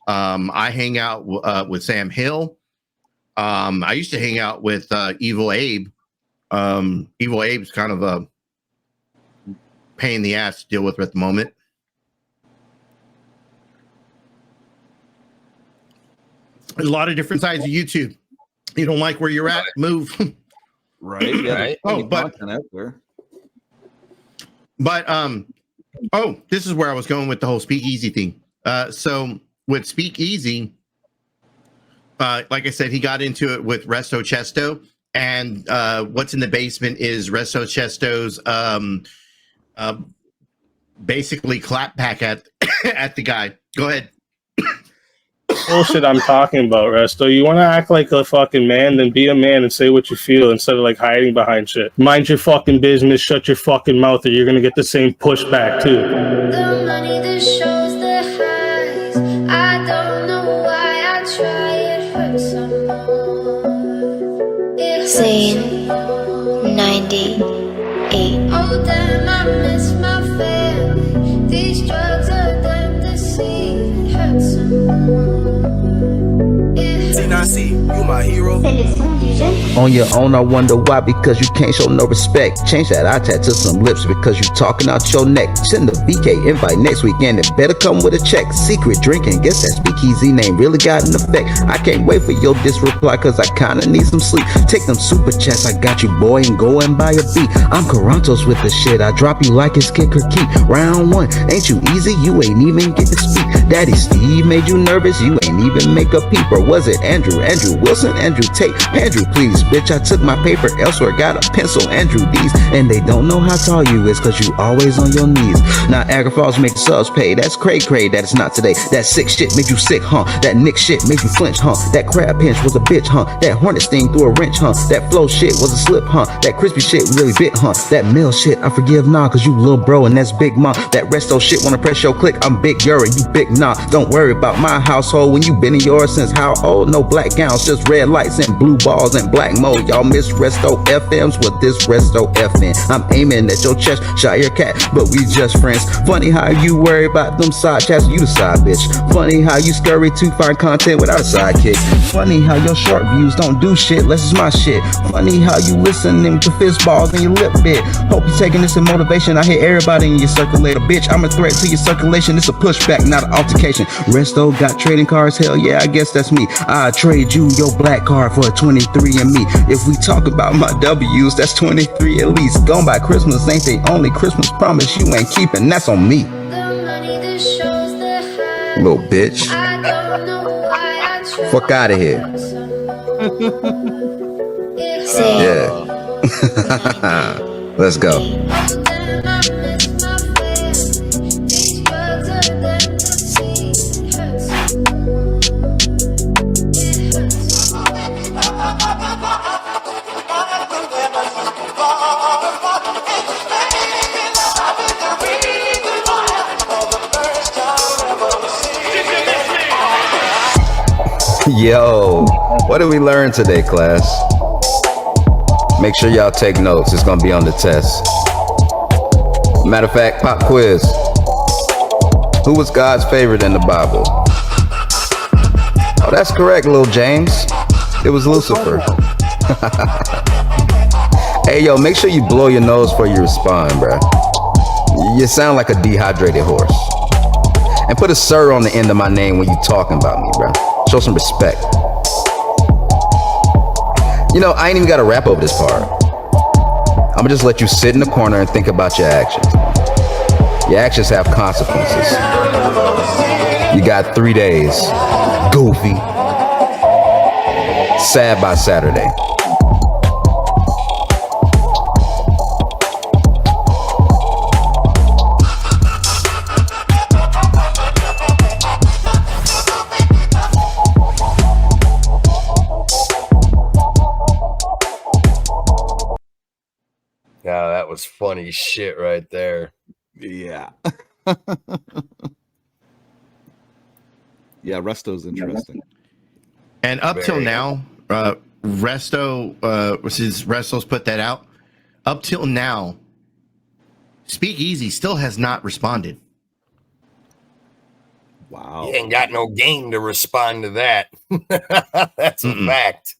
S15: I hang out with Sam Hill. I used to hang out with Evil Abe. Evil Abe's kind of a pain in the ass to deal with at the moment. There's a lot of different sides of YouTube. You don't like where you're at, move.
S1: Right. Yeah.
S11: Right.
S15: Oh, but this is where I was going with the whole Speakeasy thing. So with Speakeasy, like I said, he got into it with Resto Chesto, and what's in the basement is Resto Chesto's basically clap back at the guy. Go ahead.
S6: Bullshit I'm talking about, Resto. You want to act like a fucking man, then be a man and say what you feel instead of like hiding behind shit. Mind your fucking business, shut your fucking mouth, or you're gonna get the same pushback too.
S13: The money that shows the highs, I don't know why I try, it hurts some more. Scene 98. Oh damn, I miss my family. These drugs are damn deceiving, it hurts some more.
S23: C, you my hero.
S24: On your own, I wonder why, because you can't show no respect. Change that eye tat to some lips because you talking out your neck. Send the VK invite next weekend, it better come with a check. Secret drinking, guess that Speakeasy name really got an effect. I can't wait for your disreply cause I kinda need some sleep. Take them super chats, I got you boy, and go and buy a beat. I'm Carantos with the shit, I drop you like it's kick or keep. Round one, ain't you easy? You ain't even get to speak. Daddy Steve made you nervous, you ain't even make a peep. Or was it Andrew Wilson, Andrew Tate? Andrew, please, bitch, I took my paper elsewhere, got a pencil, Andrew D's. And they don't know how tall you is cause you always on your knees. Niagara Falls make the subs pay, that's cray, that is not today. That sick shit made you sick, huh? That Nick shit made you flinch, huh? That crab pinch was a bitch, huh? That hornet sting through a wrench, huh? That flow shit was a slip, huh? That crispy shit really bit, huh? That mill shit, I forgive nah, cause you little bro and that's big mom. That resto shit wanna press your click, I'm big Yuri, you big nah. Don't worry about my household when you been in yours since how old? No black gowns, just red lights and blue balls and black mode. Y'all miss Resto FMs with this Resto FN. I'm aiming at your chest, Shire cat, but we just friends. Funny how you worry about them side chats, you the side bitch. Funny how you scurry to find content without a sidekick. Funny how your short views don't do shit less is my shit. Funny how you listening to fist balls in your lip bit. Hope you taking this in motivation. I hear everybody in your circulator, bitch. I'm a threat to your circulation. It's a pushback, not an altercation. Resto got trading cards, hell yeah, I guess that's me. I trade you your black card for a 23 and me. If we talk about my W's, that's 23 at least. Gone by Christmas ain't the only Christmas promise you ain't keeping, that's on me. Little bitch. Fuck out of here. Yeah. Let's go. Yo, what did we learn today, class? Make sure y'all take notes. It's gonna be on the test. Matter of fact, pop quiz. Who was God's favorite in the Bible? Oh, that's correct, little James. It was Lucifer. Hey, yo, make sure you blow your nose before you respond, bruh. You sound like a dehydrated horse. And put a sir on the end of my name when you talking about me, bruh. Show some respect. You know, I ain't even got to rap over this part. I'm gonna just let you sit in the corner and think about your actions. Your actions have consequences. You got 3 days. Goofy. Sad by Saturday.
S11: Yeah, that was funny shit right there.
S1: Yeah. Yeah, Resto's interesting.
S15: And up till
S11: Very.
S15: now, Resto, since Resto's put that out, up till now, Speakeasy still has not responded.
S1: Wow.
S11: You ain't got no game to respond to that. That's a fact.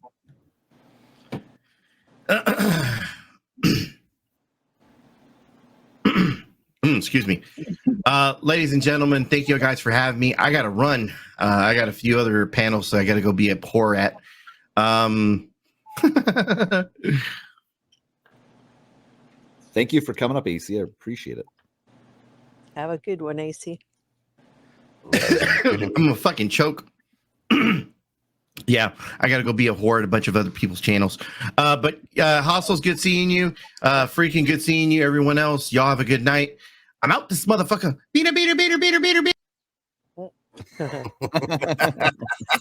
S15: Excuse me. Ladies and gentlemen, thank you guys for having me. I got to run. I got a few other panels, so I got to go be a pour at.
S1: Thank you for coming up, AC. I appreciate it.
S9: Have a good one, AC.
S15: I'm gonna fucking choke. Yeah, I gotta go be a whore at a bunch of other people's channels. But Hostle's good seeing you. Freaking good seeing you. Everyone else, y'all have a good night. I'm out this motherfucker. Beater.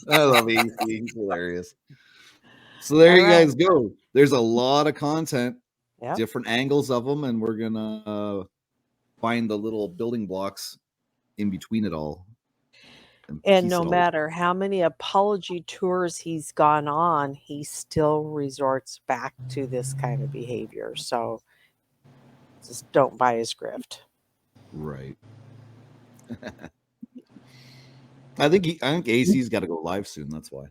S1: I love AC. He's hilarious. So there
S9: All
S1: you
S9: right.
S1: guys go. There's a lot of content,
S9: Yep.
S1: different angles of them, and we're gonna find the little building blocks in between it all.
S9: And
S1: piece
S9: no
S1: it all
S9: matter how many apology tours he's gone on, he still resorts back to this kind of behavior. So just don't buy his grift.
S1: right. I think AC's got to go live soon. That's why.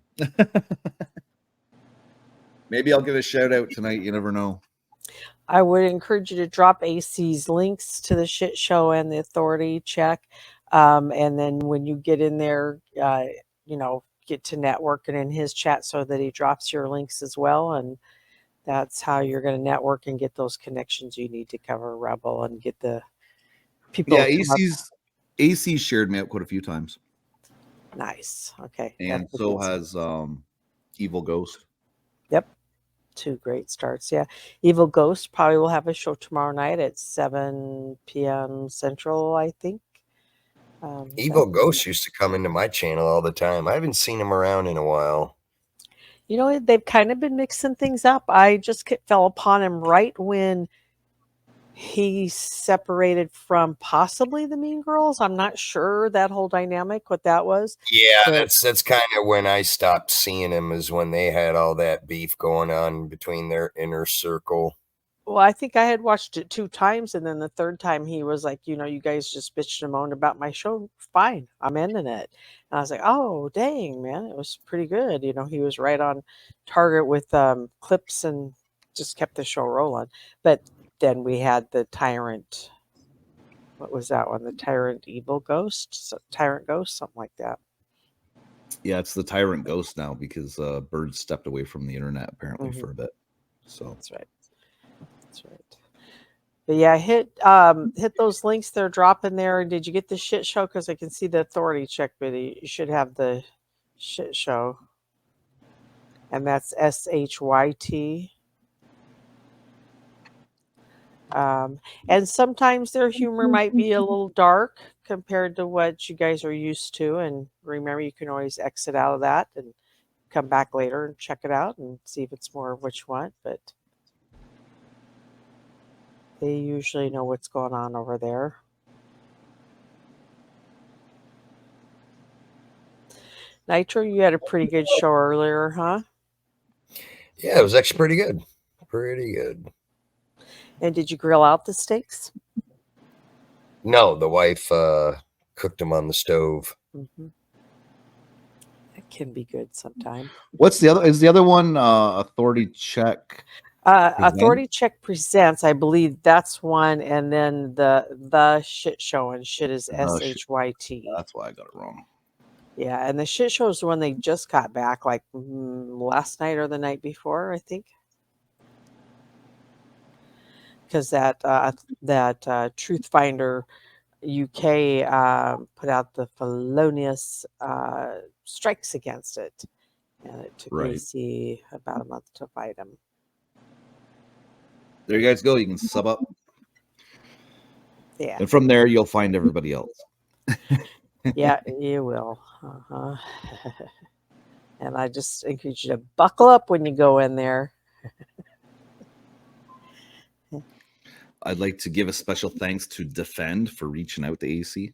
S1: Maybe I'll give a shout out tonight. You never know.
S9: I would encourage you to drop AC's links to the shit show and the authority check. And then when you get in there, get to networking in his chat so that he drops your links as well. And that's how you're going to network and get those connections you need to cover Rebel and get the people.
S1: Yeah,
S9: to come up.
S1: AC shared me out quite a few times.
S9: Nice. Okay.
S1: And
S9: That's
S1: so
S9: amazing.
S1: has Evil Ghost.
S9: Yep. 2 great starts. Yeah. Evil Ghost probably will have a show tomorrow night at 7 p.m. Central, I think.
S11: Evil Ghost used to come into my channel all the time. I haven't seen him around in a while.
S9: You know, they've kind of been mixing things up. I just fell upon him right when he separated from possibly the Mean Girls. I'm not sure that whole dynamic, what that was.
S11: Yeah,
S9: but
S11: that's kind of when I stopped seeing him, is when they had all that beef going on between their inner circle.
S9: Well, I think I had watched it 2 times, and then the 3rd time he was like, you guys just bitched and moaned about my show. Fine, I'm ending it. And I was like, oh, dang, man, it was pretty good. He was right on target with clips and just kept the show rolling. But then we had the Tyrant. What was that one? The Tyrant Evil Ghost? Tyrant Ghost? Something like that.
S1: Yeah, it's the Tyrant Ghost now because Bird stepped away from the internet apparently for a bit. So
S9: that's right. That's right. But yeah, hit those links they're dropping there. Did you get the shit show? Because I can see the authority check, but you should have the shit show. And that's SHYT. And sometimes their humor might be a little dark compared to what you guys are used to. And remember, you can always exit out of that and come back later and check it out and see if it's more of what you want. But they usually know what's going on over there. Nitro, you had a pretty good show earlier, huh?
S11: Yeah, it was actually pretty good. Pretty good.
S9: And did you grill out the steaks?
S11: No, the wife cooked them on the stove.
S9: Mm-hmm. That can be good sometime.
S1: What's the other? Is the other one Authority Check?
S9: Authority Check Presents, I believe that's one, and then the Shit Show, and shit is SHYT.
S1: That's why I got it wrong.
S9: Yeah, and the Shit Show is the one they just got back, like last night or the night before, I think. Because that Truth Finder UK put out the felonious strikes against it, and it took AC about a month to fight him.
S1: There you guys go. You can sub up.
S9: Yeah.
S1: And from there, you'll find everybody else.
S9: Yeah, you will. And I just encourage you to buckle up when you go in there.
S1: I'd like to give a special thanks to Defend for reaching out to AC.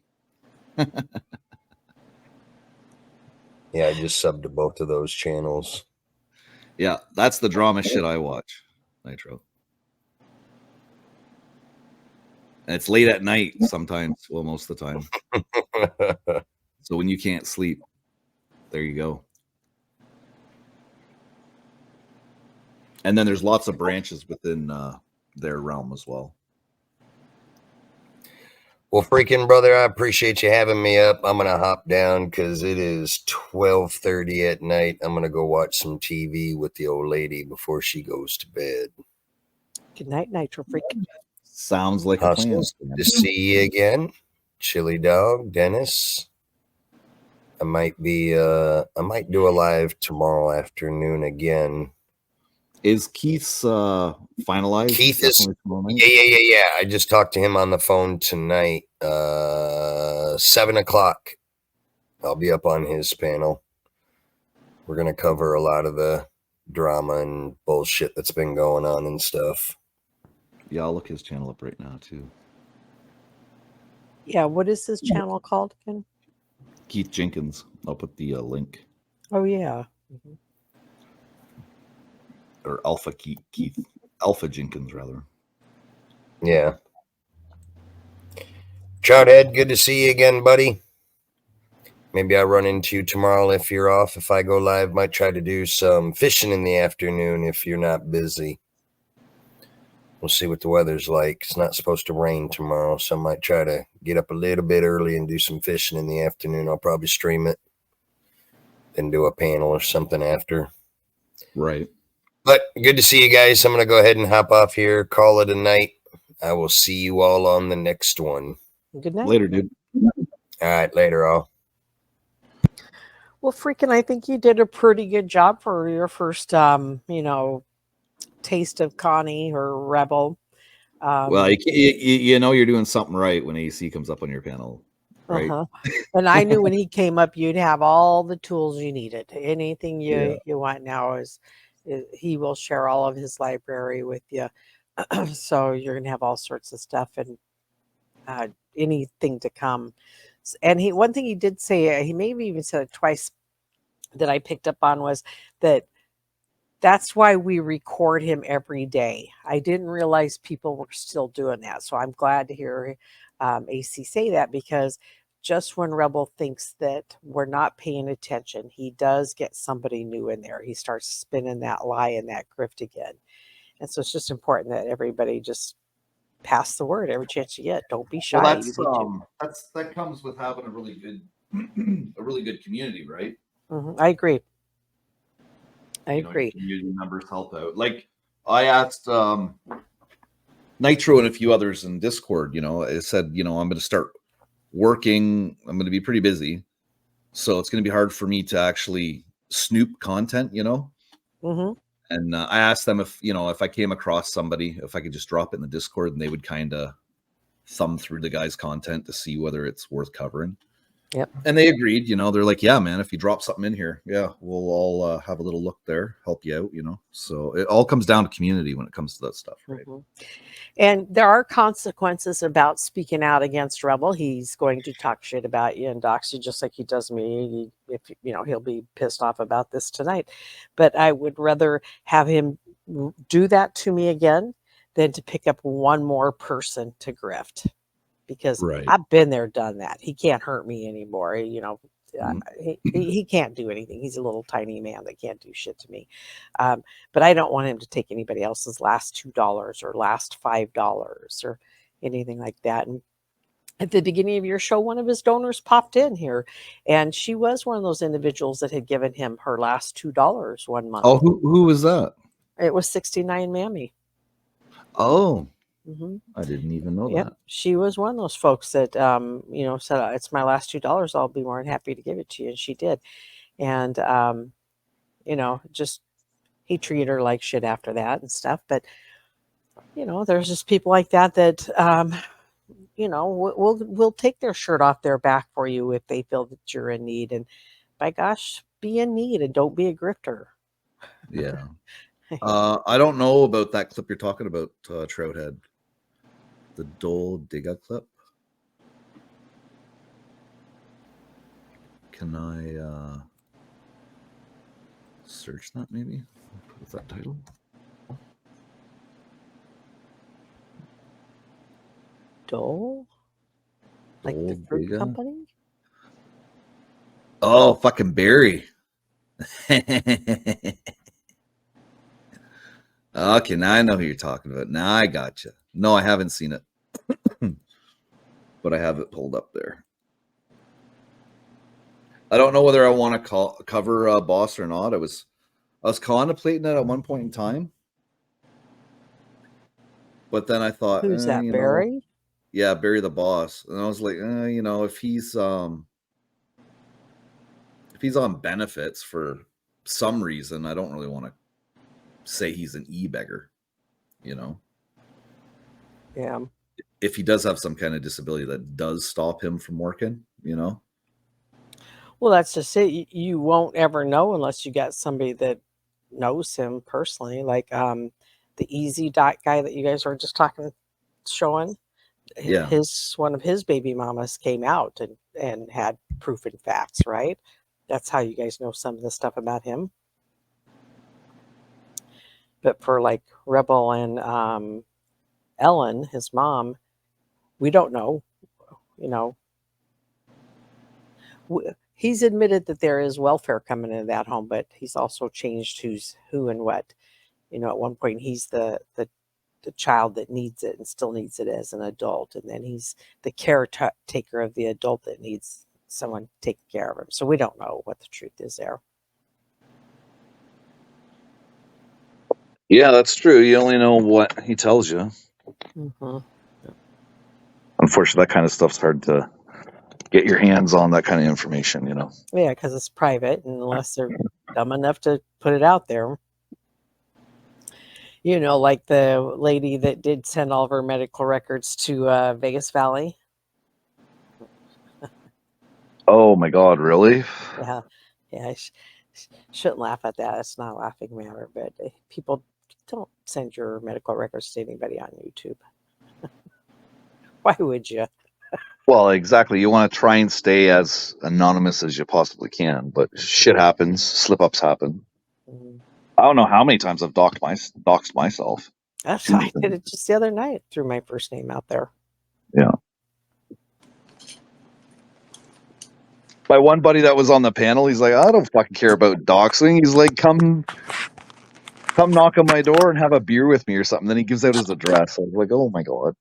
S11: Yeah, I just subbed to both of those channels.
S1: Yeah, that's the drama shit I watch, Nitro. And it's late at night sometimes, well, most of the time. So when you can't sleep, there you go. And then there's lots of branches within their realm as well.
S11: Well, freaking brother, I appreciate you having me up. I'm going to hop down because it is 12:30 at night. I'm going to go watch some TV with the old lady before she goes to bed.
S9: Good night, Nitro Freak.
S1: Sounds like a plan.
S11: Good to see you again. Chili Dog, Dennis. I might do a live tomorrow afternoon again.
S1: Is Keith's finalized?
S11: Keith is yeah. I just talked to him on the phone tonight. 7 o'clock. I'll be up on his panel. We're gonna cover a lot of the drama and bullshit that's been going on and stuff.
S1: Yeah, I'll look his channel up right now too.
S9: Yeah, what is this channel called again?
S1: Keith Jenkins. I'll put the link.
S9: Oh yeah. Mm-hmm.
S1: Or Alpha Keith. Alpha Jenkins, rather.
S11: Yeah. Chowdhead, good to see you again, buddy. Maybe I'll run into you tomorrow if you're off. If I go live, might try to do some fishing in the afternoon if you're not busy. We'll see what the weather's like. It's not supposed to rain tomorrow, so I might try to get up a little bit early and do some fishing in the afternoon. I'll probably stream it, then do a panel or something after.
S1: Right.
S11: But good to see you guys. I'm going to go ahead and hop off here, call it a night. I will see you all on the next one.
S9: Good night.
S1: Later, dude.
S11: All right, later, all.
S9: Well, freaking, I think you did a pretty good job for your first, taste of Connie or Rebel.
S1: Well, you know you're doing something right when AC comes up on your panel, right?
S9: And I knew when he came up, you'd have all the tools you needed. Anything you want now is he will share all of his library with you. So you're going to have all sorts of stuff and anything to come. And one thing he did say, he maybe even said it twice that I picked up on, was that's why we record him every day. I didn't realize people were still doing that. So I'm glad to hear AC say that, because just when Rebel thinks that we're not paying attention, he does get somebody new in there. He starts spinning that lie and that grift again. And so it's just important that everybody just pass the word every chance you get. Don't be shy.
S1: Well, that comes with having a really good community, right?
S9: I agree. I agree.
S1: Community members help out. Like I asked Nitro and a few others in Discord, I said, I'm going to start working. I'm going to be pretty busy. So it's going to be hard for me to actually snoop content, And I asked them if I came across somebody, if I could just drop it in the Discord and they would kind of thumb through the guy's content to see whether it's worth covering.
S9: Yep.
S1: And they agreed, you know, they're like, yeah, man, if you drop something in here, yeah, we'll all have a little look there, help you out, you know. So it all comes down to community when it comes to that stuff, right?
S9: And there are consequences about speaking out against Rebel. He's going to talk shit about you and dox you just like he does me. If you know, he'll be pissed off about this tonight. But I would rather have him do that to me again than to pick up one more person to grift, because
S1: Right.
S9: I've been there, done that. He can't hurt me anymore. You know, he can't do anything. He's a little tiny man that can't do shit to me. But I don't want him to take anybody else's last $2 or last $5 or anything like that. And at the beginning of your show, one of his donors popped in here, and she was one of those individuals that had given him her last $2 one month.
S1: Oh, who was that?
S9: It was 69 Mammy.
S1: Oh,
S9: Mm-hmm.
S1: I didn't even know
S9: Yep,
S1: that.
S9: she was one of those folks that you know, said, "It's my last $2. I'll be more than happy to give it to you," and she did. And you know, just he treated her like shit after that and stuff. But you know, there's just people like that that you know, will take their shirt off their back for you if they feel that you're in need. And by gosh, be in need and don't be a grifter.
S1: Yeah. I don't know about that clip you're talking about, Trouthead. The Dole Digga clip. Can I search that maybe with that title?
S9: Dole? Like the
S1: Dole
S9: fruit
S1: Digga?
S9: company?
S1: Oh, fucking Barry. Okay, now I know who you're talking about. Now I gotcha. No, I haven't seen it. But I have it pulled up there. I don't know whether I want to cover Boss or not. I was contemplating that at one point in time. But then I thought,
S9: Who's that,
S1: you know,
S9: Barry?
S1: yeah, Barry the Boss. And I was like, you know, if he's on benefits for some reason, I don't really want to say he's an e-beggar, you know.
S9: Yeah.
S1: If he does have some kind of disability that does stop him from working, you know.
S9: Well, that's just it. You won't ever know unless you got somebody that knows him personally, like the Easy Dot guy that you guys were just showing.
S1: Yeah.
S9: One of his baby mamas came out and had proof and facts, right? That's how you guys know some of the stuff about him. But for like Rebel and Ellen, his mom, we don't know, you know. He's admitted that there is welfare coming into that home, but he's also changed who's who and what. You know, at one point he's the child that needs it and still needs it as an adult, and then he's the caretaker of the adult that needs someone taking care of him. So we don't know what the truth is there.
S7: Yeah, that's true. You only know what he tells you.
S9: Mm-hmm.
S7: Unfortunately, that kind of stuff's hard to get your hands on, that kind of information, you know.
S9: Yeah, because it's private, and unless they're dumb enough to put it out there. You know, like the lady that did send all of her medical records to Vegas Valley.
S7: Oh my God, really?
S9: Yeah, I shouldn't laugh at that. It's not a laughing matter, but people don't send your medical records to anybody on YouTube. Why would you?
S7: Well, exactly. You want to try and stay as anonymous as you possibly can, but shit happens. Slip-ups happen.
S9: Mm-hmm.
S7: I don't know how many times I've doxed myself.
S9: I did it just the other night. Threw my first name out there.
S7: Yeah. My one buddy that was on the panel, he's like, I don't fucking care about doxing. He's like, come knock on my door and have a beer with me or something. Then he gives out his address. I was like, oh my God.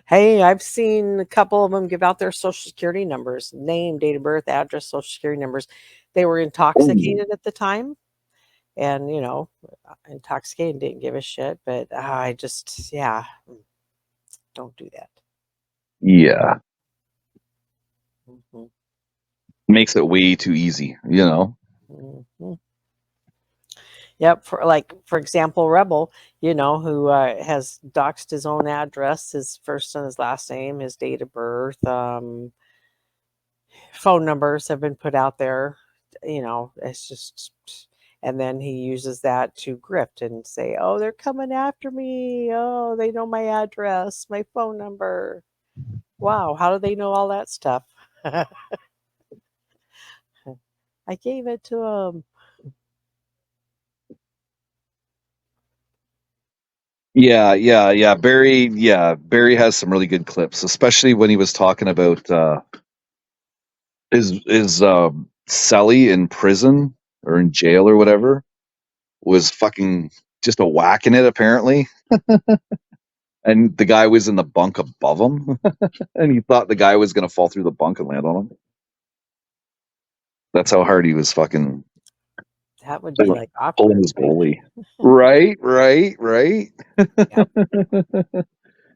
S9: Hey, I've seen a couple of them give out their social security numbers, name, date of birth, address, social security numbers. They were intoxicated at the time. And, you know, intoxicated, didn't give a shit. But I just, yeah, don't do that.
S7: Yeah.
S9: Mm-hmm.
S7: Makes it way too easy, you know?
S9: Mm-hmm. Yep. For example, Rebel, you know, who has doxed his own address, his first and his last name, his date of birth, phone numbers have been put out there. It's just, and then he uses that to grift and say, "Oh, they're coming after me. Oh, they know my address, my phone number." Wow, how do they know all that stuff? I gave it to him.
S7: Yeah. Barry has some really good clips, especially when he was talking about his cellie in prison or in jail or whatever was fucking just a whacking it apparently. And the guy was in the bunk above him, and he thought the guy was gonna fall through the bunk and land on him. That's how hard he was fucking
S9: That would be like
S7: pulling
S9: awkward,
S7: his
S9: right?
S7: goalie. Right.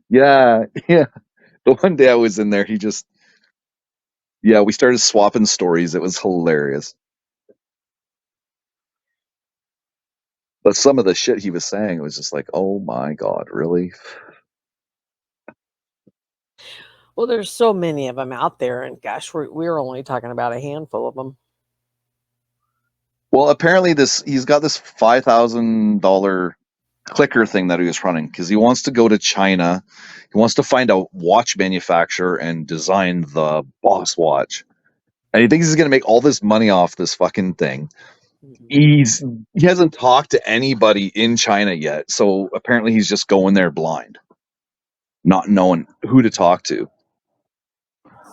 S7: Yeah. The one day I was in there, we started swapping stories. It was hilarious. But some of the shit he was saying was just like, oh my God, really?
S9: Well, there's so many of them out there, and gosh, we're only talking about a handful of them.
S7: Well, apparently he's got this $5,000 clicker thing that he was running because he wants to go to China. He wants to find a watch manufacturer and design the boss watch. And he thinks he's going to make all this money off this fucking thing. He hasn't talked to anybody in China yet. So apparently he's just going there blind, not knowing who to talk to.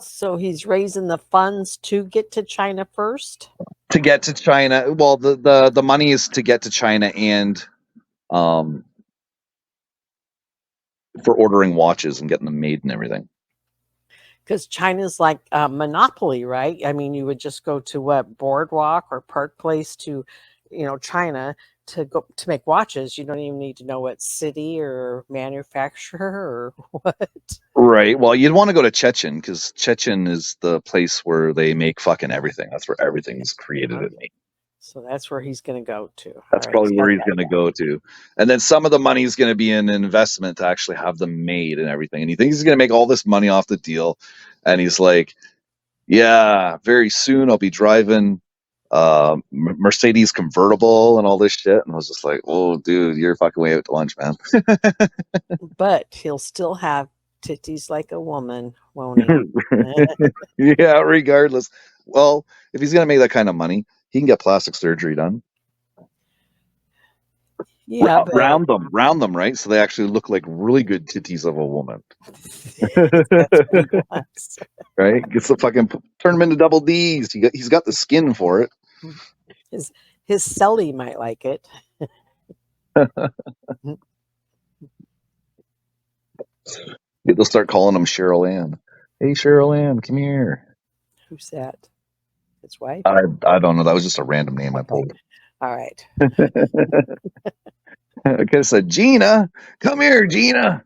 S9: So he's raising the funds to get to China first?
S7: To get to China, well, the money is to get to China and for ordering watches and getting them made and everything.
S9: Because China's like a monopoly, right? I mean, you would just go to what, Boardwalk or Park Place to, China to go to make watches. You don't even need to know what city or manufacturer or what.
S7: Right. Well, you'd want to go to Chechen because Chechen is the place where they make fucking everything. That's where everything's created and made.
S9: So that's where he's going to go to.
S7: That's probably where he's going to go to. And then some of the money is going to be in investment to actually have them made and everything. And he thinks he's going to make all this money off the deal. And he's like, yeah, very soon I'll be driving Mercedes convertible and all this shit. And I was just like, oh, dude, you're fucking way out to lunch, man.
S9: But he'll still have titties like a woman, won't he?
S7: Yeah, regardless. Well, if he's going to make that kind of money, he can get plastic surgery done.
S9: Yeah,
S7: round them, right? So they actually look like really good titties of a woman. Right? Get some fucking turn them into double D's. He's got the skin for it.
S9: His celly might like it.
S7: They'll start calling him Cheryl Ann. Hey, Cheryl Ann, come here.
S9: Who's that? His wife?
S7: I don't know. That was just a random name I pulled.
S9: All right.
S7: I could have said, Gina, come here, Gina.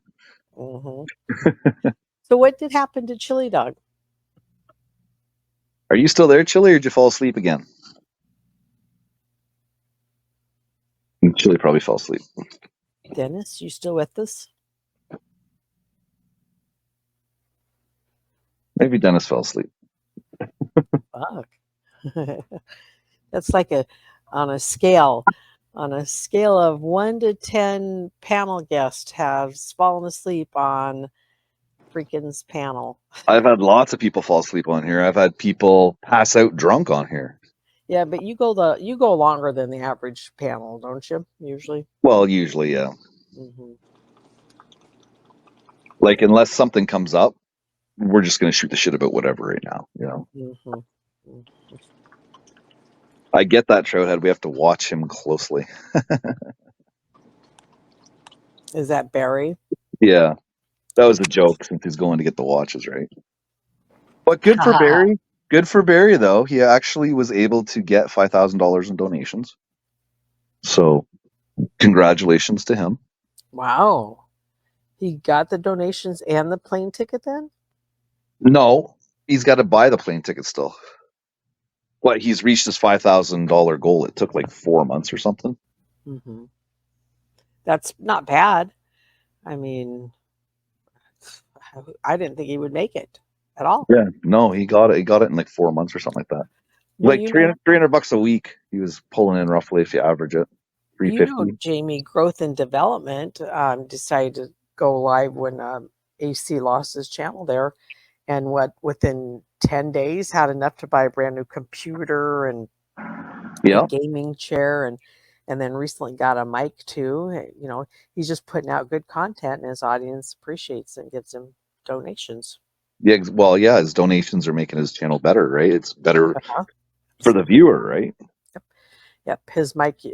S9: Mm-hmm. So what did happen to Chili Dog?
S7: Are you still there, Chili, or did you fall asleep again? Chili probably fell asleep.
S9: Dennis, you still with us?
S7: Maybe Dennis fell asleep.
S9: Fuck. That's like on a scale of 1 to 10, panel guest has fallen asleep on freakin's panel.
S7: I've had lots of people fall asleep on here. I've had people pass out drunk on here.
S9: Yeah, but you go longer than the average panel, don't you? Usually.
S7: Well, usually, yeah.
S9: Mm-hmm.
S7: Like, unless something comes up, we're just going to shoot the shit about whatever right now,
S9: Mm-hmm.
S7: I get that, Trouthead. We have to watch him closely.
S9: Is that Barry?
S7: Yeah. That was a joke since he's going to get the watches, right? But good for Barry. Good for Barry, though. He actually was able to get $5,000 in donations. So, congratulations to him.
S9: Wow. He got the donations and the plane ticket then?
S7: No, he's got to buy the plane ticket still. What, he's reached his $5,000 goal. It took like 4 months or something.
S9: Mm-hmm. That's not bad. I mean, I didn't think he would make it. at all.
S7: Yeah, no, he got it. He got it in like 4 months or something like that.
S9: Well,
S7: Like
S9: you
S7: 300,
S9: know,
S7: $300 a week. He was pulling in roughly if you average it.
S9: you know,
S7: 350.
S9: Jamie, Growth and Development decided to go live when AC lost his channel there, and within 10 days had enough to buy a brand new computer and
S7: Yeah.
S9: a gaming chair, and then recently got a mic too. You know, he's just putting out good content, and his audience appreciates it and gives him donations.
S7: Yeah. Well, yeah, his donations are making his channel better, right? It's better
S9: Uh-huh.
S7: for the viewer, right?
S9: Yep, his mic, he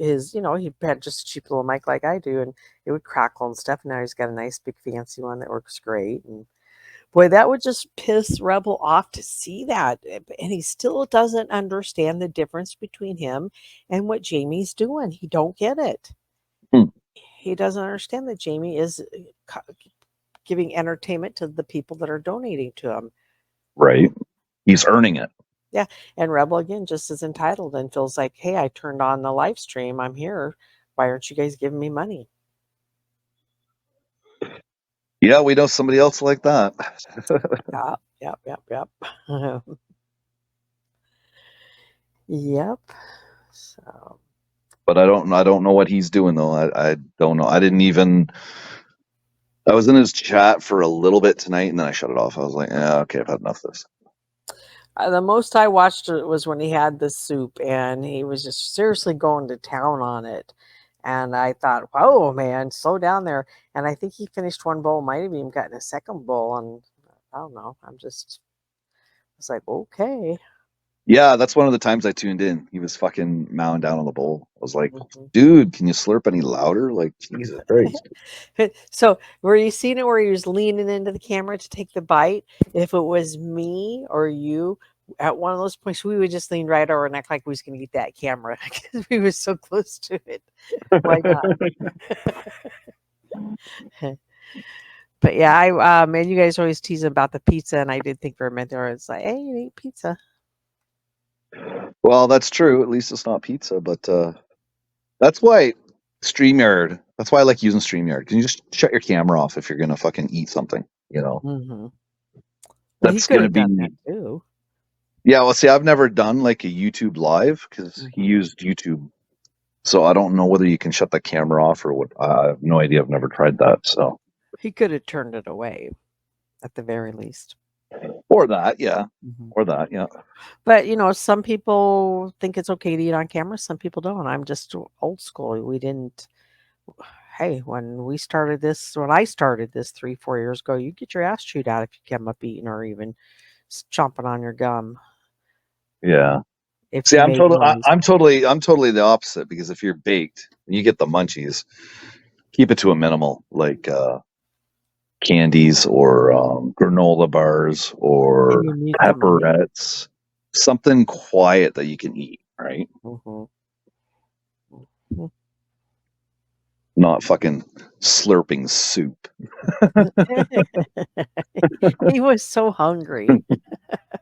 S9: had just a cheap little mic like I do, and it would crackle and stuff. Now he's got a nice big fancy one that works great. And boy, that would just piss Rebel off to see that. And he still doesn't understand the difference between him and what Jamie's doing. He don't get it. He doesn't understand that Jamie is giving entertainment to the people that are donating to him.
S7: Right. He's earning it.
S9: Yeah, and Rebel again just is entitled and feels like, hey, I turned on the live stream. I'm here. Why aren't you guys giving me money?
S7: Yeah, we know somebody else like that.
S9: Yep. Yep. So,
S7: But I don't know what he's doing though. I don't know. I was in his chat for a little bit tonight and then I shut it off. I was like, yeah, okay, I've had enough of this.
S9: the most I watched it was when he had the soup, and he was just seriously going to town on it. And I thought, whoa, man, slow down there. And I think he finished one bowl, might have even gotten a second bowl. And I don't know. It's like, okay.
S7: Yeah, that's one of the times I tuned in. He was fucking mowing down on the bowl. I was like, dude, can you slurp any louder? Like, Jesus Christ.
S9: So were you seeing it where he was leaning into the camera to take the bite? If it was me or you at one of those points, we would just lean right over and act like we was going to get that camera because we were so close to it. Why not? But yeah, man, you guys always tease about the pizza, and I did think for a minute there, it's like, hey, you eat pizza.
S7: Well, that's true. At least it's not pizza, but that's why StreamYard. That's why I like using StreamYard. Can you just shut your camera off if you're gonna fucking eat something? You know,
S9: Well,
S7: that's
S9: he could
S7: gonna
S9: have
S7: be.
S9: done that too.
S7: Yeah, well, see, I've never done like a YouTube live because he used YouTube, so I don't know whether you can shut the camera off or what. I have no idea. I've never tried that. So,
S9: He could have turned it away, at the very least.
S7: or that, yeah, or that, yeah.
S9: But you know, some people think it's okay to eat on camera. Some people don't. I'm just old school. We didn't. Hey, when I started this 3-4 years ago, you get your ass chewed out if you come up eating or even chomping on your gum.
S7: Yeah.
S9: If
S7: See,
S9: you
S7: I'm
S9: made
S7: totally,
S9: noise.
S7: I'm totally the opposite because if you're baked and you get the munchies, keep it to a minimal, like candies or granola bars or
S9: And you need the money.
S7: pepperettes, something quiet that you can eat, right? Not fucking slurping soup.
S9: He was so hungry.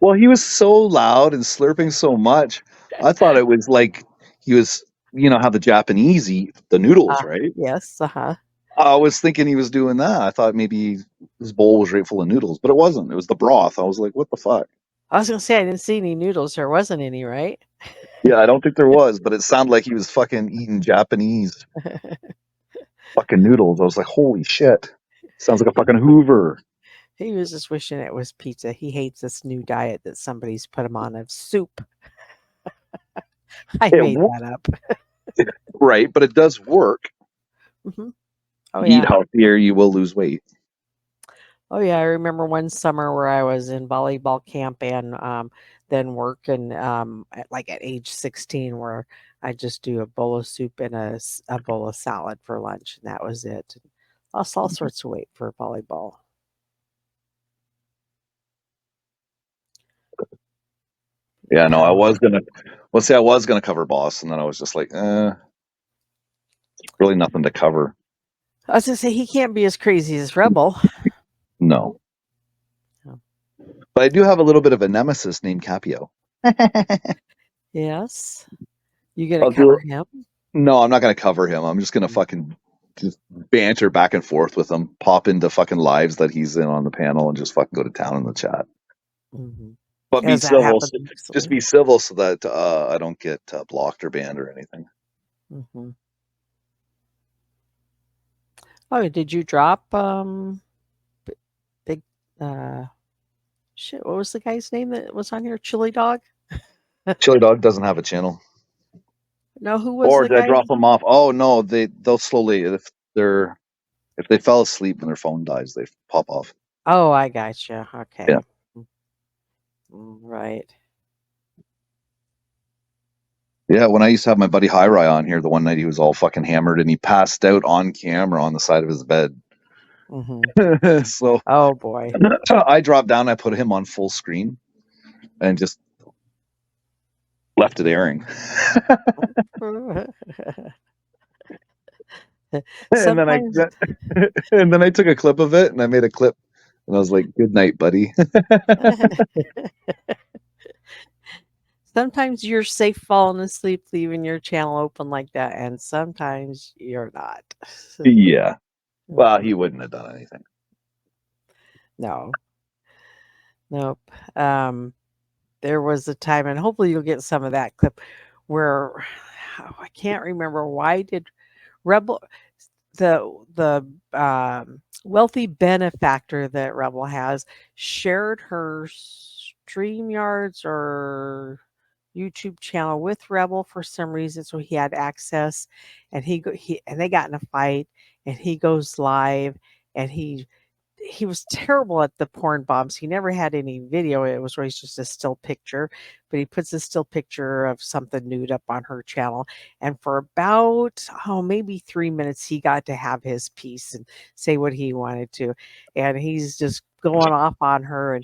S7: Well, he was so loud and slurping so much. I thought it was like he was, how the Japanese eat the noodles, right?
S9: Yes.
S7: I was thinking he was doing that. I thought maybe his bowl was right full of noodles, but it wasn't. It was the broth. I was like, what the fuck?
S9: I was gonna say I didn't see any noodles. There wasn't any, right?
S7: Yeah, I don't think there was, but it sounded like he was fucking eating Japanese fucking noodles. I was like, holy shit. Sounds like a fucking Hoover.
S9: He was just wishing it was pizza. He hates this new diet that somebody's put him on of soup. I made that up.
S7: Right, but it does work.
S9: Oh,
S7: Eat
S9: yeah.
S7: healthier, you will lose weight.
S9: Oh yeah, I remember one summer where I was in volleyball camp and then work, and at age 16, where I just do a bowl of soup and a bowl of salad for lunch, and that was it. Lost all sorts of weight for volleyball.
S7: Yeah, no, I was gonna cover Boss, and then I was just like, really nothing to cover.
S9: I was gonna say he can't be as crazy as Rebel.
S7: No. But I do have a little bit of a nemesis named Capio.
S9: Yes. You gonna cover him?
S7: No, I'm not gonna cover him. I'm just gonna fucking just banter back and forth with him, pop into fucking lives that he's in on the panel, and just fucking go to town in the chat.
S9: Mhm.
S7: But be
S9: Has that
S7: civil.
S9: happened
S7: Just
S9: recently?
S7: be civil so that I don't get blocked or banned or anything.
S9: Mhm. Oh, did you drop big shit? What was the guy's name that was on here? Chili Dog?
S7: Chili Dog doesn't have a channel.
S9: No, who was
S7: Or
S9: the
S7: did I
S9: guy?
S7: drop them off? Oh no, they'll slowly if they fell asleep and their phone dies, they pop off.
S9: Oh, I gotcha. Okay.
S7: Yeah.
S9: Right.
S7: Yeah, when I used to have my buddy Hi-Ri on here, the one night he was all fucking hammered and he passed out on camera on the side of his bed.
S9: Mm-hmm.
S7: So
S9: oh boy.
S7: I dropped down, I put him on full screen and just left it airing. And then I
S9: Sometimes
S7: and then I took a clip of it and I made a clip and I was like, "Good night, buddy."
S9: sometimes you're safe falling asleep leaving your channel open like that, and sometimes you're not.
S7: Yeah. Well, he wouldn't have done anything.
S9: No. Nope. There was a time, and hopefully you'll get some of that clip where I can't remember why did Rebel the wealthy benefactor that Rebel has shared her StreamYards or YouTube channel with Rebel for some reason, so he had access, and he they got in a fight, and he goes live, and he was terrible at the porn bombs. He never had any video. It was always just a still picture, but he puts a still picture of something nude up on her channel. And for about, maybe 3 minutes, he got to have his piece and say what he wanted to. And he's just going off on her.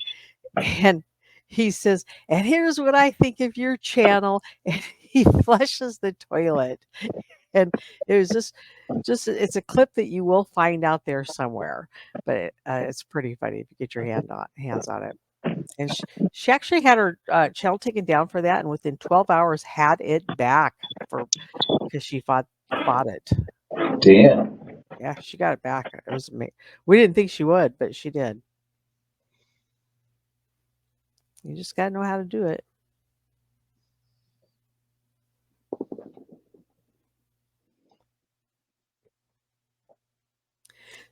S9: And he says, and here's what I think of your channel. And he flushes the toilet. And it was just it's a clip that you will find out there somewhere, but it's pretty funny if you get your hands on it. And she actually had her channel taken down for that, and within 12 hours had it back because she fought it.
S7: Damn.
S9: Yeah, she got it back. It was amazing. We didn't think she would, but she did. You just gotta know how to do it.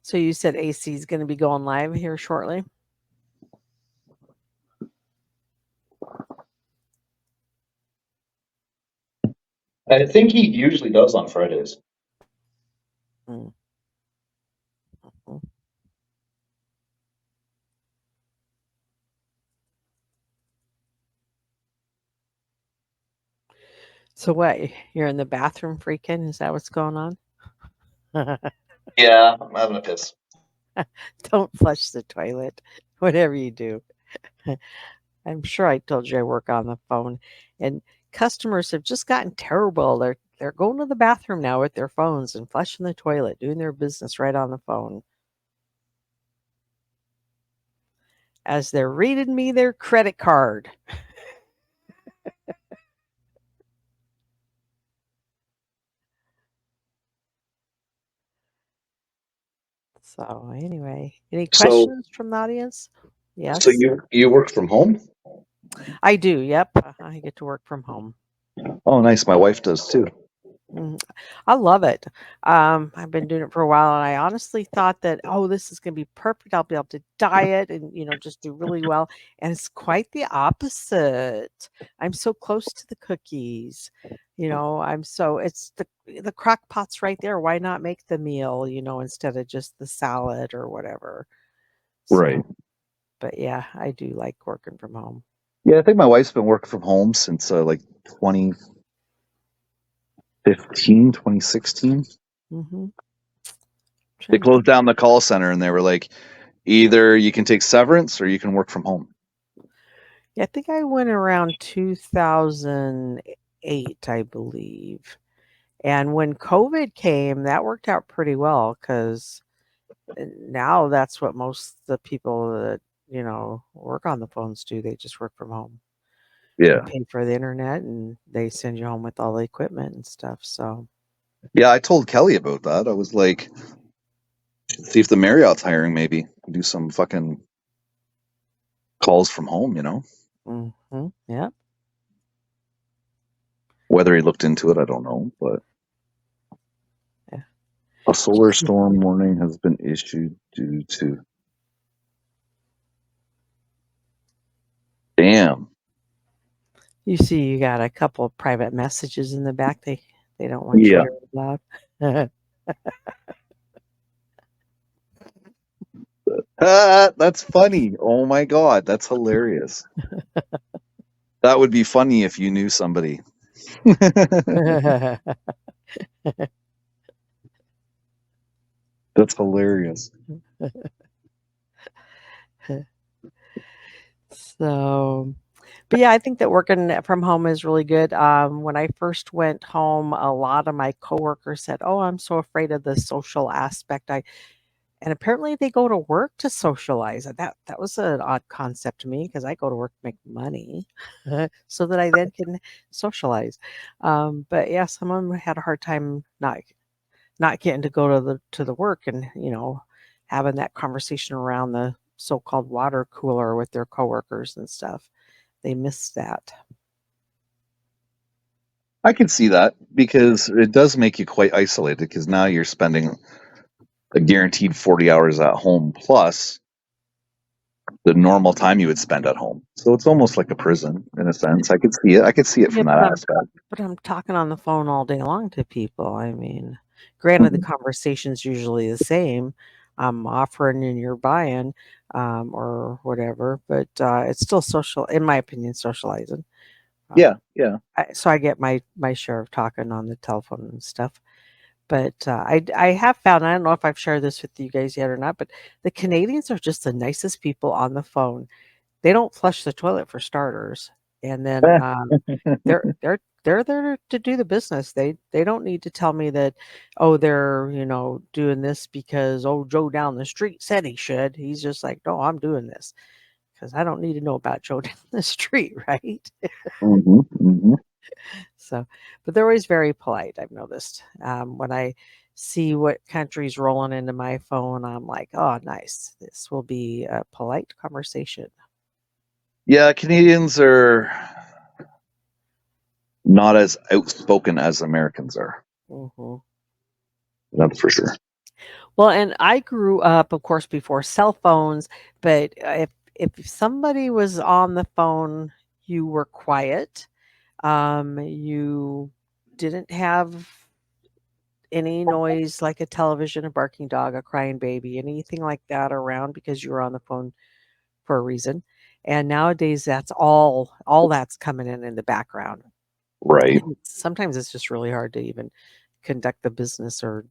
S9: So you said AC is going to be going live here shortly?
S7: I think he usually does on Fridays.
S9: Mm. So what? You're in the bathroom freaking? Is that what's going on?
S7: Yeah, I'm having a piss.
S9: Don't flush the toilet, whatever you do. I'm sure I told you I work on the phone, and customers have just gotten terrible. They're going to the bathroom now with their phones and flushing the toilet, doing their business right on the phone. As they're reading me their credit card. So anyway, any questions from the audience? Yes.
S7: So you work from home?
S9: I do. Yep. I get to work from home.
S7: Oh, nice. My wife does too.
S9: I love it. I've been doing it for a while, and I honestly thought that, this is going to be perfect. I'll be able to diet and just do really well. And it's quite the opposite. I'm so close to the cookies. It's the crock pot's right there. Why not make the meal, instead of just the salad or whatever.
S7: Right.
S9: But yeah, I do like working from home.
S7: Yeah, I think my wife's been working from home since like 2015, 2016.
S9: Mm-hmm.
S7: They closed down the call center and they were like, either you can take severance or you can work from home.
S9: Yeah, I think I went around 2008, I believe. And when COVID came, that worked out pretty well because now that's what most of the people that, work on the phones do. They just work from home.
S7: Yeah.
S9: You pay for the internet and they send you home with all the equipment and stuff. So,
S7: yeah, I told Kelly about that. I was like, see if the Marriott's hiring, maybe do some fucking calls from home, you know.
S9: Mm-hmm. Yeah.
S7: Whether he looked into it, I don't know, but
S9: Yeah.
S7: a solar storm warning has been issued due to. Damn.
S9: You see, you got a couple of private messages in the back. They don't want you
S7: Yeah.
S9: to read loud.
S7: That's funny. Oh my god, that's hilarious. That would be funny if you knew somebody. That's hilarious.
S9: So, but yeah, I think that working from home is really good. When I first went home, a lot of my coworkers said, "Oh, I'm so afraid of the social aspect." And apparently they go to work to socialize. And that was an odd concept to me because I go to work to make money so that I then can socialize. But yeah, some of them had a hard time not getting to go to the work and having that conversation around the so-called water cooler with their coworkers and stuff. They missed that.
S7: I can see that because it does make you quite isolated because now you're spending a guaranteed 40 hours at home plus the normal time you would spend at home. So it's almost like a prison in a sense. I could see it. I could see it
S9: Yeah,
S7: from that aspect.
S9: but I'm talking on the phone all day long to people. I mean, granted, the conversation's usually the same. I'm offering and you're buying, or whatever, but it's still social, in my opinion, socializing.
S7: Yeah, yeah.
S9: So I get my share of talking on the telephone and stuff. But I have found, I don't know if I've shared this with you guys yet or not, but the Canadians are just the nicest people on the phone. They don't flush the toilet for starters, and then they're there to do the business. They don't need to tell me that, oh, they're doing this because Joe down the street said he should. He's just like, no, I'm doing this because I don't need to know about Joe down the street, right? So, but they're always very polite. I've noticed when I see what country's rolling into my phone, I'm like, oh, nice. This will be a polite conversation.
S7: Yeah, Canadians are not as outspoken as Americans are.
S9: Mm-hmm.
S7: That's for sure.
S9: Well, and I grew up, of course, before cell phones. But if somebody was on the phone, you were quiet. You didn't have any noise like a television, a barking dog, a crying baby, anything like that around because you were on the phone for a reason. And nowadays, that's all that's coming in the background.
S7: Right.
S9: And sometimes it's just really hard to even conduct the business or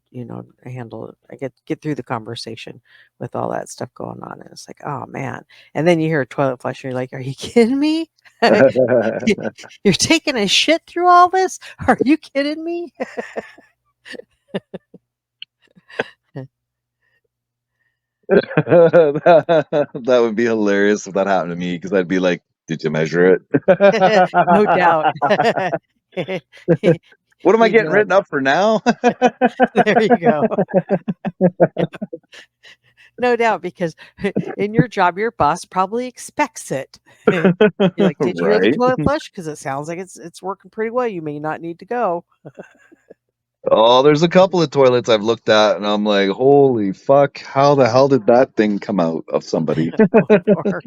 S9: handle it. I get through the conversation with all that stuff going on, and it's like, oh man. And then you hear a toilet flush and you're like, are you kidding me? You're taking a shit through all this? Are you kidding me?
S7: That would be hilarious if that happened to me because I'd be like, did you measure it?
S9: No doubt.
S7: What am I
S9: You'd be
S7: getting
S9: like,
S7: written up for now?
S9: there you go. No doubt, because in your job, your boss probably expects it. You're like, did you hear the
S7: Right.
S9: toilet flush? Because it sounds like it's working pretty well. You may not need to go.
S7: Oh, there's a couple of toilets I've looked at and I'm like, holy fuck, how the hell did that thing come out of somebody?
S9: Oh, Lord.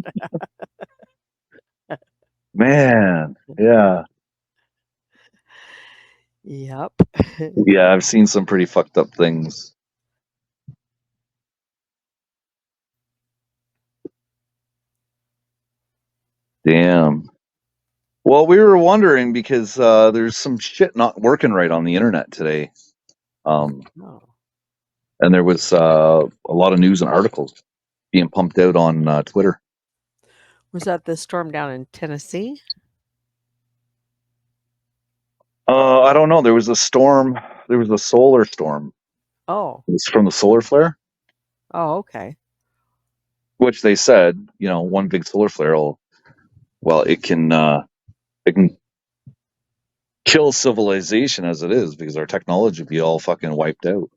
S7: Man, yeah.
S9: Yep.
S7: Yeah, I've seen some pretty fucked up things. Damn. Well, we were wondering because there's some shit not working right on the internet today.
S9: Oh.
S7: And there was a lot of news and articles being pumped out on Twitter.
S9: Was that the storm down in Tennessee?
S7: I don't know. There was a storm. There was a solar storm.
S9: Oh.
S7: It's from the solar flare,
S9: Oh, okay.
S7: which they said, one big solar flare it can kill civilization as it is because our technology would be all fucking wiped out.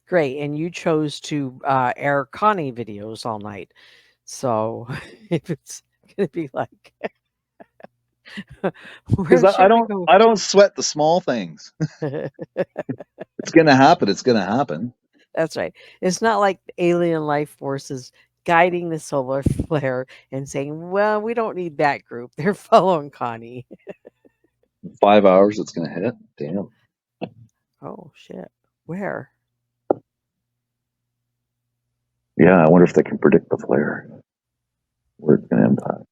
S9: Great, and you chose to air Connie videos all night. So if it's gonna be like,
S7: Because
S9: where should we go?
S7: I don't sweat the small things. It's gonna happen. It's gonna happen.
S9: That's right. It's not like alien life forces guiding the solar flare and saying, "Well, we don't need that group. They're following Connie."
S7: 5 hours, it's gonna hit. Damn.
S9: Oh shit! Where?
S7: Yeah, I wonder if they can predict the flare, where it's gonna impact.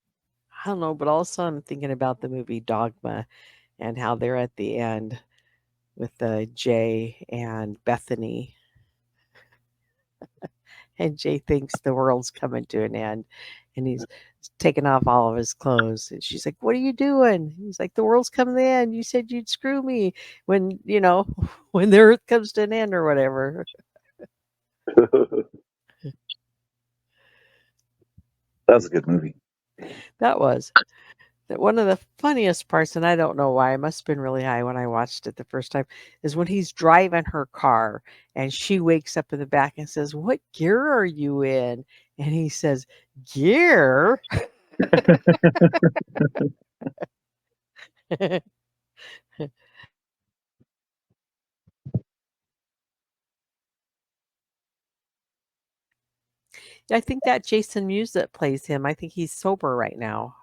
S9: I don't know, but also I'm thinking about the movie Dogma and how they're at the end with Jay and Bethany. And Jay thinks the world's coming to an end and he's taking off all of his clothes. And she's like, "What are you doing?" He's like, "The world's coming to an end. You said you'd screw me when, when the earth comes to an end or whatever."
S7: That was a good movie.
S9: That was one of the funniest parts, and I don't know why. I must have been really high when I watched it the first time, is when he's driving her car and she wakes up in the back and says, "What gear are you in?" And he says, "Gear?" I think that Jason Mewes that plays him, I think he's sober right now.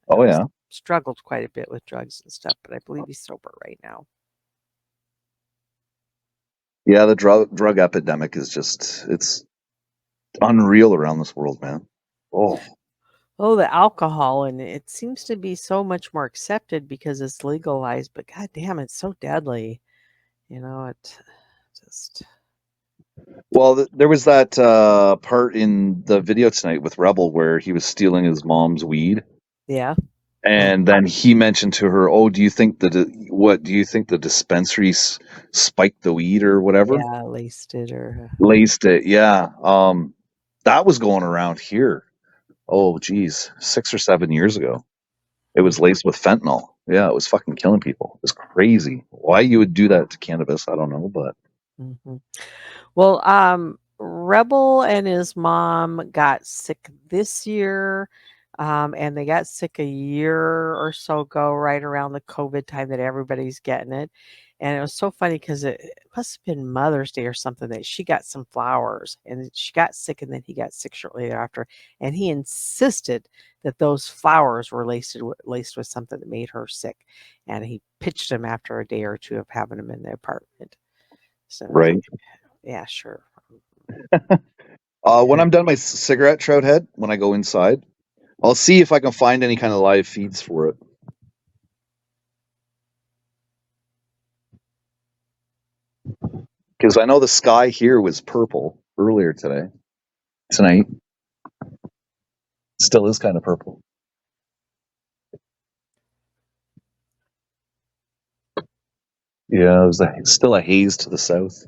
S7: Oh yeah.
S9: Struggled quite a bit with drugs and stuff, but I believe he's sober right now.
S7: Yeah, the drug epidemic is just it's unreal around this world, man. Oh.
S9: Oh, the alcohol, and it seems to be so much more accepted because it's legalized, but god damn, it's so deadly. It just
S7: Well, there was that part in the video tonight with Rebel where he was stealing his mom's weed,
S9: yeah.
S7: and then he mentioned to her, "Oh, do you think the dispensaries spiked the weed or whatever?
S9: Yeah, laced it or
S7: Laced it, yeah." That was going around here. Oh, geez, 6 or 7 years ago. It was laced with fentanyl. Yeah, it was fucking killing people. It's crazy. Why you would do that to cannabis, I don't know, but
S9: Mhm. Well, Rebel and his mom got sick this year, and they got sick a year or so ago, right around the COVID time that everybody's getting it. And it was so funny because it must have been Mother's Day or something that she got some flowers and she got sick, and then he got sick shortly thereafter. And he insisted that those flowers were laced with something that made her sick. And he pitched them after a day or two of having them in the apartment. So,
S7: right.
S9: yeah, sure.
S7: When I'm done my cigarette trout head, when I go inside, I'll see if I can find any kind of live feeds for it. Because I know the sky here was purple earlier tonight. Still is kind of purple. Yeah, there's still a haze to the south.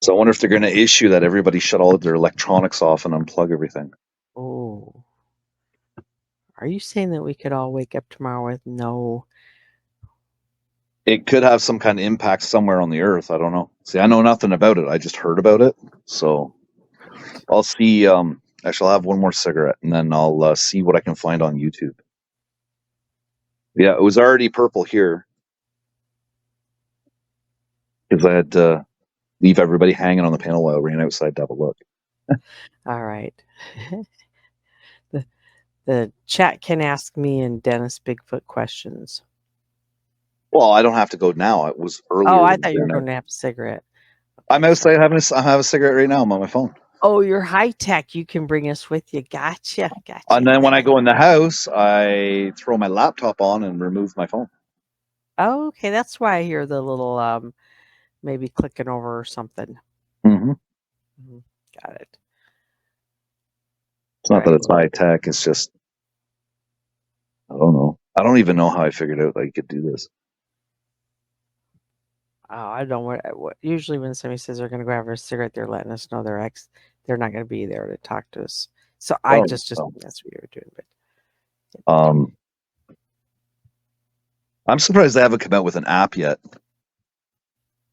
S7: So I wonder if they're going to issue that everybody shut all of their electronics off and unplug everything.
S9: Oh. Are you saying that we could all wake up tomorrow with no?
S7: It could have some kind of impact somewhere on the earth. I don't know. See, I know nothing about it. I just heard about it. So I'll see. I shall have one more cigarette, and then I'll see what I can find on YouTube. Yeah, it was already purple here because I had to leave everybody hanging on the panel while I ran outside to have a look.
S9: All right. The chat can ask me and Dennis Bigfoot questions.
S7: Well, I don't have to go now. It was earlier.
S9: Oh, I thought you were going to have a cigarette.
S7: I'm outside having I have a cigarette right now. I'm on my phone.
S9: Oh, you're high tech. You can bring us with you. Gotcha.
S7: And then when I go in the house, I throw my laptop on and remove my phone.
S9: Oh, okay, that's why I hear the little maybe clicking over or something.
S7: Mm-hmm.
S9: Got it.
S7: It's not that it's high tech. It's just I don't know. I don't even know how I figured out that you could do this.
S9: Oh, I don't know what. Usually, when somebody says they're going to go have a cigarette, they're letting us know they're not going to be there to talk to us. So I just that's what you're doing. But
S7: I'm surprised they haven't come out with an app yet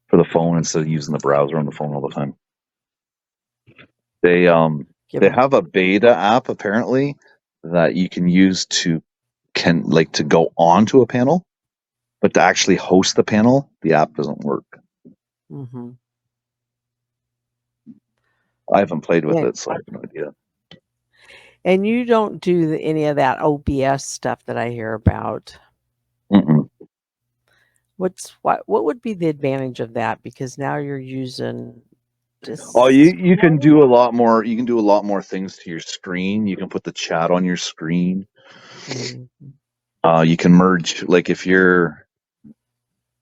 S7: for the phone instead of using the browser on the phone all the time. They have a beta app apparently that you can use to go onto a panel, but to actually host the panel, the app doesn't work.
S9: Mm-hmm.
S7: I haven't played with
S9: Yeah.
S7: it, so I have no idea.
S9: And you don't do any of that OBS stuff that I hear about.
S7: Mm-mm.
S9: What would be the advantage of that? Because now you're using
S7: Oh, you can do a lot more. You can do a lot more things to your screen. You can put the chat on your screen. You can merge, like if you're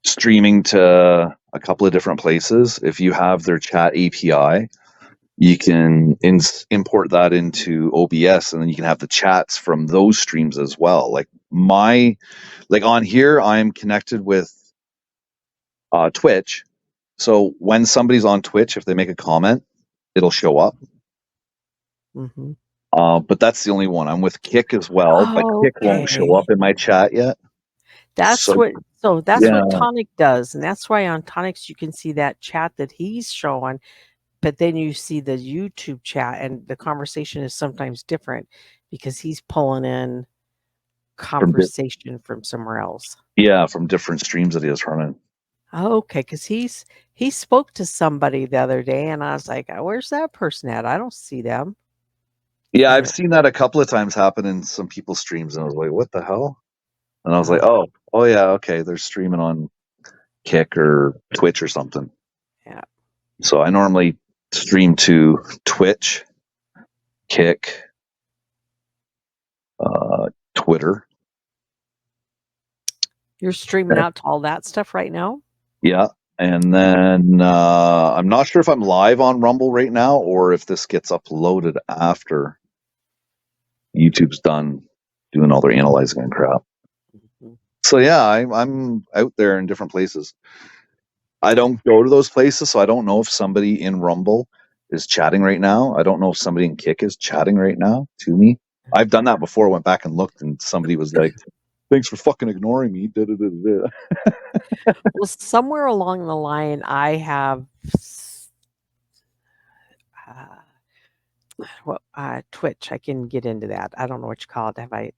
S7: streaming to a couple of different places, if you have their chat API, you can import that into OBS, and then you can have the chats from those streams as well. Like on here, I'm connected with Twitch. So when somebody's on Twitch, if they make a comment, it'll show up.
S9: Mm-hmm.
S7: But that's the only one. I'm with Kick as well, but Kick won't show up in my chat yet.
S9: That's
S7: So-
S9: what
S7: Yeah.
S9: Tonic does, and that's why on Tonic's you can see that chat that he's showing, but then you see the YouTube chat, and the conversation is sometimes different because he's pulling in conversation from somewhere else.
S7: Yeah, from different streams that he is running.
S9: Oh, okay, because he spoke to somebody the other day, and I was like, "Where's that person at? I don't see them."
S7: Yeah, I've seen that a couple of times happen in some people's streams, and I was like, what the hell? And I was like, oh yeah, okay, they're streaming on Kick or Twitch or something.
S9: Yeah.
S7: So I normally stream to Twitch, Kick, Twitter.
S9: You're streaming out to all that stuff right now?
S7: Yeah. And then I'm not sure if I'm live on Rumble right now or if this gets uploaded after YouTube's done doing all their analyzing and crap. So yeah, I'm out there in different places. I don't go to those places, so I don't know if somebody in Rumble is chatting right now. I don't know if somebody in Kick is chatting right now to me. I've done that before, went back and looked, and somebody was like, thanks for fucking ignoring me.
S9: Well, somewhere along the line, I have Twitch. I can get into that. I don't know what you call it. I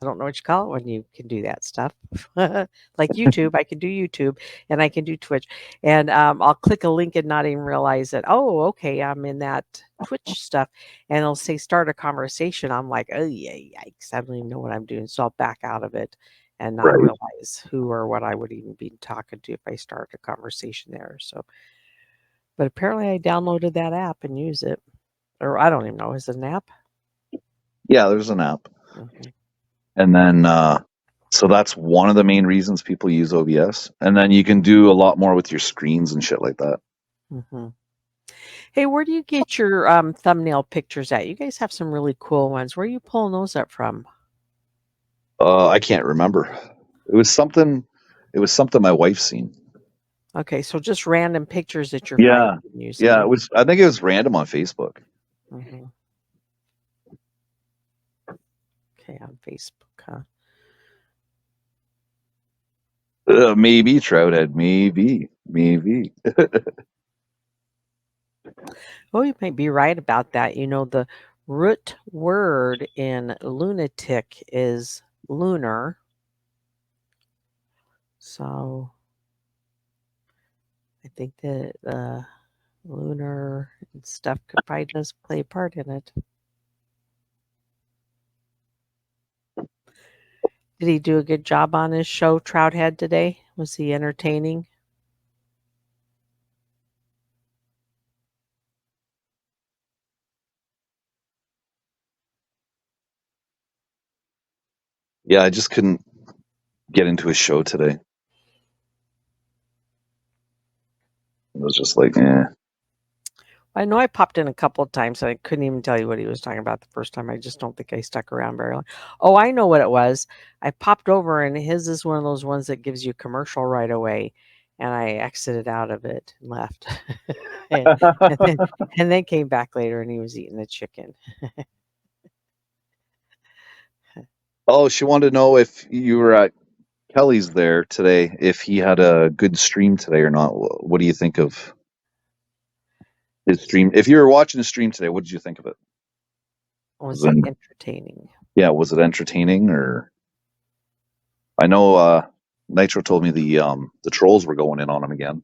S9: don't know what you call it when you can do that stuff. Like YouTube, I can do YouTube and I can do Twitch. And I'll click a link and not even realize that, oh, okay, I'm in that Twitch stuff. And it'll say start a conversation. I'm like, oh, yeah, yikes. I don't even know what I'm doing. So I'll back out of it and not realize who or what I would even be talking to if I start a conversation there. So, but apparently I downloaded that app and use it. Or I don't even know. Is it an app?
S7: Yeah, there's an app.
S9: Mm-hmm.
S7: And then, so that's one of the main reasons people use OBS. And then you can do a lot more with your screens and shit like that.
S9: Mm-hmm. Hey, where do you get your thumbnail pictures at? You guys have some really cool ones. Where are you pulling those up from?
S7: I can't remember. It was something my wife's seen.
S9: Okay, so just random pictures that you're
S7: Yeah.
S9: finding and using.
S7: Yeah, I think it was random on Facebook.
S9: Mm-hmm. Okay, on Facebook, huh?
S7: Maybe Trouthead. Maybe.
S9: Well, you might be right about that. You know, the root word in lunatic is lunar. So I think that lunar and stuff could probably does play a part in it. Did he do a good job on his show, Trouthead, today? Was he entertaining?
S7: Yeah, I just couldn't get into his show today. It was just like, eh.
S9: I know I popped in a couple of times, and I couldn't even tell you what he was talking about the first time. I just don't think I stuck around very long. Oh, I know what it was. I popped over, and his is one of those ones that gives you a commercial right away, and I exited out of it and left, and then came back later, and he was eating the chicken.
S7: Oh, she wanted to know if you were at Kelly's there today, if he had a good stream today or not. What do you think of his stream? If you were watching his stream today, what did you think of it?
S9: Was it entertaining?
S7: Yeah, was it entertaining? Or I know Nitro told me the trolls were going in on him again.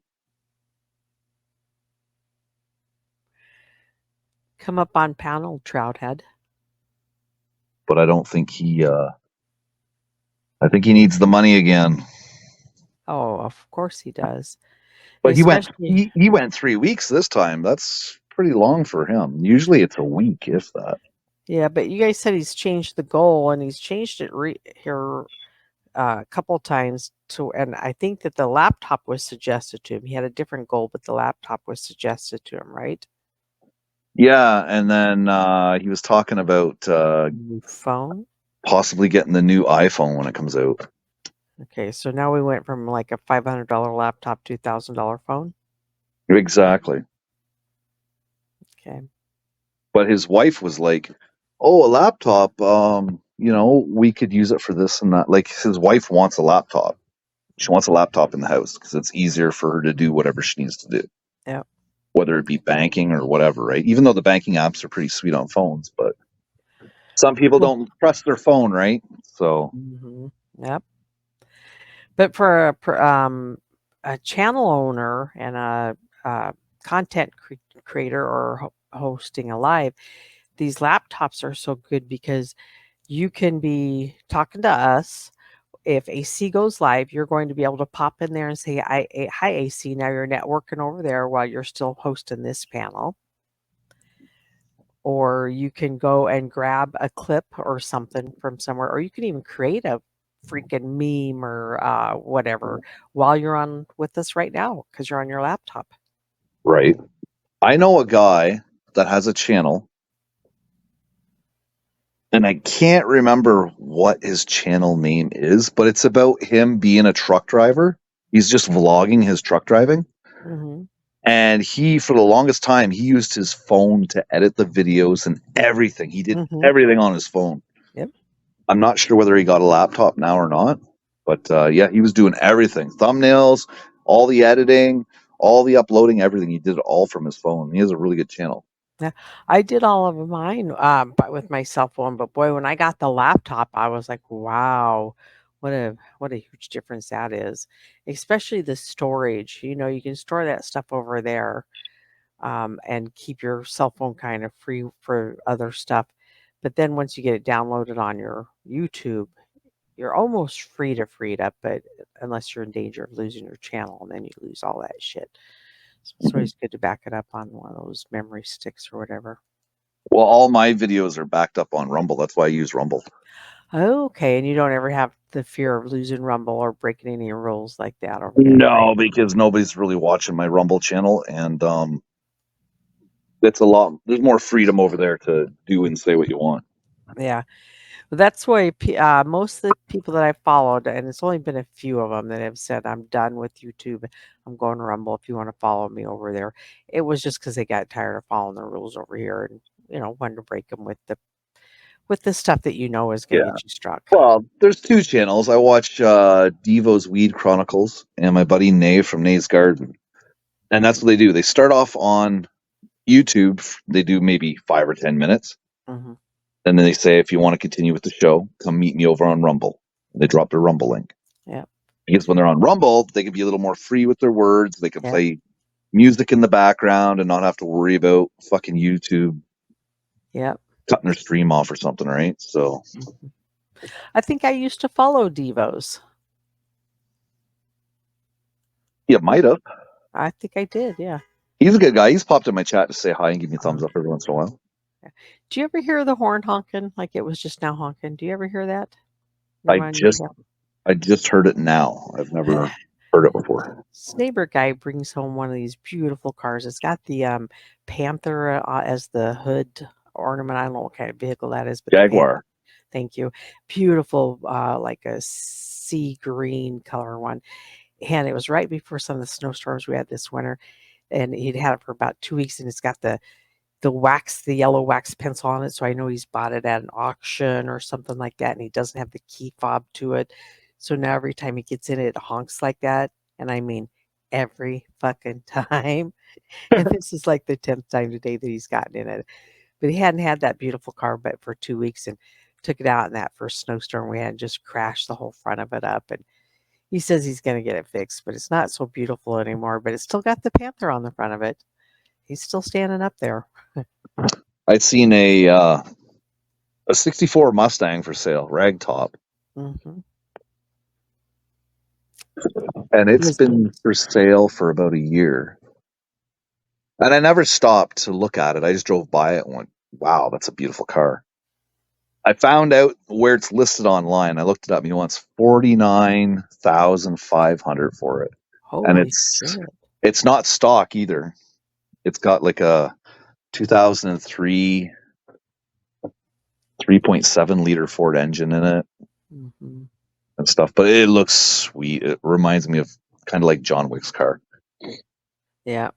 S9: Come up on panel, Trouthead.
S7: But I don't think he. I think he needs the money again.
S9: Oh, of course he does.
S7: But he went.
S9: Especially-
S7: He went 3 weeks this time. That's pretty long for him. Usually it's a week, if that.
S9: Yeah, but you guys said he's changed the goal, and he's changed it here a couple times to, and I think that the laptop was suggested to him. He had a different goal, but the laptop was suggested to him, right?
S7: Yeah, and then he was talking about
S9: New phone.
S7: possibly getting the new iPhone when it comes out.
S9: Okay, so now we went from like a $500 laptop to $1,000 phone.
S7: Exactly.
S9: Okay.
S7: But his wife was like, "Oh, a laptop. We could use it for this and that." Like his wife wants a laptop. She wants a laptop in the house because it's easier for her to do whatever she needs to do.
S9: Yeah.
S7: Whether it be banking or whatever, right? Even though the banking apps are pretty sweet on phones, but some people don't trust their phone, right? So.
S9: Yep. But for a channel owner and a content creator or hosting a live, these laptops are so good because you can be talking to us. If AC goes live, you're going to be able to pop in there and say, hi, AC. Now you're networking over there while you're still hosting this panel. Or you can go and grab a clip or something from somewhere, or you can even create a freaking meme or whatever while you're on with us right now because you're on your laptop.
S7: Right. I know a guy that has a channel, and I can't remember what his channel name is, but it's about him being a truck driver. He's just vlogging his truck driving.
S9: Mm-hmm.
S7: And he, for the longest time, he used his phone to edit the videos and everything. He did everything on his phone.
S9: Yep.
S7: I'm not sure whether he got a laptop now or not, but yeah, he was doing everything. Thumbnails, all the editing, all the uploading, everything. He did it all from his phone. He has a really good channel.
S9: Yeah, I did all of mine but with my cell phone. But boy, when I got the laptop, I was like, wow, what a huge difference that is. Especially the storage. You can store that stuff over there and keep your cell phone kind of free for other stuff. But then once you get it downloaded on your YouTube, you're almost free to free it up, but unless you're in danger of losing your channel, and then you lose all that shit. So it's always good to back it up on one of those memory sticks or whatever.
S7: Well, all my videos are backed up on Rumble. That's why I use Rumble.
S9: Okay, and you don't ever have the fear of losing Rumble or breaking any rules like that over there?
S7: No, because nobody's really watching my Rumble channel, and it's a lot. There's more freedom over there to do and say what you want.
S9: Yeah. That's why most of the people that I followed, and it's only been a few of them that have said, I'm done with YouTube. I'm going to Rumble if you want to follow me over there. It was just because they got tired of following the rules over here and, wanted to break them with the stuff that is going to get you struck.
S7: Well, there's two channels. I watch Devo's Weed Chronicles and my buddy Nave from Nave's Garden. And that's what they do. They start off on YouTube. They do maybe 5 or 10 minutes.
S9: Mm-hmm.
S7: And then they say, if you want to continue with the show, come meet me over on Rumble. And they drop their Rumble link.
S9: Yeah.
S7: Because when they're on Rumble, they can be a little more free with their words. They can play music in the background and not have to worry about fucking YouTube cutting their stream off or something, right? So
S9: I think I used to follow Devo's.
S7: You might have.
S9: I think I did, yeah.
S7: He's a good guy. He's popped in my chat to say hi and give me a thumbs up every once in a while.
S9: Do you ever hear the horn honking like it was just now honking? Do you ever hear that?
S7: I just heard it now. I've never heard it before.
S9: This neighbor guy brings home one of these beautiful cars. It's got the Panther as the hood ornament. I don't know what kind of vehicle that is, but
S7: Jaguar.
S9: Thank you. Beautiful, like a sea green color one. And it was right before some of the snowstorms we had this winter. And he'd had it for about 2 weeks, and it's got the yellow wax pencil on it. So I know he's bought it at an auction or something like that. And he doesn't have the key fob to it. So now every time he gets in it honks like that. And I mean, every fucking time. And this is like the 10th time today that he's gotten in it. But he hadn't had that beautiful car but for 2 weeks and took it out in that first snowstorm we had and just crashed the whole front of it up. And he says he's going to get it fixed, but it's not so beautiful anymore. But it's still got the Panther on the front of it. He's still standing up there.
S7: I'd seen a 64 Mustang for sale, ragtop.
S9: Mm-hmm.
S7: And it's been for sale for about a year. And I never stopped to look at it. I just drove by it and went, wow, that's a beautiful car. I found out where it's listed online. I looked it up. You know, it's $49,500 for it. And
S9: Holy shit.
S7: it's not stock either. It's got like a 2003 3.7 liter Ford engine in it.
S9: Mm-hmm.
S7: And stuff, but it looks sweet. It reminds me of kind of like John Wick's car.
S9: Yeah.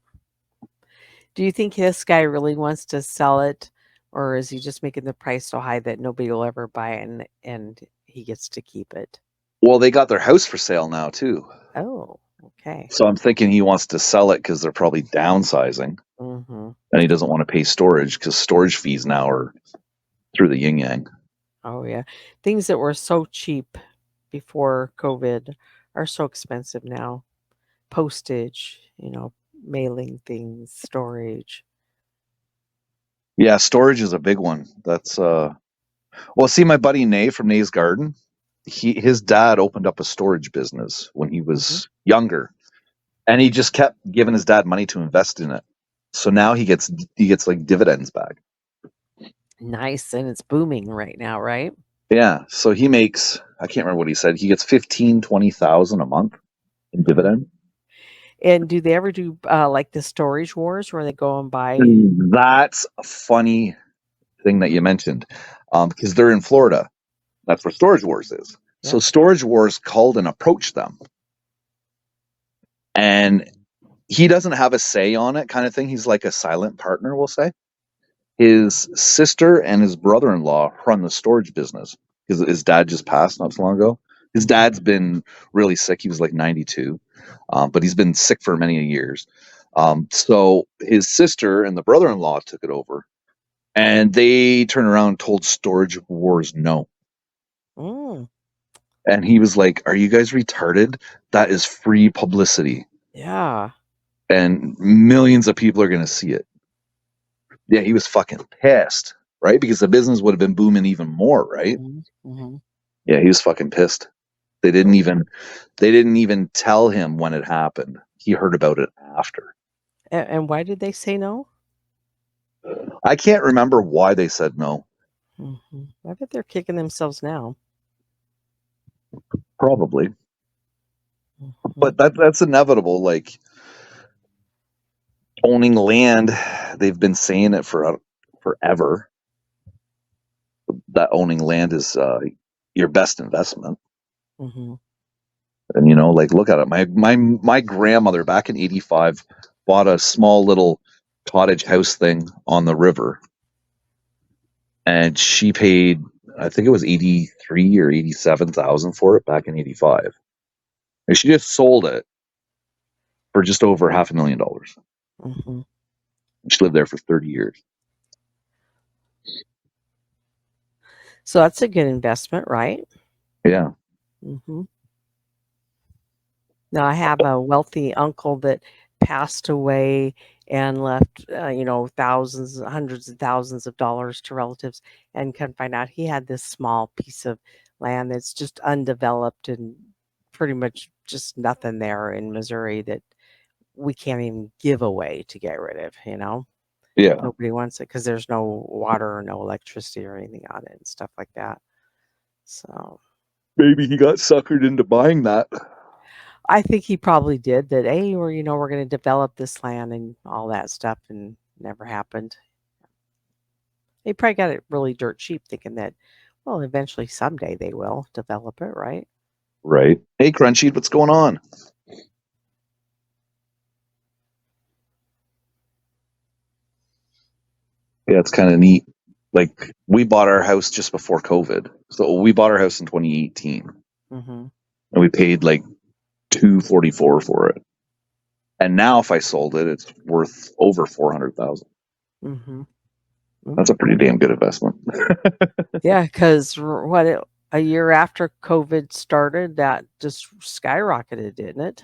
S9: Do you think this guy really wants to sell it, or is he just making the price so high that nobody will ever buy it and he gets to keep it?
S7: Well, they got their house for sale now too.
S9: Oh, okay.
S7: So I'm thinking he wants to sell it because they're probably downsizing,
S9: Mm-hmm.
S7: and he doesn't want to pay storage because storage fees now are through the yin yang.
S9: Oh yeah, things that were so cheap before COVID are so expensive now. Postage, mailing things, storage.
S7: Yeah, storage is a big one. That's well, see, my buddy Nay from Nay's Garden, his dad opened up a storage business when he was younger, and he just kept giving his dad money to invest in it. So now he gets like dividends back.
S9: Nice, and it's booming right now, right?
S7: Yeah, so he makes, I can't remember what he said. He gets 15,000-20,000 a month in dividend.
S9: And do they ever do like the storage wars where they go and buy?
S7: That's a funny thing that you mentioned, because they're in Florida. That's where Storage Wars is. Yeah. So Storage Wars called and approached them, and he doesn't have a say on it, kind of thing. He's like a silent partner, we'll say. His sister and his brother-in-law run the storage business because his dad just passed not so long ago. His dad's been really sick. He was like 92, but he's been sick for many years. So his sister and the brother-in-law took it over, and they turned around and told Storage Wars no.
S9: Mm.
S7: And he was like, "Are you guys retarded? That is free publicity.
S9: Yeah.
S7: And millions of people are going to see it." Yeah, he was fucking pissed, right? Because the business would have been booming even more, right?
S9: Mm-hmm.
S7: Yeah, he was fucking pissed. They didn't even tell him when it happened. He heard about it after.
S9: And why did they say no?
S7: I can't remember why they said no.
S9: Mm-hmm. I bet they're kicking themselves now.
S7: Probably. Mm-hmm. But that's inevitable. Like, owning land, they've been saying it for forever. That owning land is your best investment.
S9: Mm-hmm.
S7: And like, look at it. My grandmother back in '85 bought a small little cottage house thing on the river, and she paid, I think it was 83 or 87,000 for it back in '85, and she just sold it for just over $500,000.
S9: Mm-hmm.
S7: She lived there for 30 years.
S9: So that's a good investment, right?
S7: Yeah.
S9: Mm-hmm. Now, I have a wealthy uncle that passed away and left, thousands, hundreds of thousands of dollars to relatives, and come find out he had this small piece of land that's just undeveloped and pretty much just nothing there in Missouri that we can't even give away to get rid of,
S7: Yeah.
S9: Nobody wants it because there's no water or no electricity or anything on it and stuff like that. So
S7: maybe he got suckered into buying that.
S9: I think he probably did that. Hey, we're going to develop this land and all that stuff, and never happened. They probably got it really dirt cheap, thinking that, well, eventually someday they will develop it, right?
S7: Right. Hey, Crunchy, what's going on? Yeah, it's kind of neat. Like, we bought our house just before COVID. So we bought our house in 2018.
S9: Mm-hmm.
S7: and we paid like $244 for it. And now, if I sold it, it's worth over $400,000.
S9: Mm-hmm.
S7: That's a pretty damn good investment.
S9: Yeah, because a year after COVID started, that just skyrocketed, didn't it?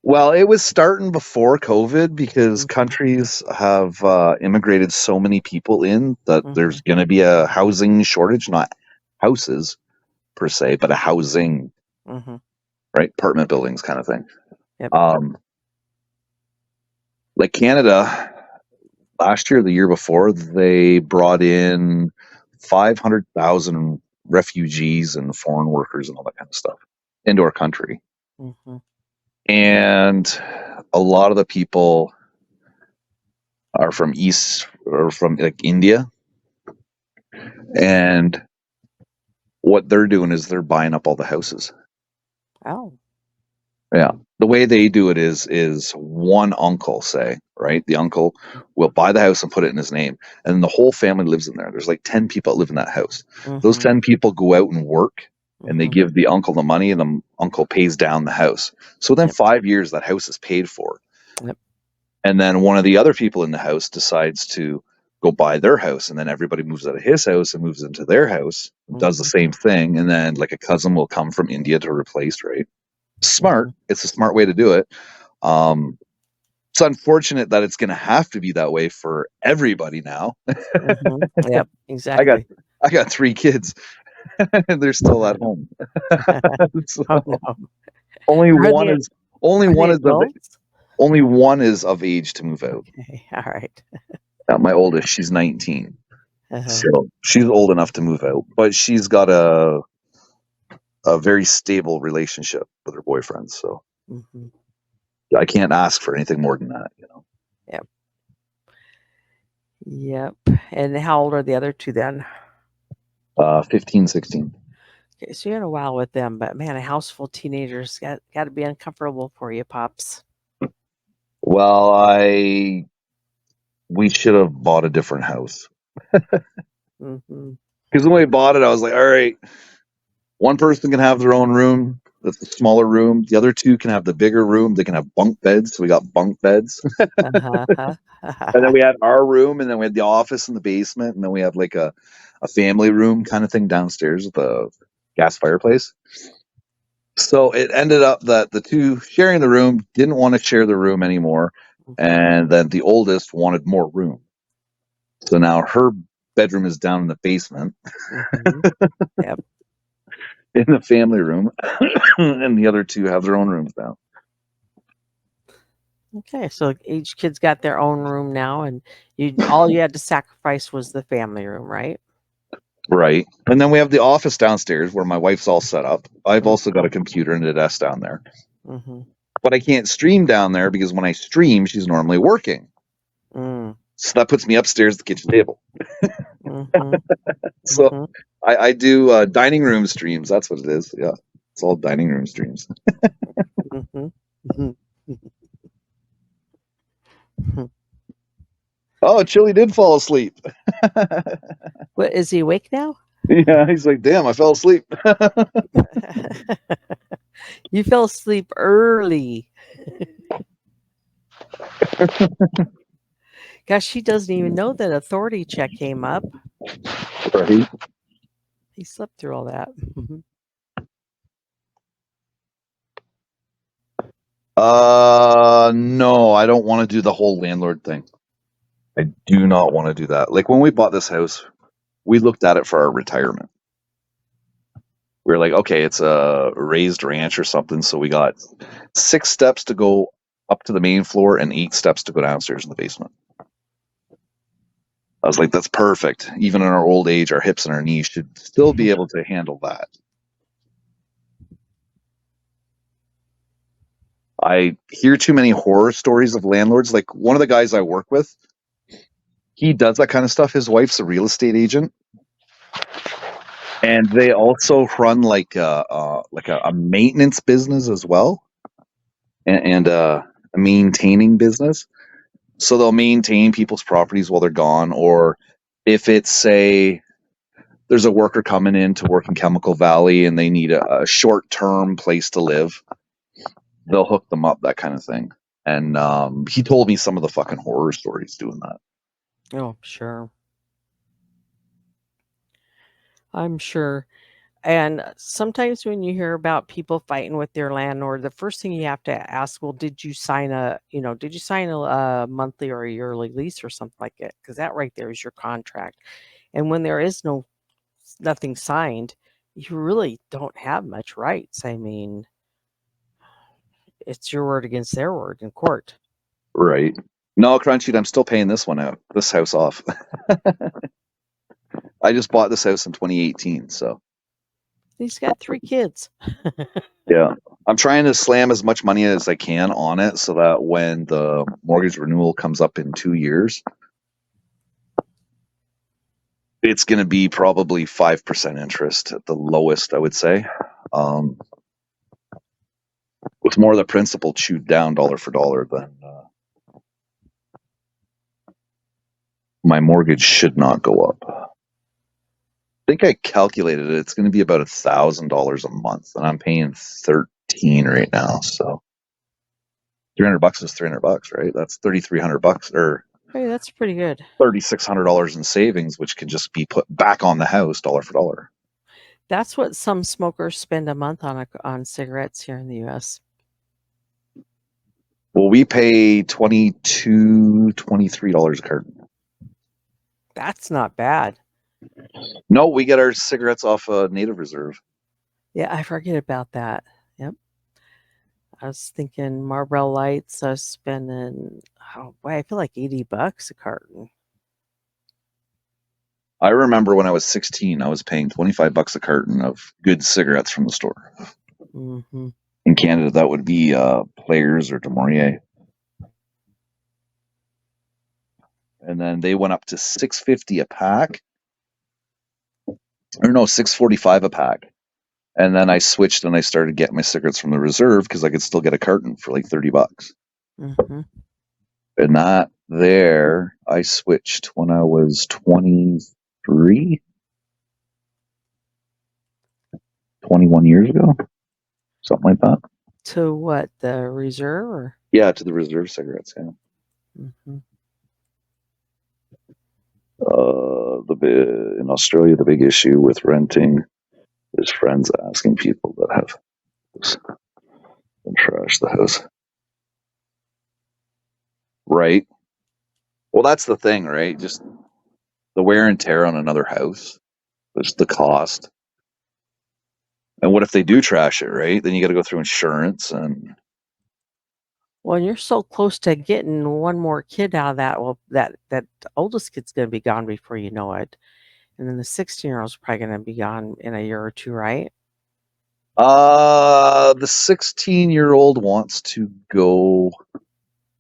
S7: Well, it was starting before COVID because countries have immigrated so many people in that there's going to be a housing shortage, not houses per se, but a housing, right? Apartment buildings kind of thing.
S9: Yep.
S7: Like Canada, last year, the year before, they brought in 500,000 refugees and foreign workers and all that kind of stuff into our country. And a lot of the people are from from like India. And what they're doing is they're buying up all the houses.
S9: Oh.
S7: Yeah. The way they do it is one uncle, say, right? The uncle will buy the house and put it in his name. And the whole family lives in there. There's like 10 people that live in that house. Those 10 people go out and work and they give the uncle the money and the uncle pays down the house. So within 5 years, that house is paid for.
S9: Yep.
S7: And then one of the other people in the house decides to go buy their house, and then everybody moves out of his house and moves into their house, does the same thing. And then like a cousin will come from India to replace, right? Smart. It's a smart way to do it. It's unfortunate that it's going to have to be that way for everybody now.
S9: Yep, exactly.
S7: I got 3 kids and they're still at home. So,
S9: Oh, no.
S7: only
S9: Are
S7: one
S9: they-
S7: is only
S9: are
S7: one
S9: they
S7: is of,
S9: adults?
S7: only one is of age to move out.
S9: Okay, all right.
S7: My oldest, she's 19.
S9: Uh-huh.
S7: So she's old enough to move out, but she's got a very stable relationship with her boyfriend. So I can't ask for anything more than that, you know.
S9: Yep. Yep. And how old are the other 2 then?
S7: 15, 16.
S9: Okay, so you had a while with them, but man, a house full of teenagers got to be uncomfortable for you, Pops.
S7: Well, we should have bought a different house. Because when we bought it, I was like, all right, one person can have their own room. That's a smaller room. The other 2 can have the bigger room. They can have bunk beds. So we got bunk beds. And then we had our room, and then we had the office in the basement, and then we had like a family room kind of thing downstairs with a gas fireplace. So it ended up that the 2 sharing the room didn't want to share the room anymore. And then the oldest wanted more room. So now her bedroom is down in the basement.
S9: Yep.
S7: In the family room. And the other 2 have their own rooms now.
S9: Okay, so each kid's got their own room now, and all you had to sacrifice was the family room, right?
S7: Right. And then we have the office downstairs where my wife's all set up. I've also got a computer and a desk down there. But I can't stream down there because when I stream, she's normally working. So that puts me upstairs at the kitchen table. So I do dining room streams. That's what it is. Yeah. It's all dining room streams. Oh, Chili did fall asleep.
S9: What, is he awake now?
S7: Yeah, he's like, damn, I fell asleep.
S9: You fell asleep early. Gosh, she doesn't even know that authority check came up.
S7: Right.
S9: He slept through all that.
S7: No, I don't want to do the whole landlord thing. I do not want to do that. Like when we bought this house, we looked at it for our retirement. We were like, okay, it's a raised ranch or something. So we got 6 steps to go up to the main floor and 8 steps to go downstairs in the basement. I was like, that's perfect. Even in our old age, our hips and our knees should still be able to handle that. I hear too many horror stories of landlords. Like one of the guys I work with, he does that kind of stuff. His wife's a real estate agent. And they also run like a maintenance business as well. And a maintaining business. So they'll maintain people's properties while they're gone. Or if it's, say, there's a worker coming in to work in Chemical Valley and they need a short-term place to live, they'll hook them up, that kind of thing. And he told me some of the fucking horror stories doing that.
S9: Oh, sure. I'm sure. And sometimes when you hear about people fighting with their landlord, the first thing you have to ask, well, did you sign a monthly or a yearly lease or something like that? Because that right there is your contract. And when there is nothing signed, you really don't have much rights. I mean, it's your word against their word in court.
S7: Right. No, Crunchy, I'm still paying this house off. I just bought this house in 2018, so.
S9: He's got 3 kids.
S7: Yeah. I'm trying to slam as much money as I can on it so that when the mortgage renewal comes up in 2 years, it's going to be probably 5% interest at the lowest, I would say. With more of the principal chewed down dollar for dollar than my mortgage should not go up. I think I calculated it. It's going to be about $1,000 a month, and I'm paying $13 right now. So $300 is $300, right? That's $3,300, or
S9: Hey, that's pretty good.
S7: $3,600 in savings, which can just be put back on the house, dollar for dollar.
S9: That's what some smokers spend a month on cigarettes here in the U.S.
S7: Well, we pay $22, $23 a carton.
S9: That's not bad.
S7: No, we get our cigarettes off a native reserve.
S9: Yeah, I forget about that. Yep. I was thinking Marlboro Lights. I was spending, I feel like $80 a carton.
S7: I remember when I was 16, I was paying $25 a carton of good cigarettes from the store.
S9: Mm-hmm.
S7: In Canada, that would be Players or De Maurier. And then they went up to $6.50 a pack. Or no, $6.45 a pack. And then I switched and I started getting my cigarettes from the reserve because I could still get a carton for like $30.
S9: Mm-hmm.
S7: And that there, I switched when I was 23, 21 years ago, something like that.
S9: To what, the reserve? Or?
S7: Yeah, to the reserve cigarettes, yeah.
S9: Mm-hmm.
S7: In Australia, the big issue with renting is friends asking people that have and trash the house. Right. Well, that's the thing, right? Just the wear and tear on another house. There's the cost. And what if they do trash it, right? Then you got to go through insurance and.
S9: Well, you're so close to getting one more kid out of that. Well, that oldest kid's going to be gone before you know it. And then the 16-year-old's probably going to be gone in a year or two, right?
S7: The 16-year-old wants to go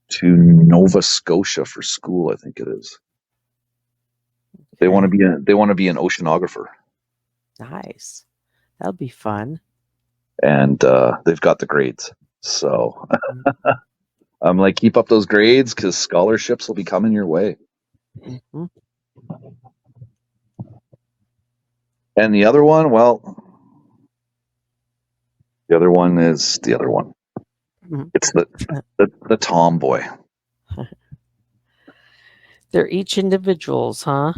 S7: to Nova Scotia for school, I think it is. They want to be an oceanographer.
S9: Nice. That'll be fun.
S7: And they've got the grades. So I'm like, keep up those grades because scholarships will be coming your way.
S9: Mm-hmm.
S7: And the other one, well, the other one is the other one. Mm-hmm. It's the tomboy.
S9: They're each individuals, huh?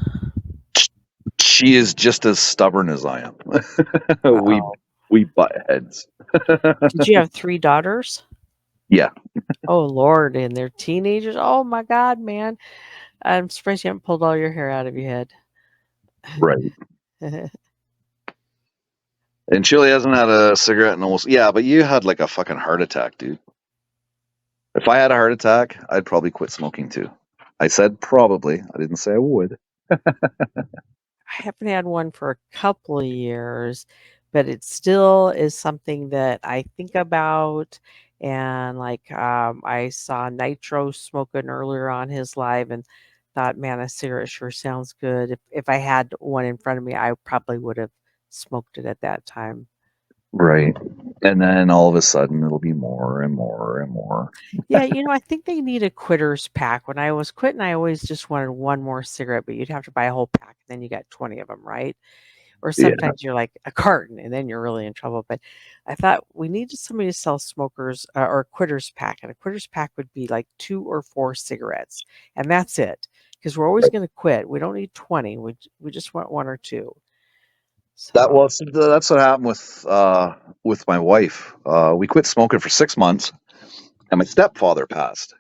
S7: She is just as stubborn as I am. we butt heads.
S9: Did you have 3 daughters?
S7: Yeah.
S9: Oh Lord, and they're teenagers. Oh my God, man! I'm surprised you haven't pulled all your hair out of your head.
S7: Right. And Chili hasn't had a cigarette in almost. Yeah, but you had like a fucking heart attack, dude. If I had a heart attack, I'd probably quit smoking too. I said probably. I didn't say I would.
S9: I haven't had one for a couple of years, but it still is something that I think about. And like I saw Nitro smoking earlier on his live and thought, man, a cigarette sure sounds good. If I had one in front of me, I probably would have smoked it at that time.
S7: Right. And then all of a sudden it'll be more and more and more.
S9: Yeah, I think they need a quitter's pack. When I was quitting, I always just wanted one more cigarette, but you'd have to buy a whole pack, and then you got 20 of them, right? Or sometimes you're like a carton, and then you're really in trouble. But I thought we needed somebody to sell smokers or a quitters pack, and a quitters pack would be like 2 or 4 cigarettes, and that's it. Because we're always going to quit. We don't need 20. We just want 1 or 2.
S7: That's what happened with my wife. We quit smoking for 6 months, and my stepfather passed.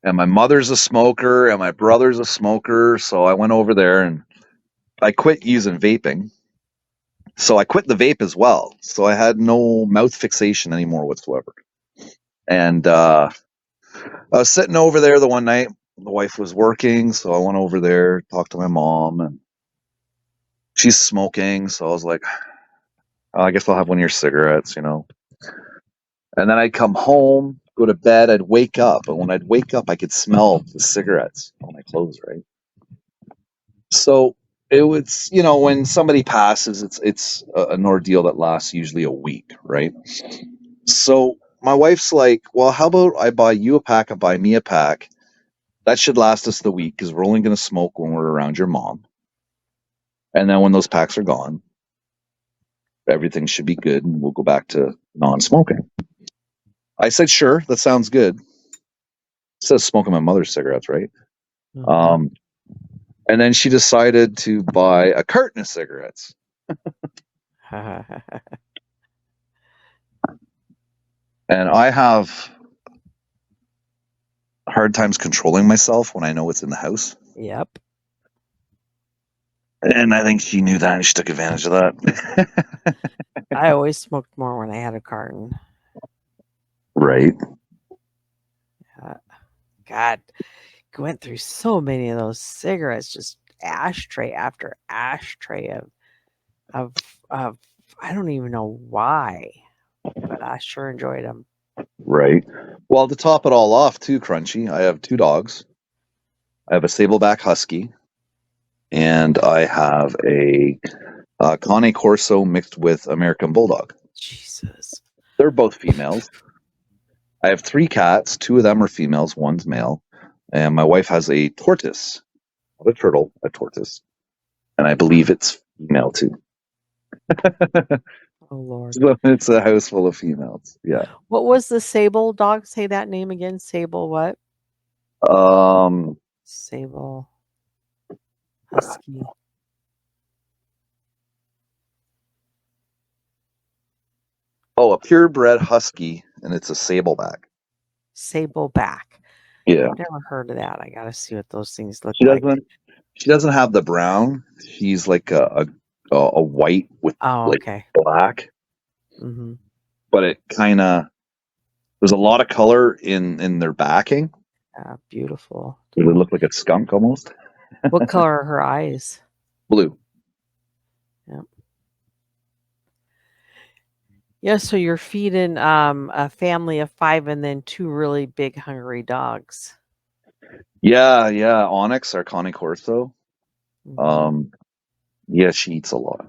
S7: And my mother's a smoker, and my brother's a smoker. So I went over there and I quit using vaping. So I quit the vape as well. So I had no mouth fixation anymore whatsoever. And I was sitting over there the one night. The wife was working, so I went over there, talked to my mom, and she's smoking. So I was like, oh, I guess I'll have one of your cigarettes, you know. And then I'd come home, go to bed, I'd wake up. And when I'd wake up, I could smell the cigarettes on my clothes, right? So it was, you know, when somebody passes, it's an ordeal that lasts usually a week, right? So my wife's like, well, how about I buy you a pack, I buy me a pack. That should last us the week because we're only going to smoke when we're around your mom. And then when those packs are gone, everything should be good and we'll go back to non-smoking. I said, sure, that sounds good. It says smoking my mother's cigarettes, right?
S9: Mm-hmm.
S7: And then she decided to buy a carton of cigarettes. And I have hard times controlling myself when I know what's in the house.
S9: Yep.
S7: And I think she knew that and she took advantage of that.
S9: I always smoked more when I had a carton.
S7: Right.
S9: God, went through so many of those cigarettes, just ashtray after ashtray of I don't even know why, but I sure enjoyed them.
S7: Right. Well, to top it all off, too, Crunchy, I have 2 dogs. I have a Sableback Husky, and I have a Cane Corso mixed with American Bulldog.
S9: Jesus.
S7: They're both females. I have 3 cats. 2 of them are females. 1's male. And my wife has a tortoise, not a turtle, a tortoise. And I believe it's female, too.
S9: Oh, Lord.
S7: So it's a house full of females. Yeah.
S9: What was the sable dog? Say that name again. Sable what? Sable Husky.
S7: Oh, a purebred husky, and it's a sableback.
S9: Sableback.
S7: Yeah.
S9: I've never heard of that. I gotta see what those things look
S7: She
S9: like.
S7: doesn't have the brown. She's like a white with
S9: okay.
S7: black.
S9: Mm-hmm.
S7: But it kind of there's a lot of color in their backing.
S9: Beautiful.
S7: They look like a skunk almost.
S9: What color are her eyes?
S7: Blue.
S9: Yep. Yeah, so you're feeding a family of 5 and then 2 really big hungry dogs.
S7: Yeah. Onyx, our Cane Corso. Yeah, she eats a lot.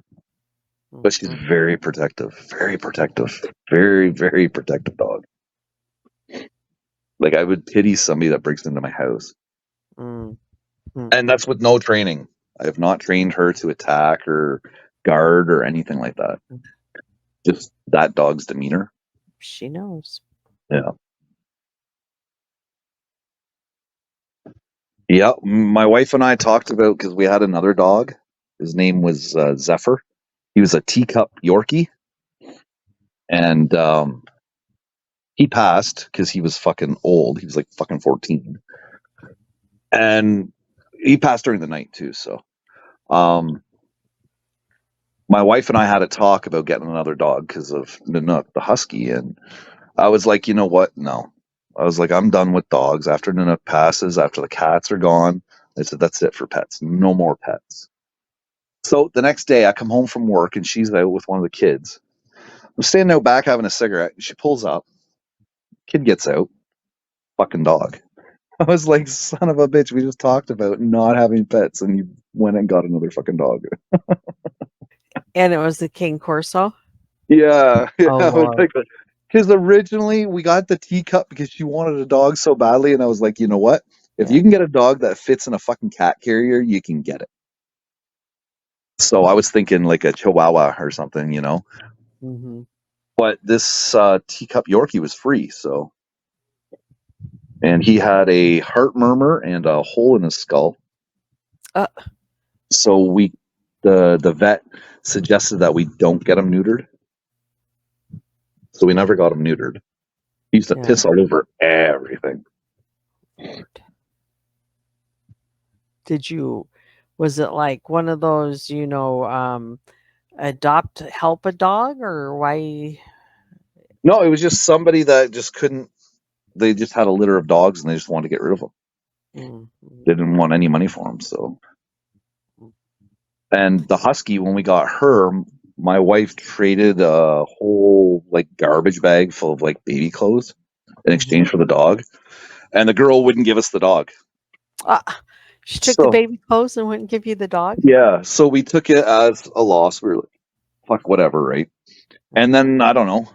S7: But she's very protective. Very protective. Very, very protective dog. Like I would pity somebody that breaks into my house. And that's with no training. I have not trained her to attack or guard or anything like that. Just that dog's demeanor.
S9: She knows.
S7: Yeah. Yeah. My wife and I talked about, because we had another dog. His name was Zephyr. He was a teacup Yorkie. And he passed because he was fucking old. He was like fucking 14. And he passed during the night too. So my wife and I had a talk about getting another dog because of Nanook, the husky. And I was like, you know what? No. I was like, I'm done with dogs. After Nanook passes, after the cats are gone, I said, that's it for pets. No more pets. So the next day I come home from work and she's out with one of the kids. I'm standing out back having a cigarette. She pulls up. Kid gets out. Fucking dog. I was like, son of a bitch, we just talked about not having pets and you went and got another fucking dog.
S9: And it was the King Corso?
S7: Yeah.
S9: Oh, Lord.
S7: Because originally we got the teacup because she wanted a dog so badly. And I was like, you know what? If you can get a dog that fits in a fucking cat carrier, you can get it. So I was thinking like a Chihuahua or something, you know.
S9: Mm-hmm.
S7: But this teacup Yorkie was free, so. And he had a heart murmur and a hole in his skull. So the vet suggested that we don't get him neutered. So we never got him neutered. He used to piss all over everything.
S9: Was it like one of those, help a dog, or why?
S7: No, it was just somebody that just couldn't. They just had a litter of dogs and they just wanted to get rid of them.
S9: Mm-hmm.
S7: They didn't want any money for them, so. And the husky, when we got her, my wife traded a whole like garbage bag full of like baby clothes in exchange for the dog, and the girl wouldn't give us the dog.
S9: She took the baby clothes and wouldn't give you the dog?
S7: Yeah, so we took it as a loss. We were like, fuck, whatever, right? And then, I don't know,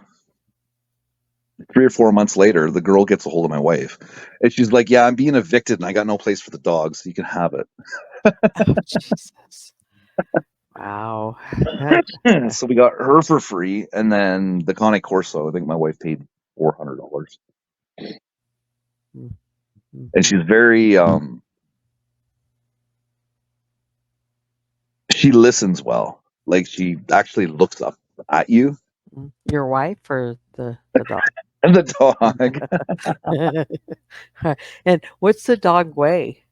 S7: 3 or 4 months later, the girl gets a hold of my wife. And she's like, yeah, I'm being evicted and I got no place for the dog, so you can have it.
S9: Oh, Jesus. Wow.
S7: So we got her for free. And then the Cane Corso, I think my wife paid $400. And she's very, she listens well. Like, she actually looks up at you.
S9: Your wife or the dog?
S7: And the dog.
S9: And what's the dog weigh?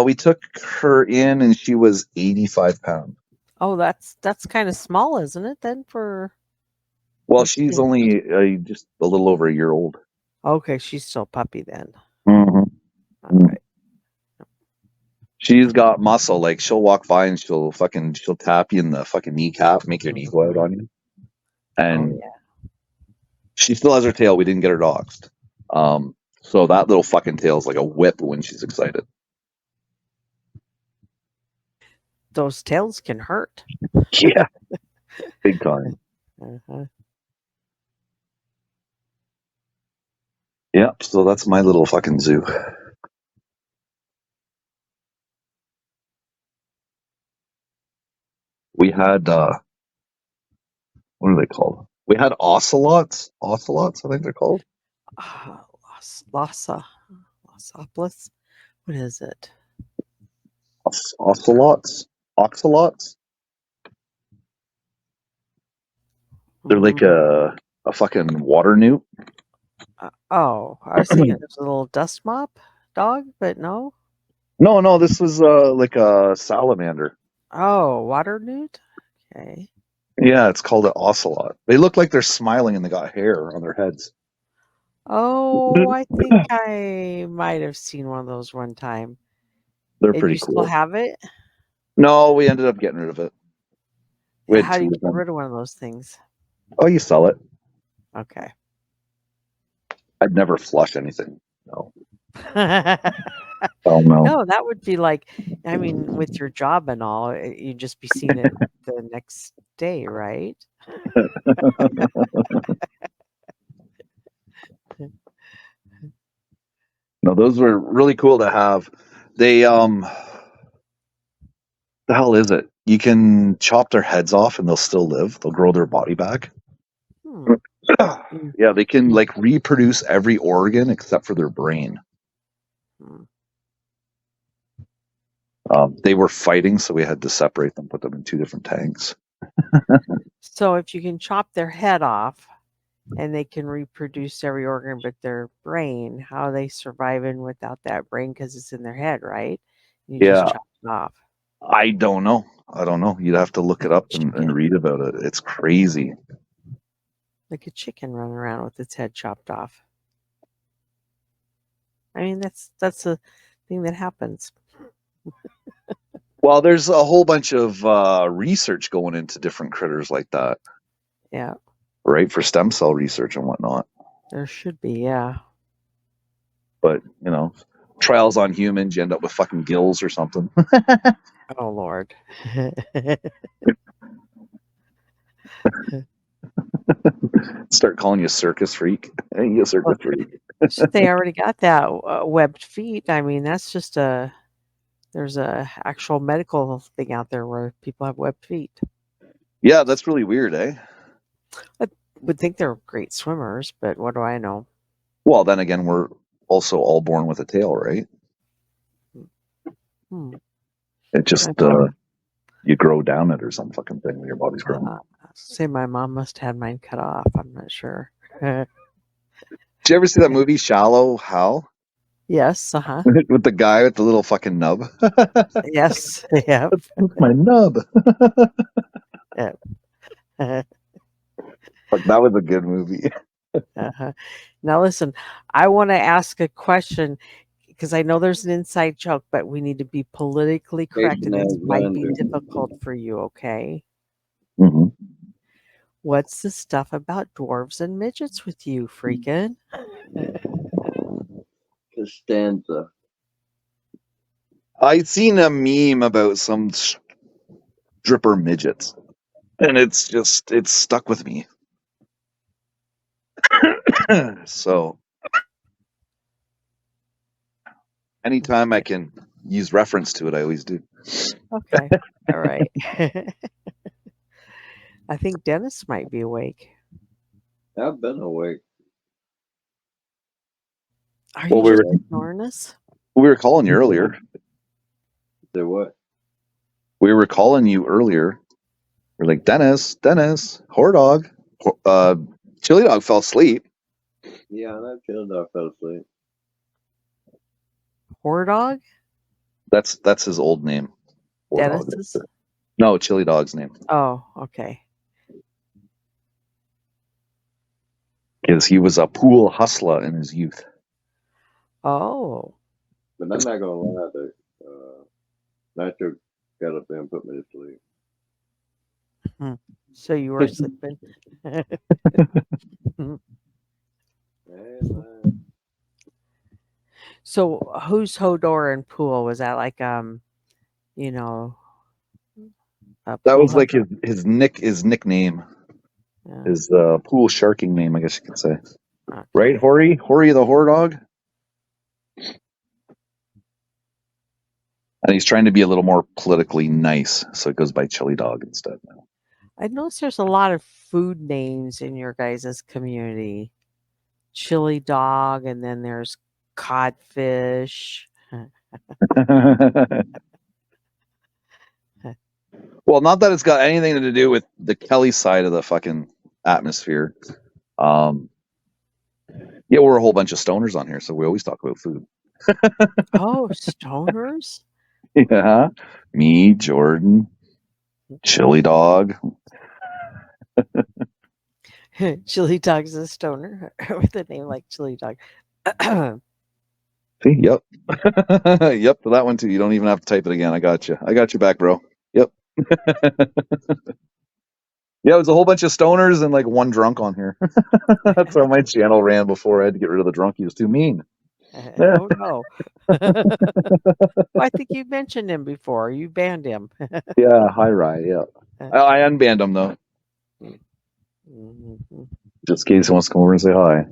S7: We took her in and she was 85 pounds.
S9: Oh, that's kind of small, isn't it, then, for...
S7: Well, she's only just a little over a year old.
S9: Okay, she's still a puppy then.
S7: Mm-hmm. All right. She's got muscle. Like, she'll walk by and she'll tap you in the fucking kneecap, make your knee go out on you. And she still has her tail. We didn't get her doxed. So that little fucking tail is like a whip when she's excited.
S9: Those tails can hurt.
S7: Yeah. Big time.
S9: Uh-huh.
S7: Yeah, so that's my little fucking zoo. We had what are they called? We had ocelots. Ocelots, I think they're called.
S9: Lossopolis. What is it?
S7: Ocelots. Ocelots. They're like a fucking water newt.
S9: Oh, I was thinking it was a little dust mop dog, but no.
S7: No, this was like a salamander.
S9: Oh, water newt? Okay.
S7: Yeah, it's called an ocelot. They look like they're smiling and they got hair on their heads.
S9: Oh, I think I might have seen one of those one time.
S7: They're
S9: Did
S7: pretty
S9: you
S7: cool.
S9: still have it?
S7: No, we ended up getting rid of it.
S9: How do you get rid of one of those things?
S7: Oh, you sell it.
S9: Okay.
S7: I'd never flush anything. No. Oh, no.
S9: No, that would be like, I mean, with your job and all, you'd just be seeing it the next day, right?
S7: No, those were really cool to have. They the hell is it? You can chop their heads off and they'll still live. They'll grow their body back. Yeah, they can like reproduce every organ except for their brain. They were fighting, so we had to separate them, put them in 2 different tanks.
S9: So if you can chop their head off and they can reproduce every organ but their brain, how are they surviving without that brain? Because it's in their head, right? You just chop it off.
S7: I don't know. You'd have to look it up and read about it. It's crazy.
S9: Like a chicken running around with its head chopped off. I mean, that's a thing that happens.
S7: Well, there's a whole bunch of research going into different critters like that.
S9: Yeah.
S7: Right, for stem cell research and whatnot.
S9: There should be, yeah.
S7: But, trials on humans, you end up with fucking gills or something.
S9: Oh, Lord.
S7: Start calling you circus freak. Hey, you circus freak.
S9: They already got that webbed feet. I mean, that's just a There's a actual medical thing out there where people have webbed feet.
S7: Yeah, that's really weird, eh?
S9: I would think they're great swimmers, but what do I know?
S7: Well, then again, we're also all born with a tail, right?
S9: Hmm.
S7: It just you grow down it or some fucking thing when your body's growing.
S9: Say my mom must have had mine cut off. I'm not sure.
S7: Did you ever see that movie Shallow Hal?
S9: Yes, uh-huh.
S7: With the guy with the little fucking nub?
S9: Yes, yep.
S7: That's my nub.
S9: Yep.
S7: Fuck, that was a good movie.
S9: Uh-huh. Now listen, I want to ask a question because I know there's an inside joke, but we need to be politically correct, and this might be difficult for you, okay?
S7: Mm-hmm.
S9: What's the stuff about dwarves and midgets with you, freaking?
S5: Costanza.
S7: I seen a meme about some stripper midgets, and it's stuck with me. So anytime I can use reference to it, I always do.
S9: Okay. All right. I think Dennis might be awake.
S5: I've been awake.
S9: Are you just ignoring us?
S7: We were calling you earlier.
S5: Say what?
S7: We were calling you earlier. We're like, Dennis, whore dog. Chili dog fell asleep.
S5: Yeah, that chili dog fell asleep.
S9: Whore dog?
S7: That's his old name.
S9: Dennis's?
S7: No, Chili Dog's name.
S9: Oh, okay.
S7: Because he was a pool hustler in his youth.
S9: Oh.
S5: But I'm not gonna lie, Nacho got up there and put me to sleep.
S9: So you were sleeping. So who's Hodor and Pool? Was that like you know,
S7: that was like his nickname. Yeah. His pool sharking name, I guess you could say. Okay. Right, Hori the whore dog? And he's trying to be a little more politically nice, so it goes by Chili Dog instead now.
S9: I notice there's a lot of food names in your guys' community. Chili Dog, and then there's codfish.
S7: Well, not that it's got anything to do with the Kelly side of the fucking atmosphere. Yeah, we're a whole bunch of stoners on here, so we always talk about food.
S9: Oh, stoners?
S7: Yeah. Me, Jordan, Chili Dog.
S9: Chili Dog's a stoner with a name like Chili Dog.
S7: See, yep. Yep, for that one too. You don't even have to type it again. I got you. I got you back, bro. Yep. Yeah, it was a whole bunch of stoners and like one drunk on here. That's how my channel ran before. I had to get rid of the drunk. He was too mean.
S9: Oh no. Well, I think you mentioned him before. You banned him.
S7: Yeah, hi Rye. Yeah. I unbanned him though.
S9: Mm-hmm.
S7: Just in case he wants to come over and say hi.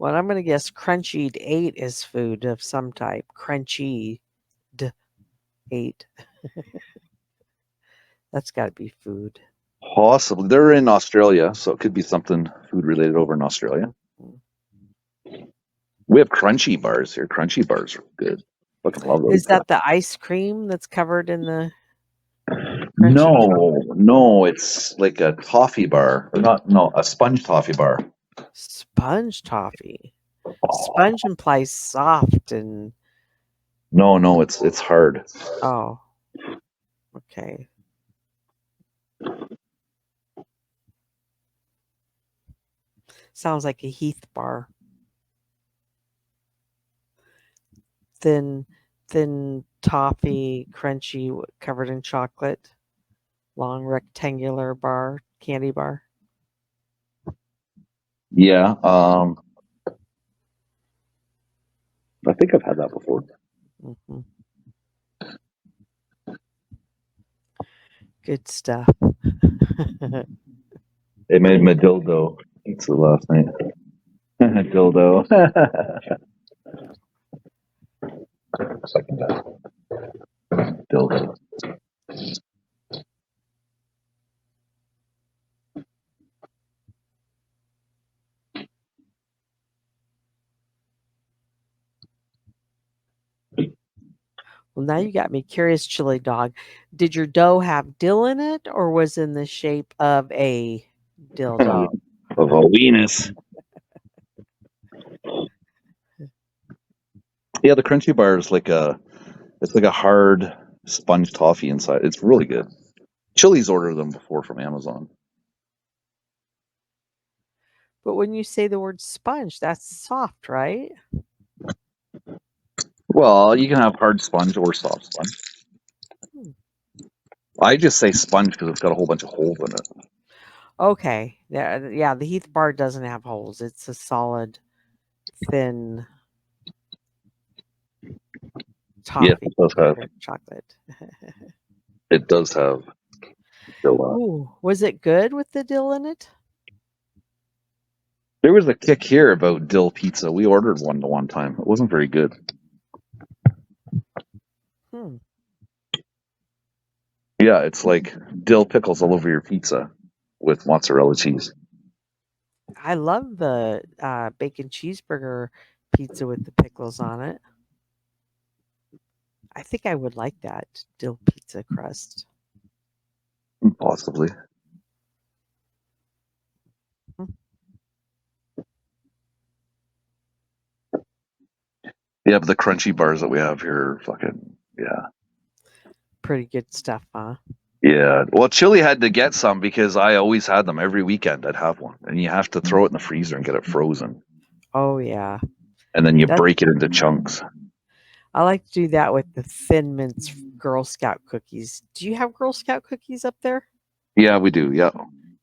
S9: Well, I'm gonna guess Crunchy 8 is food of some type. Crunchy 8. That's got to be food.
S7: Possibly. They're in Australia, so it could be something food related over in Australia. We have crunchy bars here. Crunchy bars are good. Fucking love those.
S9: Is that the ice cream that's covered in the?
S7: No, it's like a toffee bar. A sponge toffee bar.
S9: Sponge toffee. Sponge implies soft and.
S7: No, it's hard.
S9: Oh. Okay. Sounds like a Heath bar. Thin toffee, crunchy, covered in chocolate. Long rectangular bar, candy bar.
S7: Yeah. I think I've had that before.
S9: Mm-hmm. Good stuff.
S7: They made my dildo. It's the last night. Dildo.
S9: now you got me curious, Chili Dog. Did your dough have dill in it, or was in the shape of a dildo?
S7: Of a Venus. Yeah, the crunchy bar is like a hard sponge toffee inside. It's really good. Chili's ordered them before from Amazon.
S9: But when you say the word sponge, that's soft, right?
S7: Well, you can have hard sponge or soft sponge. I just say sponge because it's got a whole bunch of holes in it.
S9: Okay. Yeah, the Heath bar doesn't have holes. It's a solid, thin toffee.
S7: Yes, it does have.
S9: Chocolate.
S7: It does have dill on it.
S9: Ooh, was it good with the dill in it?
S7: There was a kick here about dill pizza. We ordered one time. It wasn't very good. Yeah, it's like dill pickles all over your pizza with mozzarella cheese.
S9: I love the bacon cheeseburger pizza with the pickles on it. I think I would like that dill pizza crust.
S7: Possibly. Yeah, but the crunchy bars that we have here are fucking, yeah.
S9: Pretty good stuff, huh?
S7: Yeah. Well, Chili had to get some because I always had them every weekend. I'd have one. And you have to throw it in the freezer and get it frozen.
S9: Oh, yeah.
S7: And then you break it into chunks.
S9: I like to do that with the Thin Mints Girl Scout cookies. Do you have Girl Scout cookies up there?
S7: Yeah, we do. Yeah.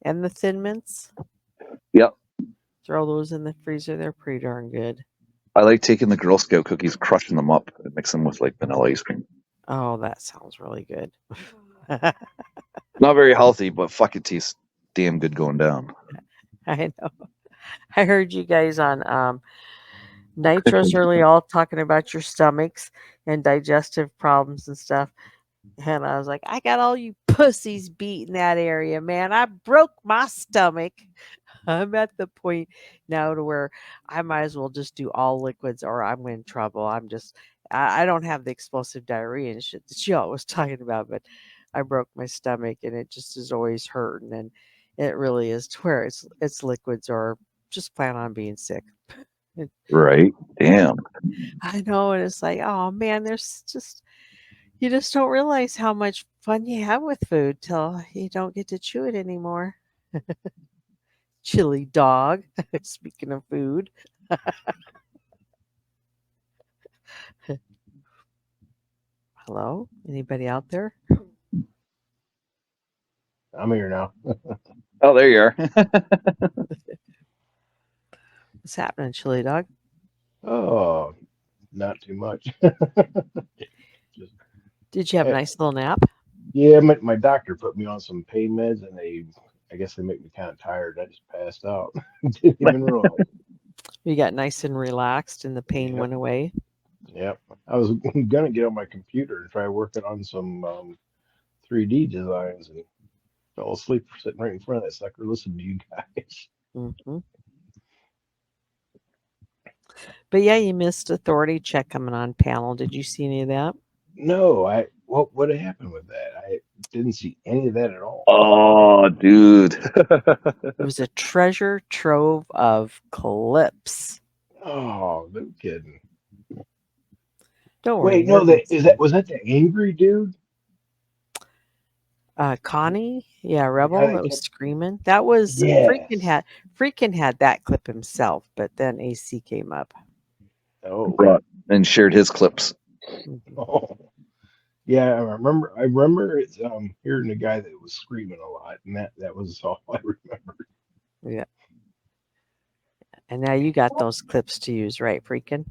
S9: And the Thin Mints?
S7: Yep.
S9: Throw those in the freezer. They're pretty darn good.
S7: I like taking the Girl Scout cookies, crushing them up, and mixing them with like vanilla ice cream.
S9: Oh, that sounds really good.
S7: Not very healthy, but fuck, it tastes damn good going down.
S9: I know. I heard you guys on Nitro's early all talking about your stomachs and digestive problems and stuff. And I was like, I got all you pussies beat in that area, man. I broke my stomach. I'm at the point now to where I might as well just do all liquids or I'm in trouble. I don't have the explosive diarrhea and shit that y'all was talking about, but I broke my stomach and it just is always hurting. And it really is to where it's liquids or just plan on being sick.
S7: Right. Damn.
S9: I know. And it's like, oh man, you just don't realize how much fun you have with food till you don't get to chew it anymore. Chili Dog. Speaking of food. Hello? Anybody out there?
S2: I'm here now.
S7: Oh, there you are.
S9: What's happening, Chili Dog?
S2: Oh, not too much.
S9: Did you have a nice little nap?
S2: Yeah, my doctor put me on some pain meds, and I guess they make me kind of tired. I just passed out. Didn't even realize.
S9: You got nice and relaxed, and the pain went away.
S2: Yep. I was gonna get on my computer and try working on some 3D designs, and fell asleep sitting right in front of that sucker, listening to you guys.
S9: Mm-hmm. But yeah, you missed Authority Check coming on panel. Did you see any of that?
S2: No, what happened with that? I didn't see any of that at all.
S7: Oh, dude.
S9: It was a treasure trove of clips.
S2: Oh, no kidding.
S9: Don't worry.
S2: Wait, no, was that the angry dude?
S9: Connie, Rebel
S2: Yeah,
S9: that was screaming. That was
S2: Yes.
S9: Freaking had that clip himself, but then AC came up.
S2: Oh,
S7: Brought and shared his clips.
S2: oh. Yeah, I remember it's hearing the guy that was screaming a lot, and that was all I remember.
S9: Yeah. And now you got those clips to use, right, Freaking?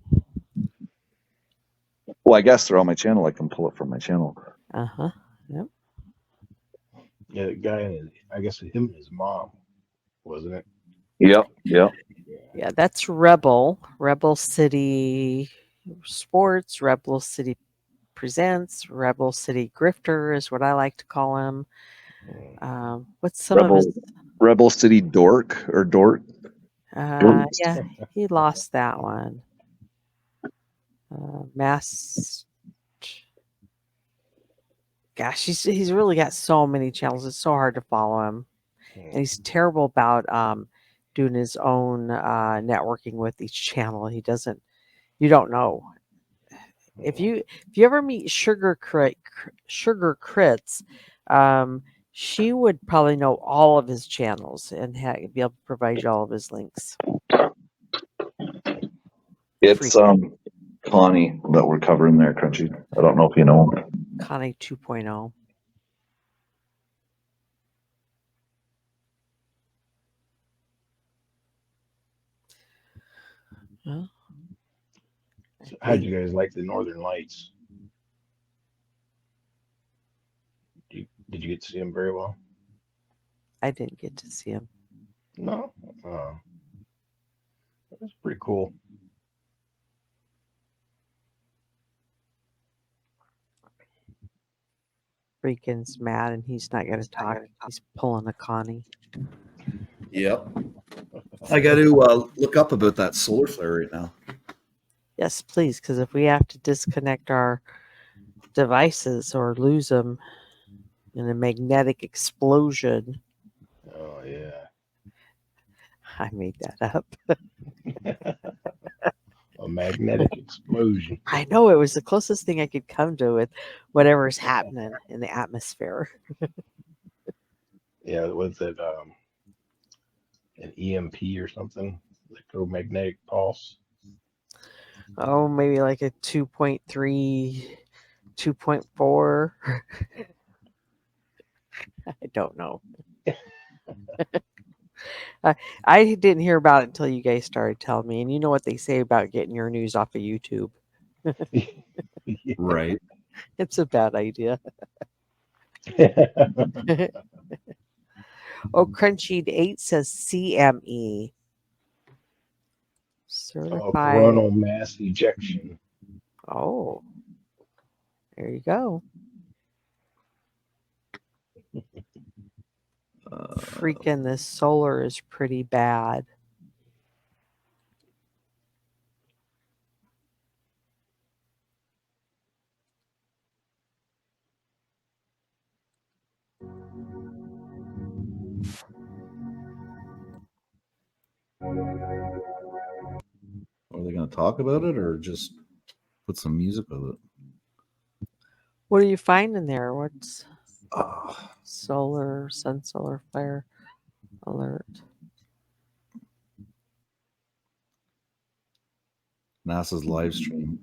S7: Well, I guess they're on my channel. I can pull it from my channel.
S9: Uh-huh. Yep.
S2: Yeah, the guy, I guess him and his mom, wasn't it?
S7: Yep.
S9: Yeah, that's Rebel City Sports, Rebel City Presents, Rebel City Grifter is what I like to call him. What's some of his?
S7: Rebel City Dork or Dork?
S9: Yeah, he lost that one. Gosh, he's really got so many channels. It's so hard to follow him, and he's terrible about doing his own networking with each channel. He doesn't. You don't know if you ever meet Sugar Crits. She would probably know all of his channels and be able to provide you all of his links.
S7: It's Connie that we're covering there, Crunchy. I don't know if you know him.
S9: Connie 2.0. Well,
S2: So how'd you guys like the Northern Lights? Did you get to see them very well?
S9: I didn't get to see him.
S2: No. That's pretty cool.
S9: Freakin's mad and he's not going to talk. He's pulling a Connie.
S1: Yep. I got to look up about that solar flare right now.
S9: Yes, please, because if we have to disconnect our devices or lose them in a magnetic explosion.
S2: Oh, yeah.
S9: I made that up.
S2: A magnetic explosion.
S9: I know, it was the closest thing I could come to with whatever's happening in the atmosphere.
S2: Yeah, was it an EMP or something? Electromagnetic pulse?
S9: Oh, maybe like a 2.3, 2.4. I don't know. I didn't hear about it until you guys started telling me. And you know what they say about getting your news off of YouTube.
S1: Right.
S9: It's a bad idea. Oh, Crunchy 8 says CME. Certified.
S2: Coronal mass ejection.
S9: Oh, there you go. Freaking this solar is pretty bad.
S1: Are they going to talk about it or just put some music with it?
S9: What are you finding there? What's sun solar flare alert?
S1: NASA's live stream.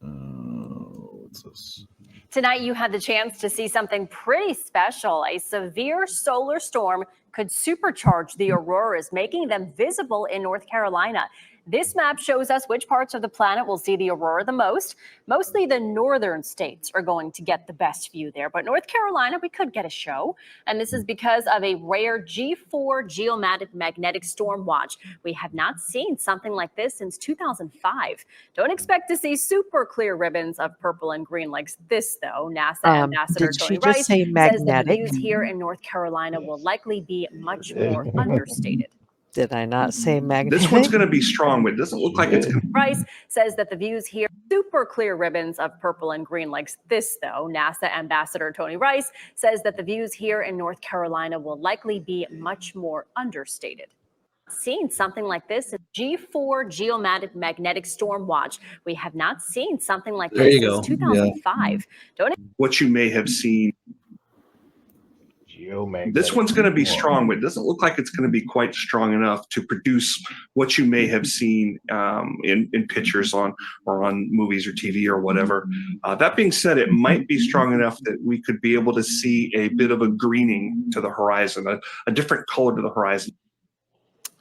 S1: What's this?
S10: Tonight, you had the chance to see something pretty special. A severe solar storm could supercharge the auroras, making them visible in North Carolina. This map shows us which parts of the planet will see the aurora the most. Mostly the northern states are going to get the best view there, but North Carolina, we could get a show. And this is because of a rare G4 geomagnetic storm watch. We have not seen something like this since 2005. Don't expect to see super clear ribbons of purple and green like this, though. NASA Ambassador
S9: Did she
S10: Tony
S9: just
S10: Rice
S9: say
S10: says that the
S9: magnetic?
S10: views here in North Carolina will likely be much more understated.
S9: Did I not say magnetic?
S12: This one's going to be strong, but it doesn't look like it's going to.
S10: Rice says that the views here, super clear ribbons of purple and green like this, though. NASA Ambassador Tony Rice says that the views here in North Carolina will likely be much more understated. Seen something like this in G4 geomagnetic storm watch. We have not seen something like
S12: There
S10: this
S12: you
S10: since
S12: go.
S10: 2005. Don't
S12: What you may have seen. This one's going to be strong, but it doesn't look like it's going to be quite strong enough to produce what you may have seen in pictures on movies or TV or whatever. That being said, it might be strong enough that we could be able to see a bit of a greening to the horizon, a different color to the horizon.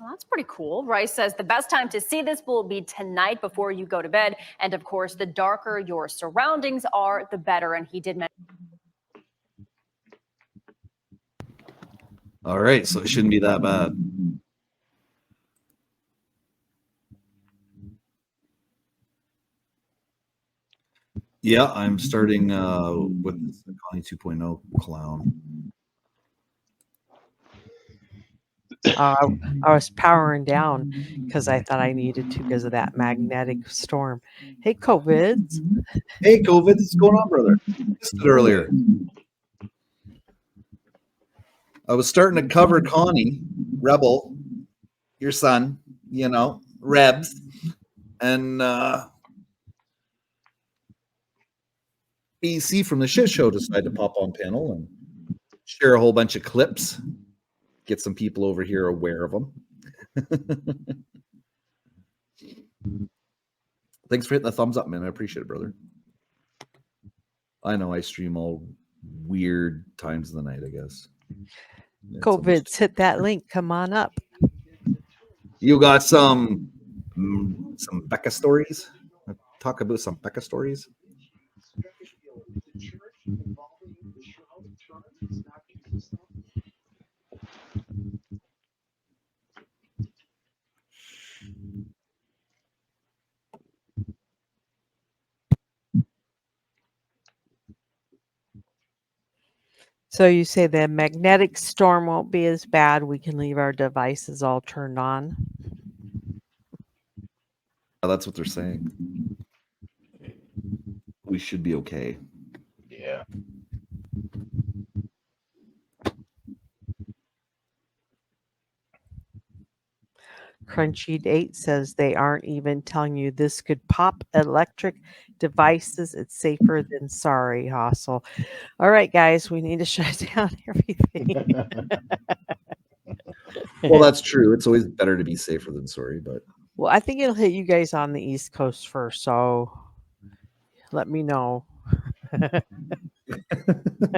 S10: Well, that's pretty cool. Rice says the best time to see this will be tonight before you go to bed. And of course, the darker your surroundings are, the better. And he did mention.
S1: All right, so it shouldn't be that bad. Yeah, I'm starting with the Connie 2.0 clown.
S9: I was powering down because I thought I needed to because of that magnetic storm. Hey, COVIDs.
S1: Hey, COVID, what's going on, brother? Missed it earlier. I was starting to cover Connie, Rebel, your son, you know, Rebs, and BC from the shit show decided to pop on panel and share a whole bunch of clips, get some people over here aware of them. Thanks for hitting the thumbs up, man. I appreciate it, brother. I know I stream all weird times of the night, I guess.
S9: COVIDs, hit that link. Come on up.
S1: You got some Becca stories? Talk about some Becca stories.
S9: So you say the magnetic storm won't be as bad. We can leave our devices all turned on.
S1: Oh, that's what they're saying. We should be okay.
S2: Yeah.
S9: Crunchy 8 says they aren't even telling you this could pop electric devices. It's safer than sorry, Hostel. All right, guys, we need to shut down everything.
S1: Well, that's true. It's always better to be safer than sorry, but
S9: Well, I think it'll hit you guys on the East Coast first, so let me know.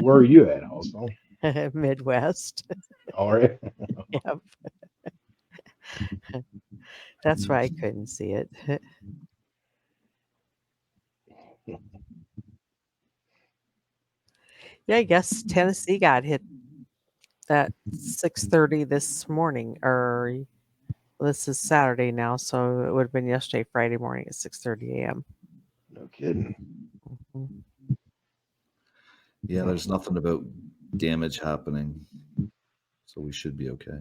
S2: Where are you at, also?
S9: Midwest.
S2: All right.
S9: Yep. That's why I couldn't see it. Yeah, I guess Tennessee got hit at 6:30 this morning, or this is Saturday now, so it would have been yesterday, Friday morning at 6:30 a.m.
S2: No kidding.
S1: yeah, there's nothing about damage happening, so we should be okay.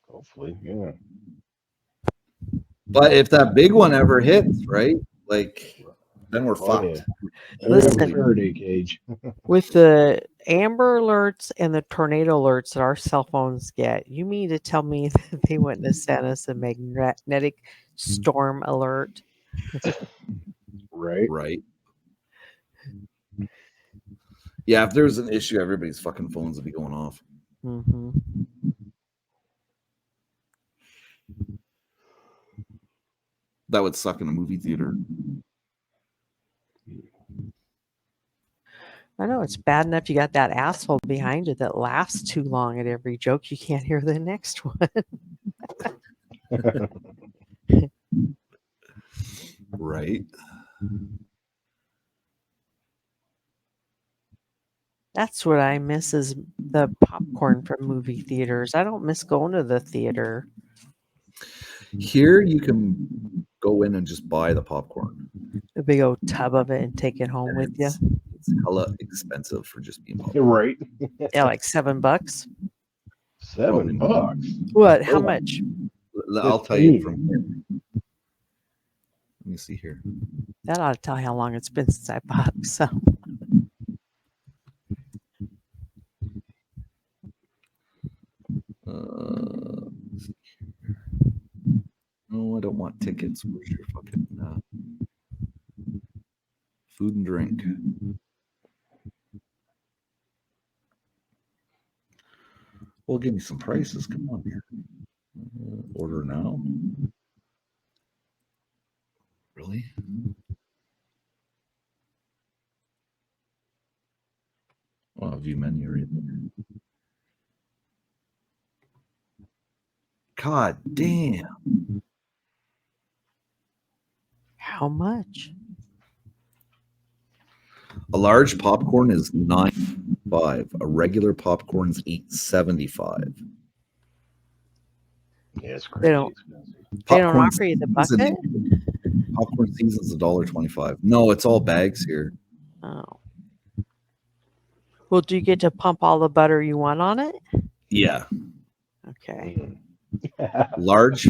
S2: Hopefully, yeah.
S1: But if that big one ever hits, right? Like, then we're fucked.
S2: Yeah.
S9: Listen,
S2: Faraday cage.
S9: with the Amber Alerts and the tornado alerts that our cell phones get, you mean to tell me that they wouldn't have sent us a magnetic storm alert?
S2: Right.
S1: Right. Yeah, if there's an issue, everybody's fucking phones would be going off.
S9: Mm-hmm.
S1: That would suck in a movie theater.
S9: I know it's bad enough you got that asshole behind you that laughs too long at every joke. You can't hear the next one.
S1: Right.
S9: That's what I miss is the popcorn from movie theaters. I don't miss going to the theater.
S1: Here you can go in and just buy the popcorn.
S9: A big old tub of it and take it home with you.
S1: It's hella expensive for just being popcorn.
S2: Right.
S9: Yeah, like $7.
S2: $7.
S9: What? How much?
S1: I'll tell you from here. Let me see here.
S9: That ought to tell you how long it's been since I bought some.
S1: No, I don't want tickets. Where's your fucking food and drink? Well, give me some prices. Come on here. Order now. Really? Oh, view menu right there. God damn.
S9: How much?
S1: A large popcorn is $9.5. A regular popcorn is $8.75.
S2: Yeah, it's
S9: They don't. They don't offer you the bucket.
S1: Popcorn season's $1.25. No, it's all bags here.
S9: Oh. Well, do you get to pump all the butter you want on it?
S1: Yeah.
S9: Okay.
S1: Large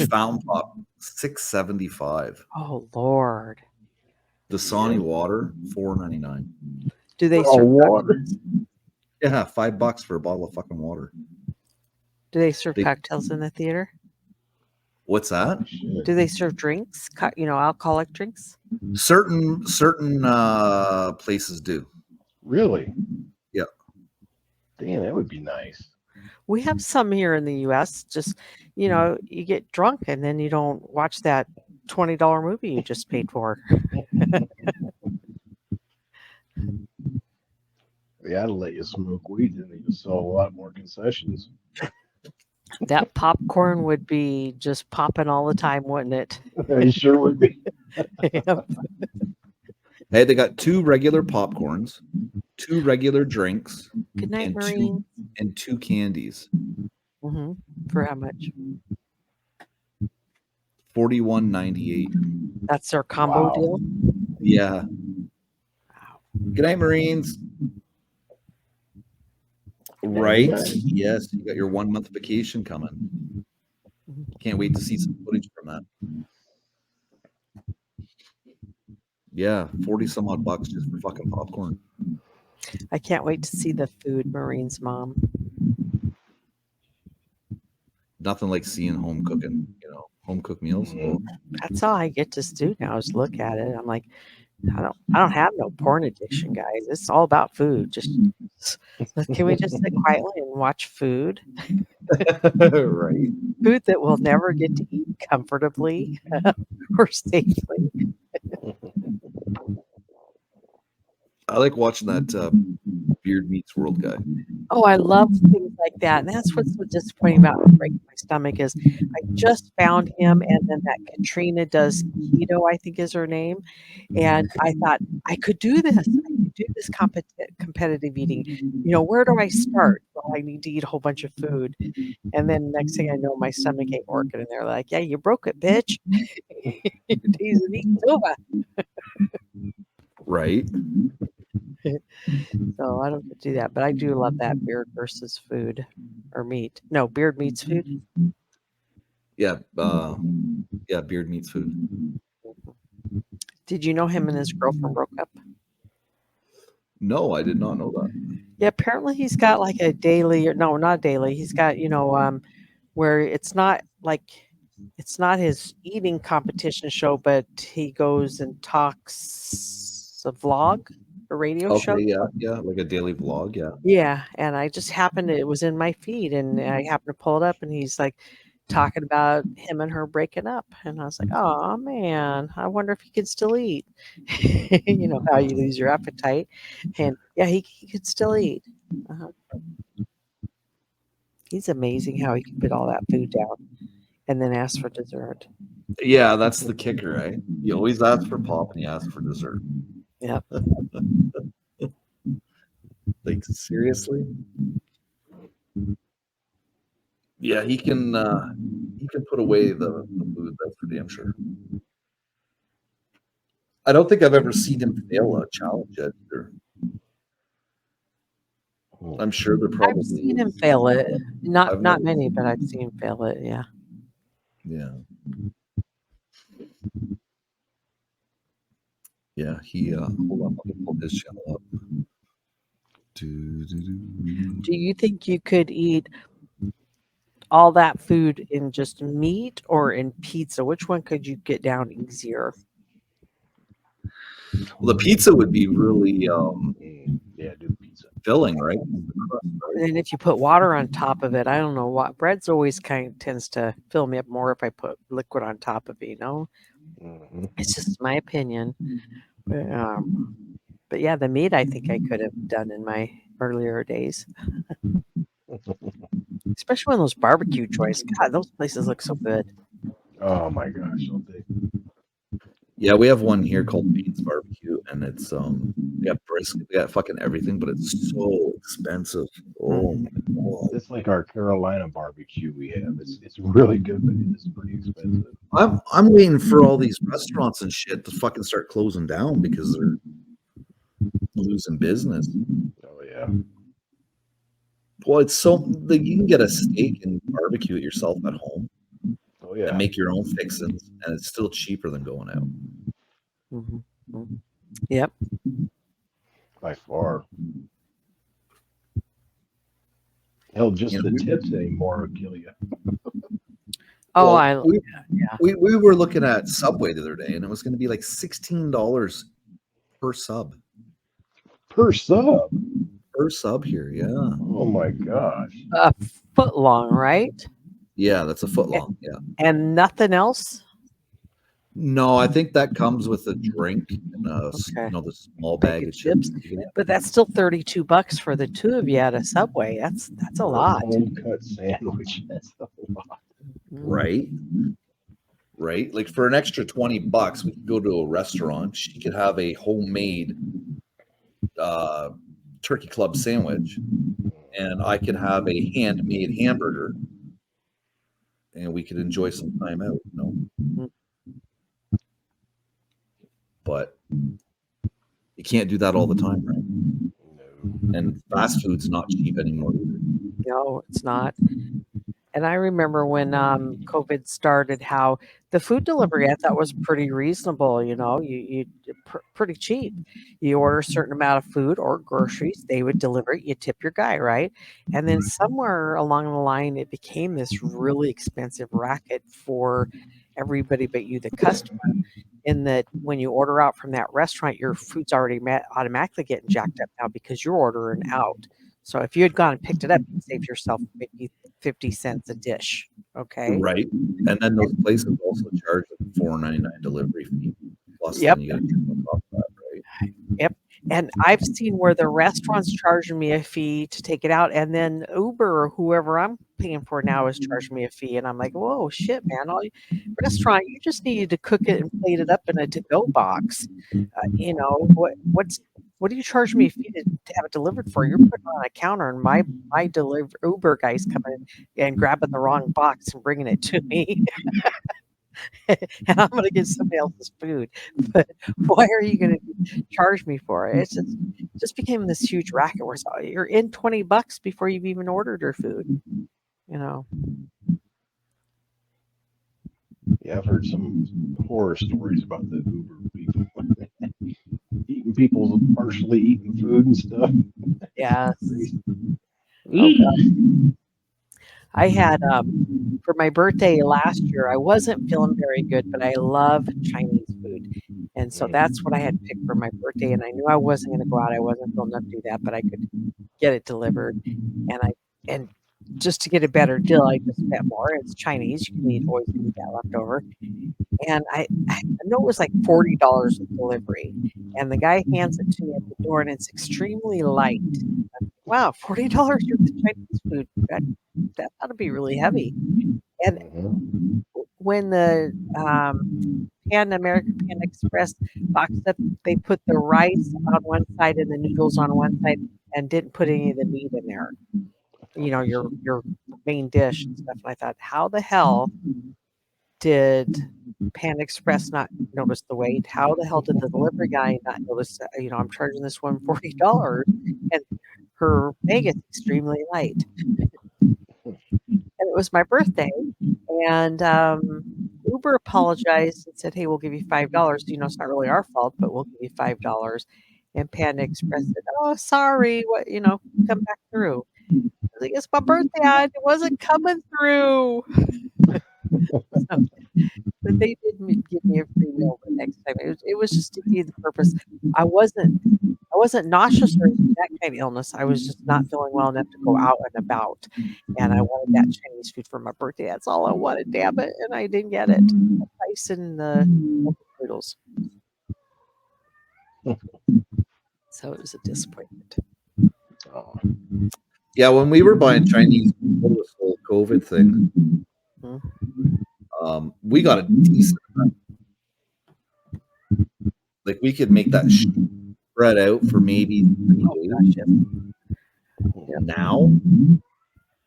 S1: fountain pop, $6.75.
S9: Oh Lord.
S1: Dasani water, $4.99.
S9: Do they
S2: Oh,
S9: serve
S2: water.
S1: Yeah, $5 for a bottle of fucking water.
S9: do they serve
S1: They-
S9: cocktails in the theater?
S1: What's that?
S9: Do they serve drinks? Alcoholic drinks?
S1: Certain places do.
S2: Really?
S1: Yeah.
S2: Damn, that would be nice.
S9: We have some here in the US. Just, you get drunk and then you don't watch that $20 movie you just paid for.
S2: They ought to let you smoke weed, then they just sell a lot more concessions.
S9: That popcorn would be just popping all the time, wouldn't it?
S2: It sure would be.
S9: Yep.
S1: Hey, they got 2 regular popcorns, 2 regular drinks,
S9: Good night,
S1: and
S9: Marine.
S1: and 2 candies.
S9: Mm-hmm. For how much?
S1: $41.98.
S9: That's their combo deal?
S1: Yeah. Good night, Marines. Right. Yes, you got your 1 month vacation coming. Can't wait to see some footage from that. Yeah, 40 some odd bucks just for fucking popcorn.
S9: I can't wait to see the food, Marine's mom.
S1: Nothing like seeing home cooking, home cooked meals. Oh.
S9: That's all I get to do now is look at it. I'm like, I don't have no porn addiction, guys. It's all about food. Just can we just sit quietly and watch food?
S1: Right.
S9: Food that we'll never get to eat comfortably or safely.
S1: I like watching that Beard Meets World guy.
S9: Oh, I love things like that. And that's what's so disappointing about breaking my stomach is I just found him, and then that Katrina does keto, I think is her name. And I thought I could do this. I could do this competitive eating. Where do I start? Well, I need to eat a whole bunch of food. And then next thing I know, my stomach ain't working. And they're like, yeah, you broke it, bitch. Your days of eating's over.
S1: Right.
S9: So I don't get to do that, but I do love that beard versus food or meat. No, beard meets food.
S1: Yeah, Beard Meets Food.
S9: Did you know him and his girlfriend broke up?
S1: No, I did not know that.
S9: Yeah, apparently he's got like a daily, or no, not daily. He's got, where it's not his eating competition show, but he goes and talks a vlog, a radio show.
S1: Okay, yeah, like a daily vlog, yeah.
S9: Yeah, and I just it was in my feed, and I happened to pull it up, and he's like talking about him and her breaking up, and I was like, oh man, I wonder if he could still eat. You know how you lose your appetite, and yeah, he could still eat. He's amazing how he can put all that food down and then ask for dessert.
S1: Yeah, that's the kicker, right? You always ask for pop and you ask for dessert.
S9: Yep.
S1: Like, seriously? Yeah, he can put away the food, that's for damn sure. I don't think I've ever seen him fail a challenge either. I'm sure they're probably.
S9: I've seen him fail it. Not many, but I've seen him fail it. Yeah.
S1: Yeah. Yeah. He hold on, let me pull his channel up.
S9: Do you think you could eat all that food in just meat or in pizza? Which one could you get down easier?
S1: Well, the pizza would be really
S2: do pizza
S1: filling, right?
S9: And then if you put water on top of it, I don't know what bread's always kind of tends to fill me up more if I put liquid on top of it, It's just my opinion. But yeah, the meat I think I could have done in my earlier days. Especially when those barbecue joints. God, those places look so good.
S2: Oh my gosh, don't they?
S1: Yeah, we have one here called Beans Barbecue, and it's we got brisket, we got fucking everything, but it's so expensive. Oh my God.
S2: It's like our Carolina barbecue we have. It's really good, but it is pretty expensive.
S1: I'm waiting for all these restaurants and shit to fucking start closing down because they're losing business.
S2: Oh yeah.
S1: Well, it's so like you can get a steak and barbecue it yourself at home.
S2: Oh yeah.
S1: And make your own fixins, and it's still cheaper than going out.
S9: Mm-hmm. Yep.
S2: By far. Hell, just the tips anymore will kill you.
S9: Oh,
S1: Well, we were looking at Subway the other day, and it was going to be like $16 per sub.
S2: Per sub?
S1: Per sub here, yeah.
S2: Oh my gosh.
S9: A foot long, right?
S1: Yeah, that's a foot long. Yeah.
S9: And nothing else?
S1: No, I think that comes with a drink and the small bag of chips.
S9: But that's still $32 for the two of you at a Subway. That's a lot.
S2: Home cut sandwich. That's a lot.
S1: Right. Right. Like for an extra $20, we could go to a restaurant. She could have a homemade turkey club sandwich, and I could have a handmade hamburger, and we could enjoy some time out, But you can't do that all the time, right? No. And fast food's not cheap anymore either.
S9: No, it's not. And I remember when COVID started, how the food delivery I thought was pretty reasonable. You pretty cheap. You order a certain amount of food or groceries, they would deliver it. You tip your guy, right? And then somewhere along the line, it became this really expensive racket for everybody but you, the customer. In that, when you order out from that restaurant, your food's already automatically getting jacked up now because you're ordering out. So if you had gone and picked it up, you'd save yourself maybe 50 cents a dish. Okay.
S1: Right. And then those places also charge a $4.99 delivery fee. Plus,
S9: Yep.
S1: then you got to on top of that, right?
S9: Yep. And I've seen where the restaurant's charging me a fee to take it out, and then Uber or whoever I'm paying for now is charging me a fee. And I'm like, whoa, shit, man. Restaurant, you just needed to cook it and plate it up in a to-go box. What do you charge me a fee to have it delivered for? You're putting it on a counter, and my Uber guy's coming and grabbing the wrong box and bringing it to me. And I'm going to get somebody else's food. But why are you going to charge me for it? It just became this huge racket where you're in $20 before you've even ordered your food.
S2: Yeah, I've heard some horror stories about the Uber people eating people partially eating food and stuff.
S9: Yes. Oh, God. I had for my birthday last year, I wasn't feeling very good, but I love Chinese food. And so that's what I had picked for my birthday. And I knew I wasn't going to go out. I wasn't feeling up to do that, but I could get it delivered. And just to get a better deal, I just spent more. It's Chinese. You can always eat that leftover. And I know it was like $40 of delivery. And the guy hands it to me at the door, and it's extremely light. Wow, $40 worth of Chinese food. That ought to be really heavy. And when the American Panda Express boxed up, they put the rice on one side and the noodles on one side, and didn't put any of the meat in there. Your main dish and stuff. And I thought, how the hell did Panda Express not notice the weight? How the hell did the delivery guy not notice that, I'm charging this one $40 and her bag is extremely light. And it was my birthday, and Uber apologized and said, hey, we'll give you $5. It's not really our fault, but we'll give you $5. And Panda Express said, oh, sorry, come back through. I was like, it's my birthday, it wasn't coming through. But they did give me a free meal the next time. It was just to be the purpose. I wasn't nauseous or that kind of illness. I was just not feeling well enough to go out and about, and I wanted that Chinese food for my birthday. That's all I wanted, damn it, and I didn't get it. The rice and the noodles. So it was a disappointment.
S1: Yeah, when we were buying Chinese before this whole COVID thing, we got a decent amount. Like we could make that spread out for maybe 3 days. Now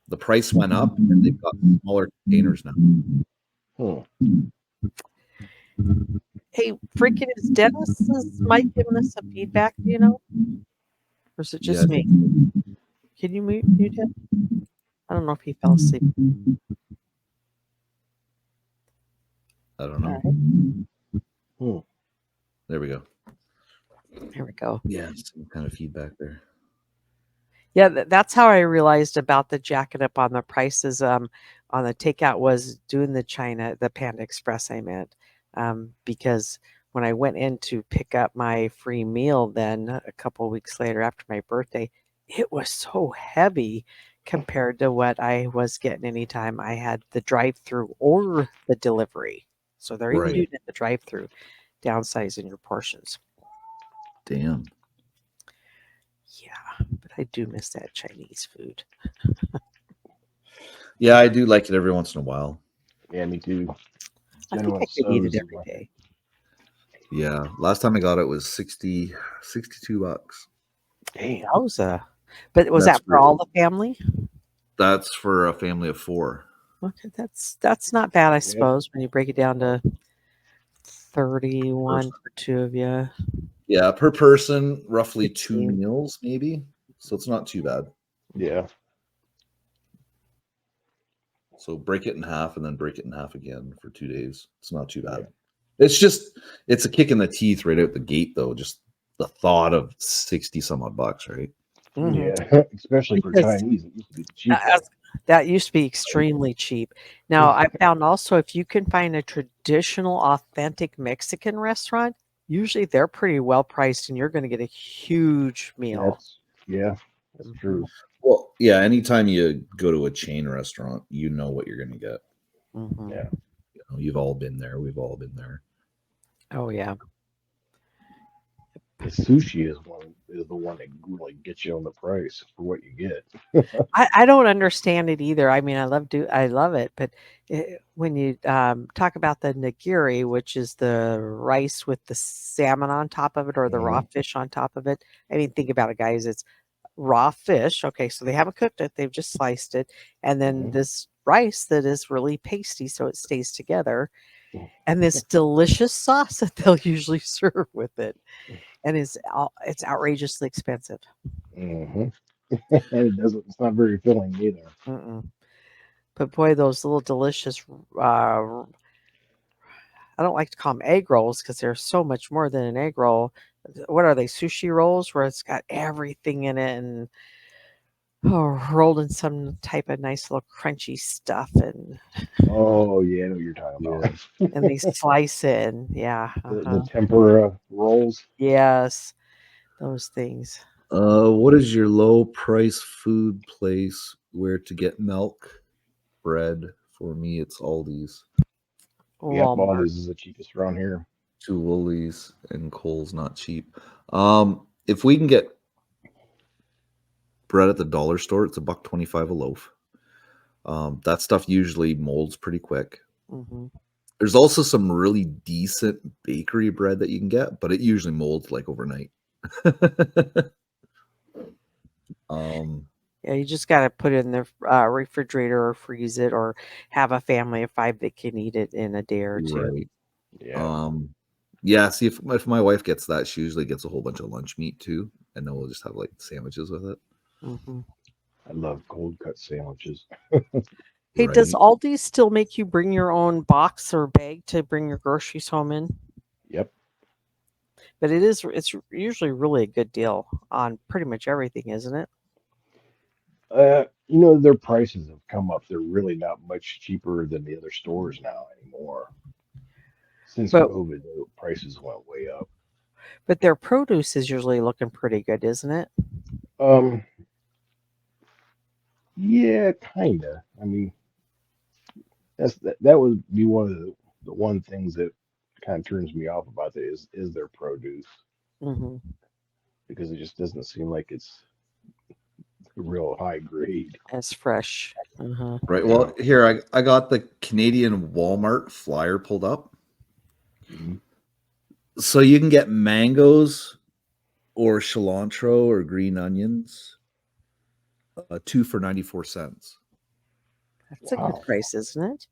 S1: the price went up, and they've got smaller containers now.
S9: Hey, freaking is Dennis's mic giving us some feedback? Do you know, or is it just me? Can you mute him? I don't know if he fell asleep.
S1: I don't know.
S2: Hmm.
S1: There we go.
S9: There we go.
S1: Yeah, some kind of feedback there.
S9: Yeah, that's how I realized about the jacking up on the prices on the takeout was doing the Panda Express, I meant. Because when I went in to pick up my free meal then a couple of weeks later after my birthday, it was so heavy compared to what I was getting anytime I had the drive-through or the delivery. So they're even
S1: Right.
S9: doing it the drive-through, downsizing your portions.
S1: Damn.
S9: Yeah, but I do miss that Chinese food.
S1: Yeah, I do like it every once in a while.
S2: Yeah, me too.
S9: I think I could eat it every day.
S1: Yeah, last time I got it was 62 bucks.
S2: Damn.
S9: That was but was
S1: That's
S9: that for all the family?
S1: That's for a family of 4.
S9: Okay, that's not bad, I suppose, when you break it down to 31 for 2 of you.
S1: Yeah, per person, roughly 2
S9: 16.
S1: meals, maybe. So it's not too bad.
S2: Yeah.
S1: So break it in half and then break it in half again for 2 days. It's not too bad. It's a kick in the teeth right out the gate, though. Just the thought of 60 some odd bucks, right?
S2: Yeah, especially for
S9: Because
S2: Chinese. It used to be cheap.
S9: that used to be extremely cheap. Now, I found also if you can find a traditional, authentic Mexican restaurant, usually they're pretty well priced and you're going to get a huge meal.
S2: That's true.
S1: Well, yeah, anytime you go to a chain restaurant, you know what you're going to get.
S9: Mhm.
S2: Yeah.
S1: You know, you've all been there. We've all been there.
S9: Oh, yeah.
S2: The sushi is the one that really gets you on the price for what you get.
S9: I don't understand it either. I mean, I love it, but when you talk about the nigiri, which is the rice with the salmon on top of it or the raw fish on top of it, I mean, think about it, guys. It's raw fish. Okay, so they haven't cooked it; they've just sliced it, and then this rice that is really pasty, so it stays together, and this delicious sauce that they'll usually serve with it, and it's outrageously expensive.
S2: And it's not very filling either.
S9: Mm-mm. But boy, those little delicious, I don't like to call them egg rolls because they're so much more than an egg roll. What are they? Sushi rolls where it's got everything in it and rolled in some type of nice little crunchy stuff. And
S2: Oh, yeah, I know what you're talking about.
S9: and they slice it. And yeah.
S2: The tempura rolls.
S9: Yes. Those things.
S1: What is your low price food place where to get milk, bread? For me, it's Aldi's.
S2: Yep, Aldi's is the cheapest around here.
S1: 2 Woolies and Kohl's not cheap. If we can get bread at the dollar store, it's $1.25 a loaf. That stuff usually molds pretty quick.
S9: Mm-hmm.
S1: There's also some really decent bakery bread that you can get, but it usually molds like overnight.
S9: Yeah, you just got to put it in the refrigerator or freeze it, or have a family of 5 that can eat it in a day or 2.
S1: Right.
S2: Yeah.
S1: Yeah. See, if my wife gets that, she usually gets a whole bunch of lunch meat too, and then we'll just have like sandwiches with it.
S9: Mm-hmm.
S2: I love cold cut sandwiches.
S9: Hey, does Aldi still make you bring your own box or bag to bring your groceries home in?
S2: Yep.
S9: But it's usually really a good deal on pretty much everything, isn't it?
S2: Their prices have come up. They're really not much cheaper than the other stores now anymore. Since COVID, the prices went way up.
S9: But their produce is usually looking pretty good, isn't it?
S2: Yeah, kinda. I mean, that would be one of the one things that kind of turns me off about it is their produce.
S9: Mm-hmm.
S2: Because it just doesn't seem like it's real high grade.
S9: As fresh. Uh-huh.
S1: Right. Well, here I got the Canadian Walmart flyer pulled up.
S2: Mm-hmm.
S1: So you can get mangoes or cilantro or green onions, 2 for 94 cents.
S9: That's a good price, isn't it?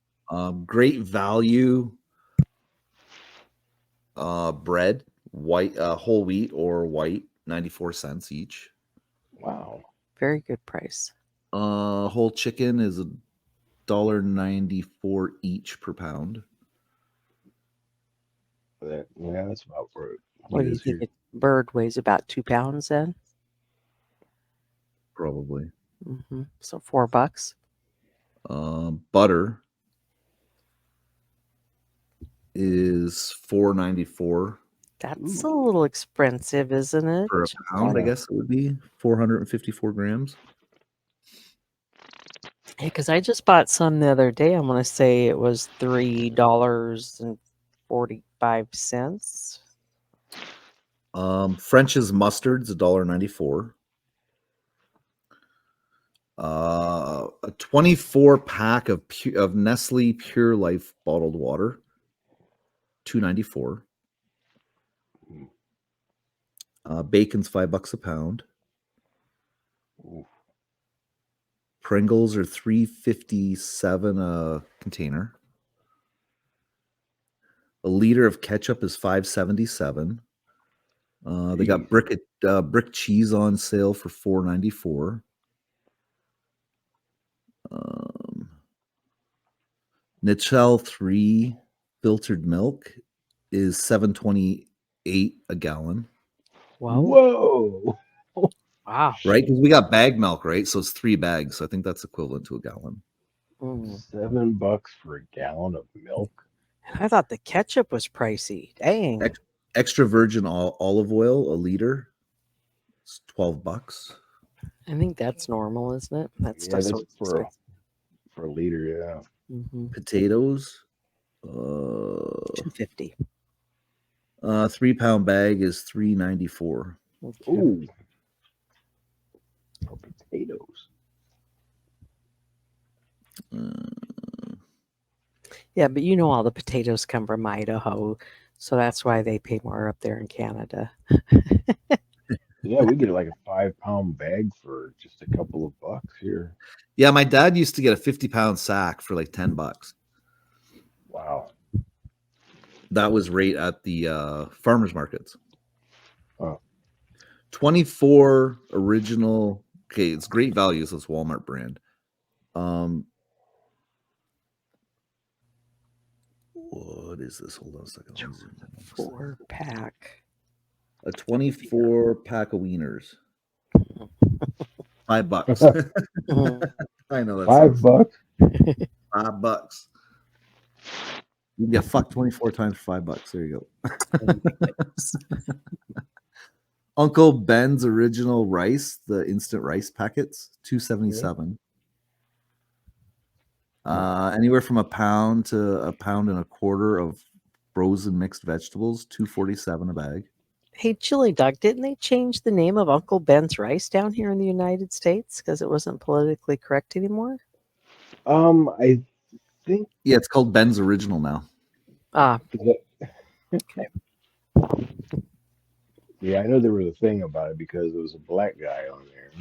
S1: Great value. Bread, white, whole wheat or white, 94 cents each.
S2: Wow.
S9: Very good price.
S1: Whole chicken is $1.94 each per pound.
S2: Yeah, that's about where
S9: What do you think? A bird weighs about 2 pounds then?
S1: Probably.
S9: So $4.
S1: Butter is $4.94
S9: That's a little expensive, isn't it?
S1: per pound. I guess it would be 454 grams.
S9: Yeah, because I just bought some the other day. I'm going to say it was $3.45.
S1: French's mustard's $1.94. A 24 pack of Nestle Pure Life bottled water, $2.94. Bacon's $5 a pound. Pringles are $3.57 a container. A liter of ketchup is $5.77. They got brick cheese on sale for $4.94. Nichelle 3 filtered milk is $7.28 a gallon.
S2: Whoa.
S9: Wow.
S1: Right? Because we got bag milk, right? So it's 3 bags. So I think that's equivalent to a gallon.
S2: $7 for a gallon of milk.
S9: I thought the ketchup was pricey. Dang.
S1: Extra virgin olive oil, a liter, it's $12.
S9: I think that's normal, isn't it? That's
S2: Yeah, that's for a liter, yeah.
S1: Potatoes,
S9: $2.50.
S1: 3-pound bag is $3.94.
S2: Ooh. For potatoes.
S9: Yeah, but you know all the potatoes come from Idaho, so that's why they pay more up there in Canada.
S2: Yeah, we get like a 5-pound bag for just a couple of bucks here.
S1: Yeah, my dad used to get a 50-pound sack for like $10.
S2: Wow.
S1: That was right at the farmers markets.
S2: Oh.
S1: 24 original. Okay, it's great value. So it's Walmart brand. What is this? Hold on a second.
S9: 4-pack.
S1: A 24 pack of wieners. $5. I know that.
S2: $5.
S1: $5. You can get fucked 24 times for $5. There you go. Uncle Ben's original rice, the instant rice packets, $2.77. Anywhere from a pound to a pound and a quarter of frozen mixed vegetables, $2.47 a bag.
S9: Hey, Chili Dog, didn't they change the name of Uncle Ben's rice down here in the United States because it wasn't politically correct anymore?
S2: I think.
S1: Yeah, it's called Ben's Original now.
S9: Okay.
S2: Yeah, I know there was a thing about it because there was a black guy on there.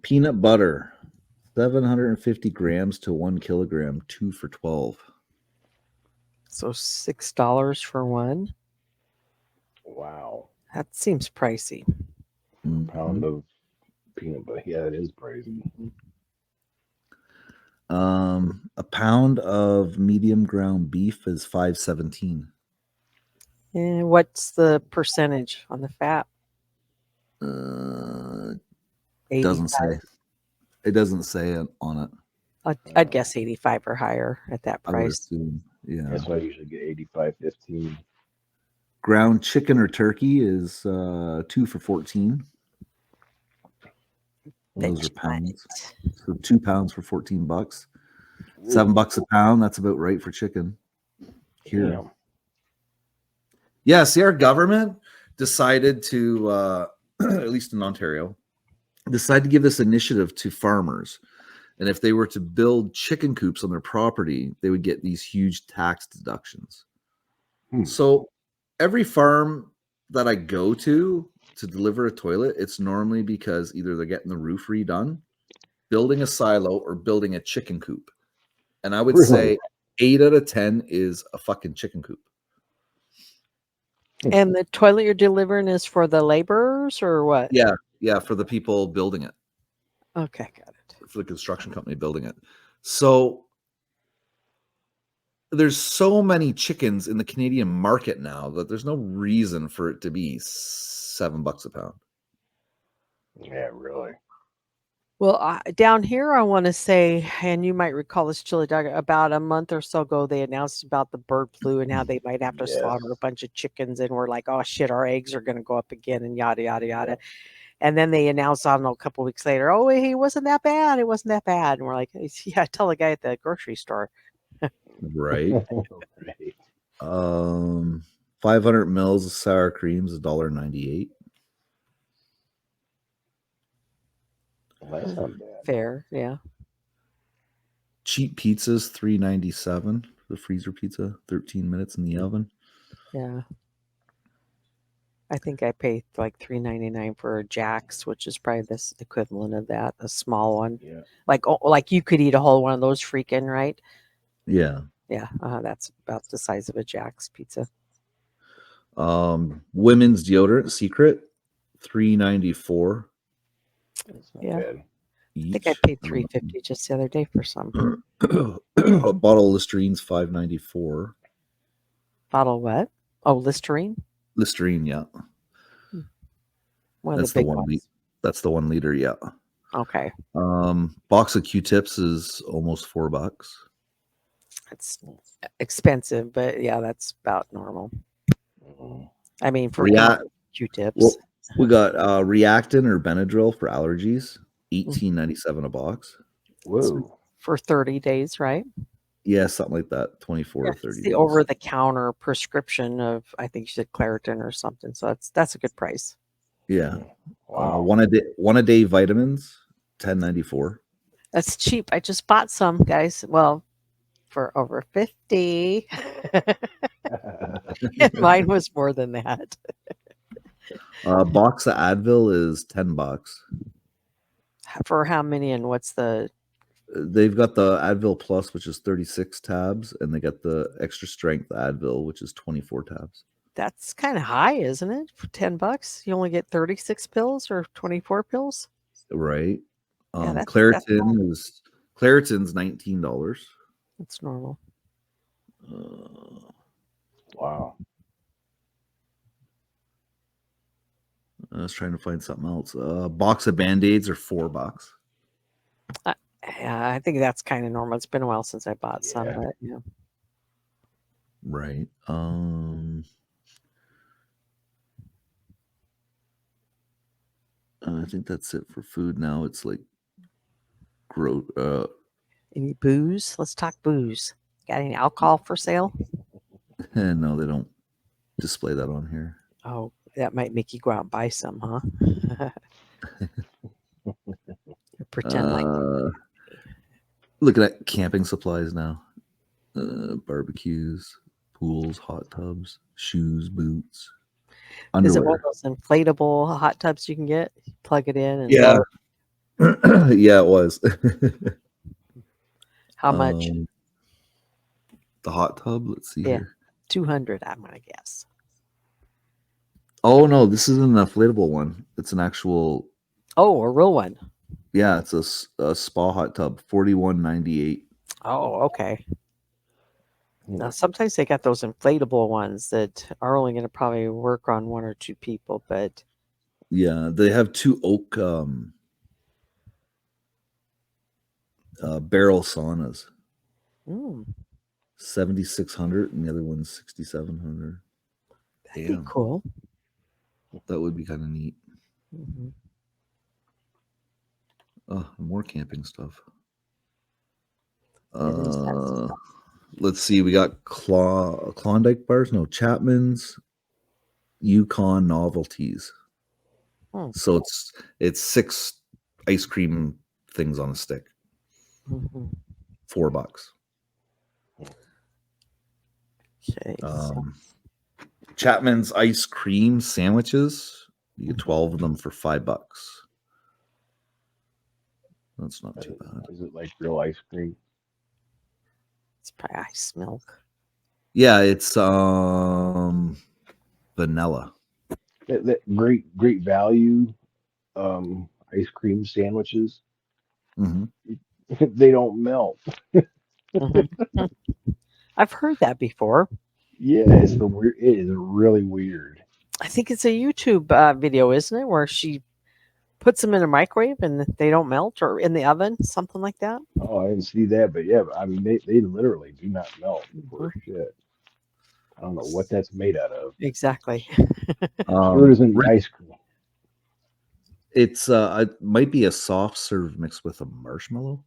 S1: Peanut butter, 750 grams to 1 kilogram, 2 for $12.
S9: So $6 for one.
S2: Wow.
S9: That seems pricey.
S2: A pound of peanut butter. Yeah, it is pricey.
S1: A pound of medium ground beef is $5.17.
S9: And what's the percentage on the fat?
S1: It doesn't say. It doesn't say it on it.
S9: I'd guess 85 or higher at that
S1: I would
S9: price.
S1: assume, yeah.
S2: That's why I usually get 85.15.
S1: Ground chicken or turkey is 2 for $14. Those are pounds. So 2 pounds for $14. $7 a pound. That's about right for chicken here.
S2: Damn.
S1: Yeah, see, our government decided to, at least in Ontario, decided to give this initiative to farmers. And if they were to build chicken coops on their property, they would get these huge tax deductions. So every farm that I go to deliver a toilet, it's normally because either they're getting the roof redone, building a silo, or building a chicken coop. And I would say 8 out of 10 is a fucking chicken coop.
S9: And the toilet you're delivering is for the laborers or what?
S1: Yeah, for the people building it,
S9: Okay, got it.
S1: for the construction company building it. So there's so many chickens in the Canadian market now that there's no reason for it to be $7 a pound.
S2: Yeah, really.
S9: Well, down here, I want to say, and you might recall this, Chili Dog, about a month or so ago, they announced about the bird flu and how they might have to slaughter a bunch of chickens. And we're like, oh shit, our eggs are going to go up again and yada, yada, yada. And then they announced, I don't know, a couple of weeks later, oh, hey, it wasn't that bad. It wasn't that bad. And we're like, yeah, tell the guy at the grocery store.
S1: Right.
S2: Right.
S1: 500 mils of sour cream is $1.98.
S2: Well, that's not bad.
S9: Fair, yeah.
S1: Cheap pizzas, $3.97. The freezer pizza, 13 minutes in the oven.
S9: Yeah. I think I paid like $3.99 for a Jack's, which is probably this equivalent of that, a small one.
S2: Yeah.
S9: Like you could eat a whole one of those freaking, right?
S1: Yeah.
S9: Yeah, that's about the size of a Jack's pizza.
S1: Women's deodorant, Secret, $3.94.
S2: That's not
S9: Yeah.
S2: bad.
S9: I think I paid $3.50 just the other day for some.
S1: A bottle of Listerine, $5.94.
S9: Bottle what? Oh, Listerine?
S1: Listerine, yeah.
S9: One of
S1: That's
S9: the
S1: the
S9: big
S1: 1
S9: ones.
S1: liter. That's the 1 liter, yeah.
S9: Okay.
S1: Box of Q-tips is almost $4.
S9: It's expensive, but yeah, that's about normal. I mean, for Q-tips.
S1: Well, we got Reactin or Benadryl for allergies, $18.97 a box.
S2: Whoa.
S9: For 30 days, right?
S1: Yeah, something like that. 24 to 30
S9: It's
S1: days.
S9: the over-the-counter prescription of, I think you said Claritin or something. So that's a good price.
S1: Yeah.
S2: Wow.
S1: One a day vitamins, $10.94.
S9: That's cheap. I just bought some, guys. Well, for over 50. Mine was more than that.
S1: Box of Advil is $10.
S9: For how many and what's the
S1: They've got the Advil Plus, which is 36 tabs, and they got the extra strength Advil, which is 24 tabs.
S9: That's kind of high, isn't it? For $10, you only get 36 pills or 24 pills.
S1: Right.
S9: Yeah, that's
S1: Claritin's $19.
S9: That's normal.
S2: Wow.
S1: I was trying to find something else. Box of Band-Aids are $4.
S9: Yeah, I think that's kind of normal. It's been a while since I bought some, but yeah.
S1: Right. I think that's it for food now. It's like
S9: Any booze? Let's talk booze. Got any alcohol for sale?
S1: no, they don't display that on here.
S9: Oh, that might make you go out and buy some, huh? Pretend like
S1: looking at camping supplies now. Barbecues, pools, hot tubs, shoes, boots,
S9: Is it one
S1: underwear.
S9: of those inflatable hot tubs you can get? Plug it in and
S1: Yeah. Yeah, it was.
S9: How much?
S1: The hot tub, let's see here.
S9: 200, I'm gonna guess.
S1: Oh no, this isn't an inflatable one. It's an actual.
S9: Oh, a real one.
S1: Yeah, it's a spa hot tub, $41.98.
S9: Oh, okay. Now sometimes they got those inflatable ones that are only going to probably work on 1 or 2 people, but
S1: Yeah, they have 2 oak barrel saunas. 7,600 and the other one's 6,700.
S9: That'd be cool.
S1: That would be kind of neat.
S9: Mm-hmm.
S1: Oh, more camping stuff. Let's see. We got Klondike bars. No, Chapman's Yukon novelties. So it's 6 ice cream things on a stick.
S9: Mm-hmm.
S1: $4.
S9: Okay.
S1: Chapman's ice cream sandwiches. You get 12 of them for $5. That's not too bad.
S2: Is it like real ice cream?
S9: It's probably ice milk.
S1: Yeah, it's vanilla vanilla.
S2: That great value ice cream sandwiches.
S1: Mm-hmm.
S2: They don't melt.
S9: Mm-hmm. I've heard that before.
S2: Yeah, it's the weird. It is really weird.
S9: I think it's a YouTube video, isn't it, where she puts them in a microwave and they don't melt, or in the oven, something like that.
S2: Oh, I didn't see that, but yeah, I mean they literally do not melt for shit. I don't know what that's made out of.
S9: Exactly.
S2: Sure isn't ice cream.
S1: It's it might be a soft serve mixed with a marshmallow.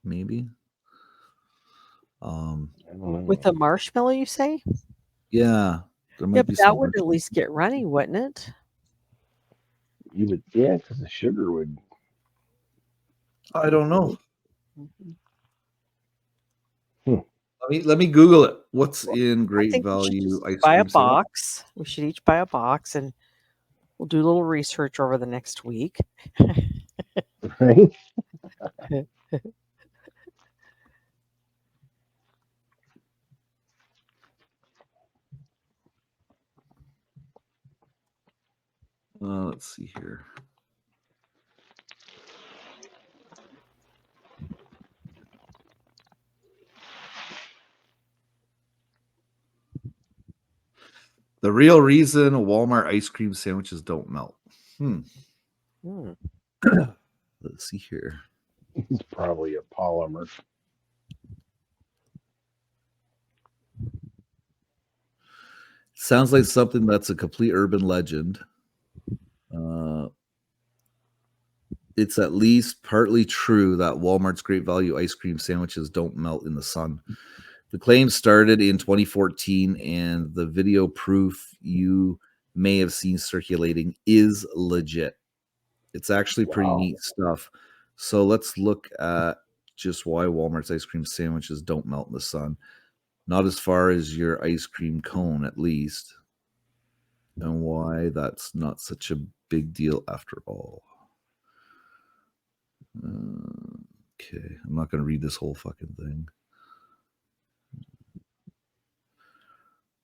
S1: Maybe.
S2: I don't know.
S9: With a marshmallow, you say?
S1: Yeah. There might
S9: Yeah,
S1: be
S9: but
S1: some
S9: that would at least get runny, wouldn't it?
S2: You would, yeah, because the sugar would.
S1: I don't know.
S2: Hmm.
S1: Let me Google it. What's in
S9: I
S1: Great
S9: think we should
S1: Value
S9: just
S1: ice
S9: buy a
S1: cream sandwich?
S9: box. We should each buy a box, and we'll do a little research over the next week.
S2: Right?
S1: Let's see here. The real reason Walmart ice cream sandwiches don't melt. Let's see here.
S2: It's probably a polymer.
S1: Sounds like something that's a complete urban legend. It's at least partly true that Walmart's Great Value ice cream sandwiches don't melt in the sun. The claim started in 2014, and the video proof you may have seen circulating is legit. It's actually pretty neat stuff. So let's look at just why Walmart's ice cream sandwiches don't melt in the sun. Not as far as your ice cream cone, at least. And why that's not such a big deal after all. Okay, I'm not going to read this whole fucking thing.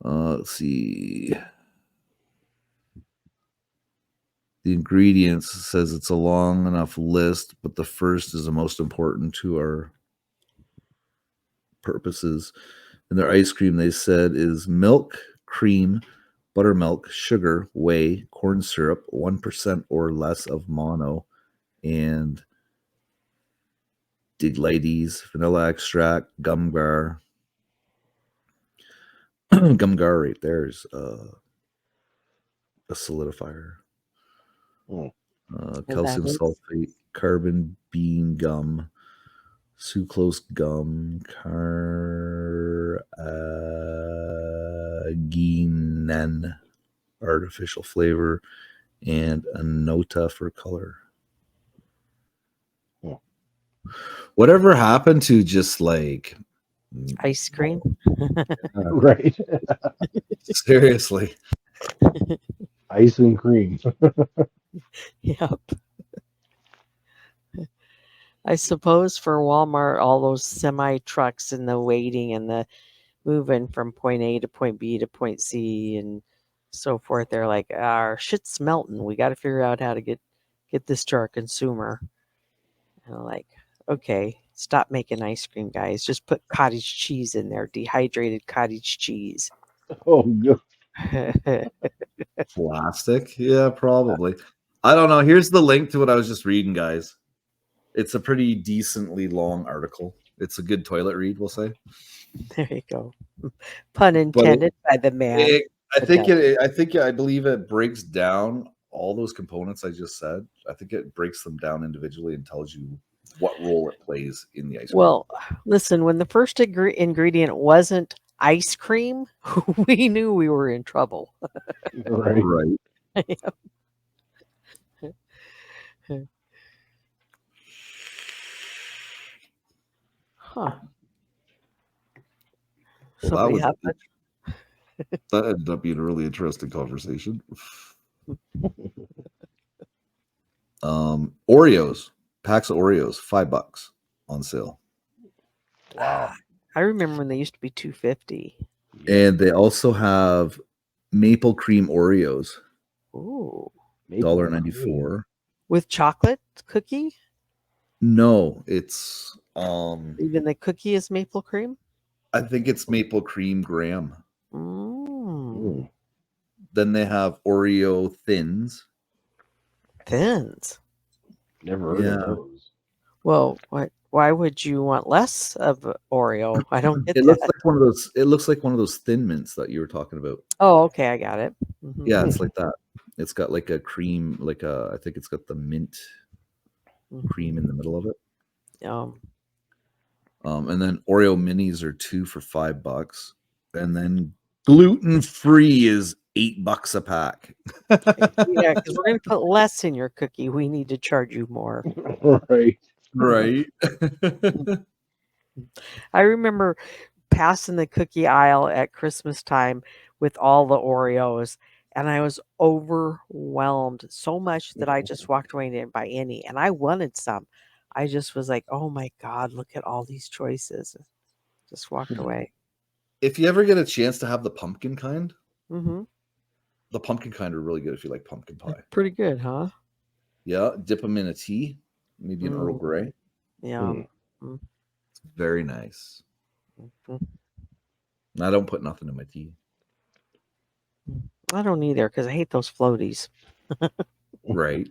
S1: Let's see. The ingredients says it's a long enough list, but the first is the most important to our purposes. And their ice cream, they said, is milk, cream, buttermilk, sugar, whey, corn syrup, 1% or less of mono, and Diglades, vanilla extract, gum-gar. Gum-gar right there is a solidifier. Calcium sulfate, carbon bean gum, sucrose gum, carrageenan, artificial flavor, and a nota for color. Whatever happened to just like
S9: ice cream?
S2: Right.
S1: Seriously.
S2: Ice and cream.
S9: Yep. I suppose for Walmart, all those semi trucks and the waiting and the moving from point A to point B to point C and so forth, they're like, our shit's melting. We got to figure out how to get this to our consumer. And I'm like, okay, stop making ice cream, guys. Just put cottage cheese in there, dehydrated cottage cheese.
S2: Oh, good.
S1: Plastic? Yeah, probably. I don't know. Here's the link to what I was just reading, guys. It's a pretty decently long article. It's a good toilet read, we'll say.
S9: There you go. Pun intended by the man.
S1: I believe it breaks down all those components I just said. I think it breaks them down individually and tells you what role it plays in the ice cream.
S9: Well, listen, when the first ingredient wasn't ice cream, we knew we were in trouble.
S2: Right.
S9: Yep. Huh.
S1: Well, that ended up being a really interesting conversation. Oreos, packs of Oreos, $5 on sale.
S2: Wow.
S9: I remember when they used to be $2.50.
S1: And they also have maple cream Oreos,
S9: Ooh.
S1: $1.94.
S9: With chocolate cookie?
S1: No, it's
S9: Even the cookie is maple cream?
S1: I think it's maple cream graham.
S9: Mm.
S1: Then they have Oreo thins.
S9: Thins.
S14: Never heard of those.
S9: Well, why would you want less of Oreo? I don't get
S1: It
S9: that.
S1: looks like one of those. It looks like one of those Thin Mints that you were talking about.
S9: Oh, okay, I got it. Mhm.
S1: Yeah, it's like that. It's got like a cream, like a. I think it's got the mint cream in the middle of it. And then Oreo minis are 2 for $5, and then gluten free is $8 a pack.
S9: Yeah, because we're going to put less in your cookie. We need to charge you more.
S14: Right.
S1: Right.
S9: I remember passing the cookie aisle at Christmas time with all the Oreos, and I was overwhelmed so much that I just walked away and didn't buy any. And I wanted some. I just was like, oh my God, look at all these choices. Just walked away.
S1: If you ever get a chance to have the pumpkin kind,
S9: Mm-hmm.
S1: the pumpkin kind are really good if you like pumpkin pie.
S9: Pretty good, huh?
S1: Yeah, dip them in a tea, maybe an Earl Grey.
S9: Yeah.
S1: It's very nice.
S9: Mhm.
S1: I don't put nothing in my tea.
S9: I don't either because I hate those floaties.
S1: Right.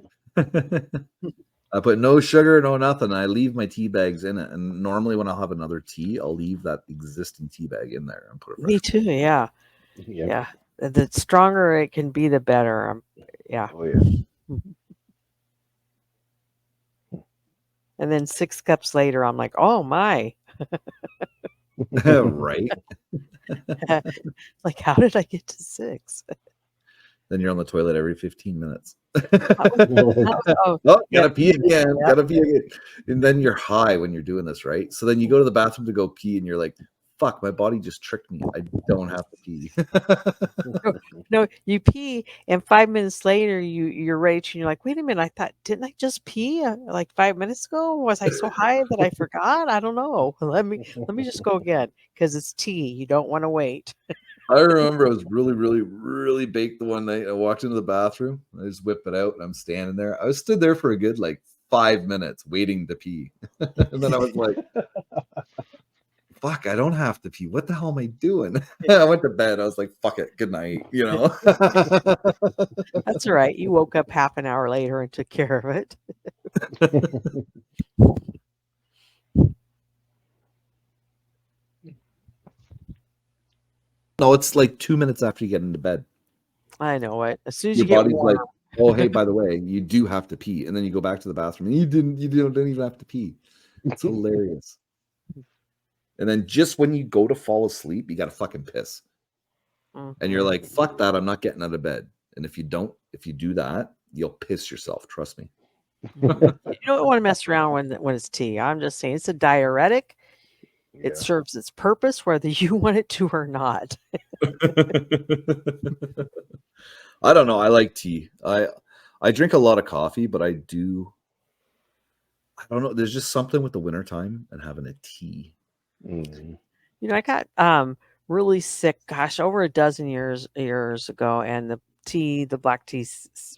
S1: I put no sugar, no nothing. I leave my tea bags in it. And normally when I'll have another tea, I'll leave that existing tea bag in there and put it fresh.
S9: Me too, yeah. Yeah. The stronger it can be, the better. Yeah.
S14: Oh, yeah.
S9: And then 6 cups later, I'm like, oh my.
S1: Right.
S9: Like, how did I get to 6?
S1: Then you're on the toilet every 15 minutes.
S9: Oh,
S1: gotta
S9: yeah.
S1: pee again.
S9: Yeah.
S1: Gotta pee again. And then you're high when you're doing this, right? So then you go to the bathroom to go pee and you're like, fuck, my body just tricked me. I don't have to pee.
S9: No, you pee, and 5 minutes later, you're raging. You're like, wait a minute, didn't I just pee like 5 minutes ago? Was I so high that I forgot? I don't know. Let me just go again because it's tea. You don't want to wait.
S1: I remember I was really, really, really baked the one night. I walked into the bathroom. I just whip it out and I'm standing there. I stood there for a good 5 minutes waiting to pee. And then I was like, fuck, I don't have to pee. What the hell am I doing? I went to bed. I was like, fuck it. Good night.
S9: That's all right. You woke up half an hour later and took care of it.
S1: No, it's like 2 minutes after you get into bed.
S9: I know it. As soon as
S1: Your
S9: you get
S1: body's
S9: warm.
S1: like, oh, hey, by the way, you do have to pee. And then you go back to the bathroom and you didn't even have to pee. It's hilarious. And then just when you go to fall asleep, you got to fucking piss. And you're like, fuck that. I'm not getting out of bed. And if you do that, you'll piss yourself. Trust me.
S9: You don't want to mess around when it's tea. I'm just saying it's a diuretic. It serves its purpose whether you want it to or not.
S1: I don't know. I like tea. I drink a lot of coffee, but I don't know. There's just something with the wintertime and having a tea.
S9: You know, I got really sick, gosh, over a dozen years ago, and the black tea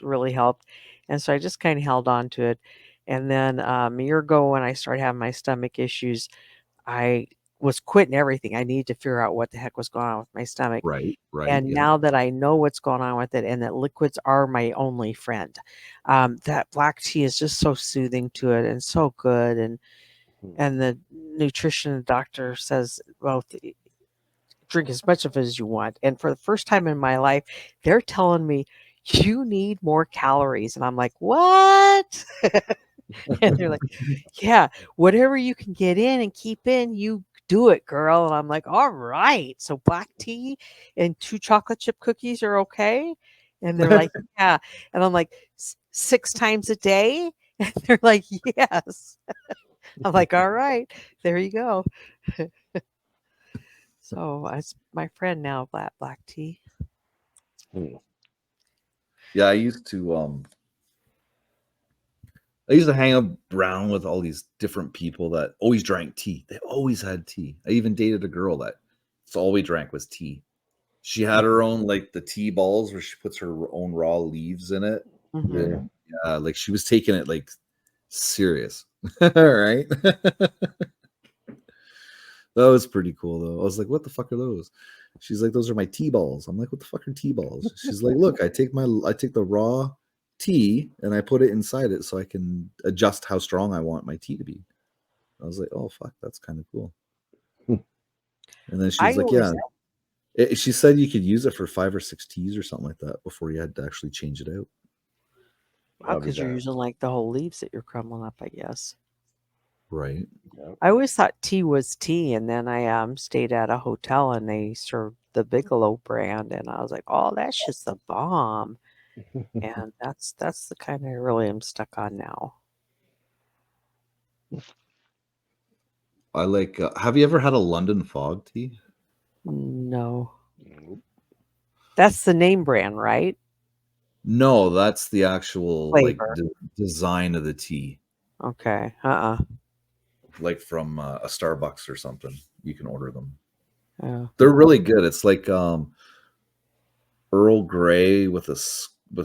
S9: really helped. And so I just kind of held on to it. And then a year ago when I started having my stomach issues, I was quitting everything. I needed to figure out what the heck was going on with my stomach.
S1: Right.
S9: And
S1: Yeah.
S9: now that I know what's going on with it and that liquids are my only friend, that black tea is just so soothing to it and so good. And the nutrition doctor says, well, drink as much of it as you want. And for the first time in my life, they're telling me you need more calories. And I'm like, what? And they're like, yeah, whatever you can get in and keep in, you do it, girl. And I'm like, all right. So black tea and 2 chocolate chip cookies are okay. And they're like, yeah. And I'm like, 6 times a day? And they're like, yes. I'm like, all right, there you go. So it's my friend now, black tea.
S1: Yeah, I used to hang around with all these different people that always drank tea. They always had tea. I even dated a girl that all we drank was tea. She had her own like the tea balls where she puts her own raw leaves in it.
S9: Mhm.
S1: Yeah, like she was taking it like serious. Right? That was pretty cool though. I was like, what the fuck are those? She's like, those are my tea balls. I'm like, what the fuck are tea balls? She's like, look, I take the raw tea and I put it inside it so I can adjust how strong I want my tea to be. I was like, oh fuck, that's kind of cool. And then she was
S9: I
S1: like, yeah.
S9: always
S1: She said you could use it for 5 or 6 teas or something like that before you had to actually change it out.
S9: because you're using like the whole leaves that you're crumbling up, I guess.
S1: Right.
S9: I always thought tea was tea, and then I stayed at a hotel and they served the Bigelow brand, and I was like, oh, that's just the bomb. And that's the kind I really am stuck on now.
S1: I like. Have you ever had a London Fog tea?
S9: No. That's the name brand, right?
S1: No, that's the actual
S9: Flavor.
S1: design of the tea.
S9: Okay.
S1: Like from a Starbucks or something. You can order them.
S9: Yeah.
S1: They're really good. It's like Earl Grey with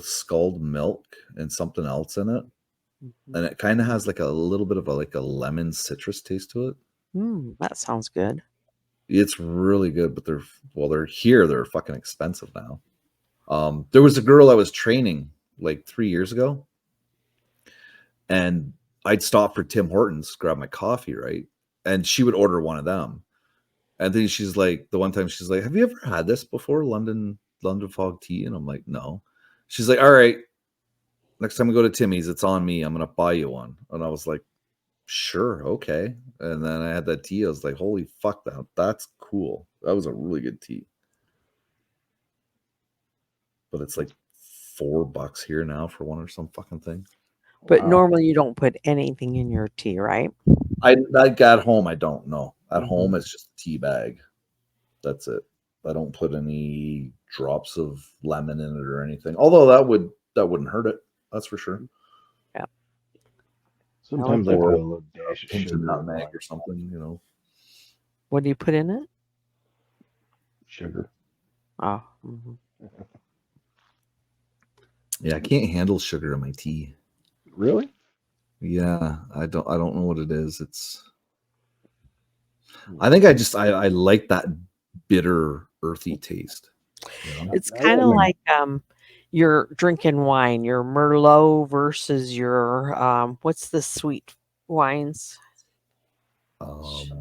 S1: scald milk and something else in it, and it kind of has like a little bit of a lemon citrus taste to it.
S9: That sounds good.
S1: It's really good, but they're fucking expensive now. There was a girl I was training like 3 years ago, and I'd stop for Tim Hortons, grab my coffee, right? And she would order one of them. And then she's like, the one time she's like, have you ever had this before? London Fog tea? And I'm like, no. She's like, all right, next time we go to Timmy's, it's on me. I'm going to buy you one. And I was like, sure. Okay. And then I had that tea. I was like, holy fuck, that's cool. That was a really good tea. But it's like $4 here now for one or some fucking thing.
S9: But normally you don't put anything in your tea, right?
S1: I at home, I don't know. At home, it's just a tea bag. That's it. I don't put any drops of lemon in it or anything. Although that wouldn't hurt it. That's for sure.
S9: Yeah.
S14: Sometimes I put a little dash of
S1: pinch of
S14: sugar in
S1: nutmeg
S14: mine.
S1: or something, you know.
S9: What do you put in it?
S14: Sugar.
S9: Oh.
S1: Yeah, I can't handle sugar in my tea.
S14: Really?
S1: Yeah, I don't know what it is. I think I like that bitter, earthy taste. You know?
S9: It's kind of like you're drinking wine, your Merlot versus your what's the sweet wines? I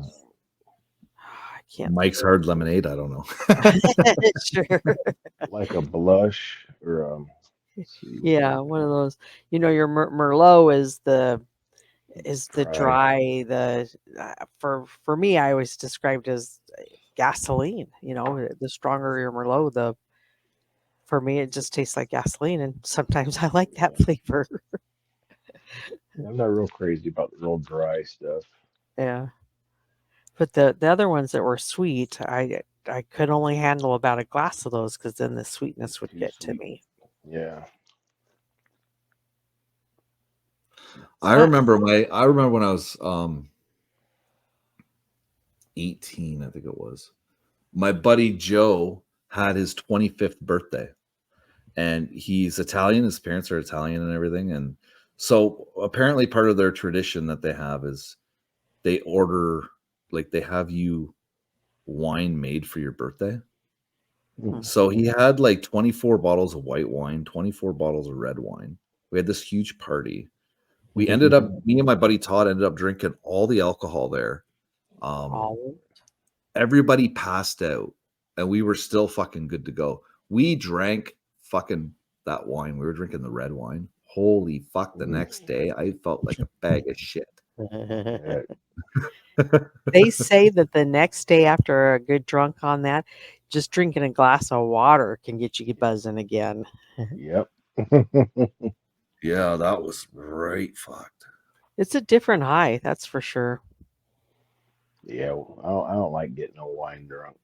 S9: can't.
S1: Mike's Hard Lemonade. I don't know.
S9: Sure.
S14: Like a blush or
S9: Yeah, one of those. You know, your Merlot is the dry. For me, I always described as gasoline. You know, the stronger your Merlot, for me it just tastes like gasoline, and sometimes I like that flavor.
S14: I'm not real crazy about the real dry stuff.
S9: Yeah, but the other ones that were sweet, I could only handle about a glass of those because then the sweetness would get to me.
S14: Yeah.
S1: I remember when I was 18, I think it was. My buddy Joe had his 25th birthday, and he's Italian. His parents are Italian and everything, and so apparently part of their tradition that they have is they order, like, they have you wine made for your birthday. So he had like 24 bottles of white wine, 24 bottles of red wine. We had this huge party. We ended up, me and my buddy Todd ended up drinking all the alcohol there. Everybody passed out, and we were still fucking good to go. We drank fucking that wine. We were drinking the red wine. Holy fuck, the next day I felt like a bag of shit.
S9: They say that the next day after a good drunk on that, just drinking a glass of water can get you buzzing again.
S14: Yep.
S1: Yeah, that was right fucked.
S9: It's a different high, that's for sure.
S14: Yeah, I don't like getting no wine drunk.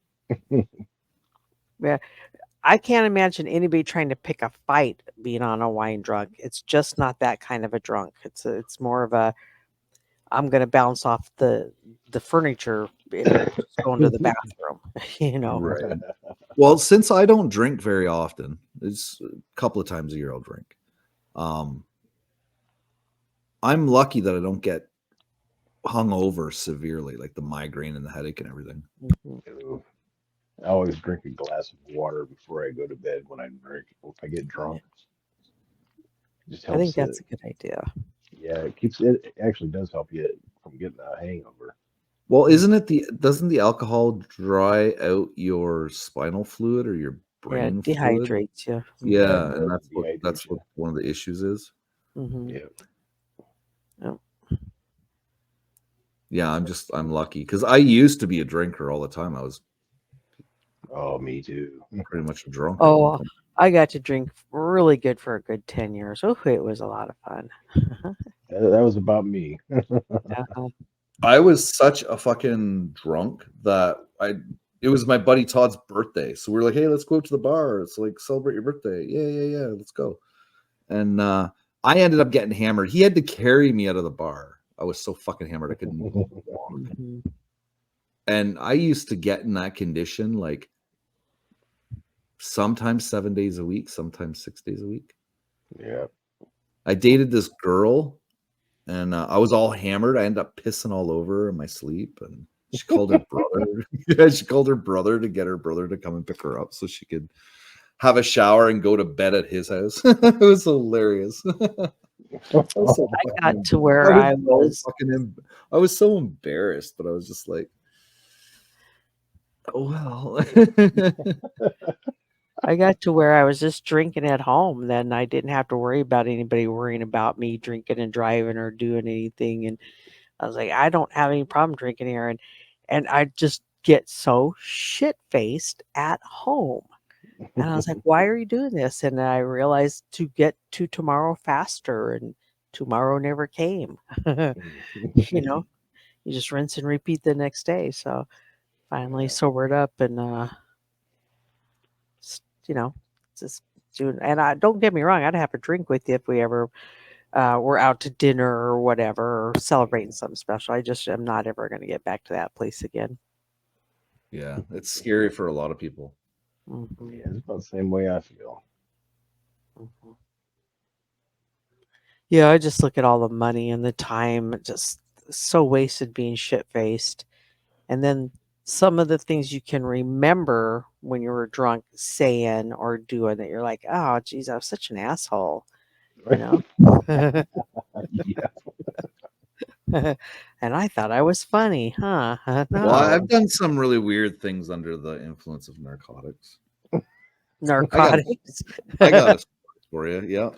S9: Yeah, I can't imagine anybody trying to pick a fight being on a wine drunk. It's just not that kind of a drunk. It's more of a I'm going to bounce off the furniture and just go into the bathroom, you know.
S1: Right. Well, since I don't drink very often, it's a couple of times a year I'll drink. I'm lucky that I don't get hungover severely, like the migraine and the headache and everything.
S14: I always drink a glass of water before I go to bed when I drink. If I get drunk, it just
S9: I
S14: helps.
S9: think that's a good idea.
S14: Yeah, it actually does help you from getting a hangover.
S1: Well, doesn't the alcohol dry out your spinal fluid or your brain fluid?
S9: Dehydrates you.
S1: Yeah, and that's what one of the issues is.
S9: Mm-hmm.
S1: Yeah, I'm lucky because I used to be a drinker all the time.
S14: Oh, me too.
S1: Pretty much a drunk.
S9: Oh, I got to drink really good for a good 10 years. Oh, it was a lot of fun.
S14: That was about me.
S1: I was such a fucking drunk that it was my buddy Todd's birthday. So we were like, hey, let's go out to the bar. It's like celebrate your birthday. Yeah, let's go. And I ended up getting hammered. He had to carry me out of the bar. I was so fucking hammered I couldn't walk. And I used to get in that condition like sometimes 7 days a week, sometimes 6 days a week.
S14: Yeah.
S1: I dated this girl and I was all hammered. I ended up pissing all over in my sleep, and she called her brother. Yeah, she called her brother to get her brother to come and pick her up so she could have a shower and go to bed at his house. It was hilarious.
S9: I got to where I
S1: was so embarrassed, but I was just like, oh well.
S9: I got to where I was just drinking at home. Then I didn't have to worry about anybody worrying about me drinking and driving or doing anything. And I was like, I don't have any problem drinking here. And I just get so shit-faced at home. And I was like, why are you doing this? And I realized to get to tomorrow faster, and tomorrow never came. You know, you just rinse and repeat the next day. So finally sobered up and, you know, just doing. And don't get me wrong, I'd have a drink with you if we ever were out to dinner or whatever, or celebrating something special. I just am not ever going to get back to that place again.
S1: Yeah, it's scary for a lot of people.
S9: Mm-hmm.
S14: Yeah, it's about the same way I feel.
S9: Mm-hmm. Yeah, I just look at all the money and the time, just so wasted being shit-faced. And then some of the things you can remember when you were drunk saying or doing that you're like, oh, geez, I was such an asshole. You know? And I thought I was funny, huh? No.
S1: Well, I've done some really weird things under the influence of narcotics.
S9: Narcotics.
S1: I got a story for you. Yeah.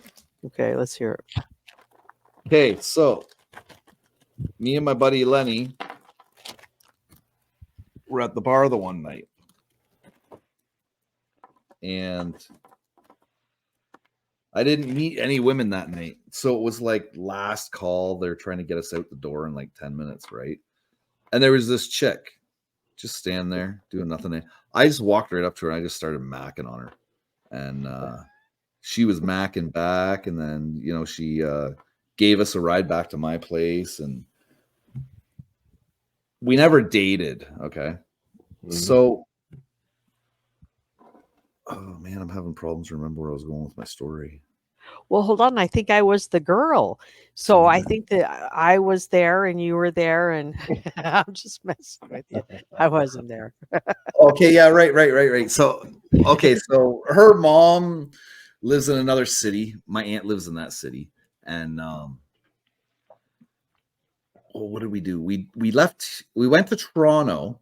S9: Okay, let's hear it.
S1: Okay, so me and my buddy Lenny were at the bar the one night, and I didn't meet any women that night. So it was like last call. They're trying to get us out the door in like 10 minutes, right? And there was this chick just standing there doing nothing. I just walked right up to her and I just started macking on her. And she was macking back. And then, you know, she gave us a ride back to my place. And we never dated. Okay. Mm-hmm. So, oh man, I'm having problems remember where I was going with my story.
S9: Well, hold on. I think I was the girl. So I think that I was there and you were there, and I'm just messing with you. I wasn't there.
S1: Okay. Yeah. Right. So, okay. So her mom lives in another city. My aunt lives in that city. And, what did we do? We went to Toronto.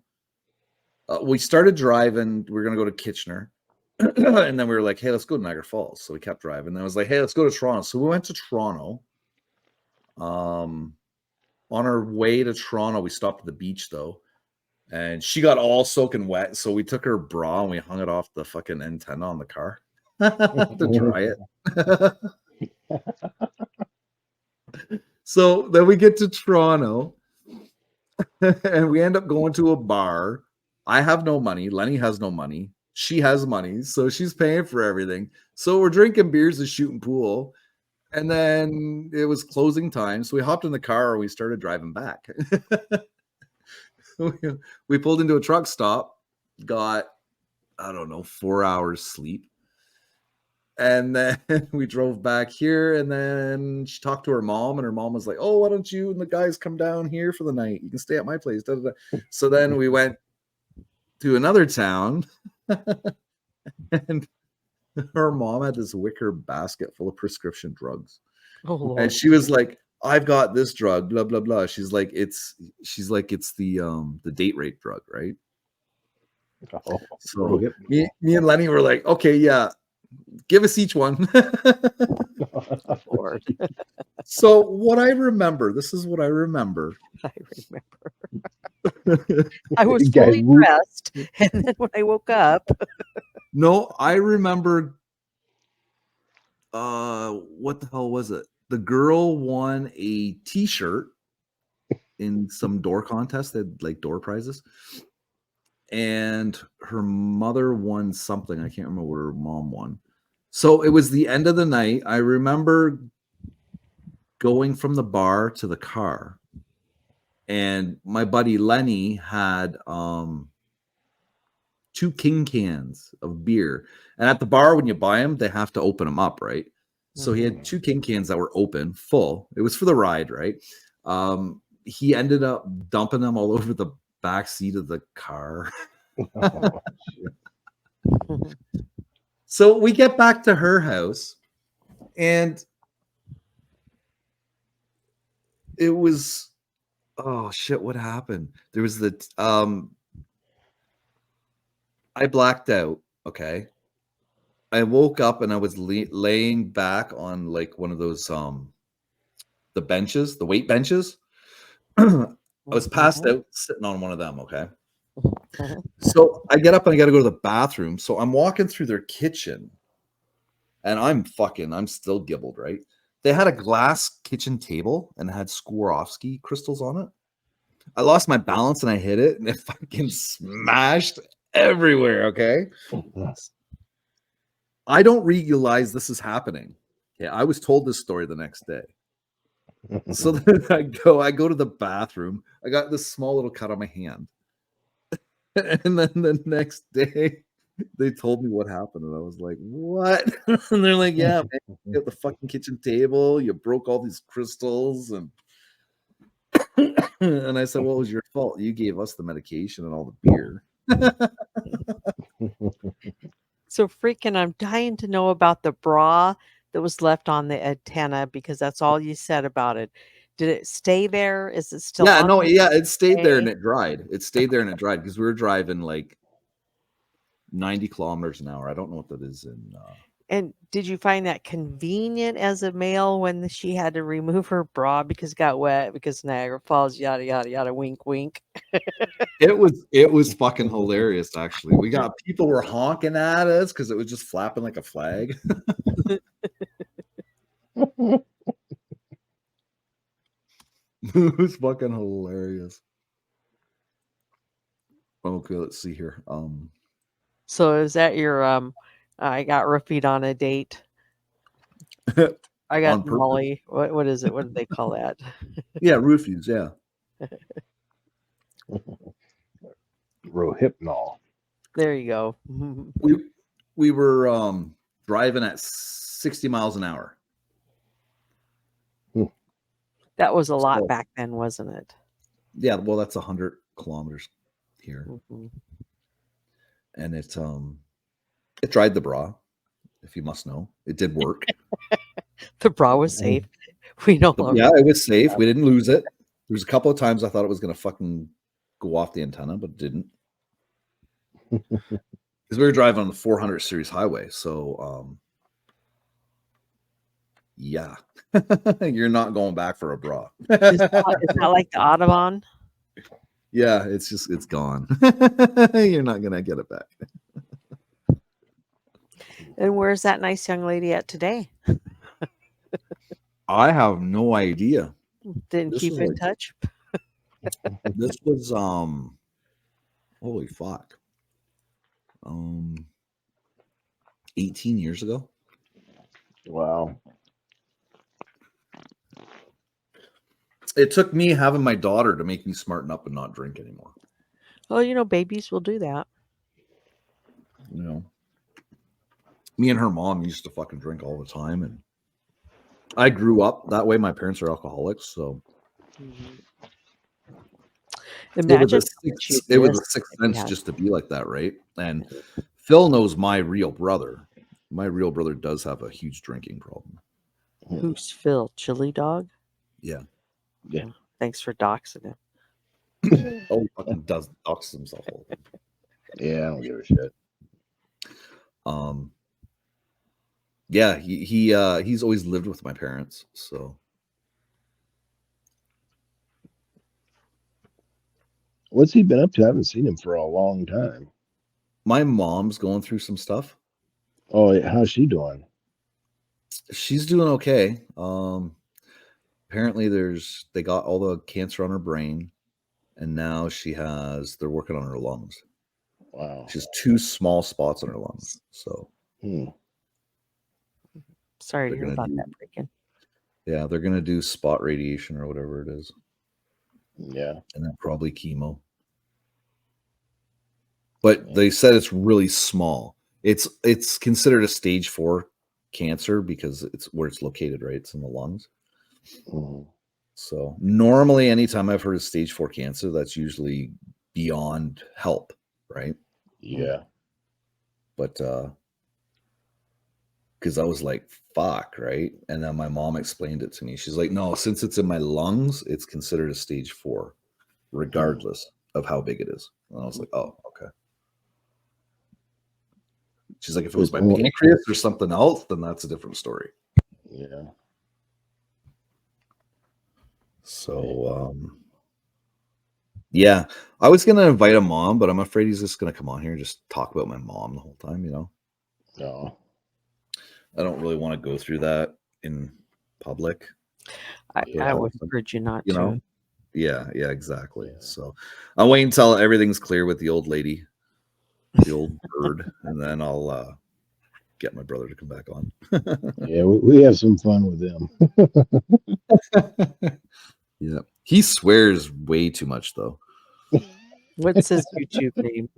S1: We started driving. We were going to go to Kitchener. And then we were like, hey, let's go to Niagara Falls. So we kept driving. And I was like, hey, let's go to Toronto. So we went to Toronto. On our way to Toronto, we stopped at the beach, though. And she got all soaking wet. So we took her bra and we hung it off the fucking antenna on the car to dry it. So then we get to Toronto. And we end up going to a bar. I have no money. Lenny has no money. She has money, so she's paying for everything. So we're drinking beers and shooting pool. And then it was closing time, so we hopped in the car and we started driving back. We pulled into a truck stop, got, I don't know, 4 hours sleep. And then we drove back here, and then she talked to her mom, and her mom was like, "Oh, why don't you and the guys come down here for the night? You can stay at my place." Da, da, da. So then we went to another town, and her mom had this wicker basket full of prescription drugs.
S9: Oh, Lord.
S1: And she was like, "I've got this drug, blah blah blah." She's like, it's the date rape drug, right?
S14: Oh,
S1: So me and Lenny were like, "Okay, yeah, give us each one."
S9: Lord.
S1: So what I remember, this is what I remember.
S9: I remember. I was
S14: You guys
S9: fully
S14: whoop.
S9: dressed, and then when I woke up,
S1: No, I remember. What the hell was it? The girl won a T-shirt in some door contest. They had like door prizes, and her mother won something. I can't remember what her mom won. So it was the end of the night. I remember going from the bar to the car, and my buddy Lenny had 2 king cans of beer. And at the bar, when you buy them, they have to open them up, right? So he had 2 king cans that were open, full. It was for the ride, right? He ended up dumping them all over the back seat of the car. So we get back to her house, and it was, oh shit, what happened? There was the I blacked out, okay? I woke up and I was laying back on like one of those the benches, the weight benches. I was passed out sitting on one of them, okay? So I get up and I got to go to the bathroom. So I'm walking through their kitchen, and I'm still gibbled, right? They had a glass kitchen table and it had Swarovski crystals on it. I lost my balance and I hit it, and it fucking smashed everywhere, okay? I don't realize this is happening. Okay, I was told this story the next day. So then I go to the bathroom. I got this small little cut on my hand. And then the next day they told me what happened, and I was like, "What?" And they're like, "Yeah, man, you got the fucking kitchen table, you broke all these crystals." And and I said, "Well, it was your fault. You gave us the medication and all the beer."
S9: so freaking, I'm dying to know about the bra that was left on the antenna, because that's all you said about it. Did it stay there? Is it still
S1: Yeah,
S9: on
S1: no,
S9: there?
S1: yeah, it stayed there and
S9: Okay.
S1: it dried. It stayed there and it dried because we were driving like 90 kilometers an hour. I don't know what that is in.
S9: And did you find that convenient as a male when she had to remove her bra because it got wet because Niagara Falls, yada yada yada, wink wink?
S1: It was fucking hilarious. Actually, we got people were honking at us because it was just flapping like a flag. It was fucking hilarious. Okay, let's see here.
S9: So is that your I got roofied on a date? I got
S1: On purpose.
S9: Molly. What is it? What do they call that?
S1: Yeah, roofies. Yeah.
S14: Rohypnol.
S9: There you go.
S1: We were driving at 60 miles an hour.
S9: That was a lot
S1: So-
S9: back then, wasn't it?
S1: Yeah, well, that's 100 kilometers here,
S9: Mhm.
S1: and it dried the bra. If you must know, it did work.
S9: The bra was safe. We no longer.
S1: Yeah, it was safe. We didn't lose it. There was a couple of times I thought it was going to fucking go off the antenna, but it didn't. Because we were driving on the 400 series highway, so yeah, you're not going back for a bra.
S9: It's not like the Audubon.
S1: Yeah, it's gone. You're not gonna get it back.
S9: And where's that nice young lady at today?
S1: I have no idea.
S9: Didn't
S1: This
S9: keep
S1: was
S9: in
S1: like-
S9: touch.
S1: This was holy fuck. 18 years ago.
S14: Wow.
S1: It took me having my daughter to make me smarten up and not drink anymore.
S9: Well, you know, babies will do that.
S1: You know, me and her mom used to fucking drink all the time, and I grew up that way. My parents are alcoholics, so
S9: Imagine
S1: it was a sixth sense just to be like that, right? And Phil knows my real brother. My real brother does have a huge drinking problem.
S9: Who's Phil? Chili Dog?
S1: Yeah.
S14: Yeah.
S9: Thanks for doxing him.
S1: Oh, he fucking does dox himself all the time.
S14: Yeah, I don't give a shit.
S1: Yeah, he's always lived with my parents, so.
S14: What's he been up to? I haven't seen him for a long time.
S1: My mom's going through some stuff.
S14: Oh, how's she doing?
S1: She's doing okay. Apparently they got all the cancer on her brain, and now they're working on her lungs.
S14: Wow.
S1: She has 2 small spots on her lungs. So
S9: Sorry to hear about that, freaking.
S1: Yeah, they're gonna do spot radiation or whatever it is.
S14: Yeah.
S1: And then probably chemo. But they said it's really small. It's considered a stage 4 cancer because it's where it's located, right? It's in the lungs. So normally anytime I've heard of stage 4 cancer, that's usually beyond help, right?
S14: Yeah.
S1: But because I was like, fuck, right? And then my mom explained it to me. She's like, no, since it's in my lungs, it's considered a stage 4, regardless of how big it is. And I was like, oh, okay. She's like, if it was my pancreas or something else, then that's a different story.
S14: Yeah.
S1: So, yeah, I was going to invite a mom, but I'm afraid he's just going to come on here and just talk about my mom the whole time, you know?
S14: No.
S1: I don't really want to go through that in public.
S9: I would encourage you not
S1: You
S9: to.
S1: know? Yeah, exactly. So I'll wait until everything's clear with the old lady, the old bird, and then I'll get my brother to come back on.
S14: Yeah, we have some fun with them.
S1: Yeah. He swears way too much, though.
S9: What's his YouTube name?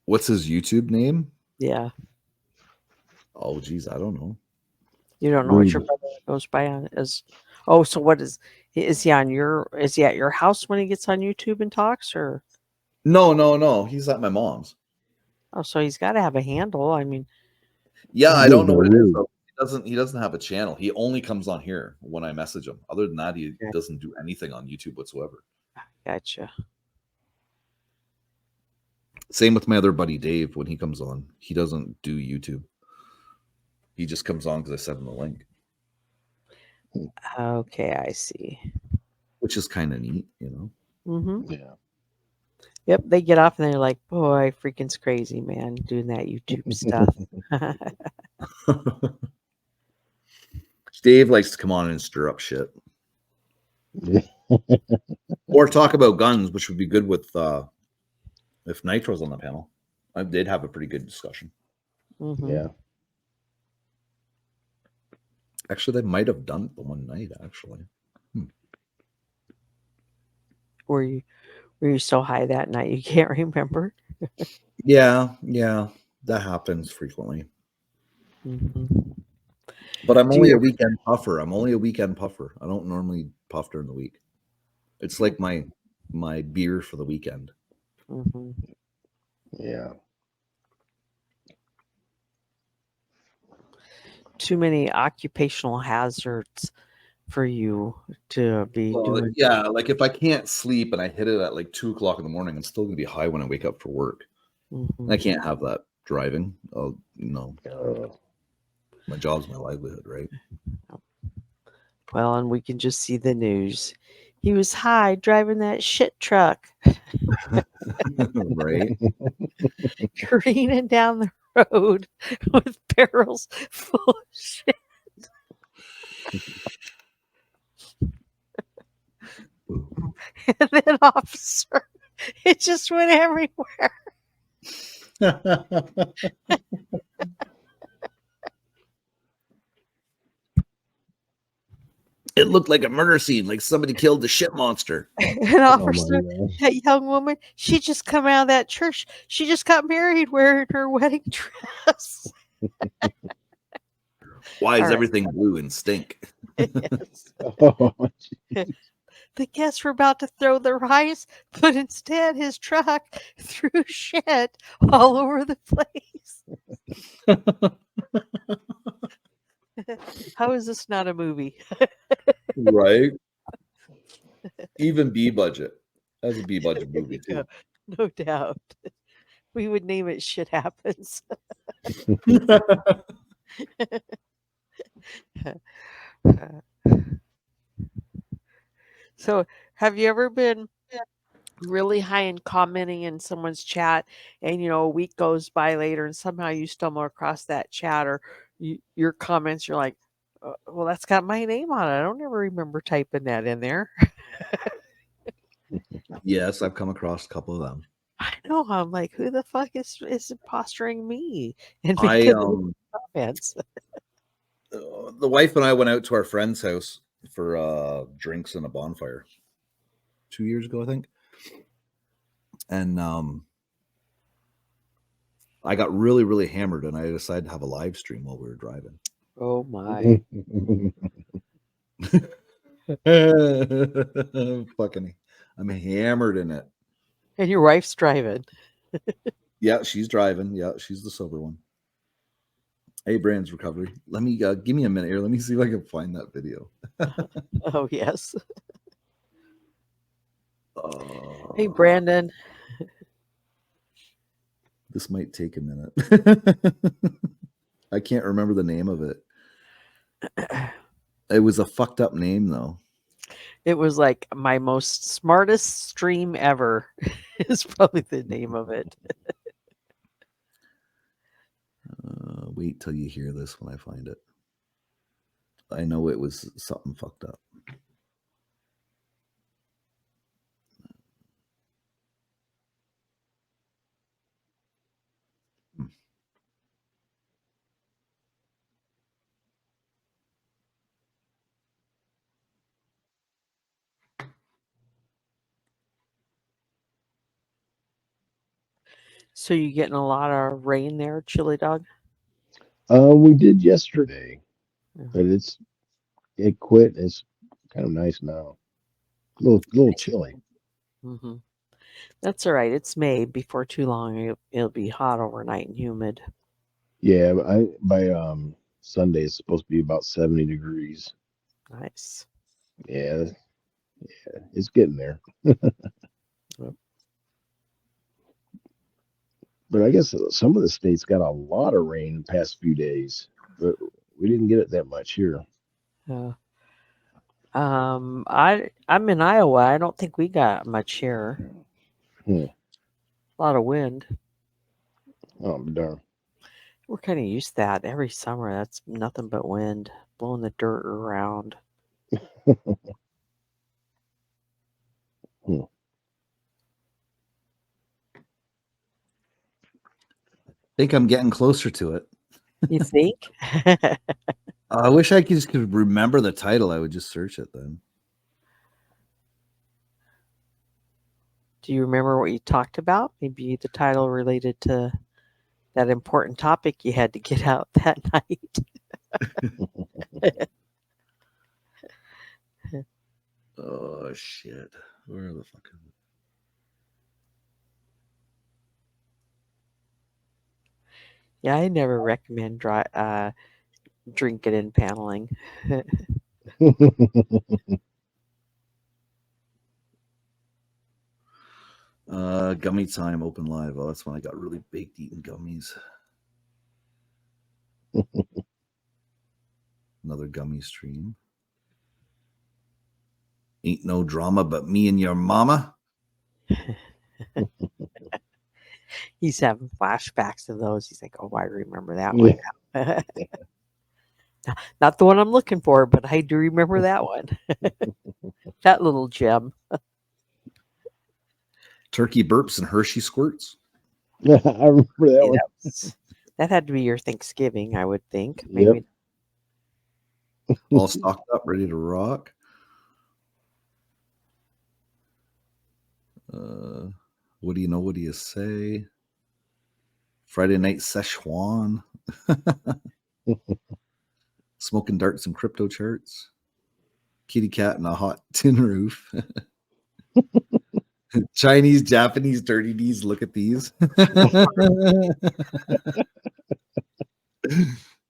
S1: What's his YouTube name?
S9: Yeah.
S1: Oh, geez, I don't know.
S9: You don't know what your brother goes by on is. Oh, so what is he at your house when he gets on YouTube and talks, or?
S1: No. He's at my mom's.
S9: Oh, so he's got to have a handle. I mean,
S1: yeah, I don't know what it is. Though. He doesn't have a channel. He only comes on here when I message him. Other than that, he doesn't do anything on YouTube whatsoever.
S9: Gotcha.
S1: Same with my other buddy Dave. When he comes on, he doesn't do YouTube. He just comes on because I sent him the link.
S9: Okay, I see.
S1: Which is kind of neat, you know.
S9: Mm-hmm.
S14: Yeah.
S9: Yep, they get off and they're like, "Boy, freaking's crazy, man, doing that YouTube stuff."
S1: Dave likes to come on and stir up shit. Or talk about guns, which would be good with if Nitro's on the panel. I did have a pretty good discussion.
S9: Mm-hmm.
S14: Yeah.
S1: Actually, they might have done it the one night, actually.
S9: Were you so high that night you can't remember?
S1: Yeah, that happens frequently.
S9: Mm-hmm.
S1: But I'm only a weekend puffer. I don't normally puff during the week. It's like my beer for the weekend.
S9: Mm-hmm.
S14: Yeah.
S9: Too many occupational hazards for you to be doing.
S1: Yeah, like if I can't sleep and I hit it at like 2:00 in the morning, I'm still gonna be high when I wake up for work.
S9: Mm-hmm.
S1: I can't have that driving. My job's my livelihood, right?
S9: Well, and we can just see the news. He was high driving that shit truck.
S1: Right.
S9: Careening down the road with barrels full of shit. And then, officer, it just went everywhere.
S1: It looked like a murder scene, like somebody killed the shit monster.
S9: And officer, that young woman, she just come out of that church. She just got married wearing her wedding dress.
S1: Why is
S9: All right.
S1: everything blue and stink?
S9: Yes. The guests were about to throw their rice, but instead his truck threw shit all over the place. How is this not a movie?
S1: Right? Even B budget. That's a B budget movie too.
S9: No doubt. We would name it Shit Happens. So, have you ever been really high in commenting in someone's chat, and a week goes by later, and somehow you stumble across that chat or your comments? You're like, well, that's got my name on it. I don't ever remember typing that in there.
S1: Yes, I've come across a couple of them.
S9: I know. I'm like, who the fuck is posturing me and
S1: I
S9: making those comments?
S1: the wife and I went out to our friend's house for drinks and a bonfire 2 years ago, I think. And I got really, really hammered, and I decided to have a live stream while we were driving.
S9: Oh my!
S1: Fucking, I'm hammered in it.
S9: And your wife's driving.
S1: Yeah, she's driving. Yeah, she's the sober one. Hey, Brand's recovery. Let me give me a minute here. Let me see if I can find that video.
S9: Oh yes. Hey, Brandon.
S1: This might take a minute. I can't remember the name of it. It was a fucked up name, though.
S9: It was like my most smartest stream ever is probably the name of it.
S1: Wait till you hear this when I find it. I know it was something fucked up.
S9: So you getting a lot of rain there, Chili Dog?
S14: We did yesterday, but it quit. It's kind of nice now. A little chilly.
S9: Mm-hmm. That's all right. It's May. Before too long, it'll be hot overnight and humid.
S14: Yeah, by Sunday it's supposed to be about 70 degrees.
S9: Nice.
S14: Yeah, it's getting there. But I guess some of the states got a lot of rain the past few days, but we didn't get it that much here.
S9: I'm in Iowa. I don't think we got much here. A lot of wind.
S14: Oh, darn.
S9: We're kind of used to that every summer. That's nothing but wind blowing the dirt around.
S1: I think I'm getting closer to it.
S9: You think?
S1: I wish I could remember the title. I would just search it then.
S9: Do you remember what you talked about? Maybe the title related to that important topic you had to get out that night.
S1: Oh shit! Where the fuck is it?
S9: Yeah, I never recommend drinking and paneling.
S1: Gummy time open live. Oh, that's when I got really baked eating gummies. Another gummy stream. Ain't no drama but me and your mama.
S9: He's having flashbacks to those. He's like, oh, I remember that one. Not the one I'm looking for, but I do remember that one. That little gem.
S1: Turkey burps and Hershey squirts.
S14: I remember that one.
S9: That had to be your Thanksgiving, I would think. Maybe.
S1: All stocked up, ready to rock. What do you know? What do you say? Friday night Szechuan. Smoking darts and crypto charts. Kitty cat and a hot tin roof. Chinese, Japanese, dirty D's. Look at these.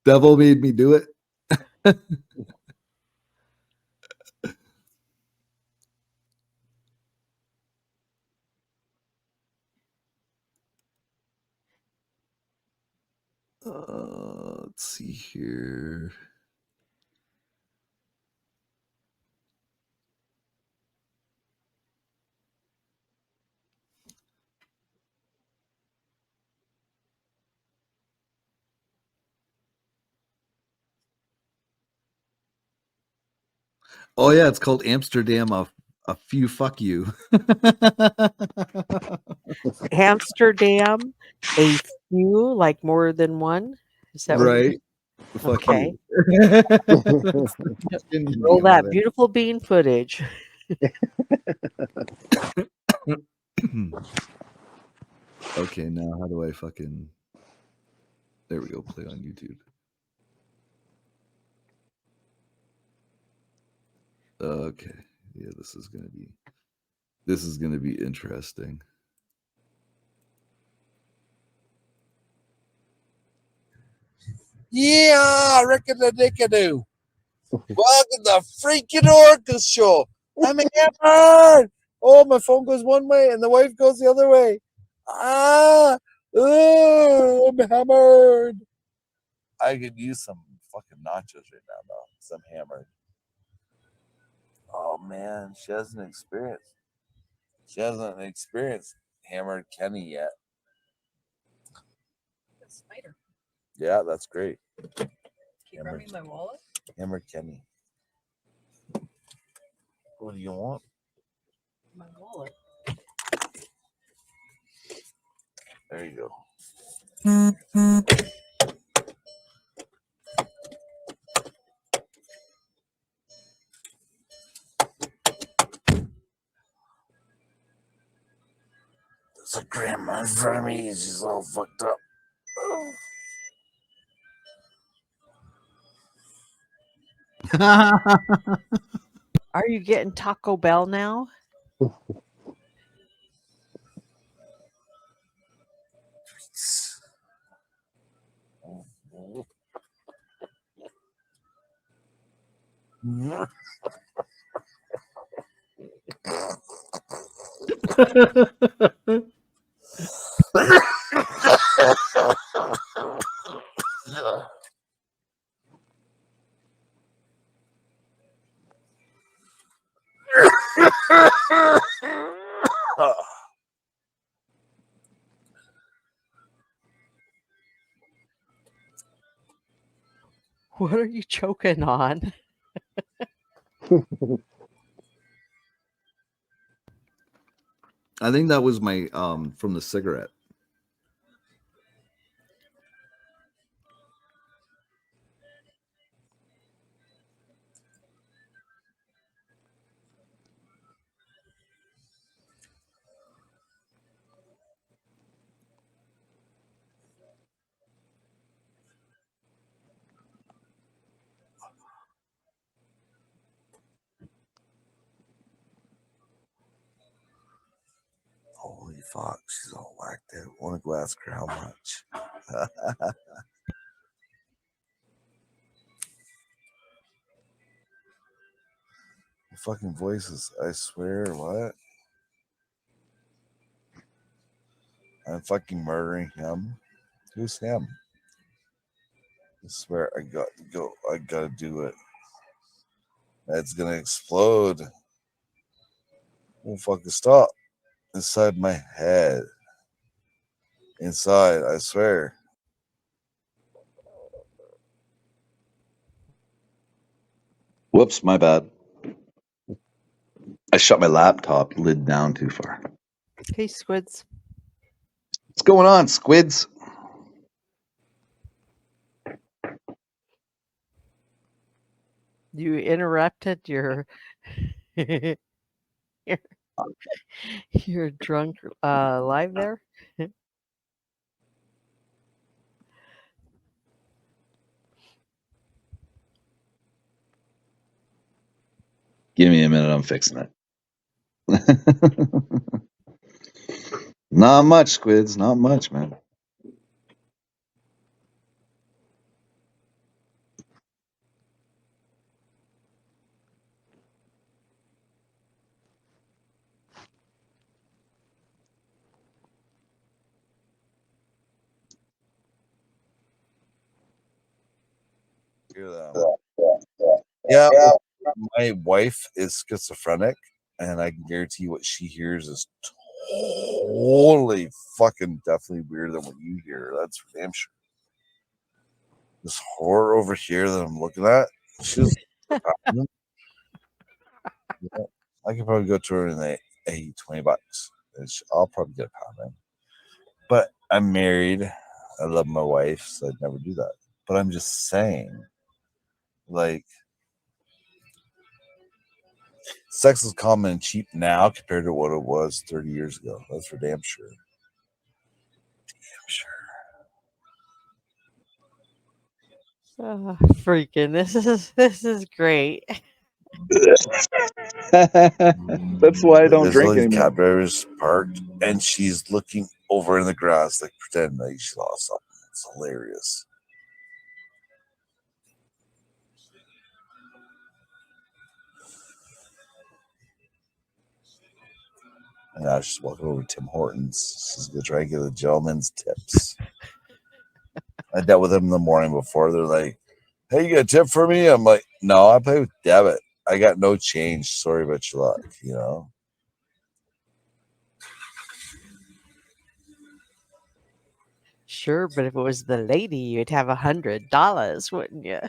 S1: Devil made me do it. Let's see here. Oh yeah, it's called Amsterdam. A few fuck you.
S9: Amsterdam, a few, like more than one. Is that
S1: Right?
S9: What
S1: Fuck
S9: okay.
S1: you.
S9: Roll that beautiful bean footage.
S1: Okay, now how do I fucking... There we go, play on YouTube. Okay. Yeah, this is gonna be interesting.
S3: Yeah, rickety-dickadoo. Welcome to freaking orchestra. I'm hammered. Oh, my phone goes one way and the wife goes the other way. I'm hammered. I could use some fucking nachos right now, though. Some hammered. Oh man, she hasn't experienced hammered Kenny yet.
S9: Spider.
S3: Yeah, that's great.
S9: Keep grabbing my wallet.
S3: Hammered Kenny. What do you want?
S9: My wallet.
S3: There you go. There's a grandma in front of me. She's all fucked up.
S9: Are you getting Taco Bell now? What are you choking on?
S1: I think that was my from the cigarette.
S3: Holy fuck, she's all whacked out. Want to go ask her how much? The fucking voices, I swear, what? I'm fucking murdering him. Who's him? I swear, I got to go. I gotta do it. It's gonna explode. Won't fucking stop. Inside my head. Inside, I swear.
S7: Whoops, my bad. I shut my laptop lid down too far.
S9: Hey, Squids.
S7: What's going on, Squids?
S9: You interrupted your your, your drunk live there.
S7: Give me a minute. I'm fixing it. Not much, Squids. Not much, man.
S3: Hear that? Yeah, my wife is schizophrenic, and I can guarantee what she hears is totally fucking definitely weirder than what you hear. That's for damn sure. This horror over here that I'm looking at, she's. I could probably go to her and they $20. I'll probably get a pound in. But I'm married. I love my wife, so I'd never do that. But I'm just saying, like, sex is common and cheap now compared to what it was 30 years ago. That's for damn sure. Damn sure.
S9: Oh, freaking! This is great.
S7: That's why I don't
S3: There's
S7: drink
S3: all these
S7: anymore.
S3: cab drivers parked, and she's looking over in the grass, like pretending like she lost something. It's hilarious. And now she's walking over to Tim Hortons. She's gonna try and get the gentleman's tips. I dealt with them in the morning before. They're like, "Hey, you got a tip for me?" I'm like, "No, I pay with debit. I got no change. Sorry about your luck." You know.
S9: Sure, but if it was the lady, you'd have $100, wouldn't you?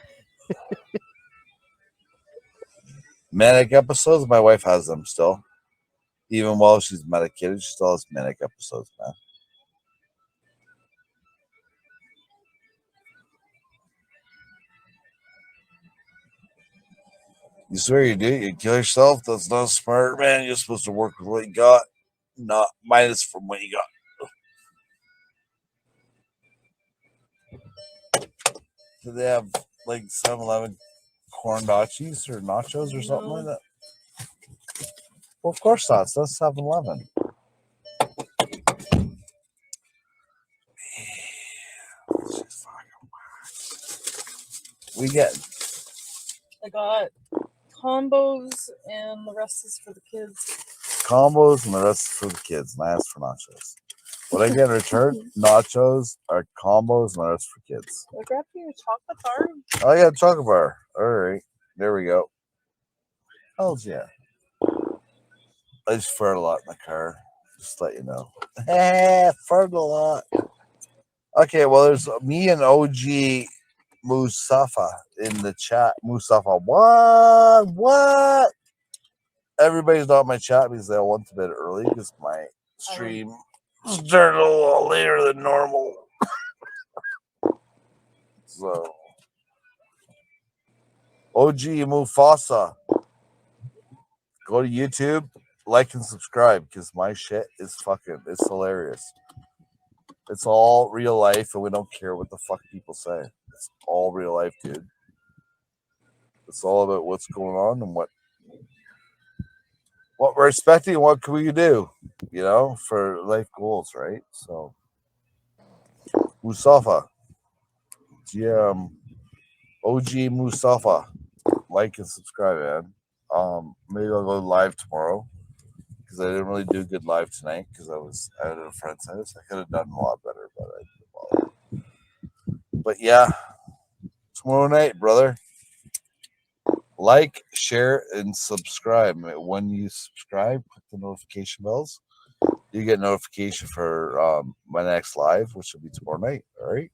S3: Manic episodes. My wife has them still. Even while she's medicated, she still has manic episodes, man. You swear you do? You kill yourself? That's not smart, man. You're supposed to work with what you got, not minus from what you got. Do they have like 7-Eleven corn nachos or nachos or something like that? Well, of course not. That's 7-Eleven. We get
S16: I got combos and the rest is for the kids.
S3: combos and the rest is for the kids. And I asked for nachos. What I get in return, nachos are combos and the rest for kids.
S16: I grabbed you a chocolate bar.
S3: Oh, yeah, chocolate bar. All right. There we go. Hells yeah. I just fart a lot in the car. Just to let you know. Fart a lot. Okay, well, there's me and OG Mustafa in the chat. Mustafa, what? Everybody's not in my chat because they all went to bed early because my stream started a little later than normal. So, OG Mufasa, go to YouTube, like and subscribe because my shit is it's hilarious. It's all real life and we don't care what the fuck people say. It's all real life, dude. It's all about what's going on and what we're expecting, what can we do, you know, for life goals, right? So, Mustafa, OG Mustafa, like and subscribe, man. Maybe I'll go live tomorrow because I didn't really do a good live tonight because I was out at a friend's house. I could have done a lot better, but I didn't bother. But yeah, tomorrow night, brother. Like, share, and subscribe. When you subscribe, click the notification bells. You get notification for my next live, which will be tomorrow night. All right.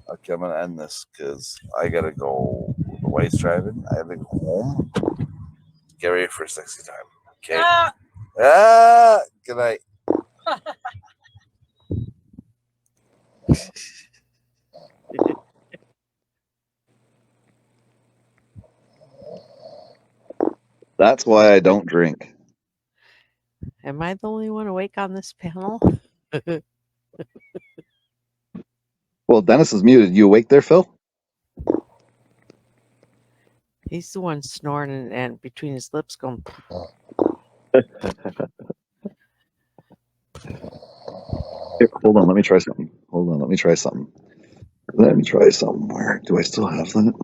S3: Okay, I'm gonna end this because I gotta go. The wife's driving. I gotta go home. Get ready for a sexy time. Okay. Good night.
S7: That's why I don't drink.
S9: Am I the only one awake on this panel?
S7: Well, Dennis is muted. You awake there, Phil?
S9: He's the one snoring and between his lips going.
S7: Here, hold on, let me try something. Hold on, let me try something. Let me try something. Where do I still have that?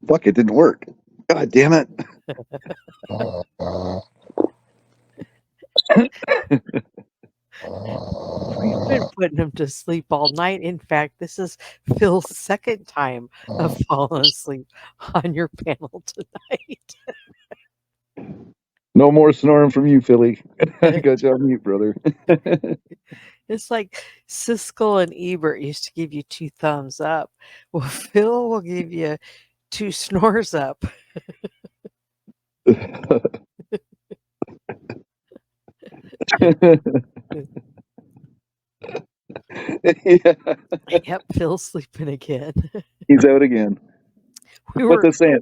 S7: Fuck, it didn't work. God damn it.
S9: We've been putting him to sleep all night. In fact, this is Phil's second time of falling asleep on your panel tonight.
S7: No more snoring from you, Philly. I got you on mute, brother.
S9: It's like Siskel and Ebert used to give you 2 thumbs up. Well, Phil will give you 2 snores up.
S7: Yeah.
S9: Yep, Phil's sleeping again.
S7: He's out again. What's it saying?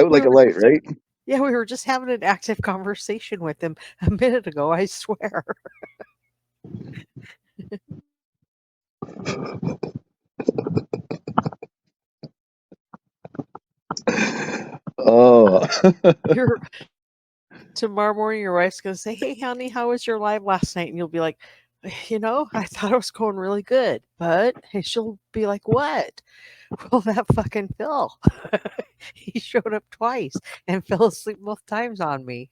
S7: Out like a light, right?
S9: Yeah, we were just having an active conversation with him a minute ago, I swear.
S7: Oh.
S9: Tomorrow morning, your wife's going to say, "Hey, honey, how was your live last night?" And you'll be like, I thought it was going really good. But and she'll be like, "What?" Well, that fucking Phil. He showed up twice and fell asleep both times on me.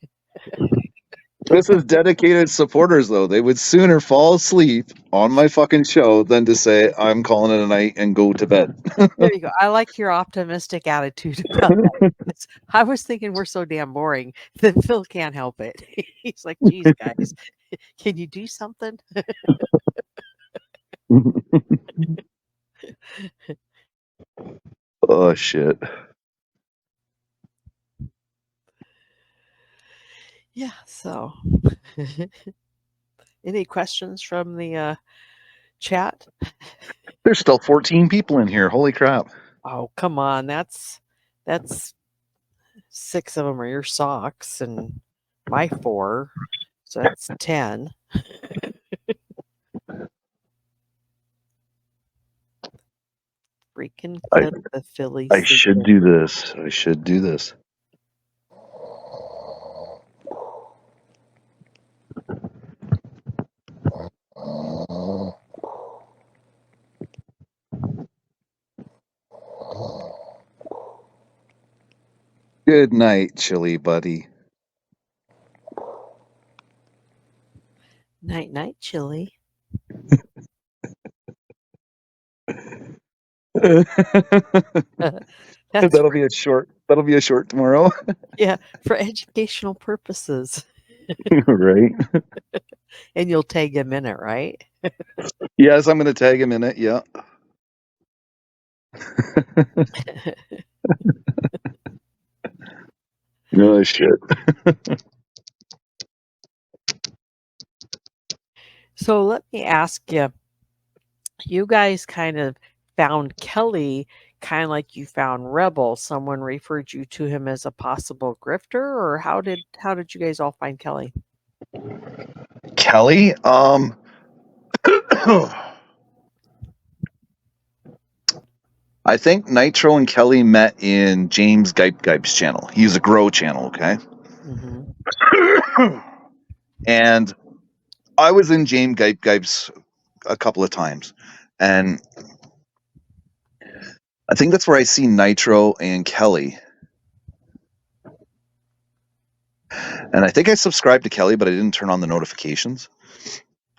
S7: This is dedicated supporters, though. They would sooner fall asleep on my fucking show than to say, I'm calling it a night and go to bed.
S9: There you go. I like your optimistic attitude about that. I was thinking we're so damn boring that Phil can't help it. He's like, "Geez, guys, can you do something?"
S7: Oh, shit.
S9: Yeah, so any questions from the chat?
S7: There's still 14 people in here. Holy crap.
S9: Oh, come on. That's 6 of them are your socks and my 4. So that's 10. Freaking clip the Philly.
S7: I should do this. I should do this. Good night, chilly buddy.
S9: Night, night, chilly.
S7: That'll be a short. That'll be a short tomorrow.
S9: Yeah, for educational purposes.
S7: Right.
S9: And you'll tag him in it, right?
S7: Yes, I'm going to tag him in it. Yeah. No shit.
S9: So let me ask you. You guys kind of found Kelly kind of like you found Rebel. Someone referred you to him as a possible grifter, or how did you guys all find Kelly?
S7: Kelly, I think Nitro and Kelly met in James Gipe's channel. He's a Grow channel, okay?
S9: Mm-hmm.
S7: And I was in James Gipe's a couple of times, and I think that's where I see Nitro and Kelly. And I think I subscribed to Kelly, but I didn't turn on the notifications.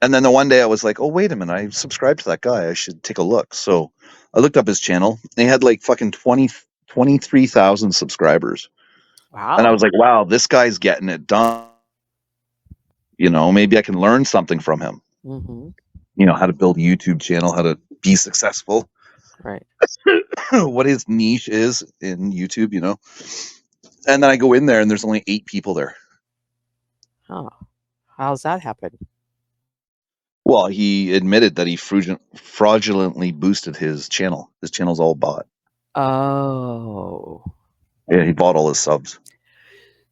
S7: And then the one day I was like, oh, wait a minute, I subscribed to that guy. I should take a look. So I looked up his channel. He had like fucking 23,000 subscribers.
S9: Wow.
S7: And I was like, wow, this guy's getting it done. You know, maybe I can learn something from him.
S9: Mm-hmm.
S7: You know, how to build a YouTube channel, how to be successful,
S9: Right.
S7: what his niche is in YouTube, you know. And then I go in there and there's only 8 people there.
S9: Oh, how's that happen?
S7: Well, he admitted that he fraudulently boosted his channel. His channel's all bought.
S9: Oh.
S7: Yeah, he bought all his subs.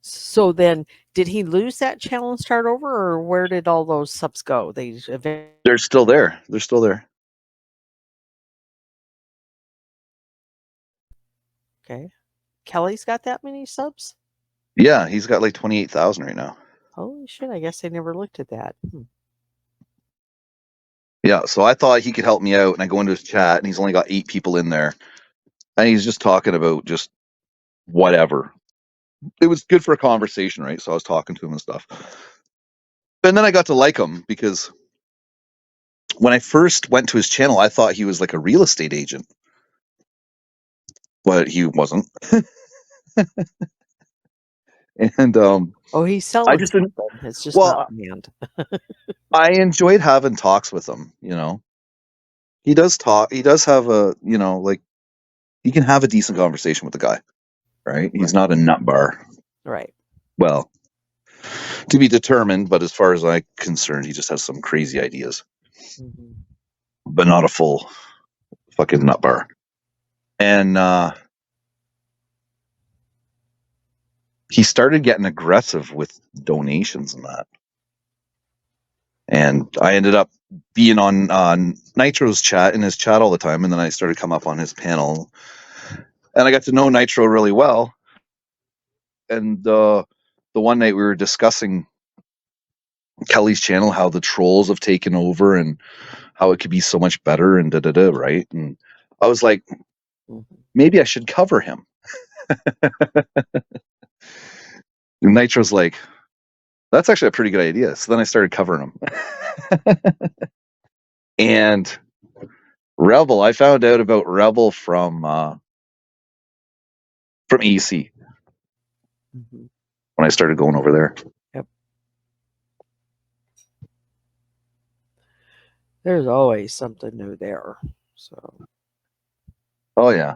S9: So then, did he lose that channel and start over, or where did all those subs go? They
S7: They're still there. They're still there.
S9: okay. Kelly's got that many subs?
S7: Yeah, he's got like 28,000 right now.
S9: Holy shit! I guess I never looked at that.
S7: Yeah, so I thought he could help me out, and I go into his chat, and he's only got 8 people in there, and he's just talking about just whatever. It was good for a conversation, right? So I was talking to him and stuff. And then I got to like him because when I first went to his channel, I thought he was like a real estate agent, but he wasn't. And
S9: Oh, he's
S7: I
S9: selling
S7: just didn't.
S9: something. It's just
S7: Well,
S9: not land.
S7: I enjoyed having talks with him. You know, he does talk. He does have a, you know, like you can have a decent conversation with the guy, right? He's not a nut bar.
S9: Right.
S7: Well, to be determined, but as far as I'm concerned, he just has some crazy ideas,
S9: Mm-hmm.
S7: but not a full fucking nut bar. And he started getting aggressive with donations and that. And I ended up being on Nitro's chat, in his chat all the time, and then I started come up on his panel, and I got to know Nitro really well. And the one night we were discussing Kelly's channel, how the trolls have taken over and how it could be so much better and da-da-da, right? And I was like, maybe I should cover him. And Nitro's like, that's actually a pretty good idea. So then I started covering him. And Rebel, I found out about Rebel from AC when I started going over there.
S9: Yep. There's always something new there. So.
S7: Oh yeah.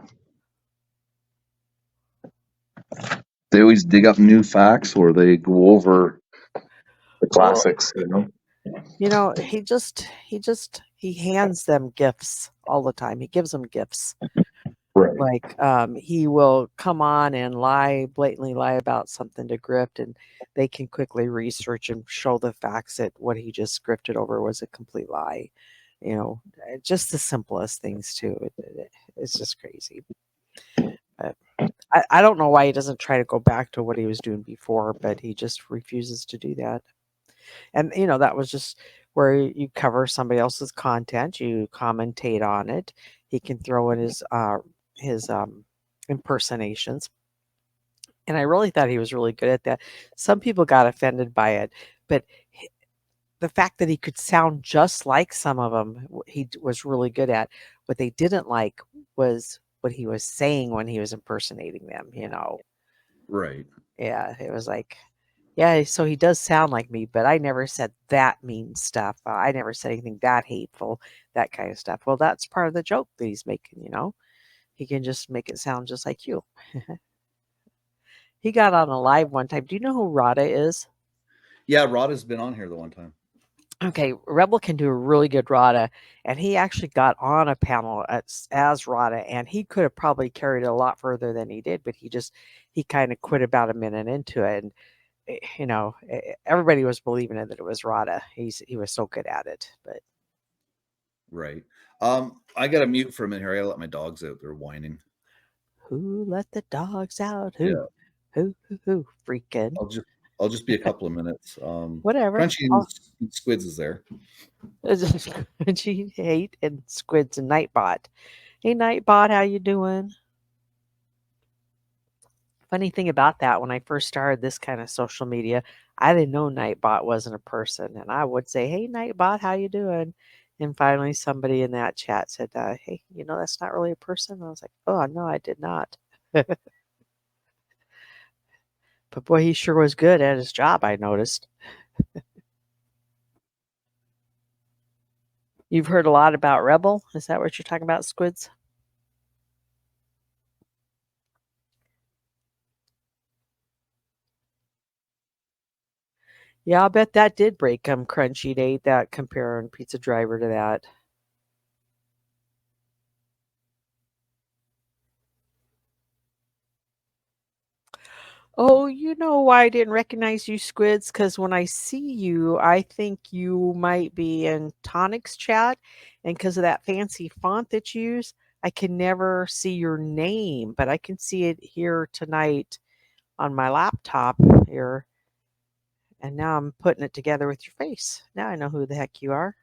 S7: They always dig up new facts, or they go over the classics.
S9: You know, he hands them gifts all the time. He gives them gifts.
S7: Right.
S9: Like he will come on and blatantly lie about something to Grift, and they can quickly research and show the facts that what he just scripted over was a complete lie. You know, just the simplest things too. It's just crazy. But I don't know why he doesn't try to go back to what he was doing before, but he just refuses to do that. And you know, that was just where you cover somebody else's content, you commentate on it. He can throw in his impersonations, and I really thought he was really good at that. Some people got offended by it, but the fact that he could sound just like some of them, he was really good at. What they didn't like was what he was saying when he was impersonating them. You know,
S1: Right.
S9: yeah, it was like, yeah, so he does sound like me, but I never said that mean stuff. I never said anything that hateful, that kind of stuff. Well, that's part of the joke that he's making, you know. He can just make it sound just like you. He got on a live one time. Do you know who Rada is?
S1: Yeah, Rada's been on here the one time.
S9: Okay, Rebel can do a really good Rada, and he actually got on a panel as Rada, and he could have probably carried it a lot further than he did, but he kind of quit about a minute into it, and you know, everybody was believing it that it was Rada. He was so good at it, but
S1: right. I got to mute for a minute here. I got to let my dogs out. They're whining.
S9: Who let the dogs out? Who?
S1: Yeah.
S9: Who? Freaking.
S1: I'll just be a couple of minutes.
S9: Whatever.
S1: Crunchy and Squids is there.
S9: Crunchy, Hate, and Squids and Nightbot. Hey, Nightbot, how you doing? Funny thing about that, when I first started this kind of social media, I didn't know Nightbot wasn't a person, and I would say, "Hey, Nightbot, how you doing?" And finally, somebody in that chat said, "Hey, you know that's not really a person." And I was like, "Oh no, I did not." But boy, he sure was good at his job, I noticed. You've heard a lot about Rebel. Is that what you're talking about, Squids? Yeah, I'll bet that did break Crunchy to ate that comparing Pizza Driver to that. Oh, you know why I didn't recognize you, Squids? Because when I see you, I think you might be in Tonic's chat. And because of that fancy font that you use, I can never see your name, but I can see it here tonight on my laptop here. And now I'm putting it together with your face. Now I know who the heck you are.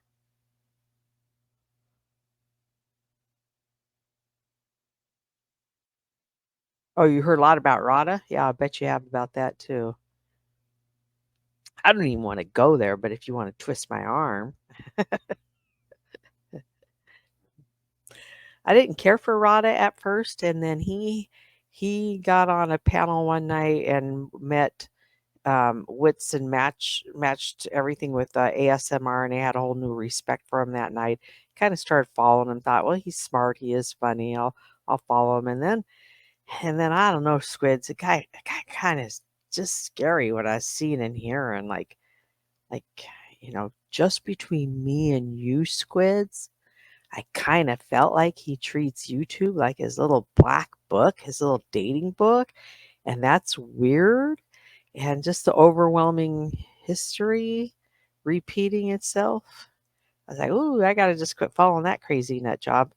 S9: Oh, you heard a lot about Rada? Yeah, I bet you have about that too. I don't even want to go there, but if you want to twist my arm. I didn't care for Rada at first, and then he got on a panel one night and met wits and matched everything with ASMR, and I had a whole new respect for him that night. Kind of started following him. Thought, well, he's smart. He is funny. I'll follow him. And then I don't know, Squids. The guy kind of just scary what I was seeing and hearing. Like just between me and you, Squids. I kind of felt like he treats YouTube like his little black book, his little dating book, and that's weird. And just the overwhelming history repeating itself. I was like, ooh, I got to just quit following that crazy nut job.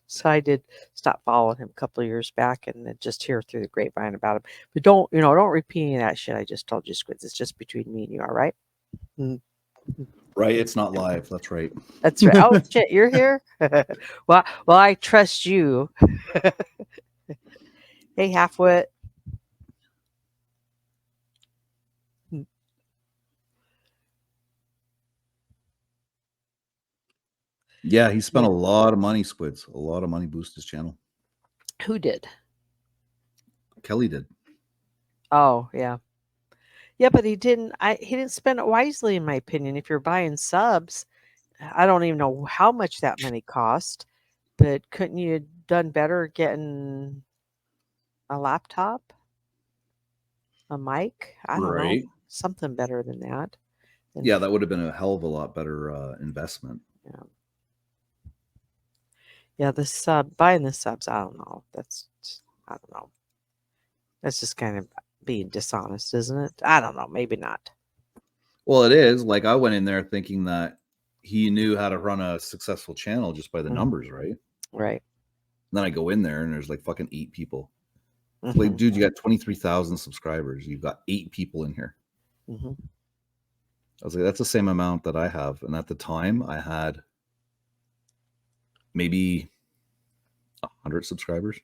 S9: So I did stop following him a couple of years back and then just hear through the grapevine about him. But don't repeat any of that shit I just told you, Squids. It's just between me and you, all right?
S1: Right, it's not live. That's right.
S9: That's right. Oh shit, you're here. well, I trust you. Hey, Halfwit.
S1: Yeah, he spent a lot of money, Squids. A lot of money boost his channel.
S9: Who did?
S1: Kelly did.
S9: Oh yeah, yeah, but he didn't. He didn't spend it wisely, in my opinion. If you're buying subs, I don't even know how much that money cost, but couldn't you have done better getting a laptop, a mic? I don't know, something better than that.
S1: Yeah, that would have been a hell of a lot better investment.
S9: Yeah. Yeah, buying the subs, I don't know. I don't know. That's just kind of being dishonest, isn't it? I don't know. Maybe not.
S1: Well, it is. Like, I went in there thinking that he knew how to run a successful channel just by the numbers, right?
S9: Right.
S1: And then I go in there and there's like fucking 8 people. Like, dude, you got 23,000 subscribers. You've got 8 people in here. I was like, that's the same amount that I have. And at the time, I had maybe 100 subscribers.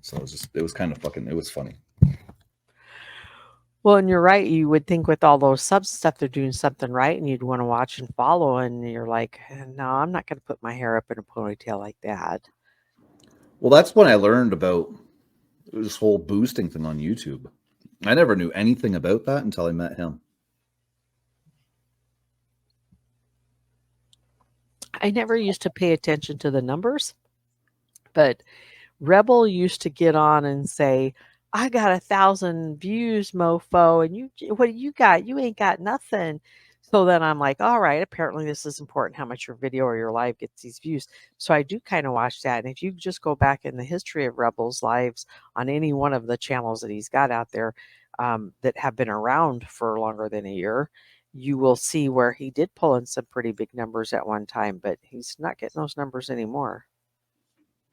S1: So it was kind of it was funny.
S9: Well, and you're right. You would think with all those subs stuff, they're doing something right, and you'd want to watch and follow. And you're like, no, I'm not going to put my hair up in a ponytail like that.
S1: Well, that's when I learned about this whole boosting thing on YouTube. I never knew anything about that until I met him.
S9: I never used to pay attention to the numbers, but Rebel used to get on and say, I got 1,000 views, mofo, and what do you got? You ain't got nothing. So then I'm like, all right, apparently this is important, how much your video or your live gets these views. So I do kind of watch that. And if you just go back in the history of Rebel's lives on any one of the channels that he's got out there that have been around for longer than a year, you will see where he did pull in some pretty big numbers at one time, but he's not getting those numbers anymore.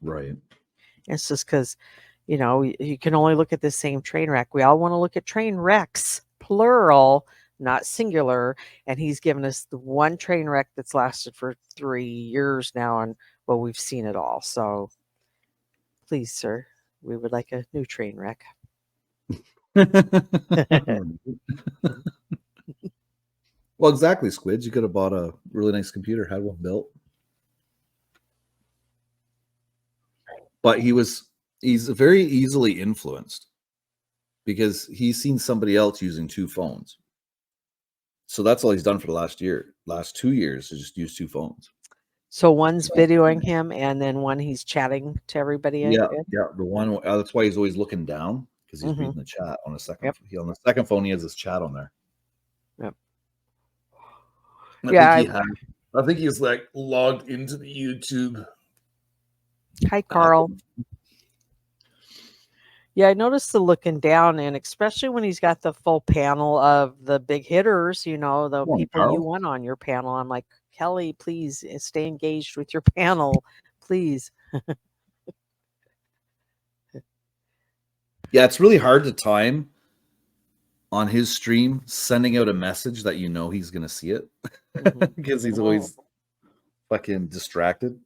S1: Right.
S9: It's just because, you can only look at the same train wreck. We all want to look at train wrecks, plural, not singular. And he's given us the one train wreck that's lasted for 3 years now. And well, we've seen it all. So please, sir, we would like a new train wreck.
S1: Well, exactly, Squids. You could have bought a really nice computer, had one built. But he's very easily influenced because he's seen somebody else using 2 phones. So that's all he's done for the last 2 years, is just use 2 phones.
S9: So one's videoing him, and then one he's chatting to everybody.
S1: Yeah, the one that's why he's always looking down, because he's
S9: Mhm.
S1: reading the chat on a second.
S9: Yep.
S1: On the second phone, he has his chat on there.
S9: Yep.
S1: I think he's like logged into the YouTube.
S9: Hi, Carl. Yeah, I noticed the looking down, and especially when he's got the full panel of the big hitters, the
S1: on,
S9: people you
S1: Carl.
S9: want on your panel. I'm like, Kelly, please stay engaged with your panel, please.
S1: Yeah, it's really hard to time on his stream sending out a message that he's going to see it, because he's always fucking distracted.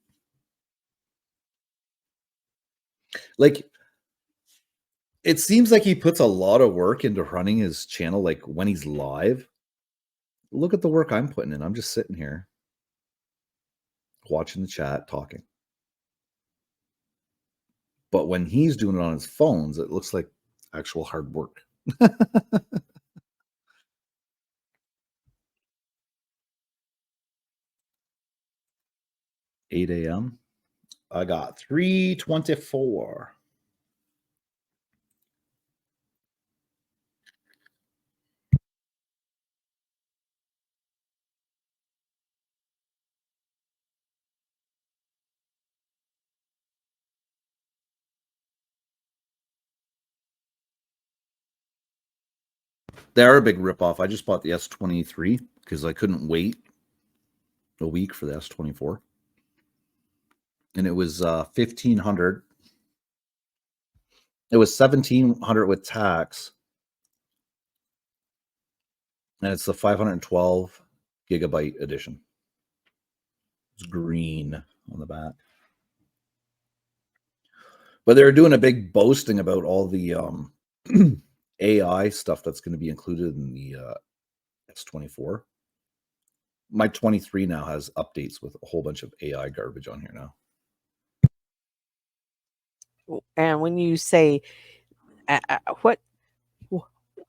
S1: Like, it seems like he puts a lot of work into running his channel, like when he's live. Look at the work I'm putting in. I'm just sitting here watching the chat, talking. But when he's doing it on his phones, it looks like actual hard work. 8 a.m. I got 3:24. They are a big ripoff. I just bought the S23 because I couldn't wait a week for the S24. And it was 1,500. It was 1,700 with tax. And it's the 512 gigabyte edition. It's green on the back. But they were doing a big boasting about all the AI stuff that's going to be included in the S24. My 23 now has updates with a whole bunch of AI garbage on here now.
S9: And when you say,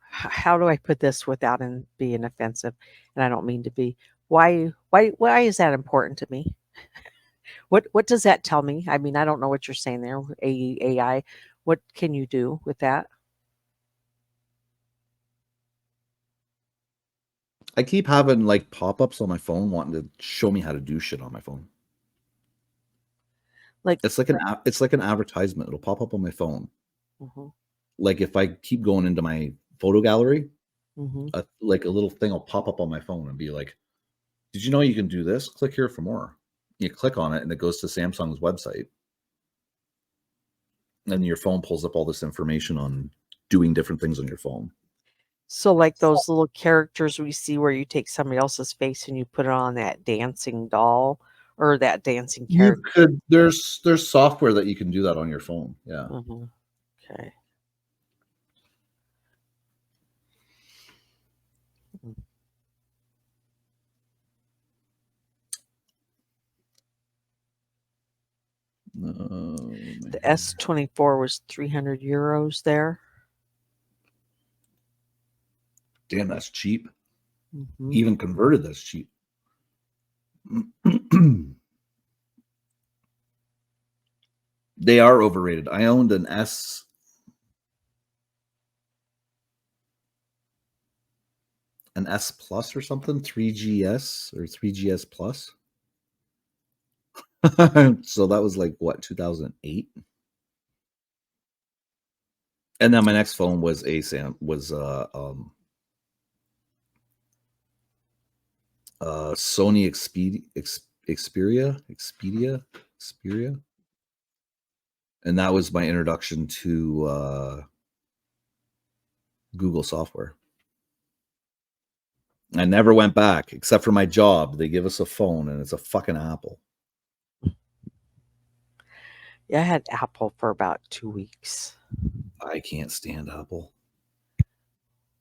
S9: how do I put this without being offensive? And I don't mean to be. Why is that important to me? What does that tell me? I mean, I don't know what you're saying there. AI. What can you do with that?
S1: I keep having like pop-ups on my phone wanting to show me how to do shit on my phone.
S9: Like
S1: it's like an advertisement. It'll pop up on my phone.
S9: Mhm.
S1: Like if I keep going into my photo gallery,
S9: Mhm.
S1: like a little thing will pop up on my phone and be like, "Did you know you can do this? Click here for more." You click on it and it goes to Samsung's website. And your phone pulls up all this information on doing different things on your phone.
S9: So like those little characters we see where you take somebody else's face and you put it on that dancing doll or that dancing character.
S1: You could there's software that you can do that on your phone. Yeah.
S9: Mhm. Okay. The S24 was 300 euros there.
S1: Damn, that's cheap.
S9: Mhm.
S1: Even converted, that's cheap. They are overrated. I owned an S Plus or something, 3GS or 3GS Plus. So that was like what, 2008? And then my next phone was Sony Xperia. And that was my introduction to Google software. I never went back except for my job. They give us a phone and it's a fucking Apple.
S9: Yeah, I had Apple for about 2 weeks.
S1: I can't stand Apple.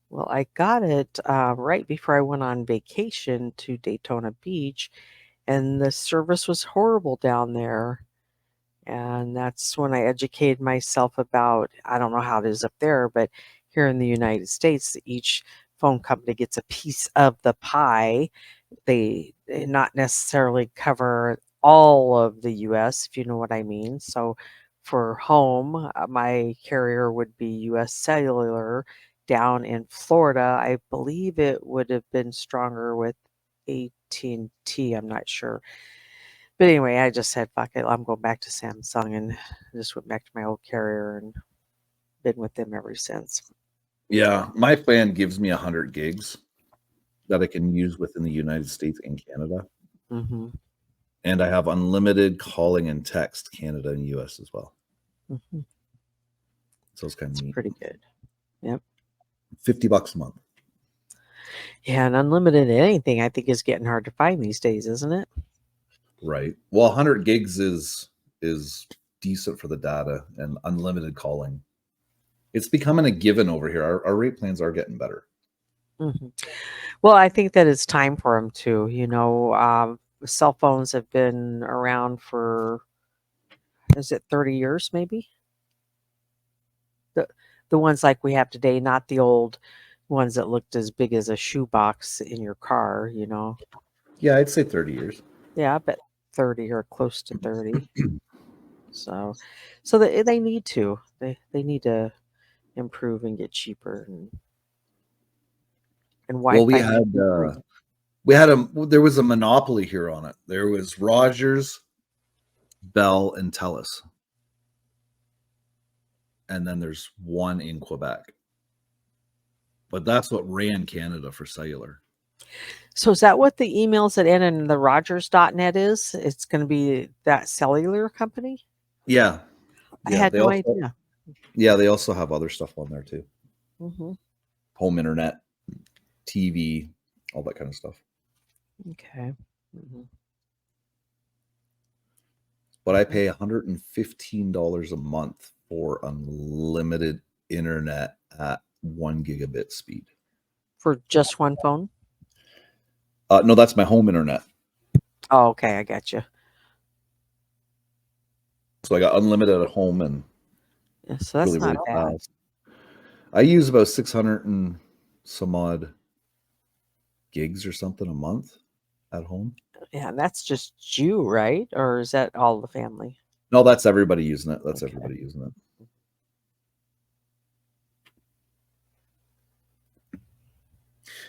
S9: Well, I got it right before I went on vacation to Daytona Beach, and the service was horrible down there. And that's when I educated myself about, I don't know how it is up there, but here in the United States, each phone company gets a piece of the pie. They not necessarily cover all of the US, if you know what I mean. So for home, my carrier would be US Cellular. Down in Florida, I believe it would have been stronger with AT&T. I'm not sure. But anyway, I just said, fuck it, I'm going back to Samsung, and just went back to my old carrier and been with them ever since.
S1: Yeah, my plan gives me 100 gigs that I can use within the United States and Canada.
S9: Mm-hmm.
S1: And I have unlimited calling and text, Canada and US as well.
S9: Mm-hmm.
S1: So it's kind of neat.
S9: Pretty good. Yep.
S1: $50 a month.
S9: Yeah, and unlimited anything I think is getting hard to find these days, isn't it?
S1: Right. Well, 100 gigs is decent for the data and unlimited calling. It's becoming a given over here. Our rate plans are getting better.
S9: Mm-hmm. Well, I think that it's time for them to. You know, cell phones have been around for, is it 30 years maybe? The ones like we have today, not the old ones that looked as big as a shoebox in your car, you know.
S1: Yeah, I'd say 30 years.
S9: Yeah, I bet 30 or close to 30. So they need to. They need to improve and get cheaper, and
S1: Well,
S9: Wi-Fi needs to improve.
S1: there was a monopoly here on it. There was Rogers, Bell, and TELUS. And then there's one in Quebec. But that's what ran Canada for cellular.
S9: So is that what the emails that end in the Rogers.net is? It's going to be that cellular company?
S1: Yeah.
S9: I had no idea.
S1: Yeah, they also have other stuff on there too.
S9: Mm-hmm.
S1: Home internet, TV, all that kind of stuff.
S9: Okay. Mm-hmm.
S1: But I pay $115 a month for unlimited internet at 1 gigabit speed.
S9: For just one phone?
S1: No, that's my home internet.
S9: Oh, okay, I got you.
S1: So I got unlimited at home, and
S9: yeah, so that's not bad.
S1: Fast. I use about 600 and some odd gigs or something a month at home.
S9: Yeah, that's just you, right? Or is that all the family?
S1: No, that's everybody using it. That's everybody using it.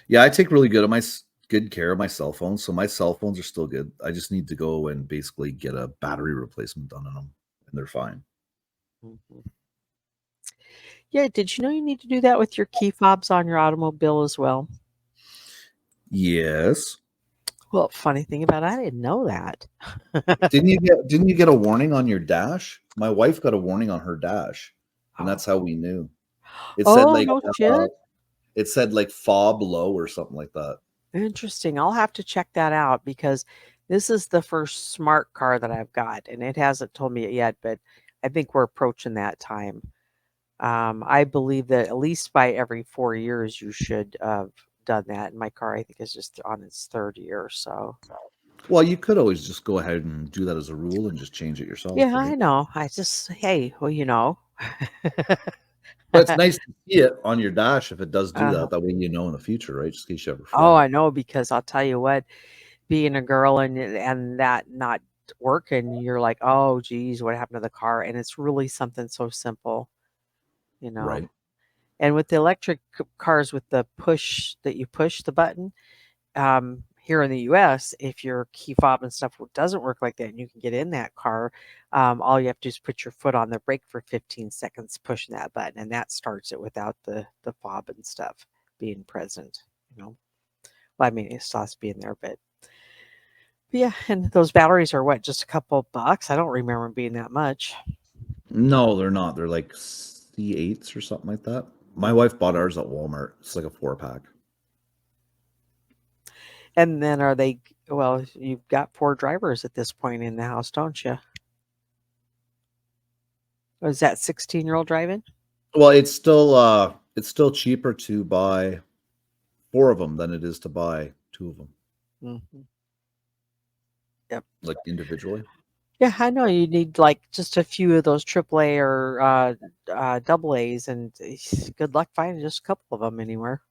S1: Yeah, I take really good care of my cell phone, so my cell phones are still good. I just need to go and basically get a battery replacement done on them, and they're fine.
S9: Mm-hmm. Yeah, did you know you need to do that with your key fobs on your automobile as well?
S1: Yes.
S9: Well, funny thing about it, I didn't know that.
S1: Didn't you get a warning on your dash? My wife got a warning on her dash, and that's how we knew. It said like
S9: no shit.
S1: It said like fob low or something like that.
S9: Interesting. I'll have to check that out because this is the first smart car that I've got, and it hasn't told me it yet, but I think we're approaching that time. I believe that at least by every 4 years you should have done that. And my car, I think, is just on its 3rd year or so.
S1: Well, you could always just go ahead and do that as a rule and just change it yourself.
S9: Yeah,
S1: right?
S9: I know. I just, hey, well, you know.
S1: But it's nice to see it on your dash if it does do that. That way you know in the future, right? Just in case you ever
S9: Oh, I know, because I'll tell you what, being a girl and that not working, you're like, oh, geez, what happened to the car? And it's really something so simple, you know.
S1: Right.
S9: And with the electric cars, with the push that you push the button, here in the US, if your key fob and stuff doesn't work like that and you can get in that car, all you have to do is put your foot on the brake for 15 seconds, pushing that button, and that starts it without the fob and stuff being present, you know. Well, I mean, it still has to be in there, but yeah, and those batteries are what, just a couple bucks? I don't remember them being that much.
S1: No, they're not. They're like C8s or something like that. My wife bought ours at Walmart. It's like a 4-pack.
S9: And then are they, well, you've got 4 drivers at this point in the house, don't you? Was that 16-year-old driving?
S1: Well, it's still cheaper to buy 4 of them than it is to buy 2 of them.
S9: Mm-hmm. Yep.
S1: Like individually.
S9: Yeah, I know you need like just a few of those AAA or double A's, and good luck finding just a couple of them anywhere.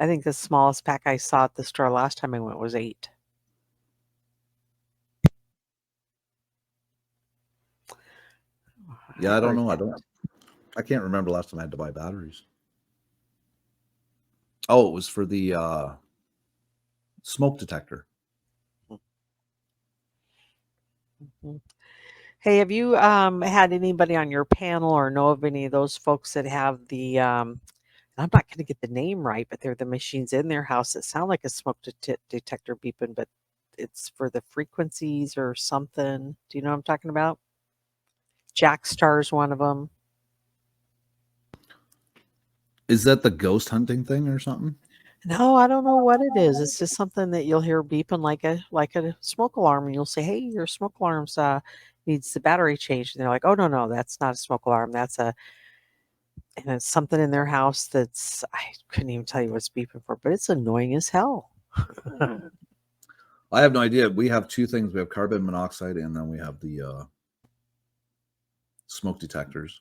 S9: I think the smallest pack I saw at the store last time I went was 8.
S1: Yeah, I don't know. I can't remember last time I had to buy batteries. Oh, it was for the smoke detector.
S9: Mhm. Hey, have you had anybody on your panel or know of any of those folks that have the I'm not going to get the name right, but they're the machines in their house that sound like a smoke detector beeping, but it's for the frequencies or something. Do you know what I'm talking about? Jackstar's one of them.
S1: Is that the ghost hunting thing or something?
S9: No, I don't know what it is. It's just something that you'll hear beeping like a smoke alarm, and you'll say, "Hey, your smoke alarm's needs the battery changed." And they're like, "Oh no, that's not a smoke alarm. That's a," and it's something in their house that's I couldn't even tell you what it's beeping for, but it's annoying as hell.
S1: I have no idea. We have 2 things. We have carbon monoxide, and then we have the smoke detectors.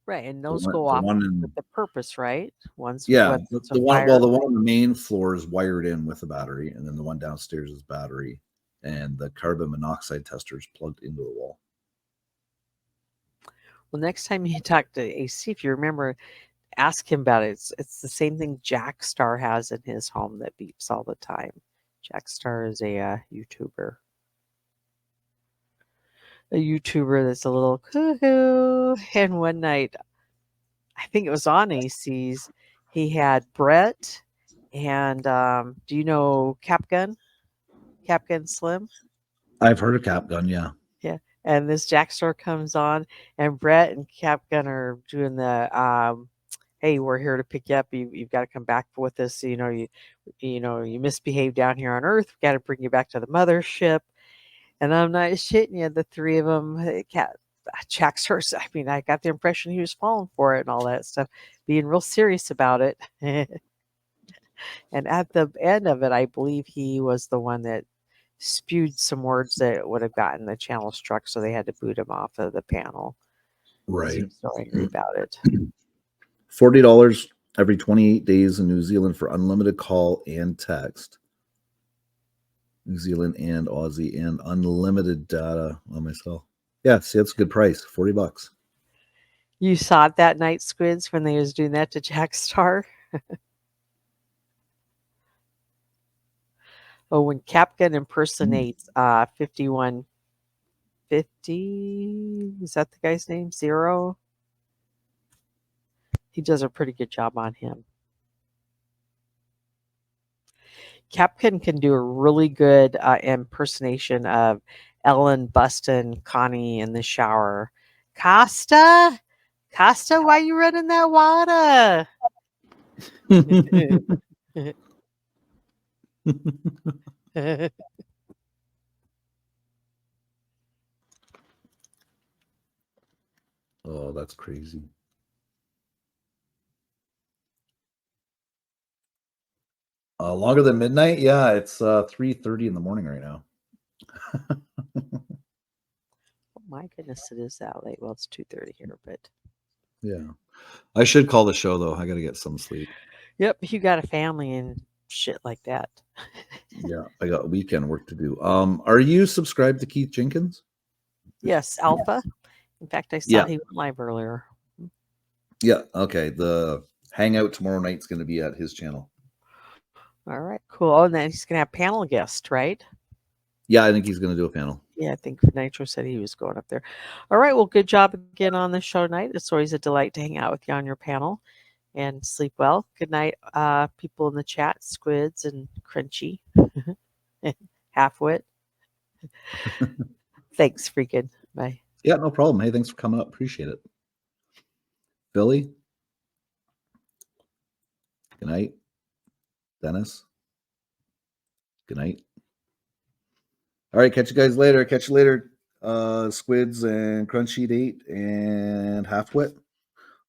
S9: Right, and
S1: The
S9: those
S1: one,
S9: go
S1: the
S9: off
S1: one
S9: with
S1: in,
S9: the purpose, right? One's
S1: yeah,
S9: whether it's a
S1: the one.
S9: fire.
S1: Well, the one on the main floor is wired in with a battery, and then the one downstairs is battery, and the carbon monoxide tester is plugged into the wall.
S9: Well, next time you talk to AC, if you remember, ask him about it. It's the same thing Jackstar has in his home that beeps all the time. Jackstar is a YouTuber. A YouTuber that's a little cuckoo. And one night, I think it was on AC's, he had Brett and do you know Capgun? Capgun Slim?
S1: I've heard of Cap Gun, yeah.
S9: Yeah. And this Jackstar comes on, and Brett and Capgun are doing the hey, we're here to pick you up. You've got to come back with us. You know, you misbehaved down here on Earth. We got to bring you back to the mothership. And I'm not shitting you. The 3 of them, Jackstar. I mean, I got the impression he was falling for it and all that stuff, being real serious about it. And at the end of it, I believe he was the one that spewed some words that would have gotten the channel struck, so they had to boot him off of the panel. Right. He was so angry about it.
S1: $40 every 28 days in New Zealand for unlimited call and text. New Zealand and Aussie and unlimited data on myself. Yeah, see, that's a good price. $40.
S9: You saw it that night, Squids, when they was doing that to Jackstar. Oh, when Capgun impersonates 5150, is that the guy's name? 0? He does a pretty good job on him. Capgun can do a really good impersonation of Ellen busting Connie in the shower. Costa, why you running that water?
S1: Oh, that's crazy. Longer than midnight? Yeah, it's 3:30 in the morning right now.
S9: Oh my goodness, it is that late. Well, it's 2:30 here, but
S1: Yeah. I should call the show though. I got to get some sleep.
S9: yep, you got a family and shit like that.
S1: Yeah, I got weekend work to do. Are you subscribed to Keith Jenkins?
S9: Yes, Alpha. In fact, I saw
S1: Yeah.
S9: he went live earlier.
S1: Yeah, okay. The hangout tomorrow night's going to be at his channel.
S9: All right, cool. Oh, and then he's gonna have panel guest, right?
S1: Yeah, I think he's going to do a panel.
S9: Yeah, I think Nitro said he was going up there. All right, well, good job again on the show tonight. It's always a delight to hang out with you on your panel, and sleep well. Good night, people in the chat, Squids and Crunchy, Halfwit. Thanks, freaking. Bye.
S1: Yeah, no problem. Hey, thanks for coming up. Appreciate it. Billy. Good night. Dennis. Good night. All right, catch you guys later. Catch you later. Squids and Crunchy Date and Halfwit.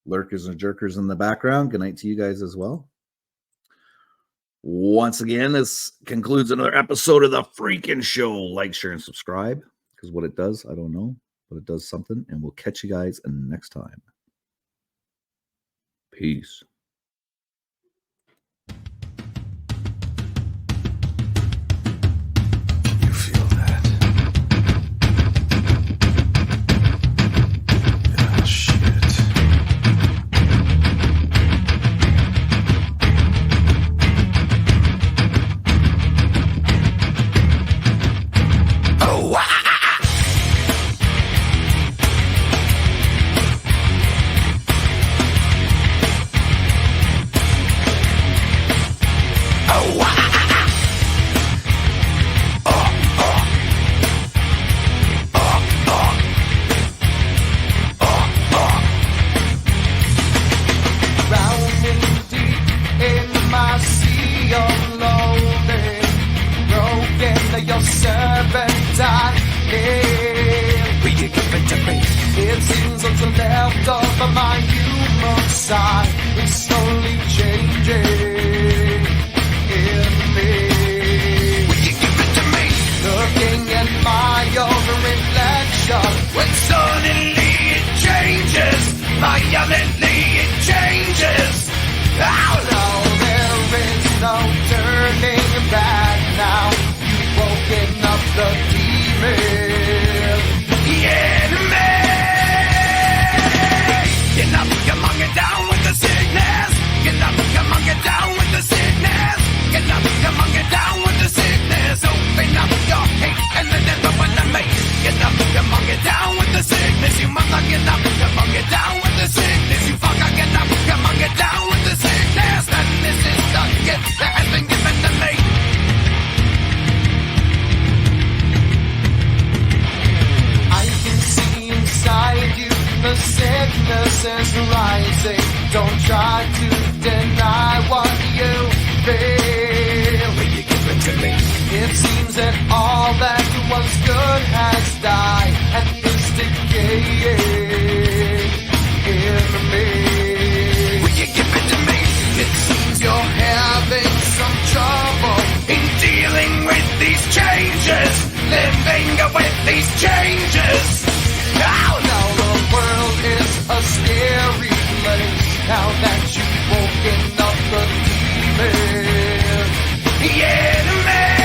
S1: Lurkers and jerkers in the background. Good night to you guys as well. Once again, this concludes another episode of the freaking show. Like, share, and subscribe. Because what it does, I don't know, but it does something. And we'll catch you guys next time. Peace.
S17: seems what's left of my human side is slowly changing in me. Will you give it to me? Looking at my own reflection, when suddenly it changes, violently it changes. Oh no, there is no turning back now. You've woken up the demon. Yeah, man. Get up, come on, get down with the sickness. Get up, come on, get down with the sickness. Get up, come on, get down with the sickness. Open up your hate and then never want to make. Get up, come on, get down with the sickness. You mother, get up, come on, get down with the sickness. You fucker, get up, come on, get down with the sickness. And this is the gift that has been given to me. I can see inside you the sickness is rising. Don't try to deny what you feel. Will you give it to me? It seems that all that was good has died and is decaying in me. Will you give it to me? It seems you're having some trouble in dealing with these changes, living with these changes. Now the world is a scary place now that you've woken up the demon. Yeah, man.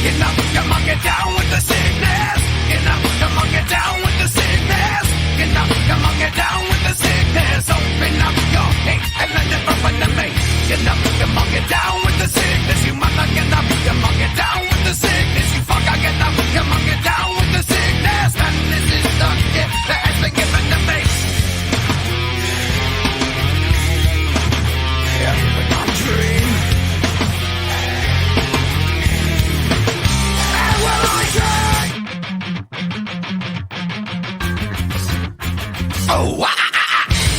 S17: Get up, come on, get down with the sickness. Get up, come on, get down with the sickness. Get up, come on, get down with the sickness. Open up your hate and let it run to me. Get up, come on, get down with the sickness. You mother, get up, come on, get down with the sickness. You fucker, get up, come on, get down with the sickness. And this is the gift that has been given to me. Yeah, but I'm dream. And will I dream? Oh,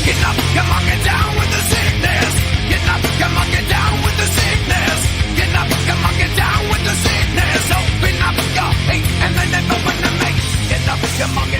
S17: get up, come on, get down with the sickness. Get up, come on, get down with the sickness. Get up, come on, get down with the sickness. Open up your hate and then never want to make. Get up, come on.